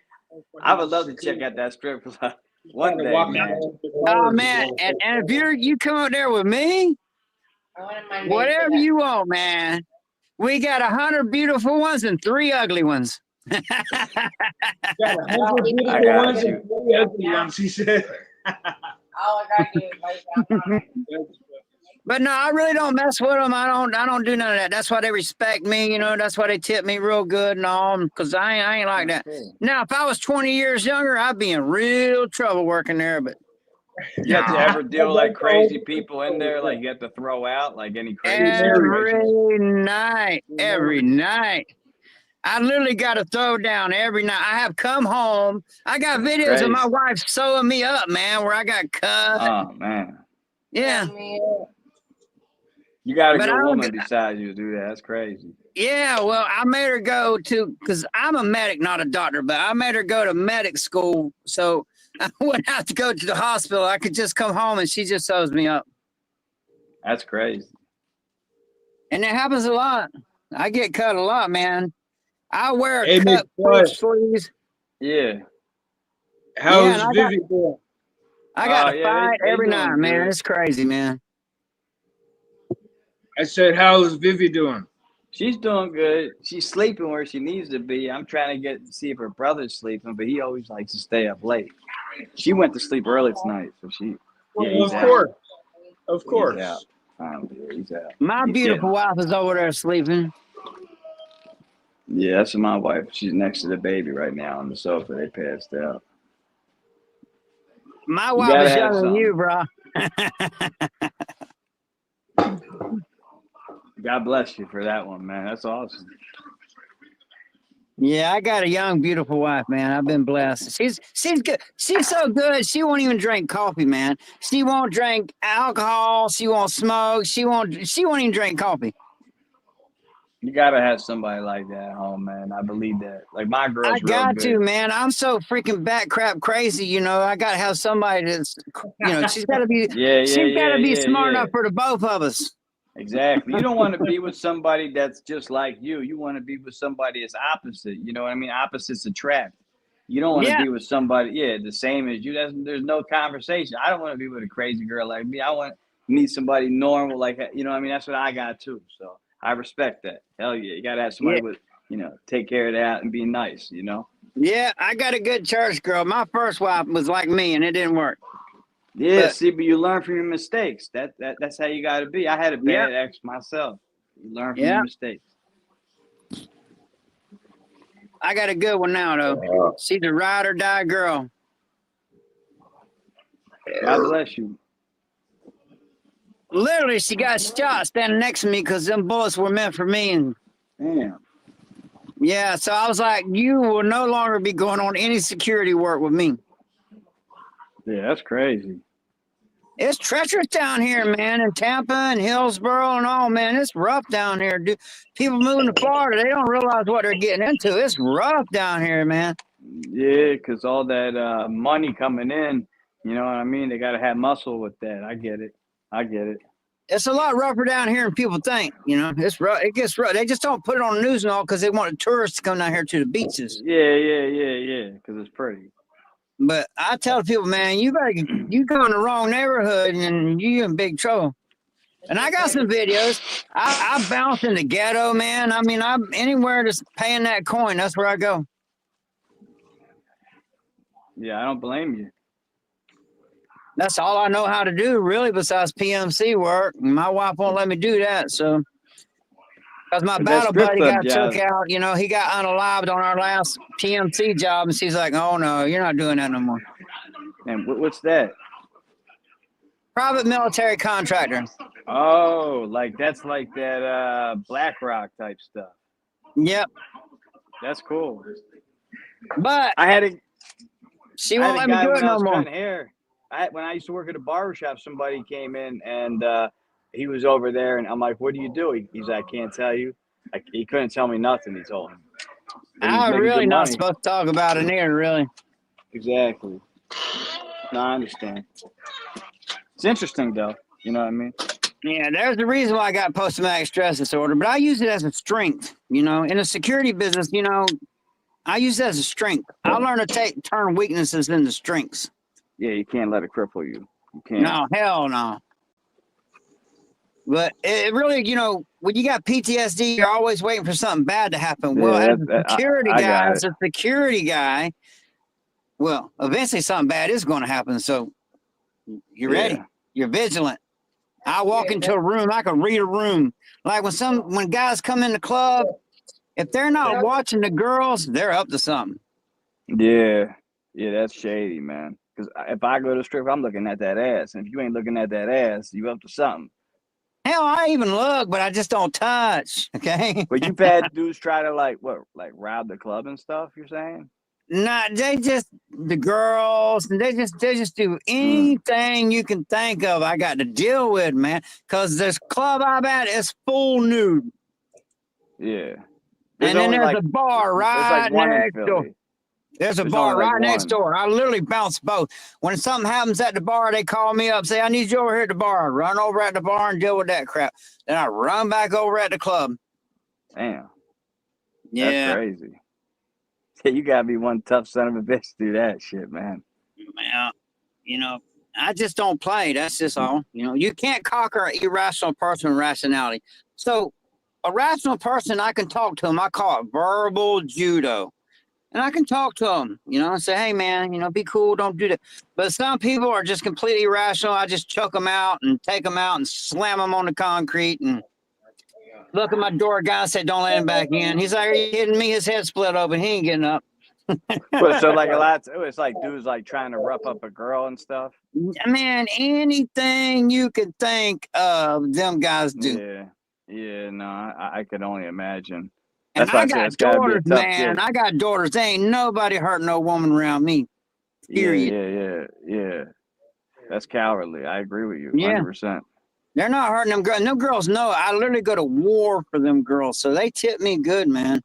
Speaker 2: I would love to check out that strip club one day, man.
Speaker 11: Oh man, and if you come out there with me, whatever you want, man. We got 100 beautiful ones and 3 ugly ones.
Speaker 6: Got 100 beautiful ones and 3 ugly ones, he said.
Speaker 12: All I got you.
Speaker 11: But no, I really don't mess with them. I don't do none of that. That's why they respect me. You know, that's why they tip me real good and all. Because I ain't like that. Now, if I was 20 years younger, I'd be in real trouble working there. But
Speaker 2: you have to ever deal with like crazy people in there, like you have to throw out like any crazy
Speaker 11: every night. I literally got to throw down every night. I have come home. I got videos of my wife sewing me up, man, where I got cut.
Speaker 2: Oh man.
Speaker 11: Yeah.
Speaker 2: You got a good woman beside you to do that. That's crazy.
Speaker 11: Yeah, well, I made her go to, because I'm a medic, not a doctor, but I made her go to medic school. So I wouldn't have to go to the hospital. I could just come home and she just sews me up.
Speaker 2: That's crazy.
Speaker 11: And it happens a lot. I get cut a lot, man. I wear a cut sleeves.
Speaker 2: Yeah.
Speaker 6: How's Vivi doing?
Speaker 11: I got to fight every night, man. It's crazy, man.
Speaker 6: I said, how's Vivi doing?
Speaker 2: She's doing good. She's sleeping where she needs to be. I'm trying to see if her brother's sleeping, but he always likes to stay up late. She went to sleep early tonight, so she. Yeah,
Speaker 6: Of course.
Speaker 2: He's out. He's out.
Speaker 11: My beautiful wife is over there sleeping.
Speaker 2: Yeah, that's my wife. She's next to the baby right now on the sofa. They passed out.
Speaker 11: My wife is younger than you, bro.
Speaker 2: God bless you for that one, man. That's awesome.
Speaker 11: Yeah, I got a young, beautiful wife, man. I've been blessed. She's good. She's so good. She won't even drink coffee, man. She won't drink alcohol. She won't smoke. She won't even drink coffee.
Speaker 2: You gotta have somebody like that at home, man. I believe that. Like my girl's
Speaker 11: I got
Speaker 2: real good.
Speaker 11: to, man. I'm so freaking bat crap crazy, you know. I gotta have somebody that's, you know, she's gotta be she's gotta be smart enough for the both of us.
Speaker 2: Exactly. You don't want to be with somebody that's just like you. You want to be with somebody that's opposite. You know what I mean? Opposites attract. You don't want to be with somebody, the same as you. There's no conversation. I don't want to be with a crazy girl like me. I want to meet somebody normal, like, you know what I mean? That's what I got too. So I respect that. Hell yeah. You got to have somebody with, you know, take care of that and be nice, you know?
Speaker 11: Yeah, I got a good church girl. My first wife was like me and it didn't work.
Speaker 2: Yeah, but you learn from your mistakes. That's how you got to be. I had a bad ex myself. You learn from your mistakes.
Speaker 11: I got a good one now, though. She's a ride or die girl.
Speaker 2: God bless you.
Speaker 11: Literally, she got shot standing next to me because them bullets were meant for me. And
Speaker 2: damn.
Speaker 11: Yeah, so I was like, you will no longer be going on any security work with me.
Speaker 2: Yeah, that's crazy.
Speaker 11: It's treacherous down here, man, in Tampa and Hillsboro and all, man. It's rough down here. Dude. People moving to Florida, they don't realize what they're getting into. It's rough down here, man.
Speaker 2: Yeah, because all that money coming in, you know what I mean? They got to have muscle with that. I get it.
Speaker 11: It's a lot rougher down here than people think, you know. It's rough. It gets rough. They just don't put it on the news and all because they want the tourists to come down here to the beaches.
Speaker 2: Yeah, because it's pretty.
Speaker 11: But I tell people, man, you go in the wrong neighborhood and you in big trouble. And I got some videos. I bounce in the ghetto, man. I mean, I'm anywhere just paying that coin. That's where I go.
Speaker 2: Yeah, I don't blame you.
Speaker 11: That's all I know how to do, really, besides PMC work. My wife won't let me do that, so. Because my battle buddy got took out, you know, he got unalived on our last PMC job, and she's like, oh, no, you're not doing that no more.
Speaker 2: And what's that?
Speaker 11: Private military contractor.
Speaker 2: Oh, that's like that BlackRock type stuff.
Speaker 11: Yep.
Speaker 2: That's cool.
Speaker 11: But
Speaker 2: I had
Speaker 11: She
Speaker 2: I
Speaker 11: won't
Speaker 2: had
Speaker 11: let
Speaker 2: a
Speaker 11: me
Speaker 2: guy
Speaker 11: do it
Speaker 2: when I
Speaker 11: no
Speaker 2: was
Speaker 11: more.
Speaker 2: cutting hair. When I used to work at a barbershop, somebody came in and he was over there, and I'm like, "What do you do?" He's like, "I can't tell you." He couldn't tell me nothing. He told me. But he was
Speaker 11: I'm
Speaker 2: making
Speaker 11: really
Speaker 2: good
Speaker 11: not
Speaker 2: money.
Speaker 11: supposed to talk about it here, really.
Speaker 2: Exactly. No, I understand. It's interesting, though. You know what I mean?
Speaker 11: Yeah, there's the reason why I got post-traumatic stress disorder, but I use it as a strength. You know, in a security business, you know, I use it as a strength. I learn to turn weaknesses into strengths.
Speaker 2: Yeah, you can't let it cripple you. You can't.
Speaker 11: No, hell no. But it really, you know, when you got PTSD, you're always waiting for something bad to happen. Well,
Speaker 2: Yeah,
Speaker 11: as a security guy, well, eventually something bad is going to happen. So you're ready. You're vigilant. I walk into a room, I can read a room. Like when guys come in the club, if they're not watching the girls, they're up to something.
Speaker 2: Yeah, that's shady, man. Because if I go to strip, I'm looking at that ass, and if you ain't looking at that ass, you up to something.
Speaker 11: Hell, I even look, but I just don't touch. Okay.
Speaker 2: But you've had dudes try to like rob the club and stuff. You're saying?
Speaker 11: Nah, the girls, they just do anything you can think of. I got to deal with, man, because this club I'm at is full nude.
Speaker 2: Yeah.
Speaker 11: And then there's a bar right next door. There's a bar right next door. I literally bounce both. When something happens at the bar, they call me up, say, I need you over here at the bar. I run over at the bar and deal with that crap. Then I run back over at the club.
Speaker 2: Damn.
Speaker 11: Yeah.
Speaker 2: That's crazy. You gotta be one tough son of a bitch to do that shit, man.
Speaker 11: Well, you know, I just don't play. That's just all. You know, you can't conquer an irrational person with rationality. So a rational person, I can talk to him. I call it verbal judo. And I can talk to them, you know, and say, hey, man, you know, be cool. Don't do that. But some people are just completely irrational. I just chuck them out and take them out and slam them on the concrete and look at my door guy and say, don't let him back in. He's like, are you kidding me? His head split open. He ain't getting up.
Speaker 2: Well, so like a lot, it's like dudes like trying to rough up a girl and stuff.
Speaker 11: Man, anything you can think of, them guys do.
Speaker 2: Yeah, no, I could only imagine.
Speaker 11: And
Speaker 2: That's why
Speaker 11: I got
Speaker 2: it's gotta be a
Speaker 11: daughters,
Speaker 2: tough
Speaker 11: man.
Speaker 2: gig.
Speaker 11: I got daughters. There ain't nobody hurt no woman around me. Period.
Speaker 2: Yeah. That's cowardly. I agree with you,
Speaker 11: Yeah.
Speaker 2: 100%.
Speaker 11: They're not hurting them girls. Them girls know I literally go to war for them girls, so they tip me good, man.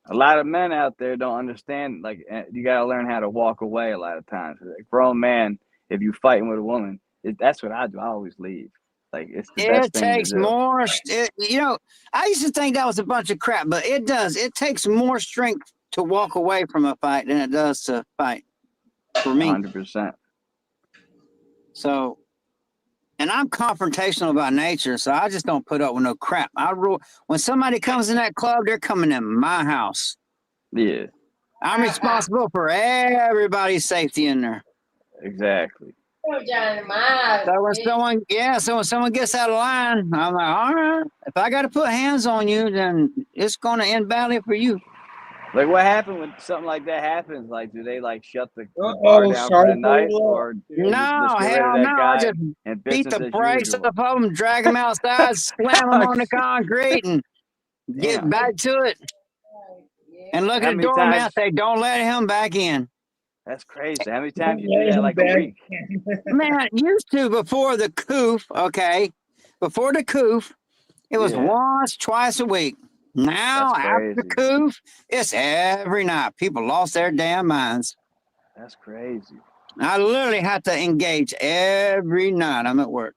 Speaker 2: A lot of men out there don't understand. Like, you gotta learn how to walk away. A lot of times, a grown man, if you fighting with a woman, that's what I do. I always leave. Like, it's the best
Speaker 11: It
Speaker 2: thing to
Speaker 11: takes
Speaker 2: do.
Speaker 11: more. You know, I used to think that was a bunch of crap, but it does. It takes more strength to walk away from a fight than it does to fight. For me,
Speaker 2: 100%.
Speaker 11: So, and I'm confrontational by nature, so I just don't put up with no crap. When somebody comes in that club, they're coming in my house.
Speaker 2: Yeah.
Speaker 11: I'm responsible for everybody's safety in there.
Speaker 2: Exactly.
Speaker 11: So when someone gets out of line, I'm like, all right, if I got to put hands on you, then it's going to end badly for you.
Speaker 2: Like, what happened when something like that happens? Like, do they like shut the bar down for the night, or
Speaker 11: no,
Speaker 2: just get rid
Speaker 11: hell
Speaker 2: of that
Speaker 11: no!
Speaker 2: guy
Speaker 11: I just
Speaker 2: and
Speaker 11: beat
Speaker 2: business
Speaker 11: the
Speaker 2: as
Speaker 11: brakes
Speaker 2: usual?
Speaker 11: up of them, drag them outside, slam them on the concrete, and get back to it. And look
Speaker 2: How
Speaker 11: at the
Speaker 2: many
Speaker 11: doorman,
Speaker 2: times-
Speaker 11: say, "Don't let him back in."
Speaker 2: That's crazy. How many times you do that? Like a week?
Speaker 11: Man, used to before the coup. Okay, before the coup, it was once, twice a week. Now after the coup, it's every night. People lost their damn minds.
Speaker 2: That's crazy.
Speaker 11: I literally have to engage every night I'm at work.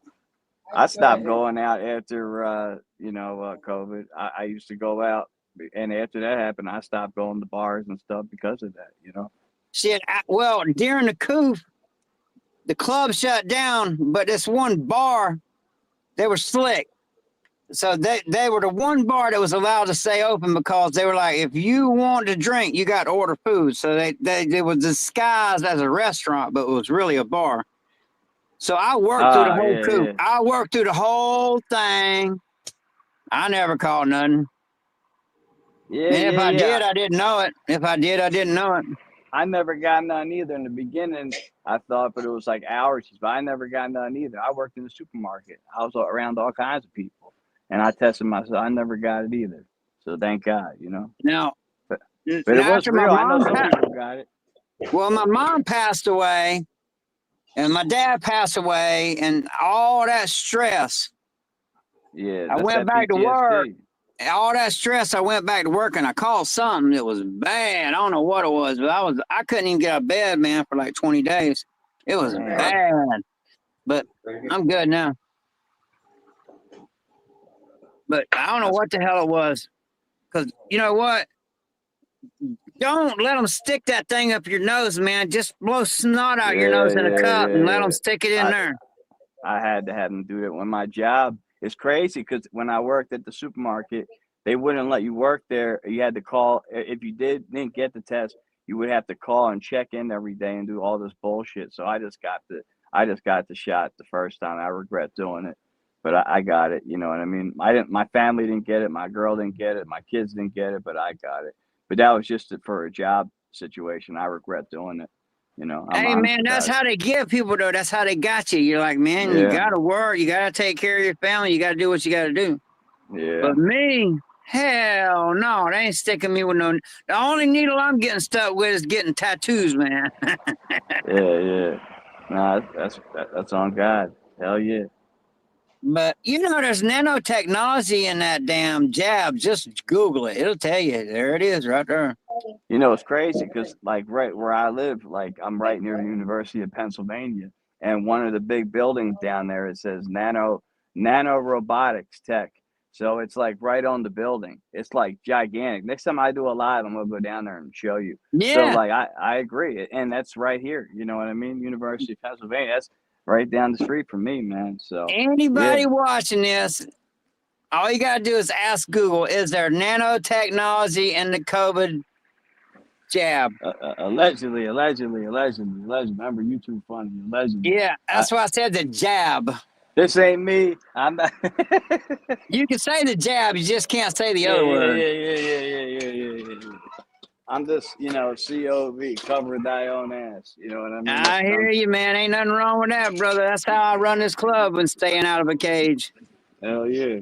Speaker 2: I stopped going out after COVID. I used to go out, and after that happened, I stopped going to bars and stuff because of that. You know.
Speaker 11: Shit, well, during the coup, the club shut down, but this one bar, they were slick. So they were the one bar that was allowed to stay open because they were like, if you want to drink, you got to order food. So they were disguised as a restaurant, but it was really a bar. So I worked through the whole coup.
Speaker 2: Yeah.
Speaker 11: I worked through the whole thing. I never caught nothing.
Speaker 2: Yeah,
Speaker 11: And if I did, I didn't know it. If I did, I didn't know it.
Speaker 2: I never got none either. In the beginning, I thought, but it was like allergies. But I never got none either. I worked in the supermarket. I was around all kinds of people, and I tested myself. I never got it either. So thank God, you know.
Speaker 11: Now,
Speaker 2: but it was real. I know some people got it.
Speaker 11: Well, my mom passed away, and my dad passed away, and all that stress.
Speaker 2: Yeah,
Speaker 11: I went back to work. All that stress, I went back to work, and I caught something that was bad. I don't know what it was, but I couldn't even get out of bed, man, for like 20 days. It was bad, but I'm good now. But I don't know what the hell it was, because you know what? Don't let them stick that thing up your nose, man. Just blow snot out your nose in a cup and let them stick it in there.
Speaker 2: I had to have them do that when my job. It's crazy because when I worked at the supermarket, they wouldn't let you work there. You had to call. If you didn't get the test, you would have to call and check in every day and do all this bullshit. So I just got the shot the first time. I regret doing it, but I got it. You know what I mean? My family didn't get it. My girl didn't get it. My kids didn't get it, but I got it. But that was just for a job situation. I regret doing it. You know.
Speaker 11: Hey, man, that's how they get people, though. That's how they got you. You're like, man, you got to work. You got to take care of your family. You got to do what you got to do.
Speaker 2: Yeah.
Speaker 11: But me, hell no. They ain't sticking me with no. The only needle I'm getting stuck with is getting tattoos, man.
Speaker 2: Yeah. Nah, that's on God. Hell yeah.
Speaker 11: But, you know, there's nanotechnology in that damn jab. Just Google it. It'll tell you. There it is right there.
Speaker 2: You know, it's crazy because, like, right where I live, like, I'm right near the University of Pennsylvania. And one of the big buildings down there, it says nano robotics tech. So it's, like, right on the building. It's, like, gigantic. Next time I do a live, I'm going to go down there and show you.
Speaker 11: Yeah.
Speaker 2: So, like, I agree. And that's right here. You know what I mean? University of Pennsylvania. That's right down the street from me, man. So
Speaker 11: anybody watching this, all you gotta do is ask Google, is there nanotechnology in the COVID jab?
Speaker 2: Allegedly. Remember, you too funny. Allegedly.
Speaker 11: Yeah, that's why I said the jab.
Speaker 2: This ain't me. I'm not.
Speaker 11: You can say the jab, you just can't say the other word.
Speaker 2: Yeah. I'm just, you know, COV, cover thy own ass. You know what I mean?
Speaker 11: I hear you, man. Ain't nothing wrong with that, brother. That's how I run this club when staying out of a cage.
Speaker 2: Hell yeah.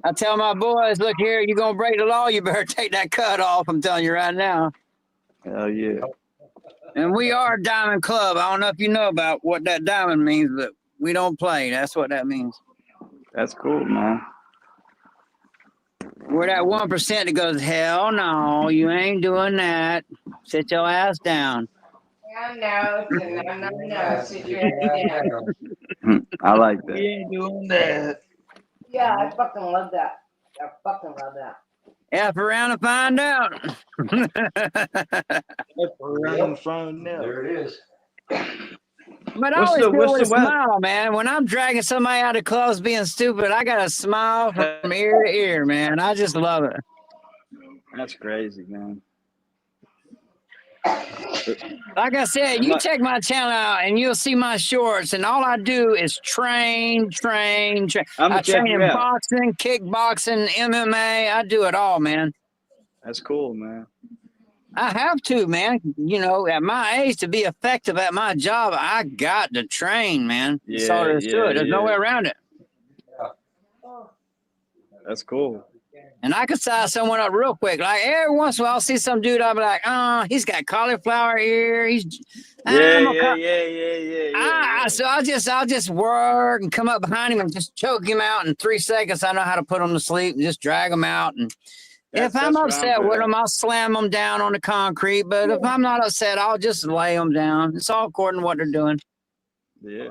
Speaker 11: I tell my boys, look here, you're going to break the law, you better take that cut off. I'm telling you right now.
Speaker 2: Hell yeah.
Speaker 11: And we are a diamond club. I don't know if you know about what that diamond means, but we don't play. That's what that means.
Speaker 2: That's cool, man.
Speaker 11: We're that 1% that goes, hell no, you ain't doing that. Sit your ass down.
Speaker 12: No. Sit your ass down.
Speaker 2: I like that.
Speaker 10: We ain't doing that.
Speaker 12: Yeah, I fucking love that.
Speaker 11: F around and find out.
Speaker 14: There it is.
Speaker 11: But I always do with a smile, man. When I'm dragging somebody out of clothes being stupid, I got a smile from ear to ear, man. I just love it.
Speaker 2: That's crazy, man.
Speaker 11: Like I said, you check my channel out and you'll see my shorts, and all I do is train. I train in boxing, kickboxing, MMA. I do it all, man.
Speaker 2: That's cool, man.
Speaker 11: I have to, man. You know, at my age, to be effective at my job, I got to train, man. That's all there is to it. There's no way around it.
Speaker 2: That's cool.
Speaker 11: And I can size someone up real quick. Like every once in a while, I'll see some dude, I'll be like, oh, he's got cauliflower ear. So I'll just work and come up behind him and just choke him out in 3 seconds. I know how to put him to sleep and just drag him out. And if I'm upset with him, I'll slam them down on the concrete. But if I'm not upset, I'll just lay them down. It's all according to what they're doing.
Speaker 2: Yeah.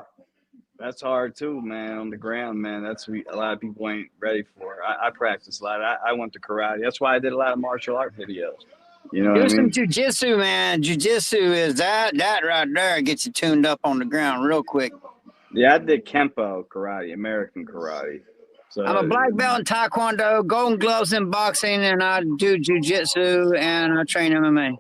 Speaker 2: That's hard too, man. On the ground, man. That's what a lot of people ain't ready for. I practice a lot. I went to karate. That's why I did a lot of martial art videos. You know what I mean?
Speaker 11: Do some jujitsu, man. Jujitsu is that right there gets you tuned up on the ground real quick.
Speaker 2: Yeah, I did Kempo karate, American karate. So
Speaker 11: I'm a black belt in Taekwondo, golden gloves in boxing, and I do jujitsu and I train MMA.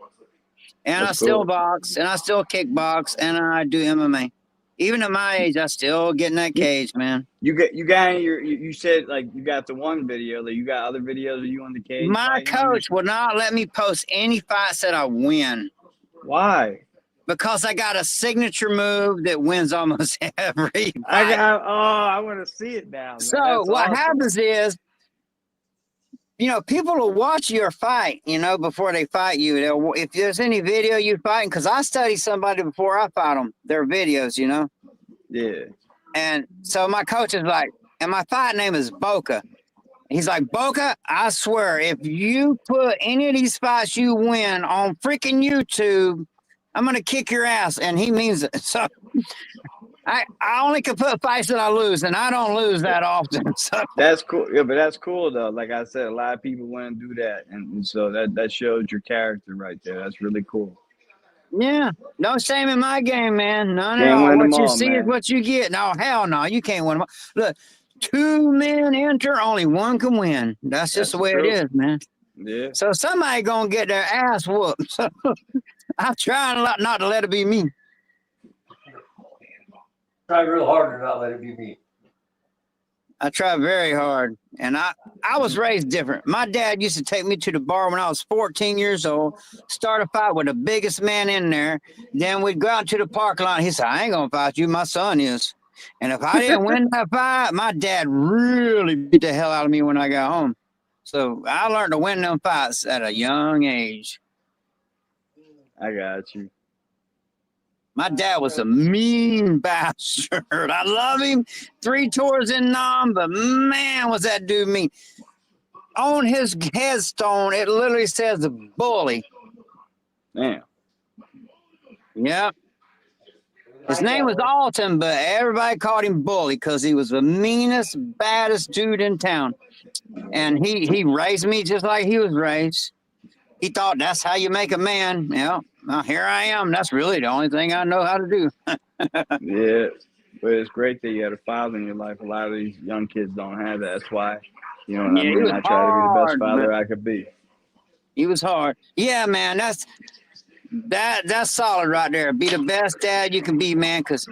Speaker 11: And I still box, and I still kickbox, and I do MMA. Even at my age, I still get in that cage, man.
Speaker 2: You said like you got the one video, like you got other videos of you on the cage.
Speaker 11: My coach will not let me post any fights that I win.
Speaker 2: Why?
Speaker 11: Because I got a signature move that wins almost every fight.
Speaker 2: I want to see it now. Man.
Speaker 11: So what happens is you know, people will watch your fight, you know, before they fight you. If there's any video you fighting, because I study somebody before I fight them, their videos, you know.
Speaker 2: Yeah.
Speaker 11: And so my coach is like, and my fight name is Boca. He's like, Boca, I swear, if you put any of these fights you win on freaking YouTube, I'm going to kick your ass. And he means it. So I only can put fights that I lose, and I don't lose that often. So
Speaker 2: that's cool. Yeah, but that's cool, though. Like I said, a lot of people want to do that. And so that shows your character right there. That's really cool.
Speaker 11: Yeah. No shame in my game, man. No. What you see is what you get. No, hell no. You can't win them all. Look. 2 men enter, only one can win. That's just the way it is, man.
Speaker 2: Yeah.
Speaker 11: So somebody gonna get their ass whooped. So I try not to let it be me.
Speaker 14: Try real hard to not let it be me.
Speaker 11: I try very hard, and I was raised different. My dad used to take me to the bar when I was 14 years old, start a fight with the biggest man in there. Then we'd go out to the parking lot. He said, "I ain't gonna fight you. My son is." And if I didn't win that fight, my dad really beat the hell out of me when I got home. So I learned to win them fights at a young age.
Speaker 2: I got you.
Speaker 11: My dad was a mean bastard. I love him. 3 tours in Nam, but man, was that dude mean. On his headstone, it literally says bully.
Speaker 2: Damn.
Speaker 11: Yep. His name was Alton, but everybody called him Bully because he was the meanest, baddest dude in town. And he raised me just like he was raised. He thought that's how you make a man. Yeah, well, here I am. That's really the only thing I know how to do.
Speaker 2: Yeah, but it's great that you had a father in your life. A lot of these young kids don't have that. That's why, you know what I mean? I try to be the best father I could be.
Speaker 11: He was hard. Yeah, man, that's solid right there. Be the best dad you can be, man, because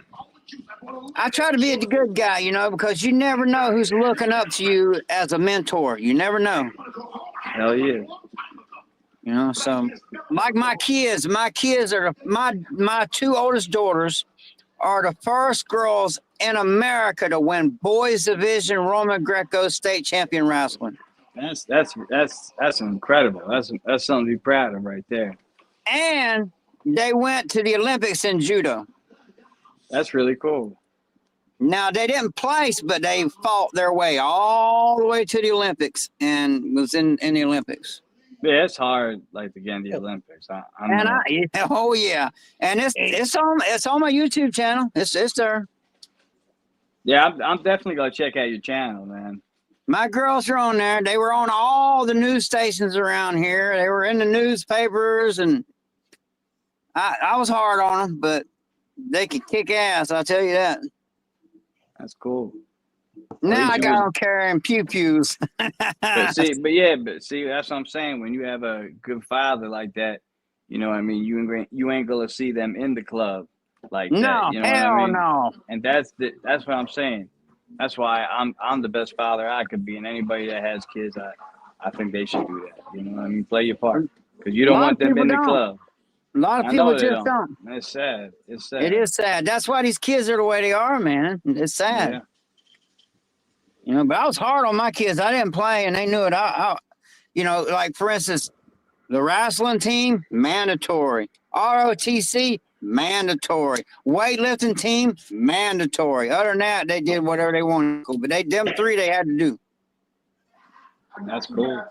Speaker 11: I try to be a good guy, you know, because you never know who's looking up to you as a mentor. You never know.
Speaker 2: Hell yeah.
Speaker 11: You know, so like my kids are my 2 oldest daughters are the first girls in America to win boys division Roman Greco state champion wrestling.
Speaker 2: That's incredible. That's something to be proud of right there.
Speaker 11: And they went to the Olympics in judo.
Speaker 2: That's really cool.
Speaker 11: Now, they didn't place, but they fought their way all the way to the Olympics and was in the Olympics.
Speaker 2: Yeah, it's hard, like, to get in the Olympics.
Speaker 11: Oh, yeah. And it's on my YouTube channel. It's there.
Speaker 2: Yeah, I'm definitely going to check out your channel, man.
Speaker 11: My girls are on there. They were on all the news stations around here. They were in the newspapers, and I was hard on them, but they could kick ass, I'll tell you that.
Speaker 2: That's cool.
Speaker 11: Now I got them carrying pew-pews.
Speaker 2: But see, that's what I'm saying. When you have a good father like that, you know what I mean? You ain't going to see them in the club like that. You know
Speaker 11: hell
Speaker 2: what I mean?
Speaker 11: no.
Speaker 2: And that's what I'm saying. That's why I'm the best father I could be. And anybody that has kids, I think they should do that. You know what I mean? Play your part. Because you don't want them in the club.
Speaker 11: A lot of people just don't.
Speaker 2: It's sad. It's sad.
Speaker 11: It is sad. That's why these kids are the way they are, man. It's sad.
Speaker 2: Yeah.
Speaker 11: You know, but I was hard on my kids. I didn't play, and they knew it. You know, like, for instance, the wrestling team, mandatory. ROTC, mandatory. Weightlifting team, mandatory. Other than that, they did whatever they wanted. But them 3 they had to do.
Speaker 2: That's cool.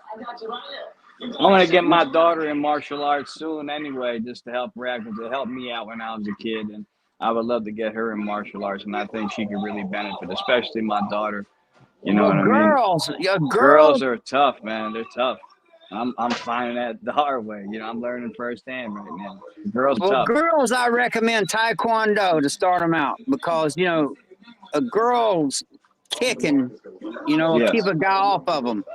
Speaker 2: I want to get my daughter in martial arts soon anyway, just to help her out, because it helped me out when I was a kid. And I would love to get her in martial arts, and I think she could really benefit, especially my daughter. You know what I mean? Girls are tough, man. They're tough. I'm finding that the hard way. You know, I'm learning firsthand right now. Girls tough.
Speaker 11: Girls, I recommend Taekwondo to start them out, because, you know, a girl's kicking, you know, will keep a guy off of them.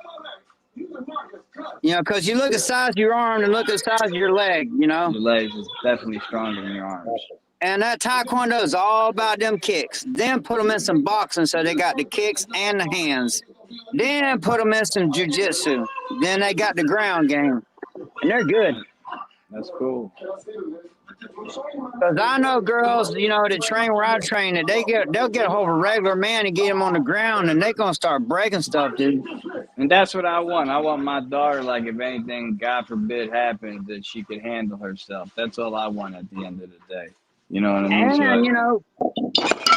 Speaker 11: You know, because you look at the size of your arm and look at the size of your leg, you know.
Speaker 2: Your legs is definitely stronger than your arms.
Speaker 11: And that Taekwondo is all about them kicks. Then put them in some boxing so they got the kicks and the hands. Then put them in some jiu-jitsu. Then they got the ground game. And they're good.
Speaker 2: That's cool.
Speaker 11: Because I know girls, you know, that train where I train, that they'll get a hold of a regular man and get him on the ground, and they're going to start breaking stuff, dude.
Speaker 2: And that's what I want. I want my daughter, like, if anything, God forbid, happens, that she could handle herself. That's all I want at the end of the day. You know what I mean?
Speaker 11: And, you know,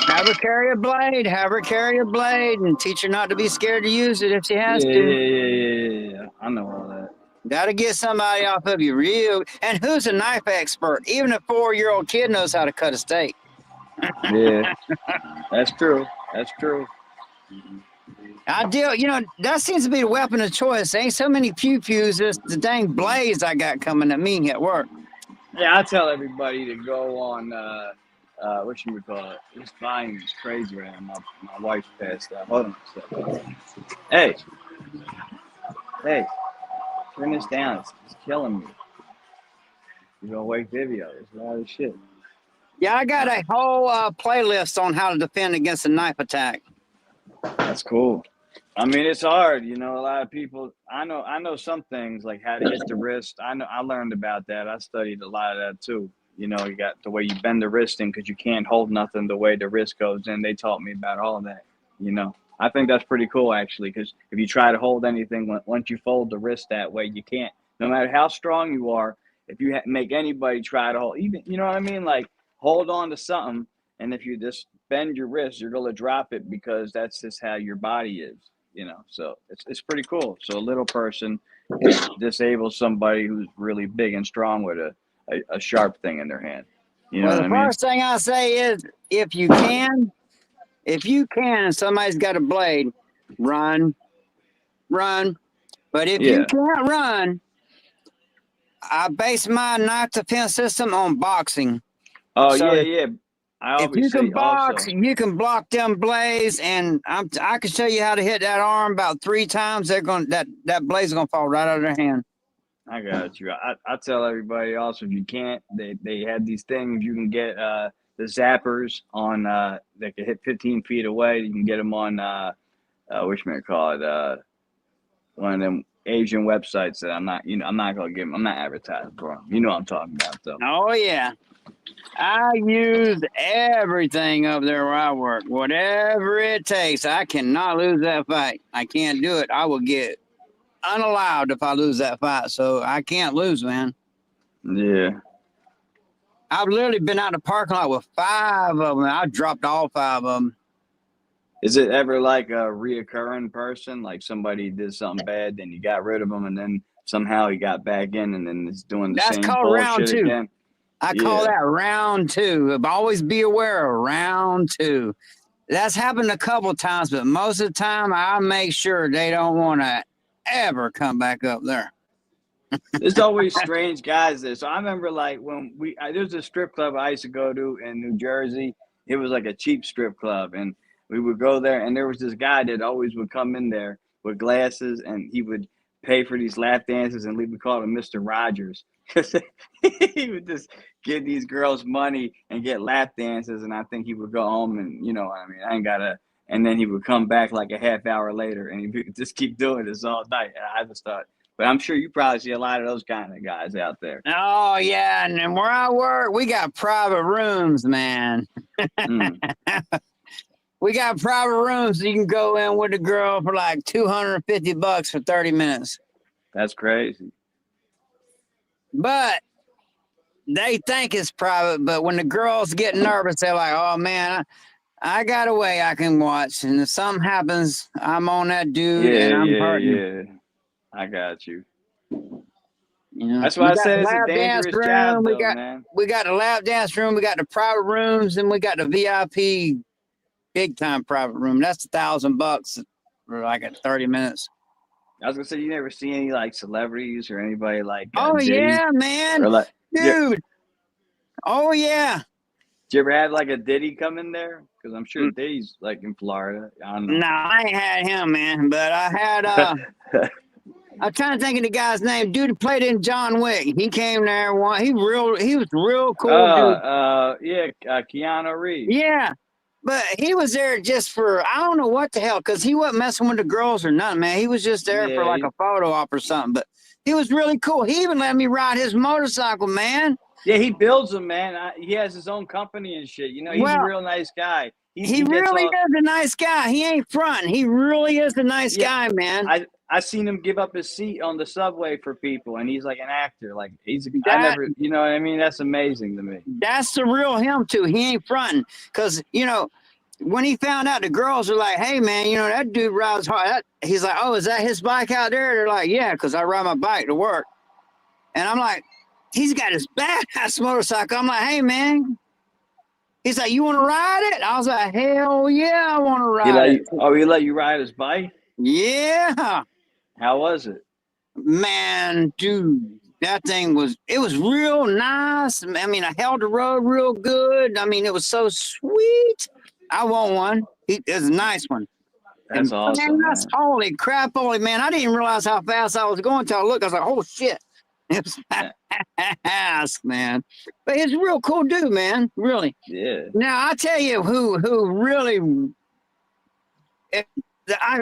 Speaker 11: have her carry a blade, and teach her not to be scared to use it if she has to.
Speaker 2: Yeah. I know all that.
Speaker 11: Got to get somebody off of you real. And who's a knife expert? Even a 4-year-old kid knows how to cut a steak.
Speaker 2: Yeah, that's true. That's true.
Speaker 11: Ideal, you know, that seems to be the weapon of choice. Ain't so many pew-pews as the dang blades I got coming at me at work.
Speaker 2: Yeah, I tell everybody to go on, what should we call it? This volume is crazy right now. My wife's passed out. Hold on a second. Hey, turn this down. It's killing me. You're going to wake Vivi up. It's a lot of shit.
Speaker 11: Yeah, I got a whole playlist on how to defend against a knife attack.
Speaker 2: That's cool. I mean, it's hard, you know. A lot of people. I know some things, like how to hit the wrist. I learned about that. I studied a lot of that too. You know, you got the way you bend the wrist in, because you can't hold nothing the way the wrist goes in. They taught me about all of that. You know, I think that's pretty cool actually, because if you try to hold anything, once you fold the wrist that way, you can't. No matter how strong you are, if you make anybody try to hold, even, you know what I mean, like hold on to something, and if you just bend your wrist, you're gonna drop it, because that's just how your body is. You know, so it's pretty cool. So a little person can disable somebody who's really big and strong with a sharp thing in their hand. You know what I mean?
Speaker 11: The first thing I say is, if you can, and somebody's got a blade, run. But if you can't run, I base my knife defense system on boxing.
Speaker 2: Oh,
Speaker 11: so
Speaker 2: yeah.
Speaker 11: If you can box, you can block them blades, and I can show you how to hit that arm about 3 times. They're going that blade's gonna fall right out of their hand.
Speaker 2: I got you. I tell everybody also, if you can't, they have these things you can get, the zappers on that can hit 15 feet away. You can get them on one of them Asian websites that I'm not gonna give them. I'm not advertising for them. You know what I'm talking about, though.
Speaker 11: Oh yeah. I use everything up there where I work. Whatever it takes. I cannot lose that fight. I can't do it. I will get unallowed if I lose that fight. So I can't lose, man.
Speaker 2: Yeah.
Speaker 11: I've literally been out in the parking lot with 5 of them. I dropped all 5 of them.
Speaker 2: Is it ever like a reoccurring person? Like somebody did something bad, then you got rid of them, and then somehow he got back in, and then it's doing the same
Speaker 11: called round
Speaker 2: bullshit
Speaker 11: 2.
Speaker 2: again?
Speaker 11: I call that round 2. Always be aware of round 2. That's happened a couple times, but most of the time I make sure they don't want to ever come back up there.
Speaker 2: There's always strange guys there. So I remember, like, when there's a strip club I used to go to in New Jersey. It was like a cheap strip club, and we would go there, and there was this guy that always would come in there with glasses, and he would pay for these lap dances, and we would call him Mr. Rogers. He would just give these girls money and get lap dances, and I think he would go home, and you know what I mean, and then he would come back like a half hour later, and he would just keep doing this all night. And I just thought, but I'm sure you probably see a lot of those kind of guys out there.
Speaker 11: Oh yeah, and then where I work, we got private rooms, man. We got private rooms, so you can go in with a girl for like $250 for 30 minutes.
Speaker 2: That's crazy.
Speaker 11: But they think it's private, but when the girls get nervous, they're like, oh man, I got a way I can watch, and if something happens, I'm on that dude, and I'm hurting.
Speaker 2: Yeah, I got you.
Speaker 11: You know,
Speaker 2: that's why I said it's a dangerous job, though, man.
Speaker 11: We got the lap dance room, we got the private rooms, and we got the VIP big time private room. That's $1,000 for like 30 minutes.
Speaker 2: I was gonna say, you never see any like celebrities or anybody like
Speaker 11: Diddy? Yeah, man,
Speaker 2: like,
Speaker 11: dude. Oh yeah.
Speaker 2: Did you ever have like a Diddy come in there? Because I'm sure Diddy's like in Florida. I don't know.
Speaker 11: No, I ain't had him, man. But I had I'm trying to think of the guy's name. Dude who played in John Wick. He came there once. He was real cool.
Speaker 2: Keanu Reeves.
Speaker 11: Yeah. But he was there just for, I don't know what the hell, because he wasn't messing with the girls or nothing, man. He was just there for like a photo op or something. But he was really cool. He even let me ride his motorcycle, man.
Speaker 2: Yeah, he builds them, man. He has his own company and shit. You know, he's a real nice guy. He
Speaker 11: really is a nice guy. He ain't fronting. He really is a nice guy, man.
Speaker 2: I seen him give up his seat on the subway for people, and he's like an actor. Like I never, you know what I mean? That's amazing to me.
Speaker 11: That's the real him too. He ain't fronting, because when he found out the girls were like, "Hey man, that dude rides hard." He's like, "Oh, is that his bike out there?" They're like, "Yeah, because I ride my bike to work." And I'm like, "He's got his badass motorcycle." I'm like, "Hey man." He's like, "You want to ride it?" I was like, "Hell yeah, I want to ride it."
Speaker 2: He let you ride his bike?
Speaker 11: Yeah.
Speaker 2: How was it?
Speaker 11: Man, dude, that thing was real nice. I mean, I held the road real good. I mean, it was so sweet. I want one. It's a nice one.
Speaker 2: That's awesome.
Speaker 11: Man, holy crap, man. I didn't realize how fast I was going until I looked. I was like, oh shit. It was fast, man. But he's a real cool dude, man. Really.
Speaker 2: Yeah.
Speaker 11: Now I tell you who really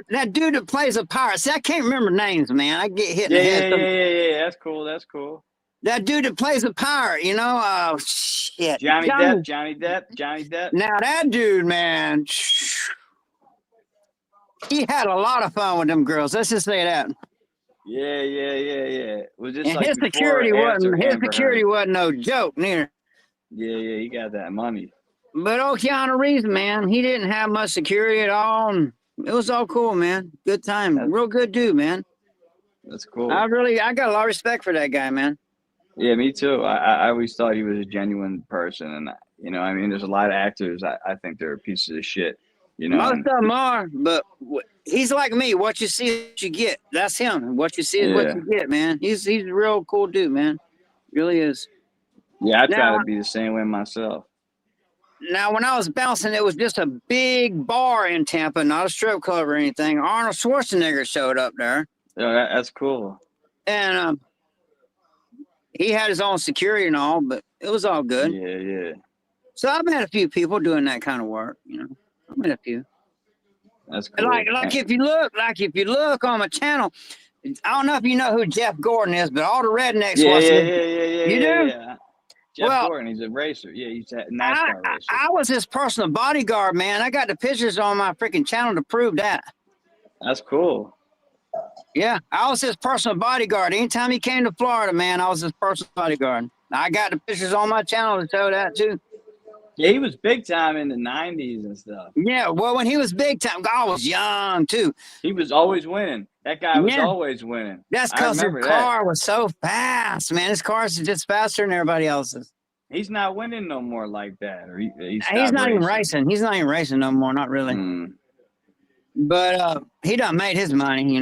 Speaker 11: that dude that plays a pirate. See, I can't remember names, man. I get hit in the head.
Speaker 2: Yeah. That's cool.
Speaker 11: That dude that plays a pirate, shit.
Speaker 2: Johnny Depp.
Speaker 11: Now that dude, man, he had a lot of fun with them girls. Let's just say that.
Speaker 2: Yeah. Was this
Speaker 11: and
Speaker 2: like
Speaker 11: his security wasn't no joke neither.
Speaker 2: Yeah, he got that money.
Speaker 11: But Keanu Reeves, man, he didn't have much security at all. And it was all cool, man. Good time. Real good dude, man.
Speaker 2: That's cool.
Speaker 11: I got a lot of respect for that guy, man.
Speaker 2: Yeah, me too. I always thought he was a genuine person, and I mean, there's a lot of actors I think they're pieces of shit.
Speaker 11: Most of them are, but he's like me. What you see is what you get. That's him. What you see is what you get, man. He's a real cool dude, man. Really is.
Speaker 2: Yeah, I try to be the same way myself.
Speaker 11: Now, when I was bouncing, it was just a big bar in Tampa, not a strip club or anything. Arnold Schwarzenegger showed up there.
Speaker 2: Yeah, that's cool.
Speaker 11: And he had his own security and all, but it was all good.
Speaker 2: Yeah.
Speaker 11: So I've met a few people doing that kind of work, I've met a few.
Speaker 2: That's cool.
Speaker 11: Like if you look on my channel, I don't know if you know who Jeff Gordon is, but all the rednecks watch him.
Speaker 2: Yeah.
Speaker 11: You do?
Speaker 2: Yeah. Jeff Gordon, he's a racer. Yeah, he's a NASCAR racer.
Speaker 11: I was his personal bodyguard, man. I got the pictures on my freaking channel to prove that.
Speaker 2: That's cool.
Speaker 11: Yeah, I was his personal bodyguard. Anytime he came to Florida, man, I was his personal bodyguard. I got the pictures on my channel to show that too.
Speaker 2: Yeah, he was big time in the 90s and stuff.
Speaker 11: Yeah, well, when he was big time, I was young too.
Speaker 2: He was always winning. That guy was always winning.
Speaker 11: That's because his car was so fast, man. His car's just faster than everybody else's.
Speaker 2: He's not winning no more like that. Or he's
Speaker 11: not even racing. He's not even racing no more. Not really. But he done made his money,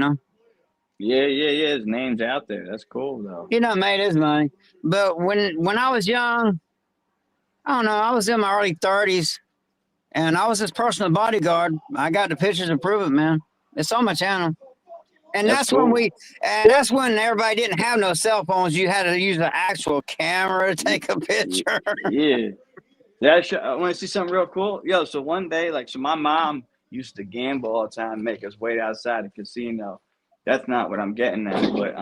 Speaker 2: Yeah. His name's out there. That's cool though.
Speaker 11: He done made his money. But when I was young, I don't know, I was in my early 30s, and I was his personal bodyguard. I got the pictures to prove it, man. It's on my channel. And that's cool. That's when everybody didn't have no cell phones. You had to use an actual camera to take a picture.
Speaker 2: Yeah. I want to see something real cool. Yo, so one day, my mom used to gamble all the time, make us wait outside the casino. That's not what I'm getting at. But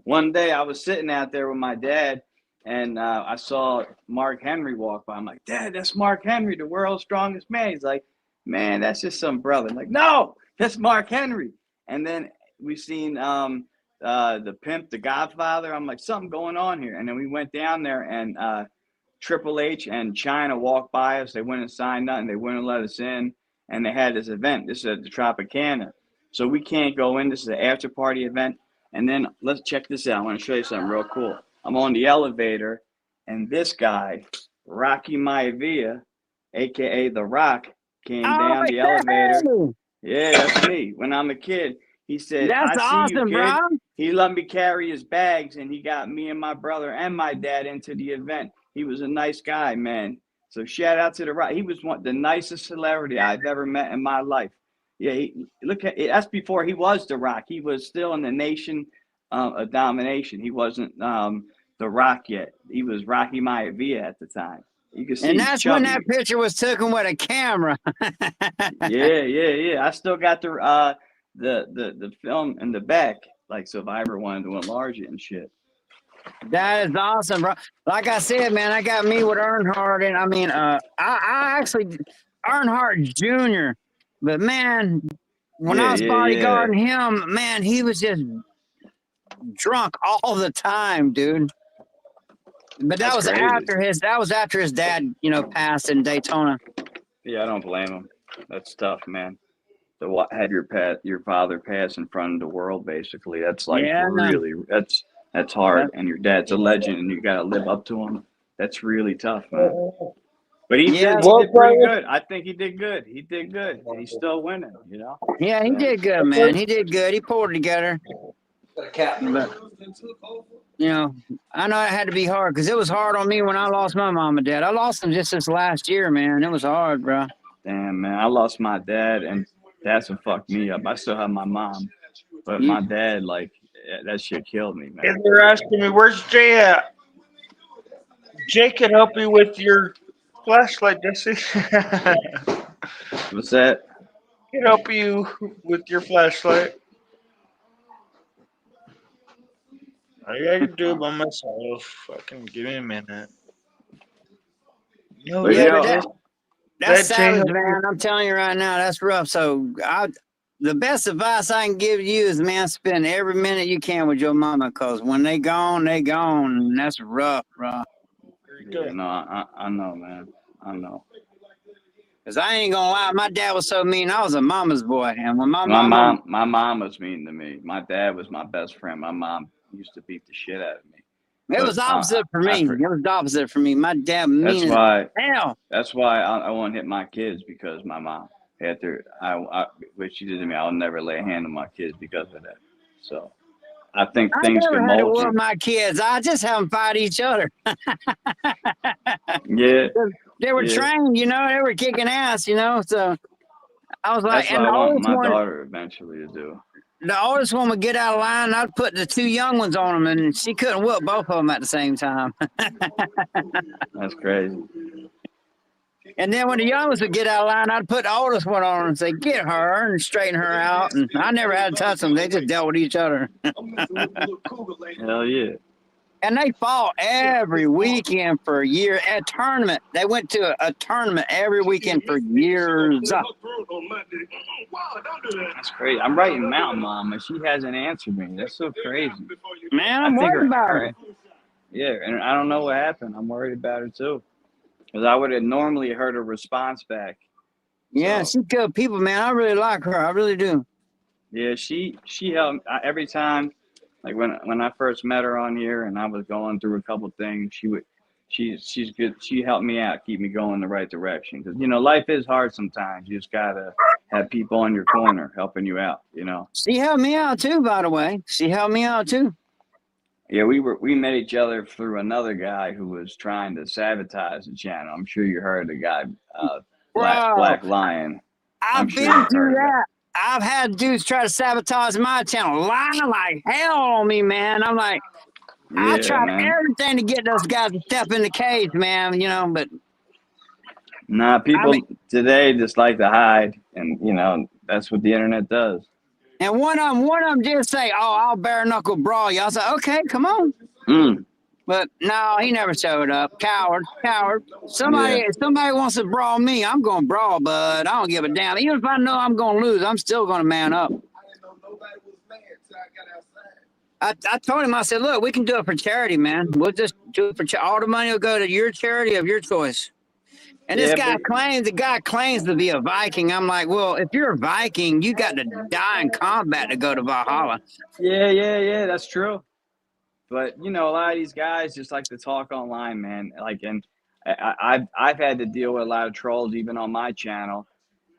Speaker 2: one day I was sitting out there with my dad, and I saw Mark Henry walk by. I'm like, Dad, that's Mark Henry, the world's strongest man. He's like, man, that's just some brother. I'm like, no, that's Mark Henry. And then we seen the Pimp, the Godfather. I'm like, something going on here. And then we went down there, and Triple H and China walked by us. They wouldn't sign nothing. They wouldn't let us in. And they had this event. This is at the Tropicana. So we can't go in. This is an after party event. And then let's check this out. I want to show you something real cool. I'm on the elevator, and this guy, Rocky Maivia, a.k.a. The Rock, came down the elevator. Yeah, that's me. When I'm a kid, he said,
Speaker 11: that's awesome, bro.
Speaker 2: He let me carry his bags, and he got me and my brother and my dad into the event. He was a nice guy, man. So shout out to The Rock. He was the nicest celebrity I've ever met in my life. Yeah, that's before he was The Rock. He was still in the Nation of Domination. He wasn't The Rock yet. He was Rocky Maivia at the time. You can see.
Speaker 11: And that's when that picture was taken with a camera.
Speaker 2: Yeah. I still got the film in the back. So if I ever wanted to enlarge it and shit.
Speaker 11: That is awesome, bro. Like I said, man, I got me with Earnhardt, and I mean, I actually Earnhardt Jr. But man, when I was bodyguarding him, man, he was just drunk all the time, dude. But that was after his dad, passed in Daytona.
Speaker 2: Yeah, I don't blame him. That's tough, man. To have your father pass in front of the world, basically. That's like really that's hard. And your dad's a legend, and you got to live up to him. That's really tough, man. But he did pretty good. I think he did good. He did good. And he's still winning,
Speaker 11: Yeah, he did good, man. He did good. He pulled it together. But, I know it had to be hard because it was hard on me when I lost my mom and dad. I lost them just this last year, man. It was hard, bro.
Speaker 2: Damn, man. I lost my dad, and that's what fucked me up. I still have my mom, but my dad, that shit killed me, man.
Speaker 6: And they're asking me, where's Jay at? Jay can help you with your flashlight, Jesse.
Speaker 2: What's that?
Speaker 6: Can help you with your flashlight. I gotta do it by myself. Fucking give me a minute.
Speaker 11: That's savage, man. I'm telling you right now, that's rough. So the best advice I can give you is, man, spend every minute you can with your mama, because when they gone, and that's rough, bro.
Speaker 2: Yeah, no, I know, man. I know.
Speaker 11: Because I ain't gonna lie, my dad was so mean. I was a mama's boy. And when my
Speaker 2: mom was mean to me. My dad was my best friend. My mom used to beat the shit out of me.
Speaker 11: It was opposite for me. It was the opposite for me. My dad mean hell.
Speaker 2: That's why I won't hit my kids, because my mom, after what she did to me, I'll never lay a hand on my kids because of that. So I think things can mold you.
Speaker 11: My kids, I just have them fight each other.
Speaker 2: Yeah.
Speaker 11: They were trained, they were kicking ass, so I was like,
Speaker 2: that's what I want my daughter eventually to do.
Speaker 11: The oldest one would get out of line, and I'd put the two young ones on them, and she couldn't whoop both of them at the same time.
Speaker 2: That's crazy.
Speaker 11: And then when the young ones would get out of line, I'd put the oldest one on and say, get her, and straighten her out. And I never had to touch them. They just dealt with each other.
Speaker 2: Hell yeah.
Speaker 11: And they fought every weekend for a year at tournament. They went to a tournament every weekend for years.
Speaker 2: That's crazy. I'm writing Mountain Mom, and she hasn't answered me. That's so crazy.
Speaker 11: Man, I'm worried about her.
Speaker 2: Yeah, and I don't know what happened. I'm worried about her too, because I would have normally heard a response back.
Speaker 11: Yeah, she's good people, man. I really like her. I really do.
Speaker 2: Yeah, she helped every time. Like when I first met her on here, and I was going through a couple things, she's good. She helped me out, keep me going in the right direction. Because life is hard sometimes. You just gotta have people on your corner helping you out.
Speaker 11: She helped me out too, by the way. She helped me out too.
Speaker 2: Yeah, we met each other through another guy who was trying to sabotage the channel. I'm sure you heard the guy, Black Lion.
Speaker 11: I've been through that. I've had dudes try to sabotage my channel, lying like hell on me, man. I'm like, I tried everything to get those guys to step in the cage, man. But
Speaker 2: people today just like to hide, and that's what the internet does.
Speaker 11: And one of them just say, "Oh, I'll bare knuckle brawl you." I was like, "Okay, come on." But no, he never showed up. Coward. Somebody wants to brawl me, I'm going to brawl, but I don't give a damn. Even if I know I'm going to lose, I'm still going to man up. I told him, I said, look, we can do it for charity, man. We'll just do it for all the money will go to your charity of your choice. And this guy claims to be a Viking. I'm like, well, if you're a Viking, you got to die in combat to go to Valhalla.
Speaker 2: Yeah, that's true. But a lot of these guys just like to talk online, man. And I've had to deal with a lot of trolls even on my channel,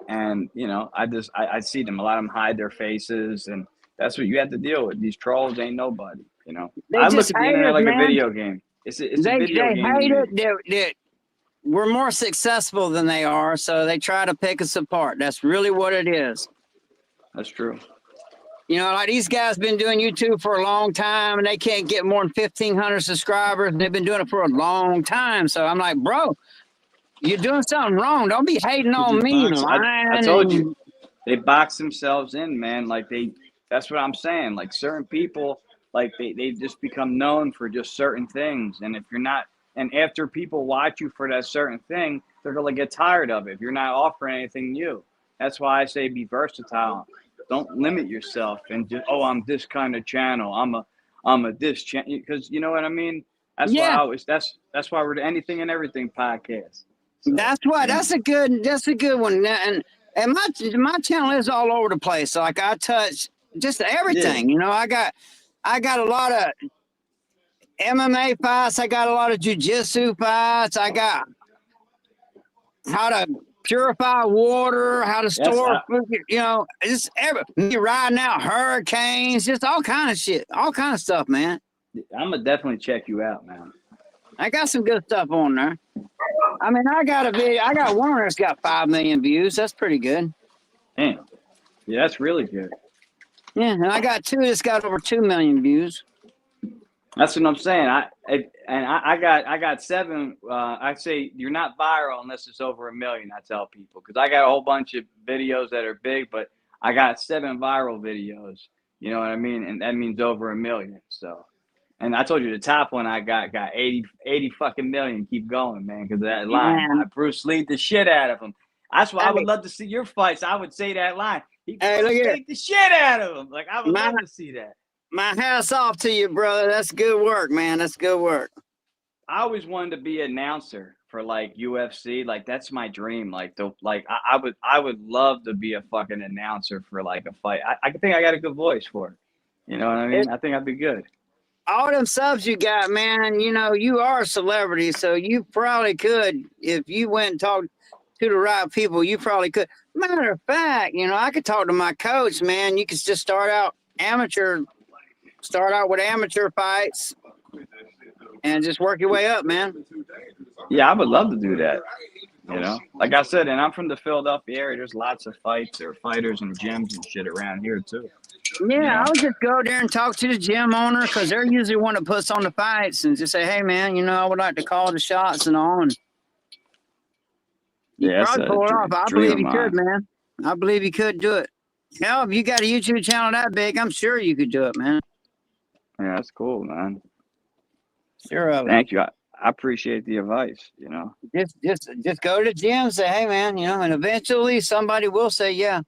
Speaker 2: and I see them. A lot of them hide their faces, and that's what you have to deal with. These trolls ain't nobody. I look at the internet like a video game. It's a video game.
Speaker 11: They hate it. We're more successful than they are, so they try to pick us apart. That's really what it is.
Speaker 2: That's true.
Speaker 11: Like these guys been doing YouTube for a long time, and they can't get more than 1,500 subscribers. And they've been doing it for a long time. So I'm like, bro, you're doing something wrong. Don't be hating on me.
Speaker 2: I told you, they box themselves in, man. That's what I'm saying. Like certain people, they just become known for just certain things. And if you're not, and after people watch you for that certain thing, they're going to get tired of it if you're not offering anything new. That's why I say be versatile. Don't limit yourself and just, oh, I'm this kind of channel. I'm a this channel, because you know what I mean. That's why I always that's why we're the Anything and Everything podcast. So,
Speaker 11: that's a good one. And my channel is all over the place. So like I touch just everything. You know, I got a lot of MMA fights. I got a lot of jiu-jitsu fights. I got how to purify water, how to store food, you know, just me riding out hurricanes, just all kind of shit, all kind of stuff, man.
Speaker 2: I'm gonna definitely check you out, man.
Speaker 11: I got some good stuff on there. I mean, I got a video. I got one that's got 5 million views. That's pretty good.
Speaker 2: Damn. Yeah, that's really good.
Speaker 11: Yeah, and I got 2 that's got over 2 million views.
Speaker 2: That's what I'm saying. I got 7. I say you're not viral unless it's over 1 million. I tell people, because I got a whole bunch of videos that are big, but I got 7 viral videos. You know what I mean? And that means over 1 million. So, and I told you the top one I got 80 fucking million. Keep going, man, because that line, I Bruce Lee the shit out of him. That's why I would love to see your fights. I would say that line. He beat the shit out of him. Like, I would love to see that.
Speaker 11: My hat's off to you, brother. That's good work, man. That's good work.
Speaker 2: I always wanted to be an announcer for like UFC. Like, that's my dream. Like, I would love to be a fucking announcer for like a fight. I think I got a good voice for it. You know what I mean? I think I'd be good.
Speaker 11: All them subs you got, man, you know, you are a celebrity, so you probably could, if you went and talked to the right people, you probably could. Matter of fact, you know, I could talk to my coach, man. You could just start out with amateur fights and just work your way up, man.
Speaker 2: Yeah, I would love to do that. You know, like I said, and I'm from the Philadelphia area. There's lots of fights or fighters and gyms and shit around here too.
Speaker 11: Yeah, I would just go there and talk to the gym owner, because they're usually one that puts on the fights, and just say, hey, man, you know, I would like to call the shots and all. And
Speaker 2: yeah,
Speaker 11: probably pull it off. I believe you could, man. I believe you could do it. Hell, if you got a YouTube channel that big, I'm sure you could do it, man.
Speaker 2: Yeah, that's cool, man.
Speaker 11: Sure.
Speaker 2: Thank you. I appreciate the advice, you know.
Speaker 11: Just go to the gym and say, hey, man, you know, and eventually somebody will say, yeah.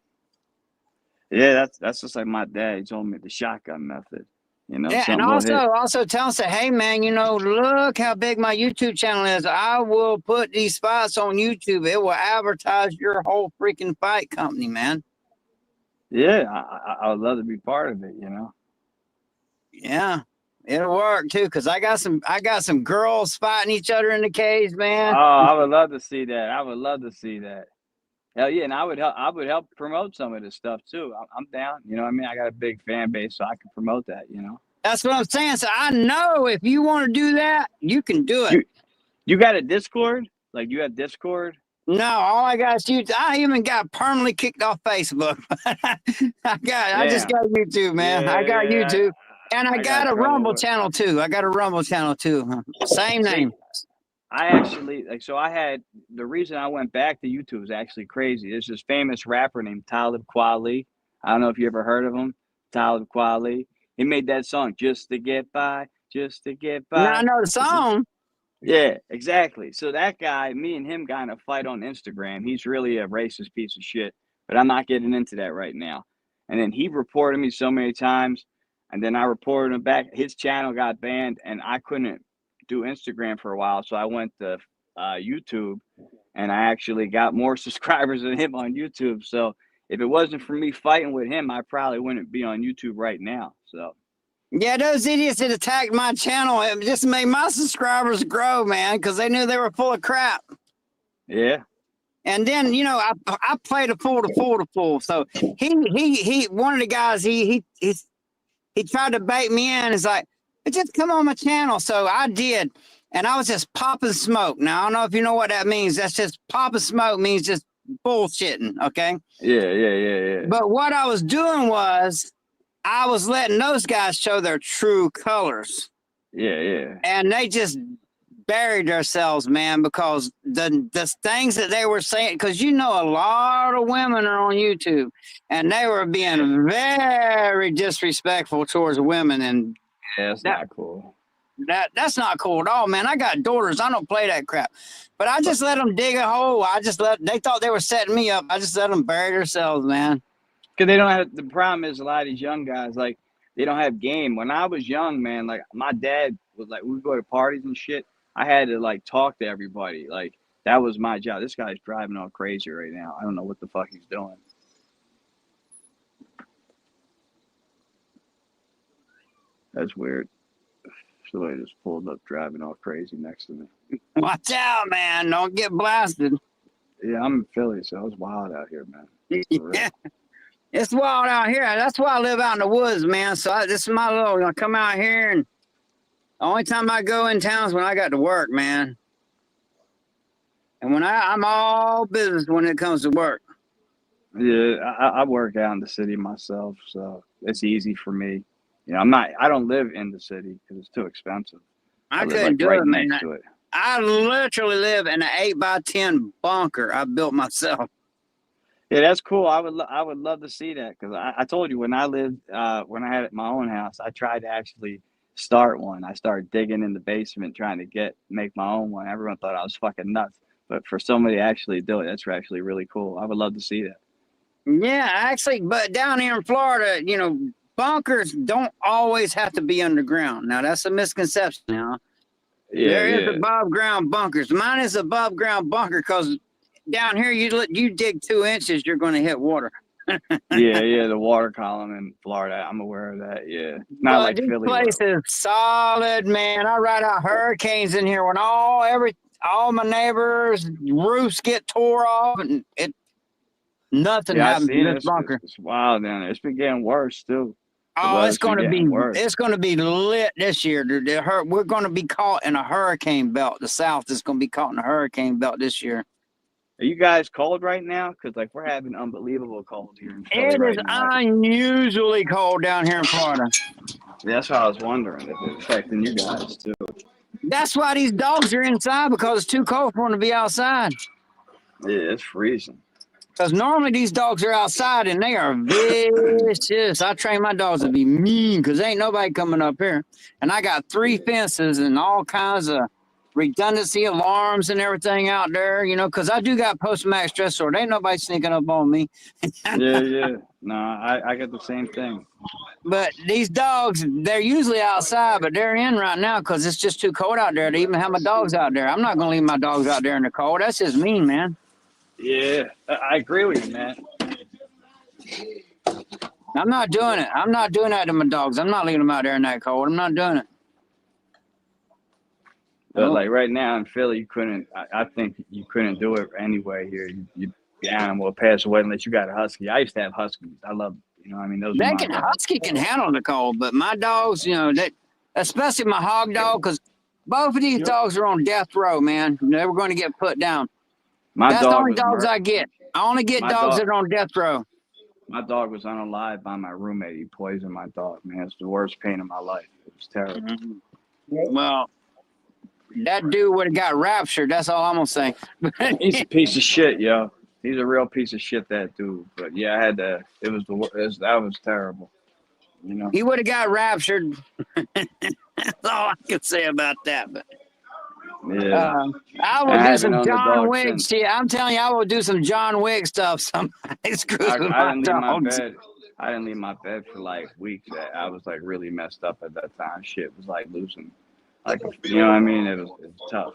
Speaker 2: Yeah, that's just like my dad. He told me the shotgun method. You know,
Speaker 11: yeah, and also tell them, say, hey, man, you know, look how big my YouTube channel is. I will put these spots on YouTube. It will advertise your whole freaking fight company, man.
Speaker 2: Yeah, I would love to be part of it, you know.
Speaker 11: Yeah, it'll work too, because I got some girls fighting each other in the cage, man.
Speaker 2: Oh, I would love to see that. I would love to see that. Hell yeah, and I would help promote some of this stuff too. I'm down. You know what I mean? I got a big fan base, so I can promote that, you know.
Speaker 11: That's what I'm saying. So I know if you want to do that, you can do it.
Speaker 2: You got a Discord? Like, you have Discord?
Speaker 11: No, all I got is YouTube. I even got permanently kicked off Facebook. I just got YouTube, man. I got YouTube. And I got a Rumble channel too. Same name.
Speaker 2: I actually, the reason I went back to YouTube is actually crazy. There's this famous rapper named Talib Kweli. I don't know if you ever heard of him. Talib Kweli. He made that song, Just to Get By, Just to Get By.
Speaker 11: Now I know the song.
Speaker 2: Yeah, exactly. So that guy, me and him kind of fight on Instagram. He's really a racist piece of shit, but I'm not getting into that right now. And then he reported me so many times, and then I reported him back. His channel got banned, and I couldn't do Instagram for a while, so I went to YouTube, and I actually got more subscribers than him on YouTube. So if it wasn't for me fighting with him, I probably wouldn't be on YouTube right now. So
Speaker 11: yeah, those idiots that attacked my channel, it just made my subscribers grow, man, because they knew they were full of crap.
Speaker 2: Yeah.
Speaker 11: And then, you know, I played a fool to fool. So he one of the guys, he tried to bait me in. It's like, just come on my channel. So I did. And I was just popping smoke. Now, I don't know if you know what that means. That's just popping smoke means just bullshitting. Okay.
Speaker 2: Yeah.
Speaker 11: But what I was doing was I was letting those guys show their true colors.
Speaker 2: Yeah.
Speaker 11: And they just buried themselves, man, because the things that they were saying, because you know a lot of women are on YouTube, and they were being very disrespectful towards women, and
Speaker 2: yeah, that's not cool.
Speaker 11: That's not cool at all, man. I got daughters. I don't play that crap. But I just let them dig a hole. They thought they were setting me up. I just let them bury themselves, man.
Speaker 2: because they don't have. The problem is a lot of these young guys, like, they don't have game. When I was young, man, like, my dad was like, we go to parties and shit. I had to, like, talk to everybody. Like, that was my job. This guy's driving all crazy right now. I don't know what the fuck he's doing. That's weird. Somebody just pulled up driving all crazy next to me.
Speaker 11: Watch out, man. Don't get blasted.
Speaker 2: Yeah, I'm in Philly, so it's wild out here, man.
Speaker 11: Yeah. It's wild out here. That's why I live out in the woods, man. So this is my little, I come out here, and the only time I go in town is when I got to work, man. And when I'm all business when it comes to work.
Speaker 2: Yeah, I work out in the city myself, so it's easy for me. You know, I don't live in the city because it's too expensive.
Speaker 11: I
Speaker 2: live,
Speaker 11: couldn't
Speaker 2: like,
Speaker 11: do
Speaker 2: right
Speaker 11: it, man.
Speaker 2: next to it.
Speaker 11: I literally live in an 8x10 bunker I built myself.
Speaker 2: Yeah, that's cool. I would love to see that, because I told you when I lived when I had my own house, I tried to actually start one. I started digging in the basement trying to make my own one. Everyone thought I was fucking nuts, but for somebody to actually do it, that's actually really cool. I would love to see that.
Speaker 11: Yeah, actually, but down here in Florida, you know, bunkers don't always have to be underground. Now that's a misconception. Now there is above ground bunkers. Mine is above ground bunker because down here you dig 2 inches, you're going to hit water.
Speaker 2: yeah, the water column in Florida. I'm aware of that. Yeah, not like
Speaker 11: this
Speaker 2: Philly.
Speaker 11: place is solid, man. I ride out hurricanes in here when all my neighbors' roofs get tore off, and nothing happens in this bunker.
Speaker 2: It's wild down there. It's been getting worse too.
Speaker 11: Oh, it's going to be lit this year. We're going to be caught in a hurricane belt. The South is going to be caught in a hurricane belt this year.
Speaker 2: Are you guys cold right now? Because, like, we're having unbelievable cold here in Philly.
Speaker 11: It is unusually cold down here in Florida.
Speaker 2: Yeah, that's what I was wondering, if it's affecting you guys too.
Speaker 11: That's why these dogs are inside, because it's too cold for them to be outside.
Speaker 2: Yeah, it's freezing.
Speaker 11: Because normally these dogs are outside and they are vicious. I train my dogs to be mean because ain't nobody coming up here. And I got 3 fences and all kinds of redundancy alarms and everything out there, you know, because I do got post-traumatic stress disorder. Ain't nobody sneaking up on me.
Speaker 2: Yeah. No, I get the same thing.
Speaker 11: But these dogs, they're usually outside, but they're in right now because it's just too cold out there to even have my dogs out there. I'm not going to leave my dogs out there in the cold. That's just mean, man.
Speaker 2: Yeah, I agree with you, man.
Speaker 11: I'm not doing it. I'm not doing that to my dogs. I'm not leaving them out there in that cold. I'm not doing it.
Speaker 2: But like right now in Philly, you couldn't. I think you couldn't do it anyway here. The animal will pass away unless you got a husky. I used to have huskies. I love, you know, I mean, those.
Speaker 11: Husky can handle the cold, but my dogs, you know, especially my hog dog, because both of these dogs are on death row, man. They were going to get put down. That's the only dogs I get. I only get dogs that are on death row.
Speaker 2: My dog was unalived by my roommate. He poisoned my dog, man. It's the worst pain of my life. It was terrible.
Speaker 11: Mm-hmm. Well, that dude would have got raptured. That's all I'm gonna say.
Speaker 2: He's a piece of shit, yo. He's a real piece of shit, that dude. But yeah, I had to. That was terrible. You know.
Speaker 11: He would have got raptured. That's all I can say about that. But
Speaker 2: yeah,
Speaker 11: I will do some John Wick shit. I'm telling you, I will do some John Wick stuff. I
Speaker 2: didn't leave my bed for like weeks. I was like really messed up at that time. Shit was like losing. Like, you know what I mean? It was tough.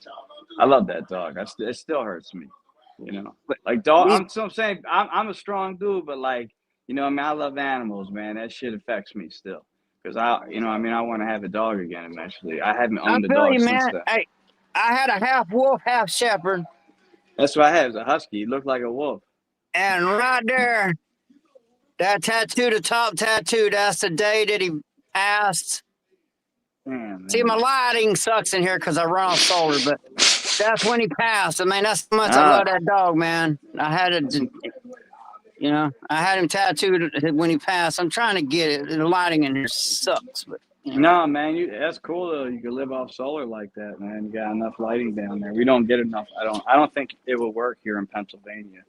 Speaker 2: I love that dog. It still hurts me, you know. Like dog, I'm saying I'm a strong dude, but like, you know, I mean, I love animals, man. That shit affects me still, because I want to have a dog again eventually. I haven't owned a dog since then.
Speaker 11: I had a half wolf, half shepherd.
Speaker 2: That's what I had. It was a husky. He looked like a wolf.
Speaker 11: And right there, that tattoo, the top tattoo, that's the day that he passed.
Speaker 2: Damn,
Speaker 11: see, my lighting sucks in here because I run off solar, but that's when he passed. I mean, that's how much I love that dog, man. I had it, you know, I had him tattooed when he passed. I'm trying to get it. The lighting in here sucks, but. You know.
Speaker 2: No, man, that's cool though. You can live off solar like that, man. You got enough lighting down there. We don't get enough. I don't think it will work here in Pennsylvania.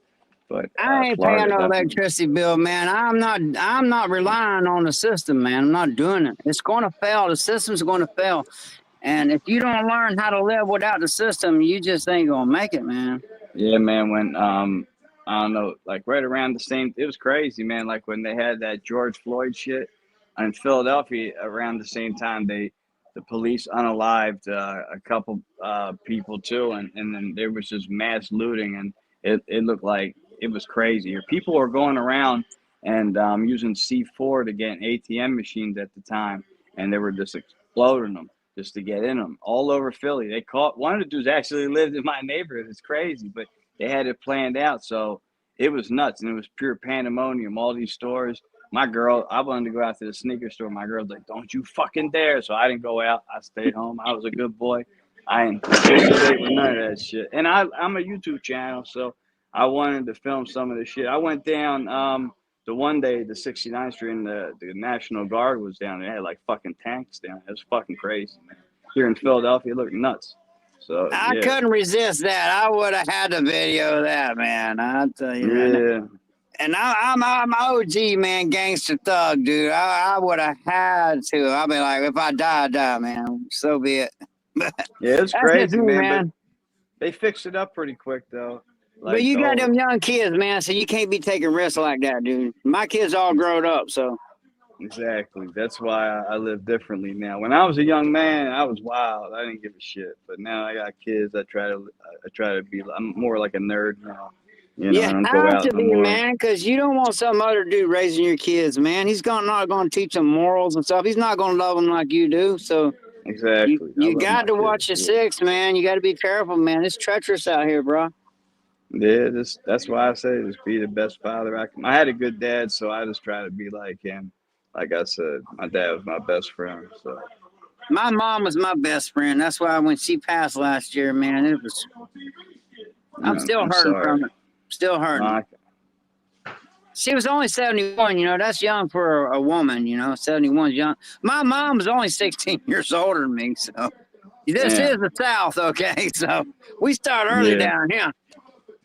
Speaker 2: But
Speaker 11: I ain't paying no electricity bill, man. I'm not relying on the system, man. I'm not doing it. It's going to fail. The system's going to fail. And if you don't learn how to live without the system, you just ain't going to make it, man.
Speaker 2: Yeah, man. When I don't know, like right around the same. It was crazy, man. Like when they had that George Floyd shit in Philadelphia around the same time, the police unalived a couple people too, and then there was just mass looting, and it looked like it was crazy. People were going around and using C4 to get ATM machines at the time, and they were just exploding them just to get in them all over Philly. They caught one of the dudes actually lived in my neighborhood. It's crazy, but they had it planned out, so it was nuts, and it was pure pandemonium. All these stores. My girl, I wanted to go out to the sneaker store. My girl's like, "Don't you fucking dare!" So I didn't go out. I stayed home. I was a good boy. I ain't associate with none of that shit. And I'm a YouTube channel, so I wanted to film some of the shit. I went down the one day, the 69th Street, and the National Guard was down there. They had like fucking tanks down there. It was fucking crazy, man. Here in Philadelphia, it looked nuts. So
Speaker 11: I
Speaker 2: yeah.
Speaker 11: couldn't resist that. I would have had the video of that, man. I'll tell you.
Speaker 2: Yeah.
Speaker 11: And I'm OG, man, gangster thug, dude. I would have had to. I'll be like, if I die, I die, man. So be it.
Speaker 2: Yeah, it's
Speaker 11: That's
Speaker 2: crazy,
Speaker 11: just me,
Speaker 2: man. But they fixed it up pretty quick, though. Like,
Speaker 11: but you got them young kids, man, so you can't be taking risks like that, dude. My kids all grown up, so.
Speaker 2: Exactly. That's why I live differently now. When I was a young man, I was wild. I didn't give a shit. But now I got kids. I try to be. I'm more like a nerd now. You know,
Speaker 11: Yeah,
Speaker 2: I don't
Speaker 11: I
Speaker 2: go
Speaker 11: have
Speaker 2: out
Speaker 11: to
Speaker 2: no
Speaker 11: be,
Speaker 2: more.
Speaker 11: man, because you don't want some other dude raising your kids, man. He's not going to teach them morals and stuff. He's not going to love them like you do. So
Speaker 2: Exactly.
Speaker 11: you got to watch your six, man. You got to be careful, man. It's treacherous out here, bro.
Speaker 2: Yeah, that's why I say just be the best father I can. I had a good dad, so I just try to be like him. Like I said, my dad was my best friend. So
Speaker 11: my mom was my best friend. That's why when she passed last year, man, it was. I'm still hurting from it. Still hurting. She was only 71, you know, that's young for a woman, you know, 71 is young. My mom was only 16 years older than me, so this is the South, okay? So we start early down here.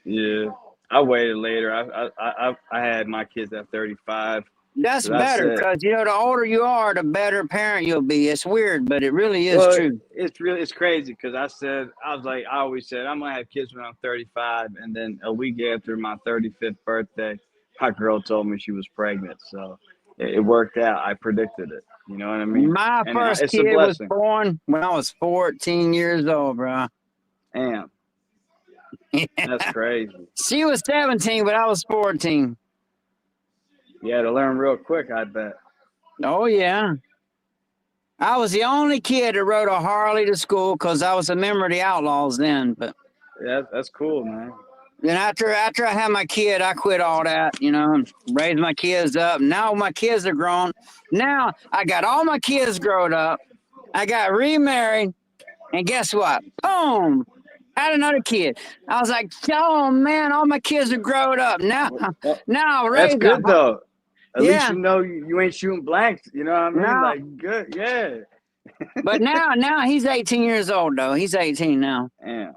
Speaker 2: Yeah, I waited later. I had my kids at 35.
Speaker 11: That's better because, you know, the older you are, the better parent you'll be. It's weird, but it really is true.
Speaker 2: It's crazy because I always said, I'm going to have kids when I'm 35. And then a week after my 35th birthday, my girl told me she was pregnant. So it worked out. I predicted it. You know what I mean?
Speaker 11: My first kid was born when I was 14 years old, bro.
Speaker 2: Damn. That's crazy.
Speaker 11: She was 17, but I was 14.
Speaker 2: You had to learn real quick, I bet.
Speaker 11: Oh, yeah. I was the only kid that rode a Harley to school because I was a member of the Outlaws then. But
Speaker 2: yeah, that's cool, man.
Speaker 11: Then after I had my kid, I quit all that, you know, and raised my kids up. Now my kids are grown. Now I got all my kids grown up. I got remarried. And guess what? Boom. Had another kid. I was like, oh, man, all my kids are grown up. Now I raised them.
Speaker 2: That's good, though. At least you know you ain't shooting blanks. You know what I mean?
Speaker 11: No.
Speaker 2: Like, good, yeah.
Speaker 11: But now he's 18 years old, though. He's 18 now.
Speaker 2: Yeah.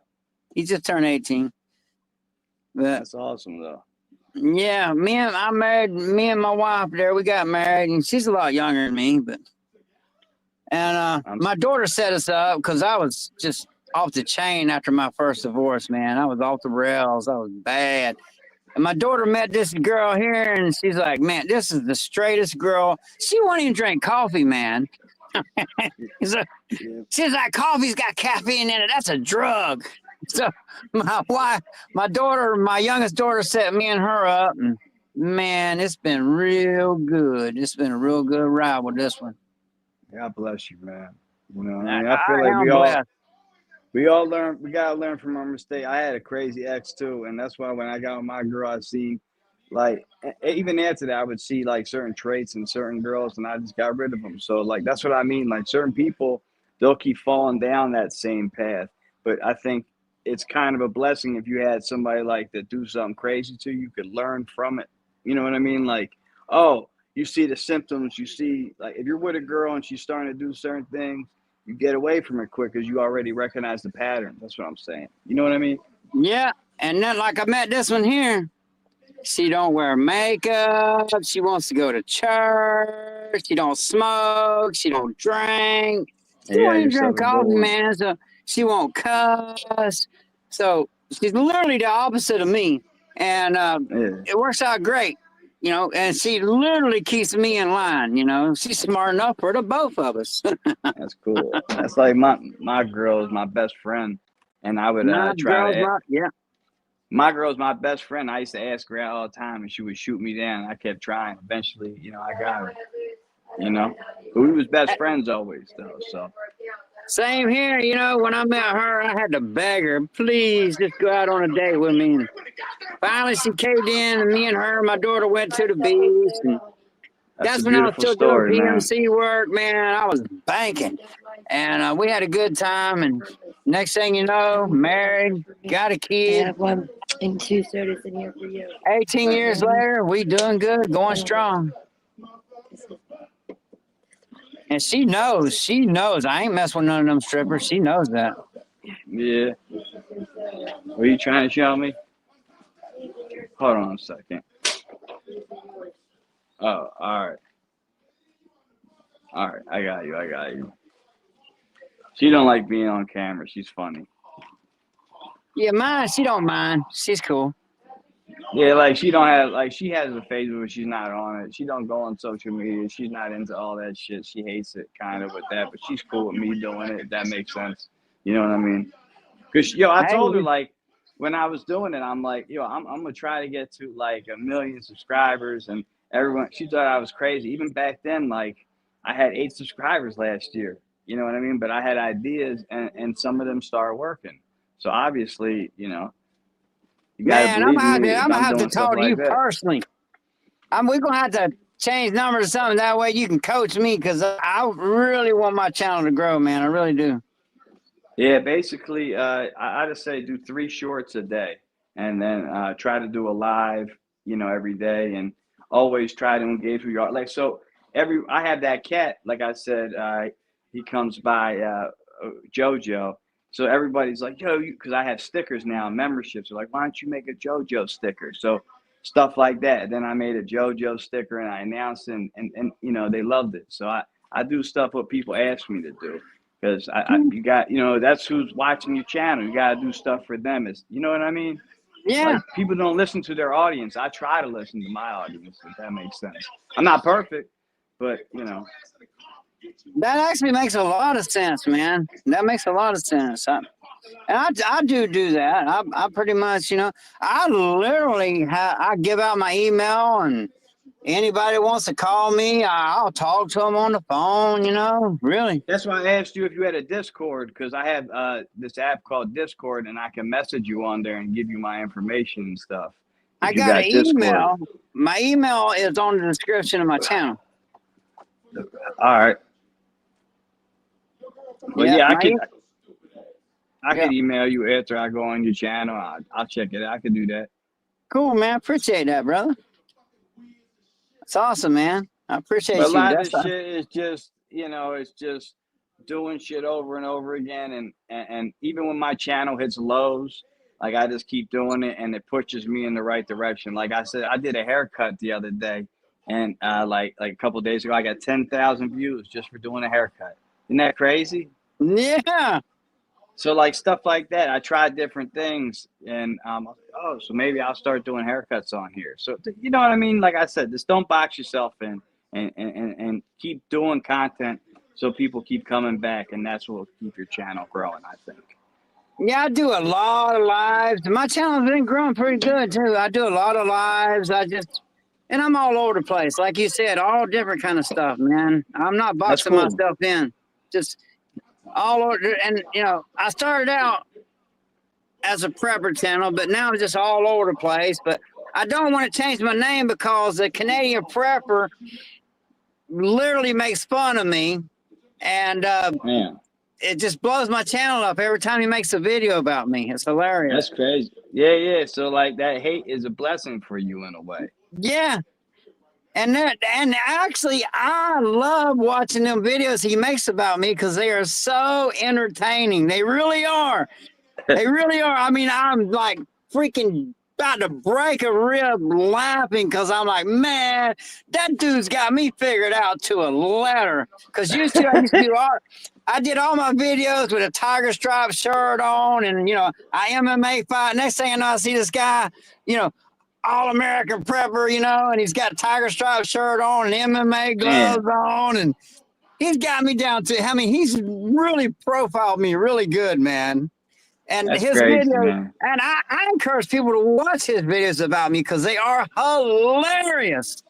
Speaker 11: He just turned 18. But,
Speaker 2: that's awesome, though.
Speaker 11: Yeah, me and my wife there, we got married, and she's a lot younger than me. And my daughter set us up because I was just off the chain after my first divorce, man. I was off the rails. I was bad. And my daughter met this girl here, and she's like, man, this is the straightest girl. She won't even drink coffee, man. She's like, coffee's got caffeine in it. That's a drug. So my wife, my youngest daughter set me and her up. And, man, it's been real good. It's been a real good ride with this one.
Speaker 2: God bless you, man. You know, I feel like we gotta learn from our mistake. I had a crazy ex too, and that's why when I got with my girl, I seen like even after that, I would see like certain traits in certain girls, and I just got rid of them. So like that's what I mean. Like certain people, they'll keep falling down that same path. But I think it's kind of a blessing if you had somebody like that do something crazy to you, you could learn from it. You know what I mean? Like, oh, you see the symptoms. You see, like if you're with a girl and she's starting to do certain things, you get away from it quick because you already recognize the pattern. That's what I'm saying. You know what I mean?
Speaker 11: Yeah. And then like I met this one here. She don't wear makeup. She wants to go to church. She don't smoke. She don't drink. She won't even drink coffee, man. So she won't cuss. So she's literally the opposite of me. And it works out great, you know, and she literally keeps me in line, you know. She's smart enough for the both of us.
Speaker 2: That's cool. That's like my girl is my best friend, and I would
Speaker 11: My
Speaker 2: try to.
Speaker 11: girl's yeah.
Speaker 2: My girl's my best friend. I used to ask her out all the time, and she would shoot me down. I kept trying. Eventually, you know, I got her. You know, but we was best friends always, though. So.
Speaker 11: Same here, you know, when I met her, I had to beg her, please just go out on a date with me. And finally, she caved in, and me and her, my daughter went to the beach. And that's when I was still doing PMC work, man. I was banking. And we had a good time. And next thing you know, married, got a kid.
Speaker 5: I have 1 and 2 sodas in here for you.
Speaker 11: 18 years later, we doing good, going strong. And she knows. I ain't messing with none of them strippers. She knows that.
Speaker 2: Yeah. What are you trying to show me? Hold on a second. Oh, all right. All right, I got you. She don't like being on camera. She's funny.
Speaker 11: Yeah, she don't mind. She's cool.
Speaker 2: Yeah, like she don't have she has a Facebook, but she's not on it. She don't go on social media. She's not into all that shit. She hates it kind of with that, but she's cool with me doing it. If that makes sense, you know what I mean? Cause I told her like when I was doing it, I'm like, I'm gonna try to get to like 1 million subscribers, and everyone. She thought I was crazy. Even back then, like I had 8 subscribers last year. You know what I mean? But I had ideas, and some of them started working. So obviously, you know.
Speaker 11: Man, I'm gonna have to talk to you personally. We're gonna have to change numbers or something. That way you can coach me, because I really want my channel to grow, man. I really do.
Speaker 2: Yeah, basically, I just say do 3 shorts a day, and then try to do a live, you know, every day, and always try to engage with your like. So I have that cat, like I said, he comes by JoJo. So everybody's like, yo, because I have stickers now, memberships. They're like, why don't you make a JoJo sticker? So stuff like that. Then I made a JoJo sticker, and I announced it, and you know, they loved it. So I do stuff what people ask me to do, because you got, you know, that's who's watching your channel. You got to do stuff for them. You know what I mean?
Speaker 11: Yeah.
Speaker 2: Like, people don't listen to their audience. I try to listen to my audience, if that makes sense. I'm not perfect, but you know.
Speaker 11: That actually makes a lot of sense, man. That makes a lot of sense. And I do that. I pretty much, you know, I literally I give out my email, and anybody wants to call me, I'll talk to them on the phone, you know, really.
Speaker 2: That's why I asked you if you had a Discord, because I have this app called Discord, and I can message you on there and give you my information and stuff.
Speaker 11: I got an email. My email is on the description of my channel.
Speaker 2: All right. Well, yeah, I could email you after I go on your channel. I'll check it out. I could do that.
Speaker 11: Cool, man. Appreciate that, brother. That's awesome, man. I appreciate you.
Speaker 2: A lot of this shit is just, you know, it's just doing shit over and over again. And even when my channel hits lows, like I just keep doing it, and it pushes me in the right direction. Like I said, I did a haircut the other day, and like a couple of days ago, I got 10,000 views just for doing a haircut. Isn't that crazy?
Speaker 11: Yeah.
Speaker 2: So like stuff like that, I tried different things, and oh, so maybe I'll start doing haircuts on here. So you know what I mean? Like I said, just don't box yourself in, and keep doing content so people keep coming back, and that's what will keep your channel growing, I think.
Speaker 11: Yeah, I do a lot of lives. My channel's been growing pretty good too. I do a lot of lives. And I'm all over the place. Like you said, all different kind of stuff, man. I'm not boxing myself in. Just all over. And, you know, I started out as a prepper channel, but now I'm just all over the place. But I don't want to change my name, because the Canadian Prepper literally makes fun of me. And it just blows my channel up every time he makes a video about me. It's hilarious.
Speaker 2: That's crazy. Yeah. So like that hate is a blessing for you in a way.
Speaker 11: Yeah. And actually, I love watching them videos he makes about me, because they are so entertaining. They really are. They really are. I mean, I'm like freaking about to break a rib laughing, because I'm like, man, that dude's got me figured out to a letter. Because I used to do I did all my videos with a tiger stripe shirt on, and, you know, I MMA fight. Next thing I know, I see this guy, you know, all American prepper, you know, and he's got a tiger stripe shirt on and MMA gloves on, and he's got me down to. I mean, he's really profiled me really good, man. And
Speaker 2: That's
Speaker 11: his
Speaker 2: crazy,
Speaker 11: videos,
Speaker 2: man.
Speaker 11: and I encourage people to watch his videos about me because they are hilarious.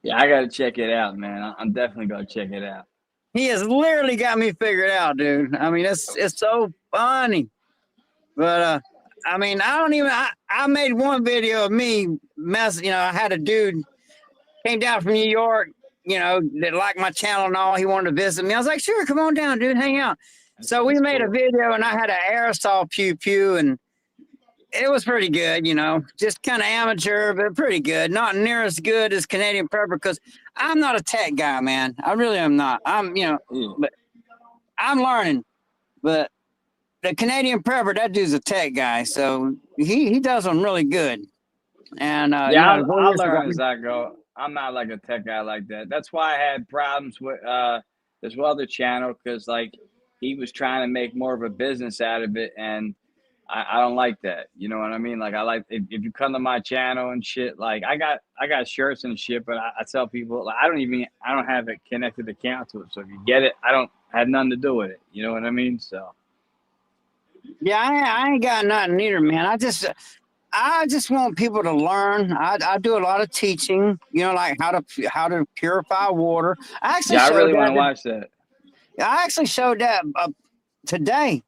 Speaker 2: Yeah, I gotta check it out, man. I'm definitely gonna check it out.
Speaker 11: He has literally got me figured out, dude. I mean, it's so funny. But I mean, I made one video of me mess. You know, I had a dude came down from New York, you know, that liked my channel and all. He wanted to visit me. I was like, sure, come on down, dude, hang out. So we made a video, and I had an aerosol pew pew, and it was pretty good, you know, just kind of amateur, but pretty good. Not near as good as Canadian Prepper because I'm not a tech guy, man. I really am not. I'm, you know, but I'm learning. But the Canadian Prepper, that dude's a tech guy, so he does them really good. And
Speaker 2: yeah,
Speaker 11: you know,
Speaker 2: I'll learn as I go. I'm not like a tech guy like that. That's why I had problems with this other channel because like he was trying to make more of a business out of it, and I don't like that. You know what I mean? Like I like if you come to my channel and shit. Like I got shirts and shit, but I tell people like I don't have a connected account to it. So if you get it, I don't have nothing to do with it. You know what I mean? So
Speaker 11: yeah, I ain't got nothing either, man. I just want people to learn. I do a lot of teaching, you know, like how to purify water. I
Speaker 2: really want to watch that.
Speaker 11: I actually showed that today.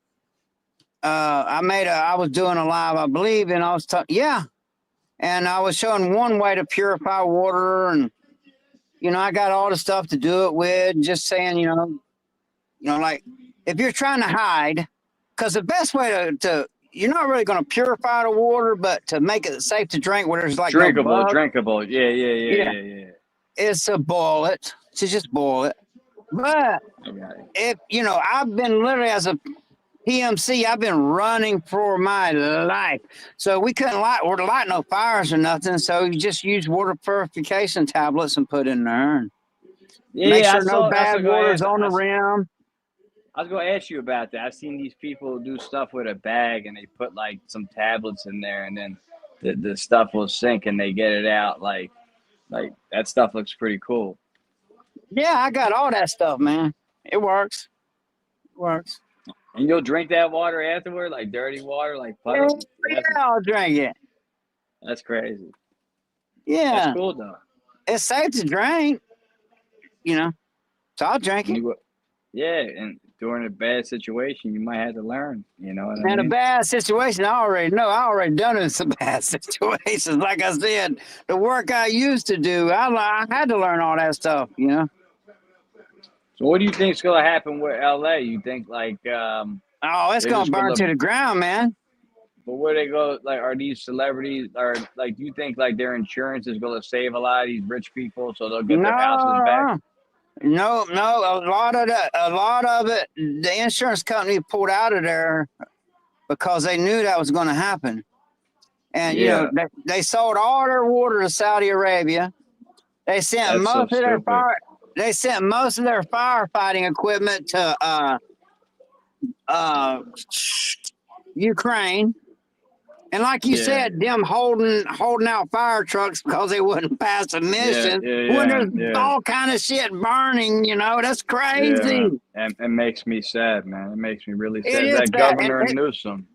Speaker 11: I was doing a live, I believe, and I was and I was showing one way to purify water, and you know, I got all the stuff to do it with. Just saying, you know, like if you're trying to hide, because the best way to you're not really going to purify the water, but to make it safe to drink, where there's like
Speaker 2: drinkable. Yeah.
Speaker 11: It's to boil it. To just boil it. But if you know, I've been literally as a PMC, I've been running for my life. So we couldn't light no fires or nothing. So you just use water purification tablets and put in there. And make sure no bad water's on the rim.
Speaker 2: I was going to ask you about that. I've seen these people do stuff with a bag and they put like some tablets in there, and then the stuff will sink and they get it out. Like that stuff looks pretty cool.
Speaker 11: Yeah, I got all that stuff, man. It works. It works.
Speaker 2: And you'll drink that water afterward, like dirty water, like puddle?
Speaker 11: Yeah, I'll drink it.
Speaker 2: That's crazy.
Speaker 11: Yeah.
Speaker 2: That's cool, though.
Speaker 11: It's safe to drink, you know, so I'll drink it.
Speaker 2: Yeah, and during a bad situation, you might have to learn, you know what I mean?
Speaker 11: A bad situation, I already know. I already done in some bad situations. Like I said, the work I used to do, I had to learn all that stuff, you know?
Speaker 2: So what do you think is going to happen with LA? You think like
Speaker 11: it's going to burn to the ground, man.
Speaker 2: But where they go, like, are these celebrities, or like, do you think like their insurance is going to save a lot of these rich people so they'll get their houses back?
Speaker 11: No. A lot of it, the insurance company pulled out of there because they knew that was going to happen. And you know, they sold all their water to Saudi Arabia. They sent most of their firefighting equipment to Ukraine. And like you said, them holding out fire trucks because they wouldn't pass emissions. When there's all kind of shit burning, you know, that's crazy.
Speaker 2: And it makes me sad, man. It makes me really sad. That Governor Newsom.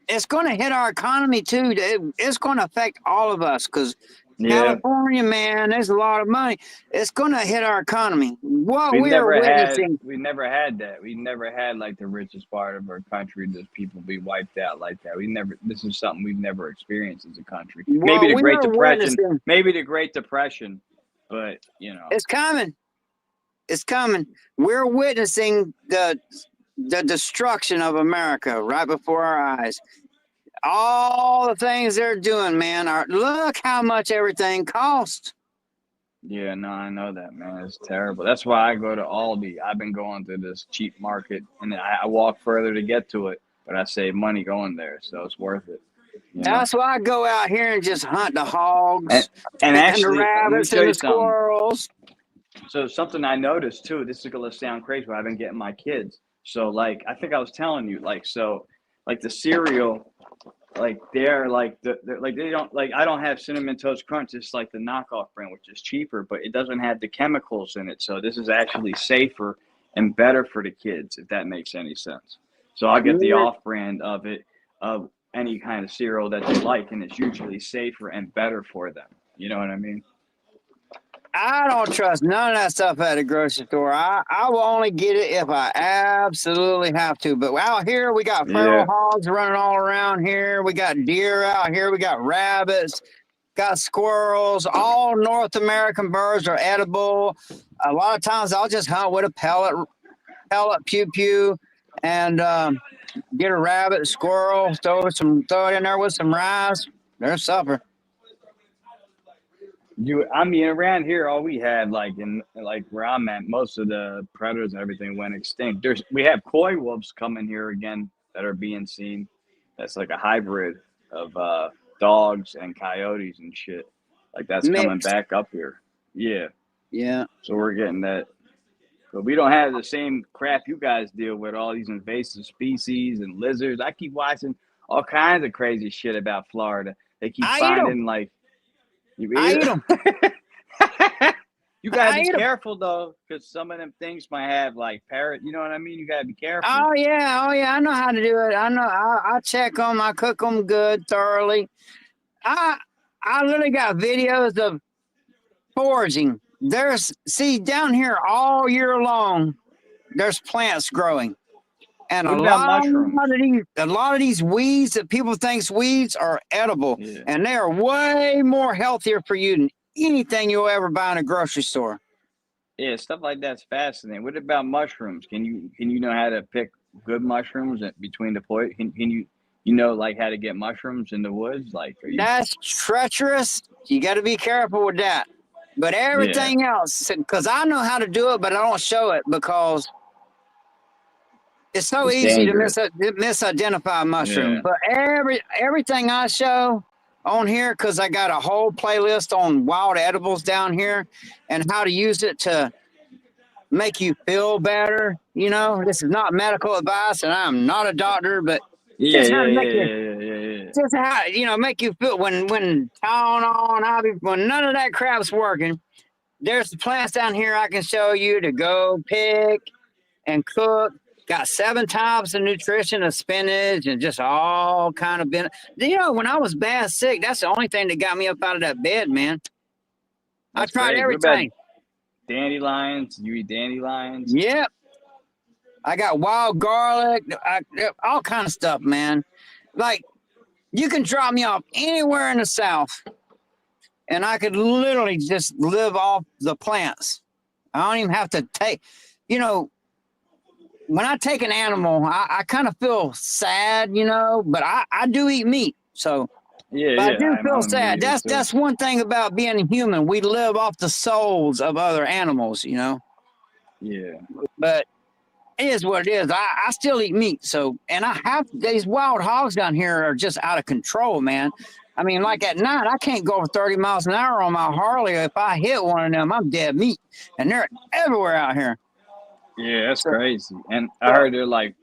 Speaker 11: It's going to hit our economy too. It's going to affect all of us because California, man, there's a lot of money. It's going to hit our economy. What we never had
Speaker 2: that. We never had like the richest part of our country, just people be wiped out like that. This is something we've never experienced as a country. Maybe the Great Depression, but you know,
Speaker 11: it's coming. It's coming. We're witnessing the destruction of America right before our eyes. All the things they're doing, man, look how much everything costs.
Speaker 2: Yeah, no, I know that, man. It's terrible. That's why I go to Aldi. I've been going to this cheap market, and I walk further to get to it, but I save money going there, so it's worth it.
Speaker 11: That's why I go out here and just hunt the hogs
Speaker 2: and actually,
Speaker 11: the rabbits and the squirrels.
Speaker 2: So something I noticed too, this is going to sound crazy, but I've been getting my kids. So like, I think I was telling you, like, so like the cereal, like they're like they don't like I don't have Cinnamon Toast Crunch. It's like the knockoff brand, which is cheaper, but it doesn't have the chemicals in it. So this is actually safer and better for the kids, if that makes any sense. So I'll get the off brand of it, of any kind of cereal that they like, and it's usually safer and better for them. You know what I mean?
Speaker 11: I don't trust none of that stuff at the grocery store. I will only get it if I absolutely have to. But out here, we got feral hogs running all around here. We got deer out here. We got rabbits, got squirrels. All North American birds are edible. A lot of times I'll just hunt with a pellet pew, and get a rabbit, squirrel, throw it in there with some rice. There's supper.
Speaker 2: I mean, around here, all we had, like where I'm at, most of the predators and everything went extinct. We have coy wolves coming here again that are being seen. That's like a hybrid of dogs and coyotes and shit. Like that's coming back up here. Yeah.
Speaker 11: Yeah.
Speaker 2: So we're getting that. But we don't have the same crap you guys deal with, all these invasive species and lizards. I keep watching all kinds of crazy shit about Florida. They keep finding like.
Speaker 11: I eat them.
Speaker 2: You gotta be careful though, because some of them things might have like parrot. You know what I mean? You gotta be careful.
Speaker 11: Oh yeah. I know how to do it. I know. I check them. I cook them good, thoroughly. I literally got videos of foraging. See down here all year long. There's plants growing, and a lot of these weeds that people think weeds are edible, and they are way more healthier for you than anything you'll ever buy in a grocery store.
Speaker 2: Yeah, stuff like that's fascinating. What about mushrooms? Can you know how to pick good mushrooms between the point? Can you know like how to get mushrooms in the woods? Like
Speaker 11: that's treacherous. You got to be careful with that. But everything else, because I know how to do it, but I don't show it because it's so easy dangerous to misidentify mushrooms. Yeah. But everything I show on here, because I got a whole playlist on wild edibles down here and how to use it to make you feel better. You know, this is not medical advice, and I'm not a doctor, but just how make you feel when Tylenol, when none of that crap's working. There's the plants down here I can show you to go pick and cook. Got 7 types of nutrition of spinach and just all kind of you know, when I was bad sick, that's the only thing that got me up out of that bed, man.
Speaker 2: That's
Speaker 11: I tried
Speaker 2: great.
Speaker 11: everything.
Speaker 2: Dandelions? You eat dandelions?
Speaker 11: Yep. I got wild garlic, all kind of stuff, man. Like, you can drop me off anywhere in the South, and I could literally just live off the plants. I don't even have to take, you know, when I take an animal, I kind of feel sad, you know, but I do eat meat. So I do feel sad. That's one thing about being a human. We live off the souls of other animals, you know?
Speaker 2: Yeah.
Speaker 11: But it is what it is. I still eat meat. So, and I have these wild hogs down here are just out of control, man. I mean, like at night, I can't go over 30 miles an hour on my Harley. If I hit one of them, I'm dead meat. And they're everywhere out here.
Speaker 2: Yeah, that's crazy. And I heard they're like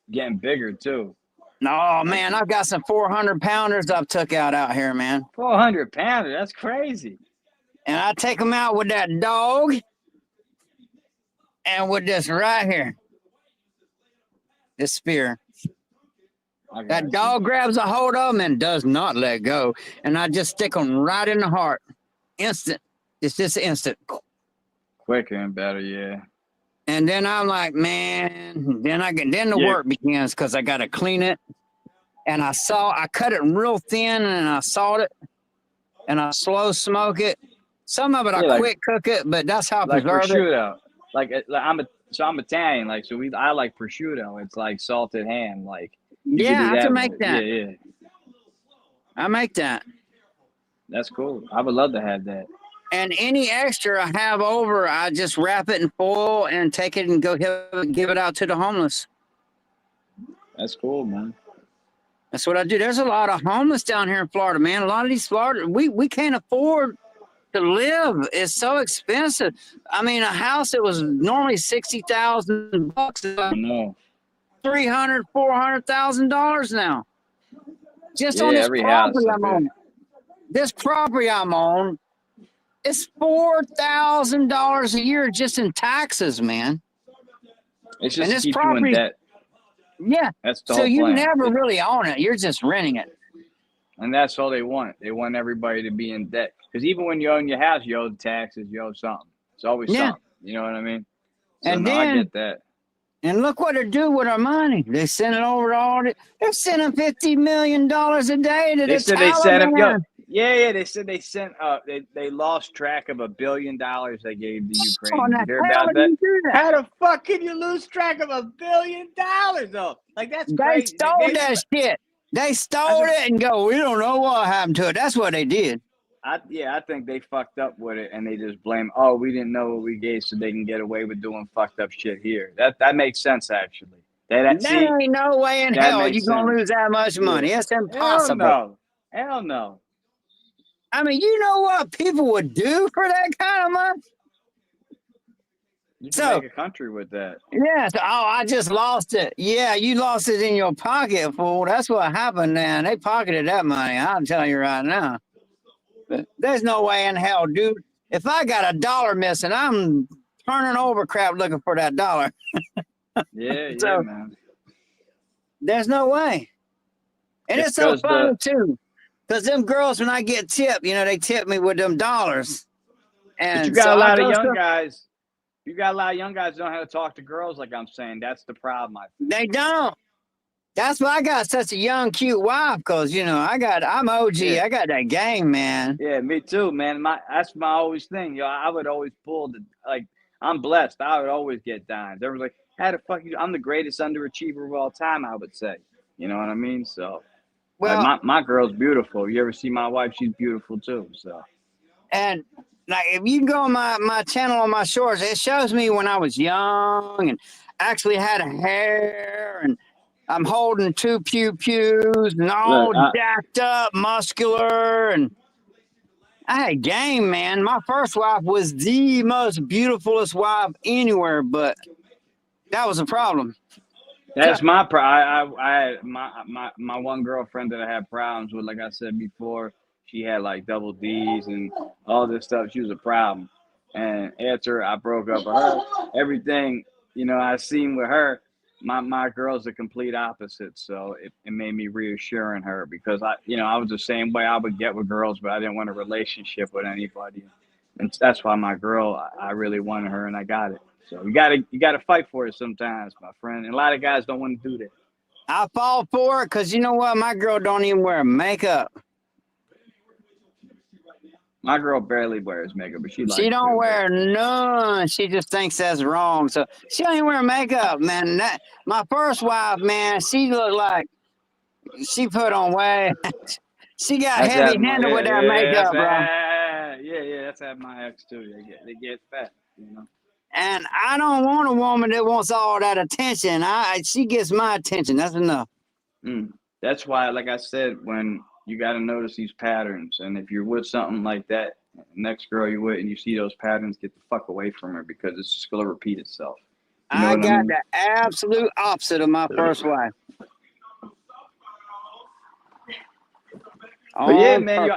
Speaker 2: getting bigger too.
Speaker 11: No, man, I've got some 400 pounders I've took out here, man.
Speaker 2: 400 pounders? That's crazy.
Speaker 11: And I take them out with that dog and with this right here. This spear. That dog grabs a hold of them and does not let go. And I just stick them right in the heart. Instant. It's just instant.
Speaker 2: Quicker and better, yeah.
Speaker 11: And then I'm like, man, then the work begins because I got to clean it. And I cut it real thin and I salt it and I slow smoke it. Some of it I quick cook it, but that's how I preserve
Speaker 2: prosciutto. I'm Italian, like I like prosciutto. It's like salted ham, like
Speaker 11: I can make that.
Speaker 2: Yeah.
Speaker 11: I make that.
Speaker 2: That's cool. I would love to have that.
Speaker 11: And any extra I have over, I just wrap it in foil and take it and go give it out to the homeless.
Speaker 2: That's cool, man.
Speaker 11: That's what I do. There's a lot of homeless down here in Florida, man. A lot of these Florida, we can't afford to live. It's so expensive. I mean, a house that was normally $60,000 is like $300,000, $400,000 now. Just on this
Speaker 2: every house
Speaker 11: property
Speaker 2: up
Speaker 11: I'm
Speaker 2: there.
Speaker 11: on. This property I'm on, it's $4,000 a year just in taxes, man.
Speaker 2: It's
Speaker 11: And
Speaker 2: just to
Speaker 11: this
Speaker 2: keep you in
Speaker 11: property,
Speaker 2: debt.
Speaker 11: yeah.
Speaker 2: That's the
Speaker 11: So
Speaker 2: whole
Speaker 11: you
Speaker 2: plan.
Speaker 11: never really own it. You're just renting it.
Speaker 2: And that's all they want. They want everybody to be in debt. Because even when you own your house, you owe taxes, you owe something. It's always
Speaker 11: Yeah.
Speaker 2: something. You know what I mean? So
Speaker 11: And
Speaker 2: no, I
Speaker 11: then,
Speaker 2: get that.
Speaker 11: and look what they do with our money. They send it over to all the, they're sending $50 million a day to
Speaker 2: They
Speaker 11: the
Speaker 2: said they sent him. Yo,
Speaker 11: Taliban.
Speaker 2: yeah. They said they sent. They lost track of $1 billion they gave the
Speaker 11: How
Speaker 2: Ukraine.
Speaker 11: in
Speaker 2: Did
Speaker 11: the
Speaker 2: you hear
Speaker 11: hell
Speaker 2: about
Speaker 11: did
Speaker 2: that?
Speaker 11: you do that?
Speaker 2: How the fuck can you lose track of $1 billion though? Like that's
Speaker 11: They
Speaker 2: crazy.
Speaker 11: stole that shit. They stole it and go, we don't know what happened to it. That's what they did.
Speaker 2: I think they fucked up with it and they just blame. Oh, we didn't know what we gave, so they can get away with doing fucked up shit here. That makes sense actually.
Speaker 11: That ain't no way in hell you're going to lose that much money.
Speaker 2: Yeah.
Speaker 11: It's impossible.
Speaker 2: Hell no.
Speaker 11: I mean, you know what people would do for that kind of money?
Speaker 2: You can make a country with that.
Speaker 11: Yeah. So, I just lost it. Yeah, you lost it in your pocket, fool. That's what happened, man. They pocketed that money. I'll tell you right now. But there's no way in hell, dude. If I got $1 missing, I'm turning over crap looking for that $1.
Speaker 2: Yeah,
Speaker 11: So,
Speaker 2: man.
Speaker 11: There's no way. And it's so funny, too. Because them girls, when I get tipped, they tip me with them dollars. And
Speaker 2: but you got
Speaker 11: so
Speaker 2: a lot of
Speaker 11: I
Speaker 2: young
Speaker 11: go-
Speaker 2: guys. You got a lot of young guys who don't know how to talk to girls like I'm saying. That's the problem, I think.
Speaker 11: They don't. That's why I got such a young, cute wife, because, I'm OG.
Speaker 2: Yeah.
Speaker 11: I got that game, man.
Speaker 2: Yeah, me too, man. That's my always thing. I would always pull I'm blessed. I would always get dimes. Everyone's like, how the fuck you? I'm the greatest underachiever of all time, I would say. You know what I mean? So,
Speaker 11: Well,
Speaker 2: my girl's beautiful. You ever see my wife? She's beautiful too. So,
Speaker 11: and like if you go on my channel on my shorts, it shows me when I was young and actually had a hair and I'm holding 2 pews and all jacked up, muscular, and I had game, man. My first wife was the most beautifulest wife anywhere, but that was a problem.
Speaker 2: that's my problem. I had my one girlfriend that I had problems with. Like I said before, she had like double D's and all this stuff. She was a problem. And after I broke up with her, everything I seen with her, my girl's the complete opposite. So it made me reassuring her because I was the same way I would get with girls, but I didn't want a relationship with anybody. And that's why my girl, I really wanted her and I got it. So you gotta fight for it sometimes, my friend. And a lot of guys don't want to do that.
Speaker 11: I fall for it because you know what? My girl don't even wear makeup.
Speaker 2: My girl barely wears makeup, but she
Speaker 11: don't wear none. She just thinks that's wrong. So she don't even wear makeup, man. My first wife, man, she looked like she put on way. She got heavy-handed with that makeup, bro.
Speaker 2: Yeah, that's had my ex too. They get fat,
Speaker 11: And I don't want a woman that wants all that attention. She gets my attention. That's enough.
Speaker 2: That's why, like I said, when you got to notice these patterns, and if you're with something like that, next girl you're with, and you see those patterns, get the fuck away from her because it's just gonna repeat itself.
Speaker 11: I got the absolute opposite of my first wife.
Speaker 2: But yeah, man,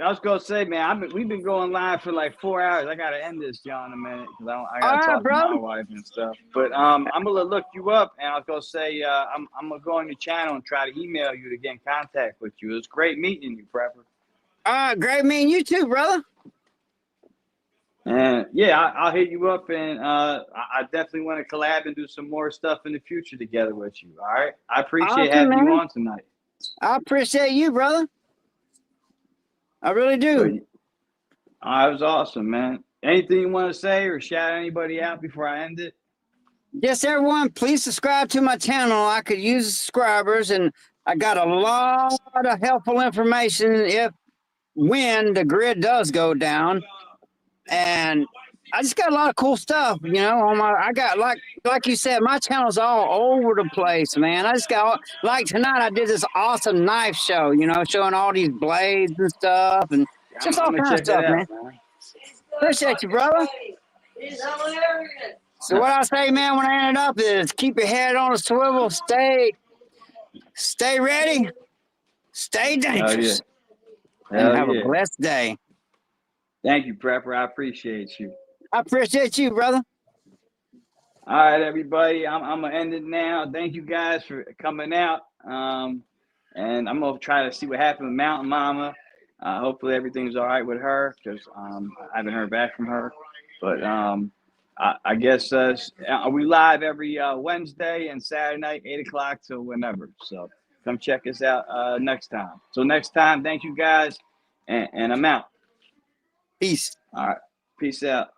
Speaker 2: I was gonna say, man, we've been going live for like 4 hours. I gotta end this, John, in a minute because I gotta talk to my wife and stuff. But I'm gonna look you up, and I was gonna say I'm gonna go on your channel and try to email you to get in contact with you. It was great meeting you, Prepper.
Speaker 11: Great meeting you too, brother.
Speaker 2: And yeah, I'll hit you up, and I definitely want to collab and do some more stuff in the future together with you. All right, I appreciate having you on tonight.
Speaker 11: I appreciate you, brother. I really do.
Speaker 2: It was awesome, man. Anything you want to say or shout anybody out before I end it?
Speaker 11: Yes, everyone, please subscribe to my channel. I could use subscribers, and I got a lot of helpful information when the grid does go down. And I just got a lot of cool stuff, I got like you said, my channel's all over the place, man. I just got like tonight I did this awesome knife show, showing all these blades and stuff and just all kinds of stuff, man. Appreciate you, brother. So what I say, man, when I end up is keep your head on a swivel, stay ready, Stay dangerous.
Speaker 2: Hell
Speaker 11: And have
Speaker 2: yeah.
Speaker 11: a blessed day.
Speaker 2: Thank you, Prepper. I appreciate you.
Speaker 11: I appreciate you, brother.
Speaker 2: All right, everybody. I'm gonna end it now. Thank you guys for coming out. And I'm gonna try to see what happened with Mountain Mama. Hopefully everything's all right with her, because I haven't heard back from her. But I guess we live every Wednesday and Saturday night, 8 o'clock till whenever. So come check us out next time. So next time, thank you guys, and I'm out.
Speaker 11: Peace.
Speaker 2: All right. Peace out.